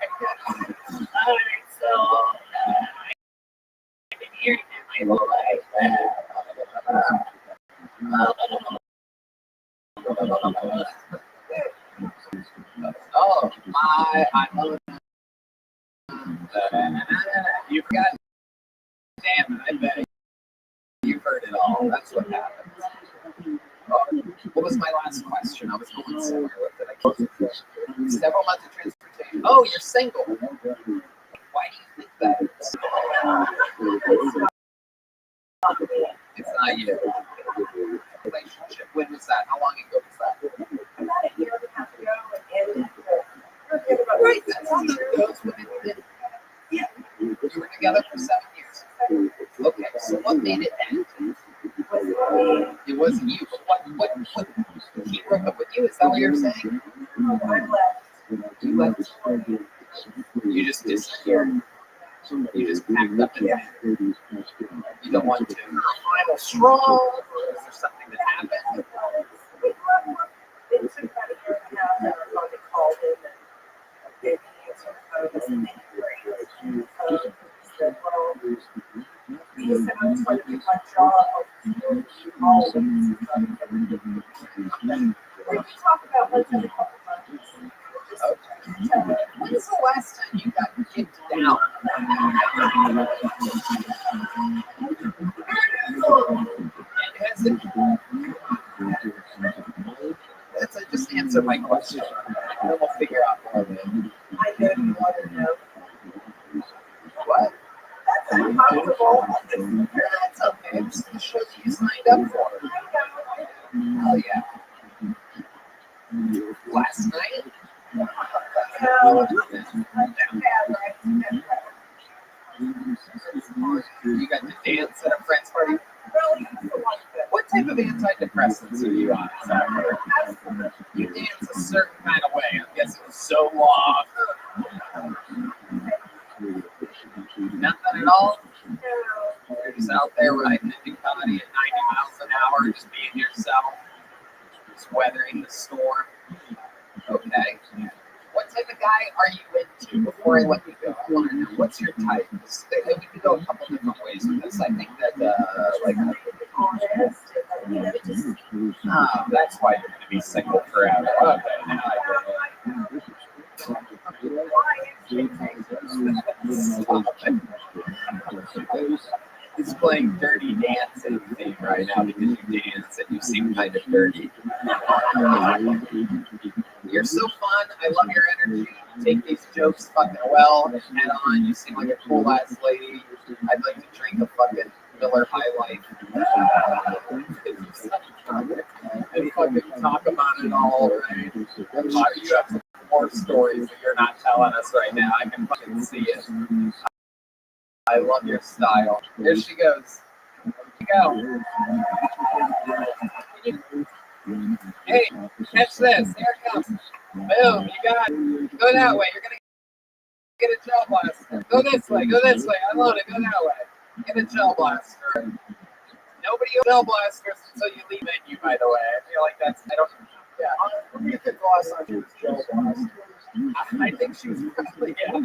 Alright, so I've been hearing that my whole life. Oh, I'm you forgot. Damn it, I bet you've heard it all. That's what happens. Oh, what was my last question? I was going somewhere with it. I can't. Several months of transportation. Oh, you're single. Why do you think that? It's not you. Relationship. When was that? How long ago was that? About a year and a half ago, Right, that's how that goes. Yeah. You were together for 7 years. Okay, so what made it end? It wasn't you. But He broke up with you? Is that what you're saying? No, I left. You left. You just disappeared. You just packed up and you don't want to. Final straw. Or is there something that happened? It took about a year and a half, and our mother called him and gave me the answer. I was in the he said, well, he said, I was trying to do my job. Always. We talk about once every couple months. When was the last time you got kicked down? Has it, just answer my question. And then we'll figure out more of it. I know you want to know. What? That's uncomfortable. That's okay. It's the show you signed up for. Oh, yeah. Last night? No, You got to dance at a friend's party? What type of antidepressants are you on? You dance a certain kind of way. I guess it was so long. Nothing at all? You're just out there riding a Ducati at 90 miles an hour, just being yourself, just weathering the storm. Okay. What type of guy are you into? Before I let you go, I want to know, what's your type? We could go a couple different ways with this. I think that, that's why you're going to be single forever. Okay, now I get it. He's playing Dirty Dancing theme right now because you dance and you seem kind of dirty. You're so fun. I love your energy. You take these jokes fucking well. Head on. You seem like a cool ass lady. I'd like to drink a fucking Miller High Life. And fucking talk about it all, right? You have some more stories that you're not telling us right now. I can fucking see it. I love your style. Here she goes. Here you go. Hey, catch this. Here it comes. Boom, you got it. Go that way. You're going to get a gel blaster. Go this way. Go this way. Unload it. Go that way. Get a gel blaster. Nobody will gel blasters until you leave menu, by the way. I feel like that's, I don't, yeah. What do you think the last time she was gel blast? I think she was probably, yeah.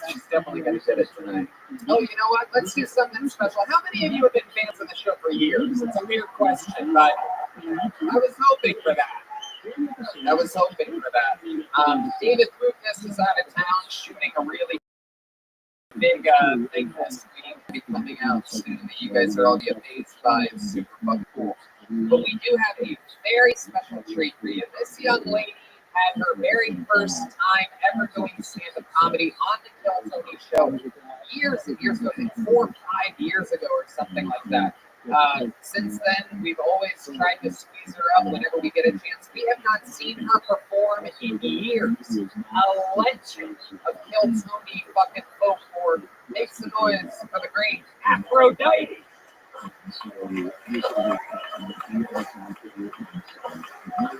She's definitely going to get it tonight. Oh, you know what? Let's do something special. How many of you have been fans of the show for years? It's a weird question, but I was hoping for that. I was hoping for that. David Lucas is out of town shooting a really big thing this week to be coming out soon that you guys are all be amazed by. It's super fucking cool. But we do have a very special treat for you. This young lady had her very first time ever doing stand-up comedy on the Kill Tony show years and years ago, I think 4 or 5 years ago or something like that. Since then, we've always tried to squeeze her up whenever we get a chance. We have not seen her perform in years. A legend of Kill Tony fucking folklore. Make some noise for the great Aphrodite.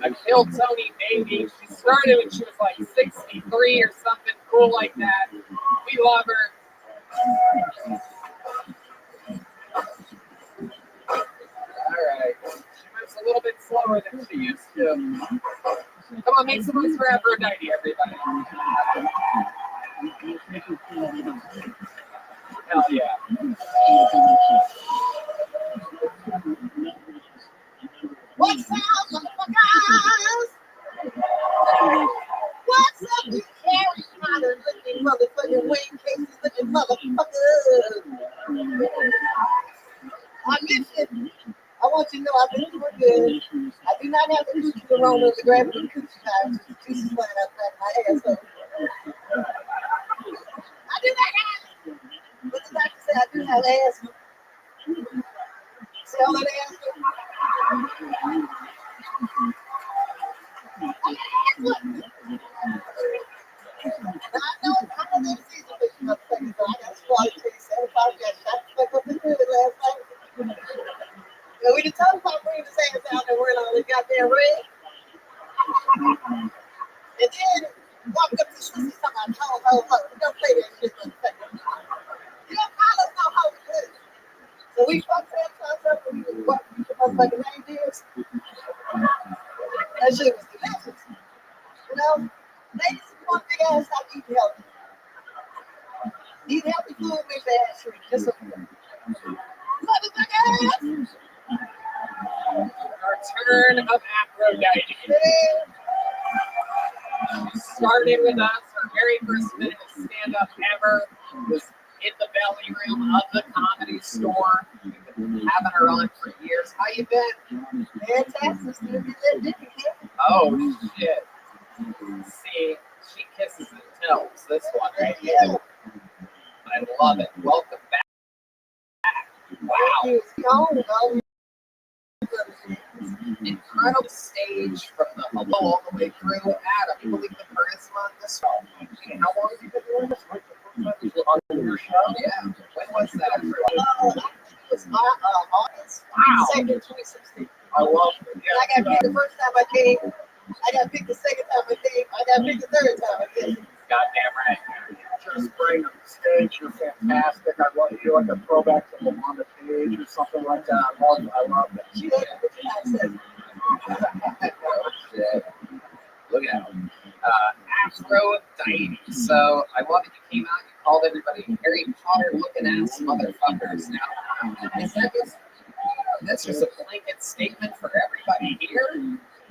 A Kill Tony baby. She started when she was like 63 or something cool like that. We love her. Alright. She moves a little bit slower than she used to. Come on, make some noise for Aphrodite, everybody. Hell yeah. What's up, motherfuckers? What's up, you carry smiling looking motherfucking wing cases looking motherfuckers? I miss you. I want you to know I've been doing good. I do not have the coochie aroma of the gravity coochie time. She's flying outside my asshole. I do not have it. What the doctor say? I do have asthma. See all that asthma? I know this season, but you motherfuckers, so I got a squad of 27. I got shot the fuck up in the hood last night. And we just talked about bringing his ass out and we're there, Ray. And then walked up to sister talking about, ho, ho, ho. Don't play that shit. You don't call us no ho, good. So we fucked that up and we was walking to motherfucking reindeers. That shit was delicious. You know? Ladies, if you want big ass, stop eating healthy. Eat healthy food makes the ass shrink. Just a motherfucker. Return of Aphrodite. She started with us. Her very first minute of stand-up ever was in the belly room of the Comedy Store. We've been having her on for years. How you been? Fantastic. Still be lit, didn't you? Oh, shit. See, she kisses and tells this one right here. I love it. Welcome back. Wow. Incredible stage from the hello all the way through. Adam, you believe the charisma on this one? How long have you been doing this? On your show? Yeah. When was that? It was August 2nd, 2016. I love it. And I got picked the first time I came. I got picked the second time I came. I got picked the third time I came. Goddamn right. Just bring on the stage. You're fantastic. I love you like a throwback to the on the page or something like that. I love that. She did what I said. Oh, shit. Look at him. Aphrodite. So I love that you came out. You called everybody Harry Potter looking ass motherfuckers. Now, is that just, that's just a blanket statement for everybody here?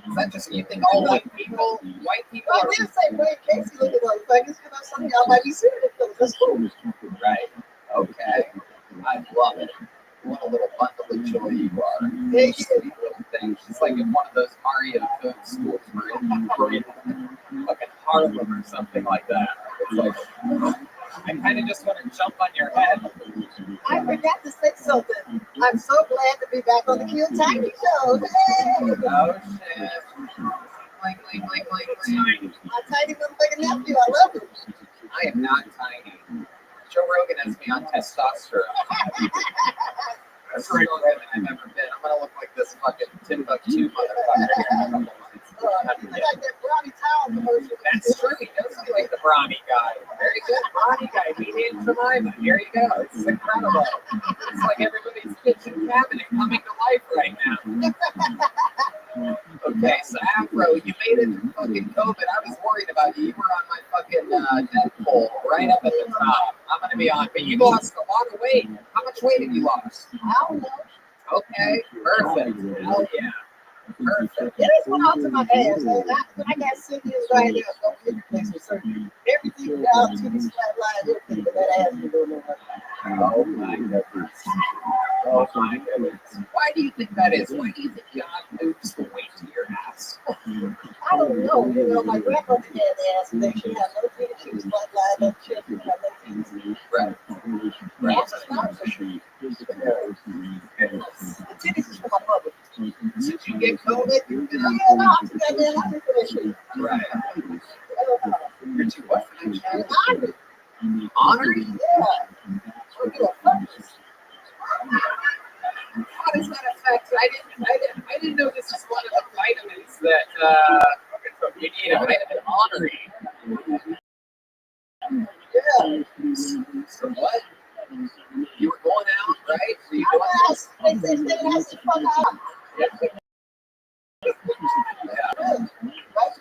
Is that just you think all white people I are did say Wayne Casey looking motherfuckers. You know, some of y'all might be serious. That's cool. right? Okay. I love it. What a little bundle of joy you are. Yeah, Sweet little thing. She's like in one of those Mario code schools where in fucking Harlem or something like that. It's like, I kind of just want to jump on your head. I forgot to say something. I'm so glad to be back on the Kill Tiny Show. Hey! Oh shit. Like. My tiny motherfucking nephew, I love him. I am not tiny. Joe Rogan has me on testosterone. That's right than I've ever been. I'm gonna look like this fucking Timbuktu motherfucker here in a couple months. I like that brownie towel commercial. That's true. He does look like the Brawny guy. Very good Brawny guy. We named Jemima. Here you go. This is incredible. It's like everybody's kitchen cabinet coming to life right now. Okay, so Afro, you made it through fucking COVID. I was worried about you. You were on my fucking Deadpool, right up at the top. I'm gonna be on, but you lost a lot of weight. How much weight have you lost? I don't know. Okay, perfect. Hell yeah. Perfect. It is went out to my ass. When I got sick, it was right there. I was going to place for surgery. Everything down to this flat line, everything, but that ass was doing that. Oh my goodness. Oh my goodness. Why do you think that is? Why do you think God moves the weight to your ass? I don't know. You know, my grandmother had the ass and she had no teeth. She was flat line, no chest, she had no teeth. Right. That's just not for sure. The titties is for my mother. Did you get COVID? You've been on Yeah, no, I'm too goddamn hungry for that shit. Right. You're too what for that shit? I'm hungry. Honored? Yeah. I'm gonna fuck this. How does that affect? I didn't know this was one of the vitamins that you need a vitamin honoring. Yeah. So what? You were going out, right? Were you I'm going gonna ask, they said they asked the fuck out. Yeah. Right the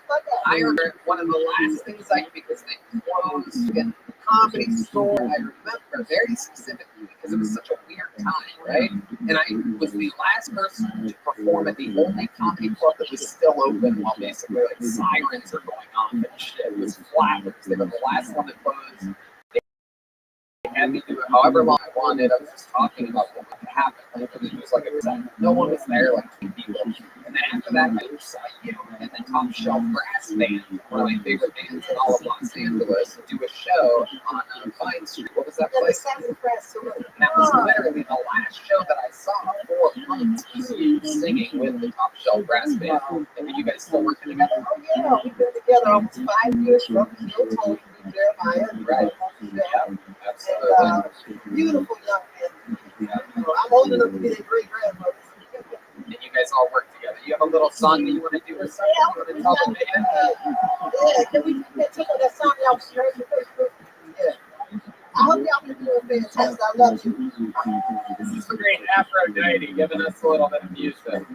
fuck out. I remember one of the last things I did because they closed the Comedy Store. I remember very specifically because it was such a weird time, right? And I was the last person to perform at the only comedy club that was still open while basically like sirens are going off and shit. It was Flappers. They were the last one that closed. They had me do it however long I wanted. I was just talking about what would happen. Like, it was like no one was there, like 2 people. And then after that, I saw you and the Top Shelf Brass Band, one of my favorite bands in all of Los Angeles, do a show on Vine Street. What was that Yeah, the place? Sassy Press. And that was literally the last show that I saw for months. Was you singing with the Top Shelf Brass Band. And you guys still working together? Oh, yeah, we've been together almost 5 years from Kill Tony, Jeremiah, Right. Yeah. Absolutely. Beautiful young man. I'm old enough to be their great grandmother. And you guys all work together. You have a little song that you want to do or something? You want to tell the band? Yeah, can we check out that song y'all shared on Facebook? Yeah. I hope y'all can do it fantastic. I love you. This is the great Aphrodite giving us a little bit of music.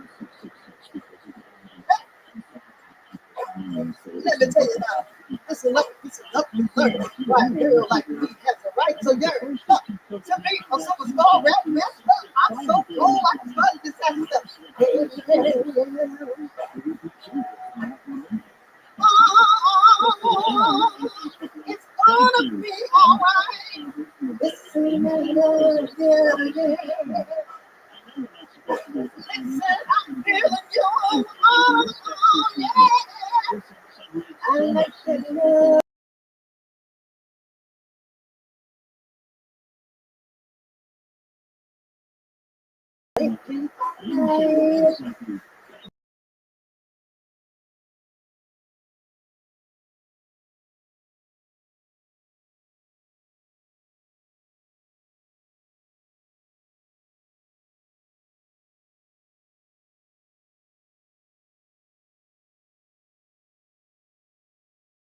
Let me tell you now. This is lucky learn. Right here, like me has a right to yearn. Look, to me, I'm so small, rap, messed up. I'm so cool, I can study this kind of stuff. Oh, it's gonna be alright. It's me, yeah. Listen, I'm feeling you. Oh, yeah. I like to love.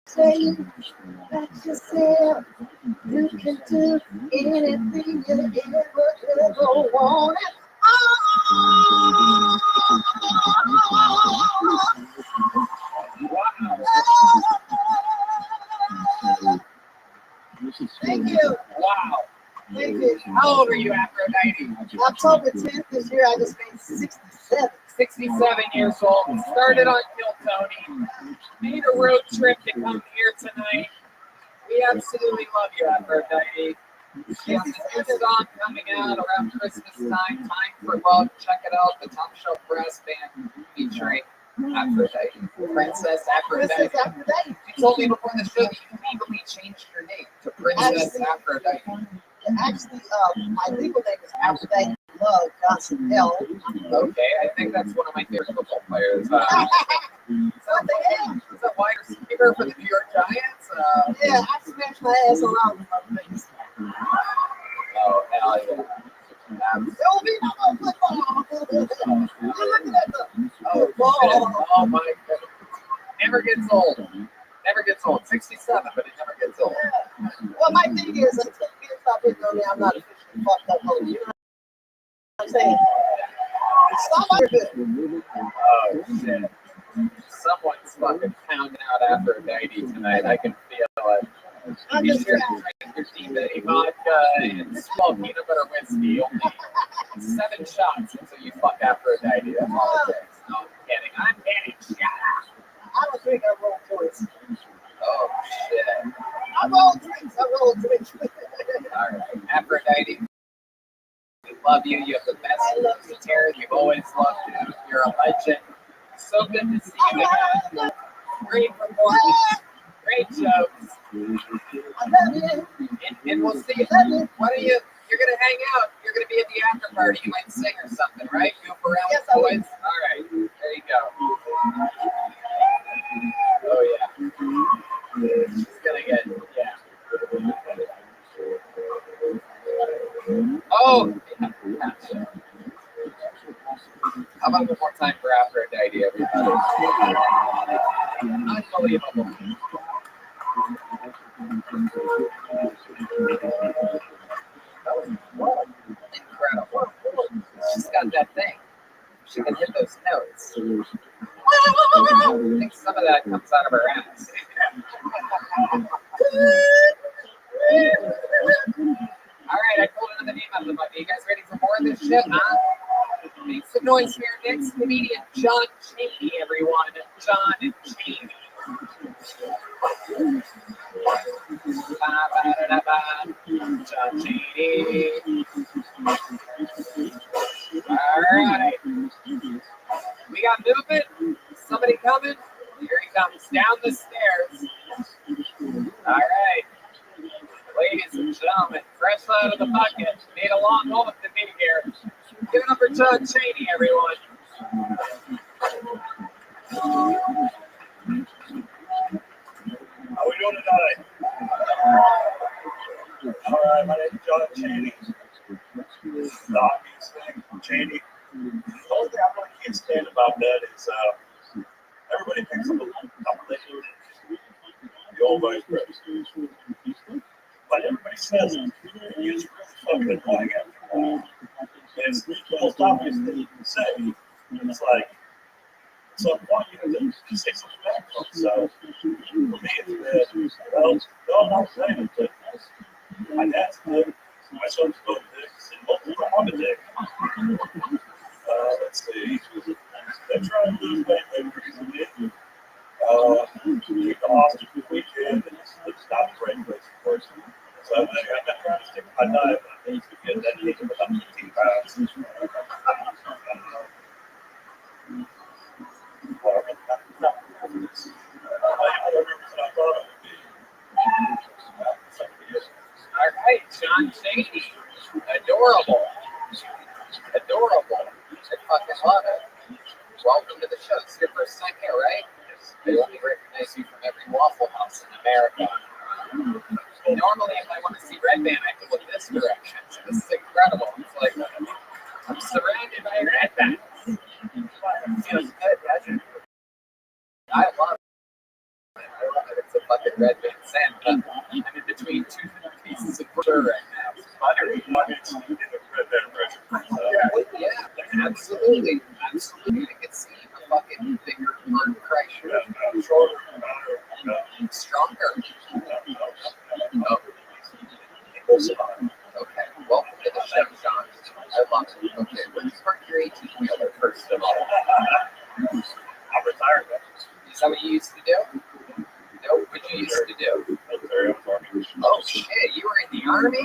Say that yourself, you can do anything you ever want. Thank you. Wow. Thank you. How old are you, Aphrodite? October 10th this year, I just made 67. 67 years old. Started on Kill Tony. Made a road trip to come here tonight. We absolutely love you, Aphrodite. She has a new song coming out around Christmas time, Time for Love. Check it out, the Top Shelf Brass Band featuring Aphrodite. Princess Aphrodite. Princess Aphrodite. You told me before the show that you legally changed your name to Princess Aphrodite. Actually, my legal name is Aphrodite Love Johnson L. Okay, I think that's one of my favorite football players. Is that wide receiver for the New York Giants? Yeah, I smashed my ass around with my face. Oh, hell yeah. Don't be no football. Look at that. Oh, oh my God. Never gets old. Never gets old. 67, but it never gets old. Well, my thing is, until we stop it, though, I'm not officially fucked up. You know what I'm saying? Somebody good. Oh, shit. Someone's fucking pounding out Aphrodite tonight. I can feel it. I'm Be just sure to drink your tea vodka and small peanut butter whiskey. Only 7 shots until you fuck Aphrodite. That's all it takes. No, I'm kidding. I'm kidding. Shut up. I don't think I roll joints. Oh, shit. I roll drinks. All right. Aphrodite, we love you. You have the best guitar. We've always loved you. You're a legend. So good to see you again. Great performance. Great jokes. I love you. And we'll see you. Why don't you're going to hang out. You're going to be at the after party. You might sing or something, right? Goof around Yes, with I will. boys. All right. There you go. Oh, yeah. She's going to get, yeah. Oh, yeah. How about one more time for Aphrodite, everybody? Unbelievable. That was incredible. She's got that thing. She can hit those notes. I think some of that comes out of her ass. All right, I pulled another name out of the bucket. You guys ready for more of this shit, huh? Make some noise here. Next comedian, John Chaney, everyone. John Chaney. John Chaney. All right. We got movement. Somebody coming. Here he comes down the stairs. All right. Ladies and gentlemen, fresh out of the bucket. Made a long moment to be here. Give it up for John Chaney, everyone. How we doing tonight? All right, my name's John Chaney. This is the obvious thing, Chaney. The only thing I'm going to can't stand about that is everybody thinks I'm a compilation of the old vice president. But everybody says it. And it's really fucking annoying after a while. And it's the most obvious thing you can say. It's like, at some point you have to say something back to yourself. For me, it's been, well, no, I'm not saying it, but my dad's good. My son's good. And multiple I'm a dick. Let's see. They're trying to lose weight recently. Keep the hostage this weekend, and it's not a great place, of course. So I'm not trying to stick to my diet, but I need to get that taken without 15 pounds. All right, John Shady. Adorable. Adorable. I fucking love it. Welcome to the show. It's your first time here, right? They only recognize you from every Waffle House in America. Normally, if I want to see Red Band, I have to look this direction. So this is incredible. It's like, I'm surrounded by Red Band. It feels good, doesn't it? I love it. I love it. It's a fucking Red Band sand. I'm in between two pieces of butter right now. It's buttery. Yeah, absolutely. Absolutely. You can see a fucking bigger bird crusher. Stronger. Oh. Okay. Welcome to the show, John. I love it. Okay, let's park your 18-wheeler first of all. I'm retired. Is that what you used to do? No, what you used to do? Oh shit, you were in the army?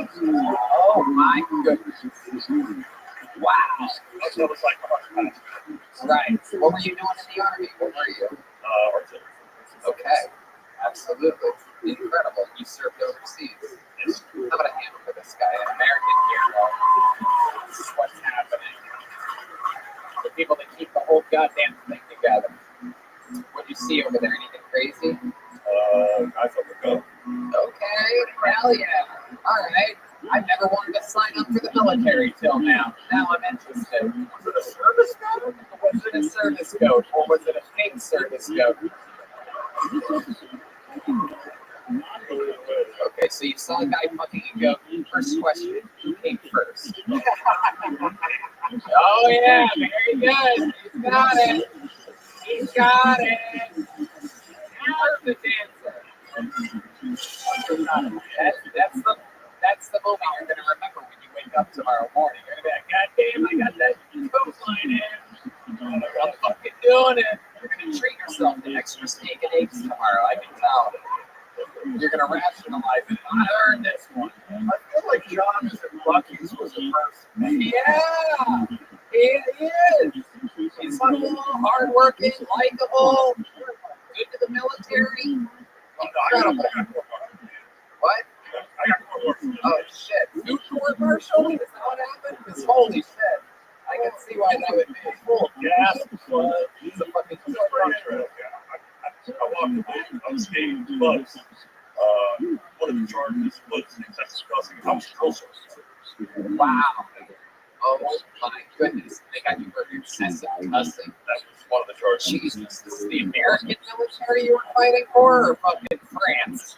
Oh my goodness. Wow. Right. What were you doing in the army? What were you? Okay. Absolutely. Incredible. You served overseas. How about a hand for this guy? An American hero. This is what's happening. The people that keep the whole goddamn thing together. What do you see over there? Anything crazy? I thought we go. Okay, hell yeah. Alright. I've never wanted to sign up for the military till now. Now I'm interested. Was it a service code? Was it a service code? Or was it a fake service code? Okay, so you saw a guy fucking a goat. First question, who came first? Oh yeah, very good. He's got it. He's got it. How's the dancer? That's the moment you're gonna remember when you wake up tomorrow morning. You're gonna be like, God damn, I got that coastline in. I'm fucking doing it. You're gonna treat yourself to extra steak and eggs tomorrow. I can tell. You're gonna rationalize it. I earned this one. I feel like Jonathan Bucky's was the first. Yeah, it is. He's humble, hardworking, likable, good to the military. Incredible. What? Oh shit! Food court marshal? Is that what happened? Because holy shit! I can see why that would be full of gas. He's a fucking food marshal. I walked away. I was skating the bus. One of the charges was an excessive cussing. I was drill sergeant. Wow. Oh my goodness. They got you for excessive cussing. That was one of the charges. Jesus. This is the American military you were fighting for, or fucking France?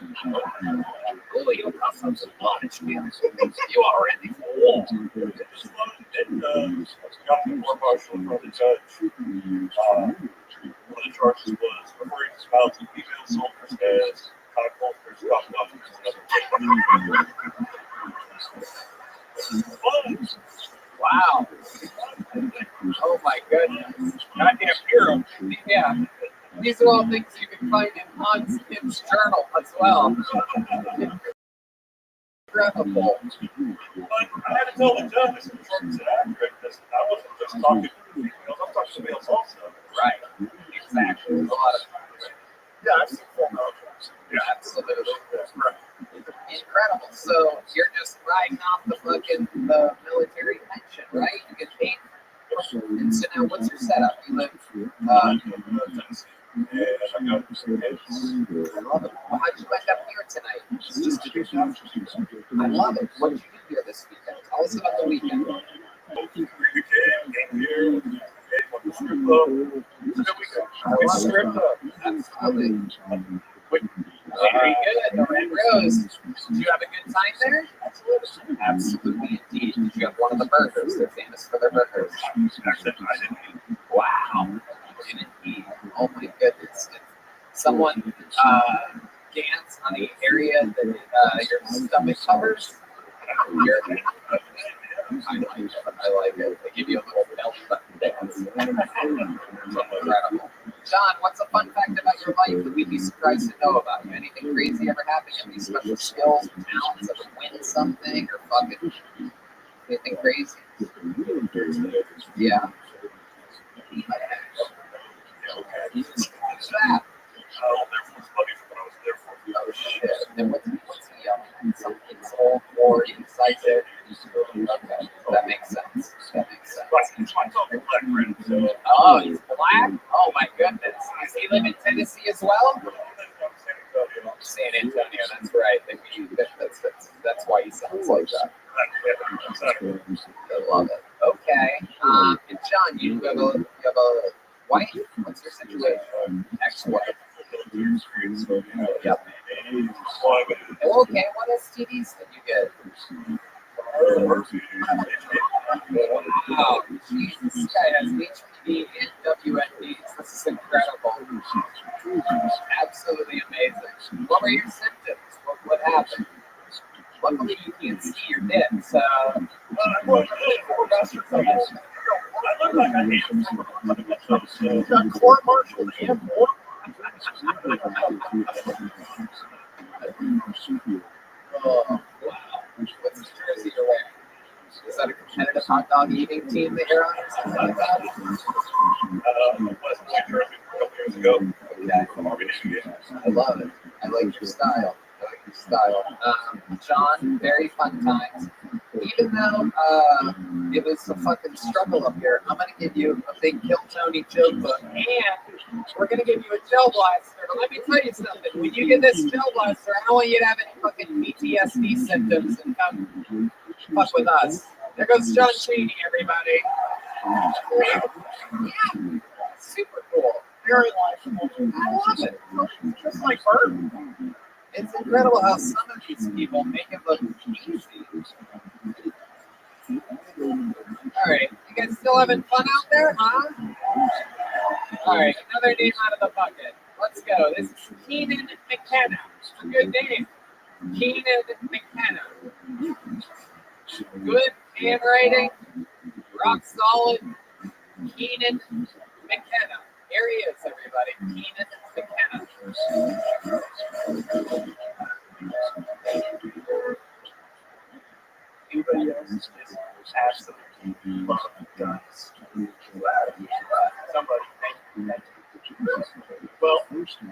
Oh, you cuss up some lunch, man. You already war. And got the court martial from the judge. One of the charges was referring to spouse and female soldiers as cockholsters, cocknothers. Wow. Oh my goodness. Goddamn hero. Yeah. These are all things you can find in Hans Kim's journal as well. Incredible. But I had to tell the judge this was accurate. I wasn't just talking to the females, I'm talking to somebody else also. Right. Exactly. There's a lot of Yeah, I've seen full militaries. yeah, absolutely. Incredible. So you're just riding off the military pension, right? You get paid. And so now what's your setup? You live Tennessee. And I got I love it. Well, how'd you end up here tonight? Just to do something. I love it. What did you do here this weekend? Tell us about the weekend. we came here, went to strip We stripped up. Absolutely. Very good. The Red Rose. Did you have a good time there? Absolutely, indeed. Did you have one of the burgers? They're famous for their burgers. Wow. You didn't eat. Oh my goodness. Did someone dance on the area that your stomach covers? I like it. They give you a little belly button dance. Incredible. John, what's a fun fact about your life that we'd be surprised to know about you? Anything crazy ever happen? Any special skills, talents, ever win something, or fucking anything crazy? Yeah. What's that? Oh shit. Then what's he yelling? Something's all more incisive. Okay, that makes sense. That makes sense. Oh, he's black? Oh my goodness. Does he live in Tennessee as well? San Antonio, that's right. That's why he sounds like that. I love it. Okay. And John, you have a wife? What's your situation? Ex-wife. Yep. Okay, what STDs did you get? Wow, Jesus, this guy has HPV and WNDs. This is incredible. Absolutely amazing. What were your symptoms? What happened? Luckily, you can't see your dick, so... I look like I am. Court-martialed and more. Oh, wow. What's the jersey you're wearing? Is that a competitive hot dog eating team that you're on or something like that? I love it. I like your style. John, very fun times. Even though it was a fucking struggle up here, I'm going to give you a big Kill Tony joke book, and we're going to give you a gel blaster. But let me tell you something. When you get this gel blaster, I don't want you to have any fucking PTSD symptoms and come fuck with us. There goes John Cheney, everybody. Yeah, super cool. Very likable. I love it. Just like Bert. It's incredible how some of these people make it look easy. All right, you guys still having fun out there, huh? All right, another name out of the bucket. Let's go. This is Keenan McKenna. A good name. Keenan McKenna. Good handwriting. Rock solid. Keenan McKenna. Here he is, everybody. Keenan McKenna. Anybody else is absolutely love guns? Somebody, thank you. Well, cowards, I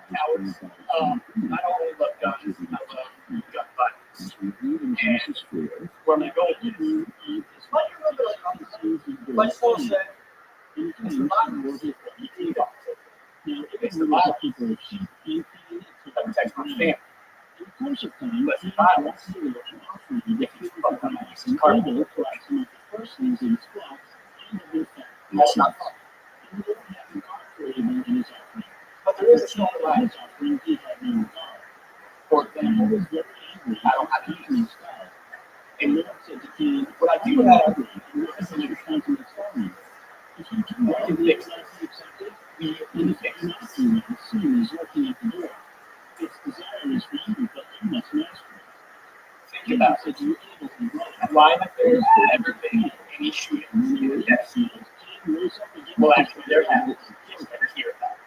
don't only love guns, I love gun violence. And where my goal is like a little bit like let's still say, it's the violence. It's the violence. I protect my family. But the violence. That's not fun. But there is a strong line. For example, I don't have any. And what I do have is an example. We can fix this. We can fix this. Think about it. Why have there ever been any shootings in the death? Well, actually, there have. You'll never hear about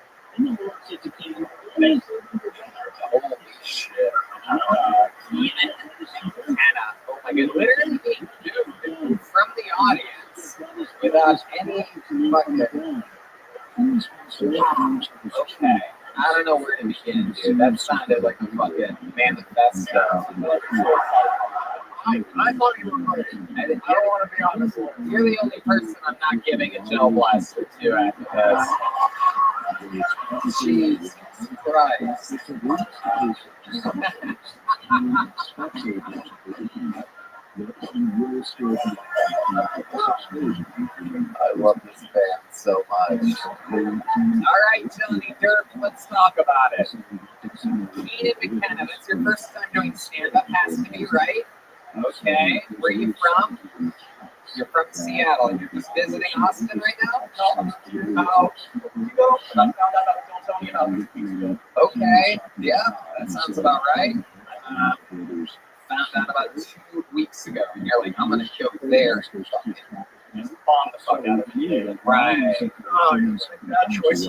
it. Holy shit. Keenan McKenna. Oh my god. Literally being dude from the audience without any fucking. Okay. I don't know where to begin, dude. That sounded like a fucking manifesto. I thought you were right. I don't want to be honest. You're the only person I'm not giving a gel blaster to after this. Jesus Christ. I love this band so much. All right, Johnny Dirk, let's talk about it. Keenan McKenna, that's your first time doing stand-up, has to be, right? Okay, where are you from? You're from Seattle. You're just visiting Austin right now? Okay, yeah, that sounds about right. Found out about 2 weeks ago. And you're like, I'm going to go there and fucking just bomb the fuck out of it. Right. Oh, you're like, that choice.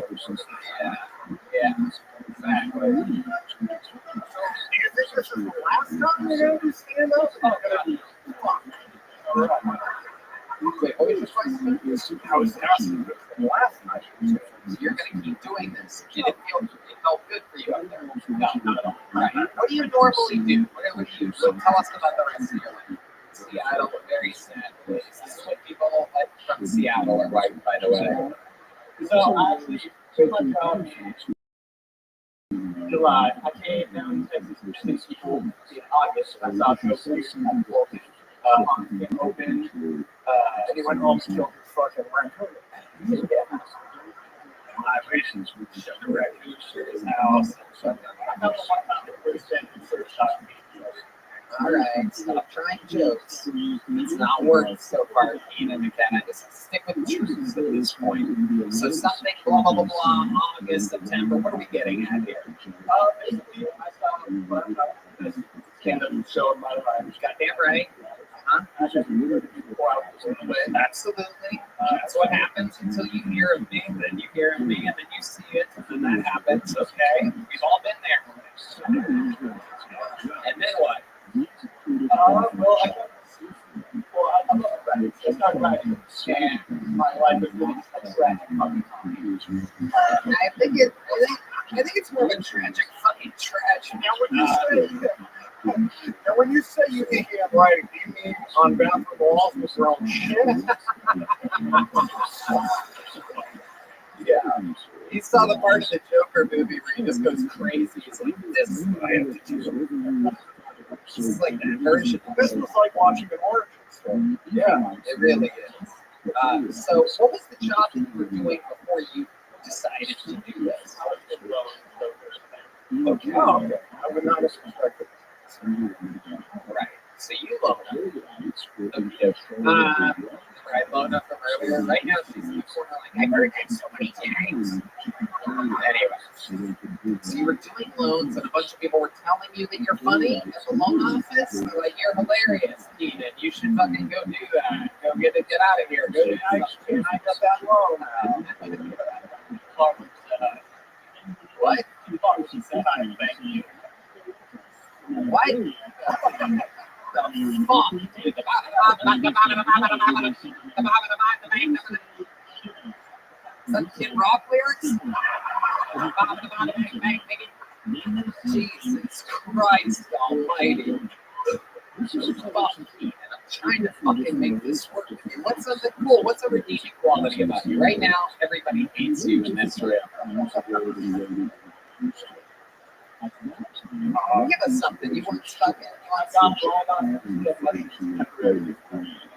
Yeah, yeah, exactly. Do you think this is the last time you're going to do stand-up? Oh, God. Wait, what was your question? I was asking the last time. You're going to keep doing this. Did it felt good for you out there? No, not at all. Right. What do you normally do? What do you so tell us about the rest of your life? Seattle, a very sad place. This is what people from Seattle are like, by the way. So actually, pretty much July, I came down to Texas in August. I saw a show open. And he went home and killed his fucking rental. Vibrations with the record, his house. I know one time the person sort of shot me. All right, stop trying jokes. It's not worked so far, Keenan McKenna. Just stick with the truth at this point. So something blah blah blah blah. August, September. What are we getting at here? Basically, I saw this stand-up show in my life. Goddamn right. Huh? Absolutely. That's what happens until you hear of me. Then you hear of me, and then you see it, and then that happens. Okay, we've all been there. And then what? I'm not right. It's not right. And my life is really tragic. I think it's more of a tragic fucking tragedy. Now, when you say you think you have writing, do you mean on bathroom walls with your own shit? Yeah. You saw the part of the Joker movie where he just goes crazy. He's like, this is what I have to do. This is like that version. This was like watching an origin story. Yeah, it really is. So, what was the job that you were doing before you decided to do this? Okay. Oh, okay. I would not have suspected. Right. So you loaned up. Okay. Right, loaned up from earlier. Right now, she's in the corner like, I heard that so many times. Anyway, so you were doing loans, and a bunch of people were telling you that you're funny at the loan office. They're like, you're hilarious, Keenan. You should fucking go do that. Go get out of here. Go do something. I got that loan. What? She said, I thank you. What? The fuck? Some Kid Rock lyrics? Jesus Christ almighty. Fuck me. I'm trying to fucking make this work. What's something cool? What's a redeeming quality about you? Right now, everybody hates you in this room. Give us something. You want stuck in? You want something?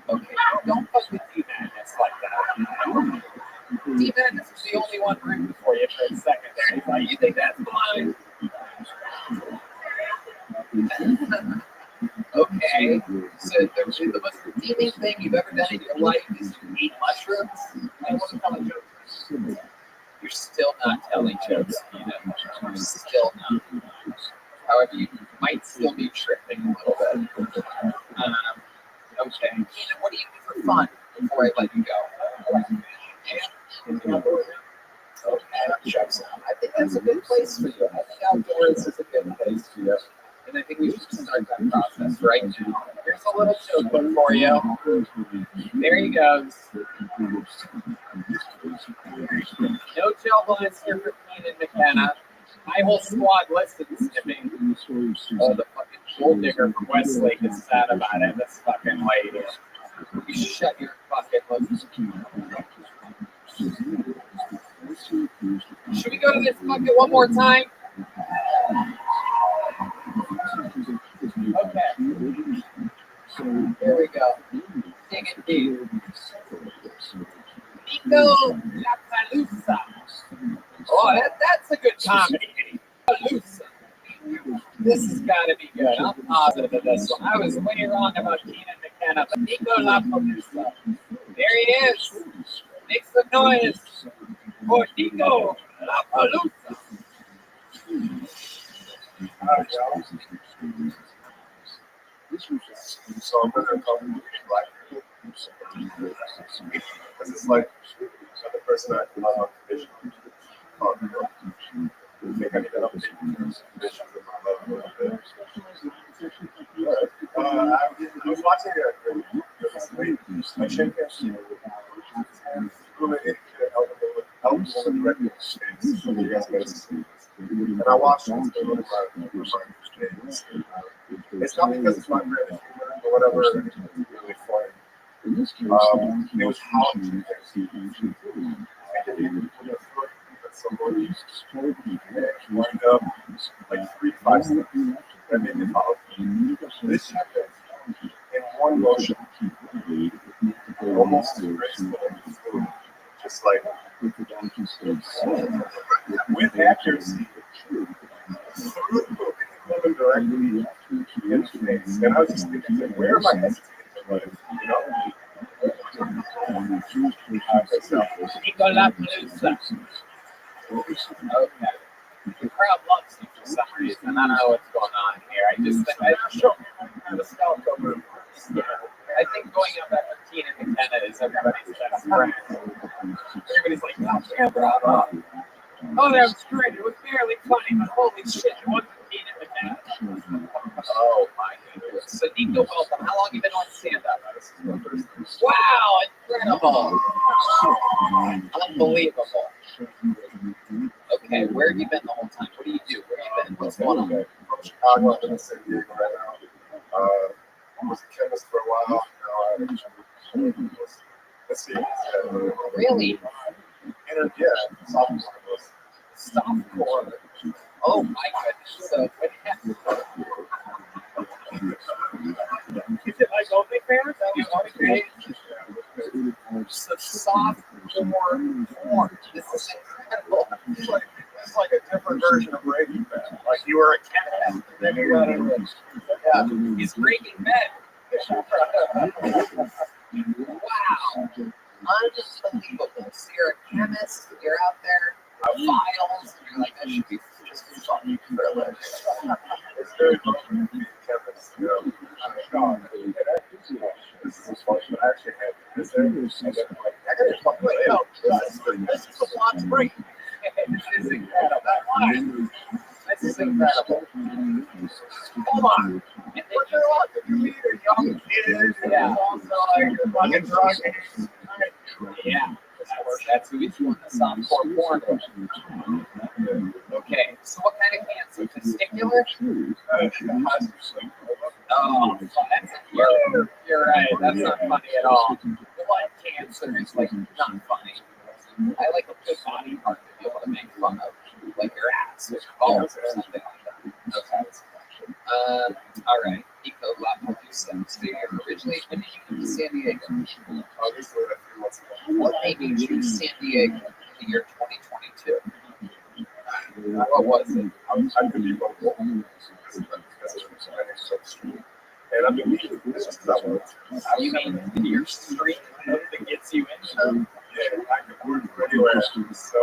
Okay, don't fuck with D-Madness like that. D-Madness is the only one rooting for you for a second there. He's like, you think that's fine? Okay, so the most redeeming thing you've ever done in your life is to eat mushrooms? I want to tell a joke. You're still not telling jokes, you know. You're still not. However, you might still be tripping a little bit. Okay. Keenan, what do you do for fun before I let you go? Okay, that checks out. I think that's a good place for you. I think outdoors is a good place for you. And I think we should start that process right now. Here's a little joke book for you. There he goes. No jail bullets here for Keenan McKenna. My whole squad listens to me. Oh, the fucking gold digger from Westlake is sad about it. This fucking lady. You shut your fucking lips. Should we go to this bucket one more time? Okay. Here we go. Dig it deep. Nico Lapalusa. Oh, that's a good comedy. Lapalusa. This has got to be good. I'm positive of this one. I was way wrong about Keenan McKenna, but Nico Lapalusa. There he is. Make some noise for Nico Lapalusa. So I'm gonna call you black people. Because it's like the person I love on condition. I think I need to update conditions of my love a little bit. I was watching a chick and I watched it. It's not because it's my brand of humor or whatever. It's really funny. It was how somebody lined up like 3 to 5 steps that made me follow. This happened in one motion, almost graceful, just like with accuracy, directly in the face. And I was just thinking, where am I hesitating? You know? Nico Lapalusa. Okay. The crowd loves you for some reason. I don't know what's going on here. I just think I think going up after Keenan McKenna is everybody's best friend. Everybody's like, oh, yeah, bravo. Oh, that was great. It was barely funny, but holy shit, it wasn't Keenan McKenna. Oh, my goodness. So, Nico, welcome. How long have you been on stand-up? Wow, incredible. Unbelievable. Okay, where have you been the whole time? What do you do? Where have you been? What's going on? From Chicago, I'm in San Diego right now. I was a chemist for a while. Let's see. Really? Yeah, Softcore. Oh my goodness. So what happened? Is it like OnlyFans? So softcore porn. This is incredible. It's like a different version of Breaking Bad. Like you were a cat, and then you got a He's Breaking Bad. Wow. Unbelievable. So you're a chemist, you're out there, files, and you're like, that should be just fun. It's very much a chemist, you know. This is what I actually had this This is the plot's break. This is incredible. This is incredible. Come on. And then you're on the computer, young kids, and also like you're fucking drunk. Yeah, that's who he's doing the softcore porn with. Okay, so what kind of cancer? Testicular? Oh, that's you're right. That's not funny at all. Blood cancer is like not funny. I like a good body part to be able to make fun of, like your ass or your balls or something like that. Okay. All right. Nico Lapalusa. So you're originally, when did you come to San Diego? Obviously, a few months ago. What made you choose San Diego in the year 2022? What was it? I could be local. And I mean, this is not what You mean your street that gets you in? yeah, I could work from anywhere. So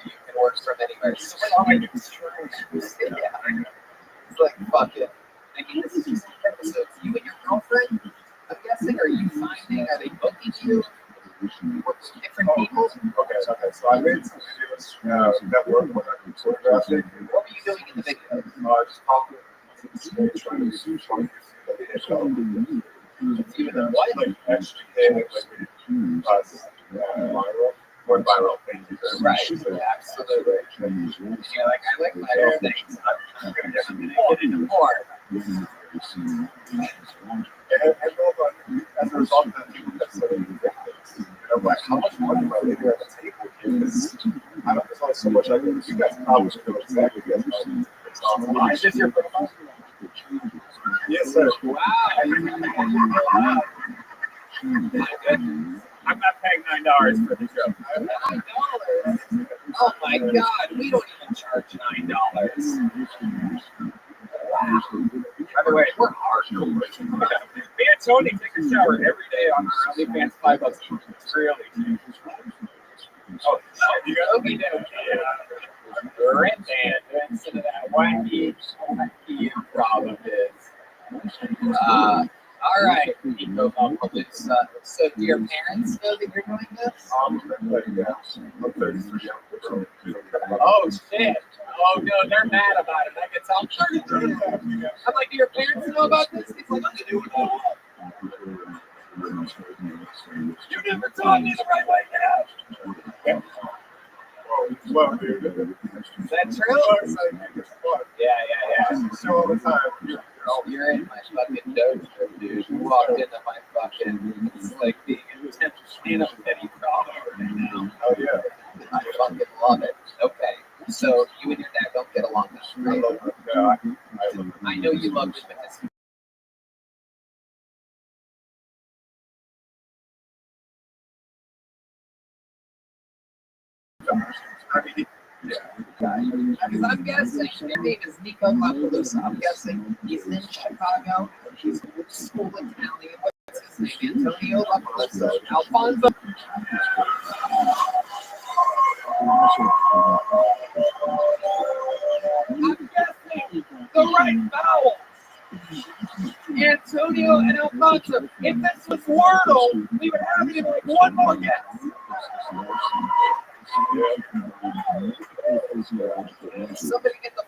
You can work from anywhere. So what are you? Yeah. It's like, fuck it. I mean, this is just an episode. You and your girlfriend, I'm guessing, are you finding, are they booking you? Work with different people? Okay. So I made some videos that work when I do photographic. What were you doing in the video? Just talking. Trying to do something. You and the what? Like actually came like viral. Went viral. Thank you very much. Right, absolutely. You're like, I like my own things. I'm going to get into more. And as a result of that, people kept sending me things. And I'm like, how much money am I leaving at the table here? Because I don't, there's only so much I can do. You guys probably should know exactly Is this your profile? Yes, sir. Wow. I'm not paying $9 for the show. $9? Oh my God, we don't even charge $9. Wow. By the way, We're hardcore. me and Tony take a shower every day on our OnlyFans $5 each. It's really cheap. Oh, you got Okay, Red band instead of that wacky improv of his. All right, so do your parents know that you're doing this? Oh shit! Oh no, they're mad about it. I can tell. I'm like, do your parents know about this? He's like, I'm doing it. You never taught me the right way now. Is that true? Yeah. Show all the time. You're in my fucking dojo, dude. You walked into my fucking, it's like being in 10th stand-up Eddie Bravo right now. Oh yeah. I fucking love it. Okay, so you and your dad don't get along that I great. love it. Yeah, I know you loved it because because I'm guessing your name is Nico Lapalusa. I'm guessing he's in Chicago. He's school Italian. What's his name? Antonio Lapalusa. Alfonso. I'm guessing the right vowel. Antonio and Alfonso. If this was Wordle, we would have you like one more guess. Somebody get the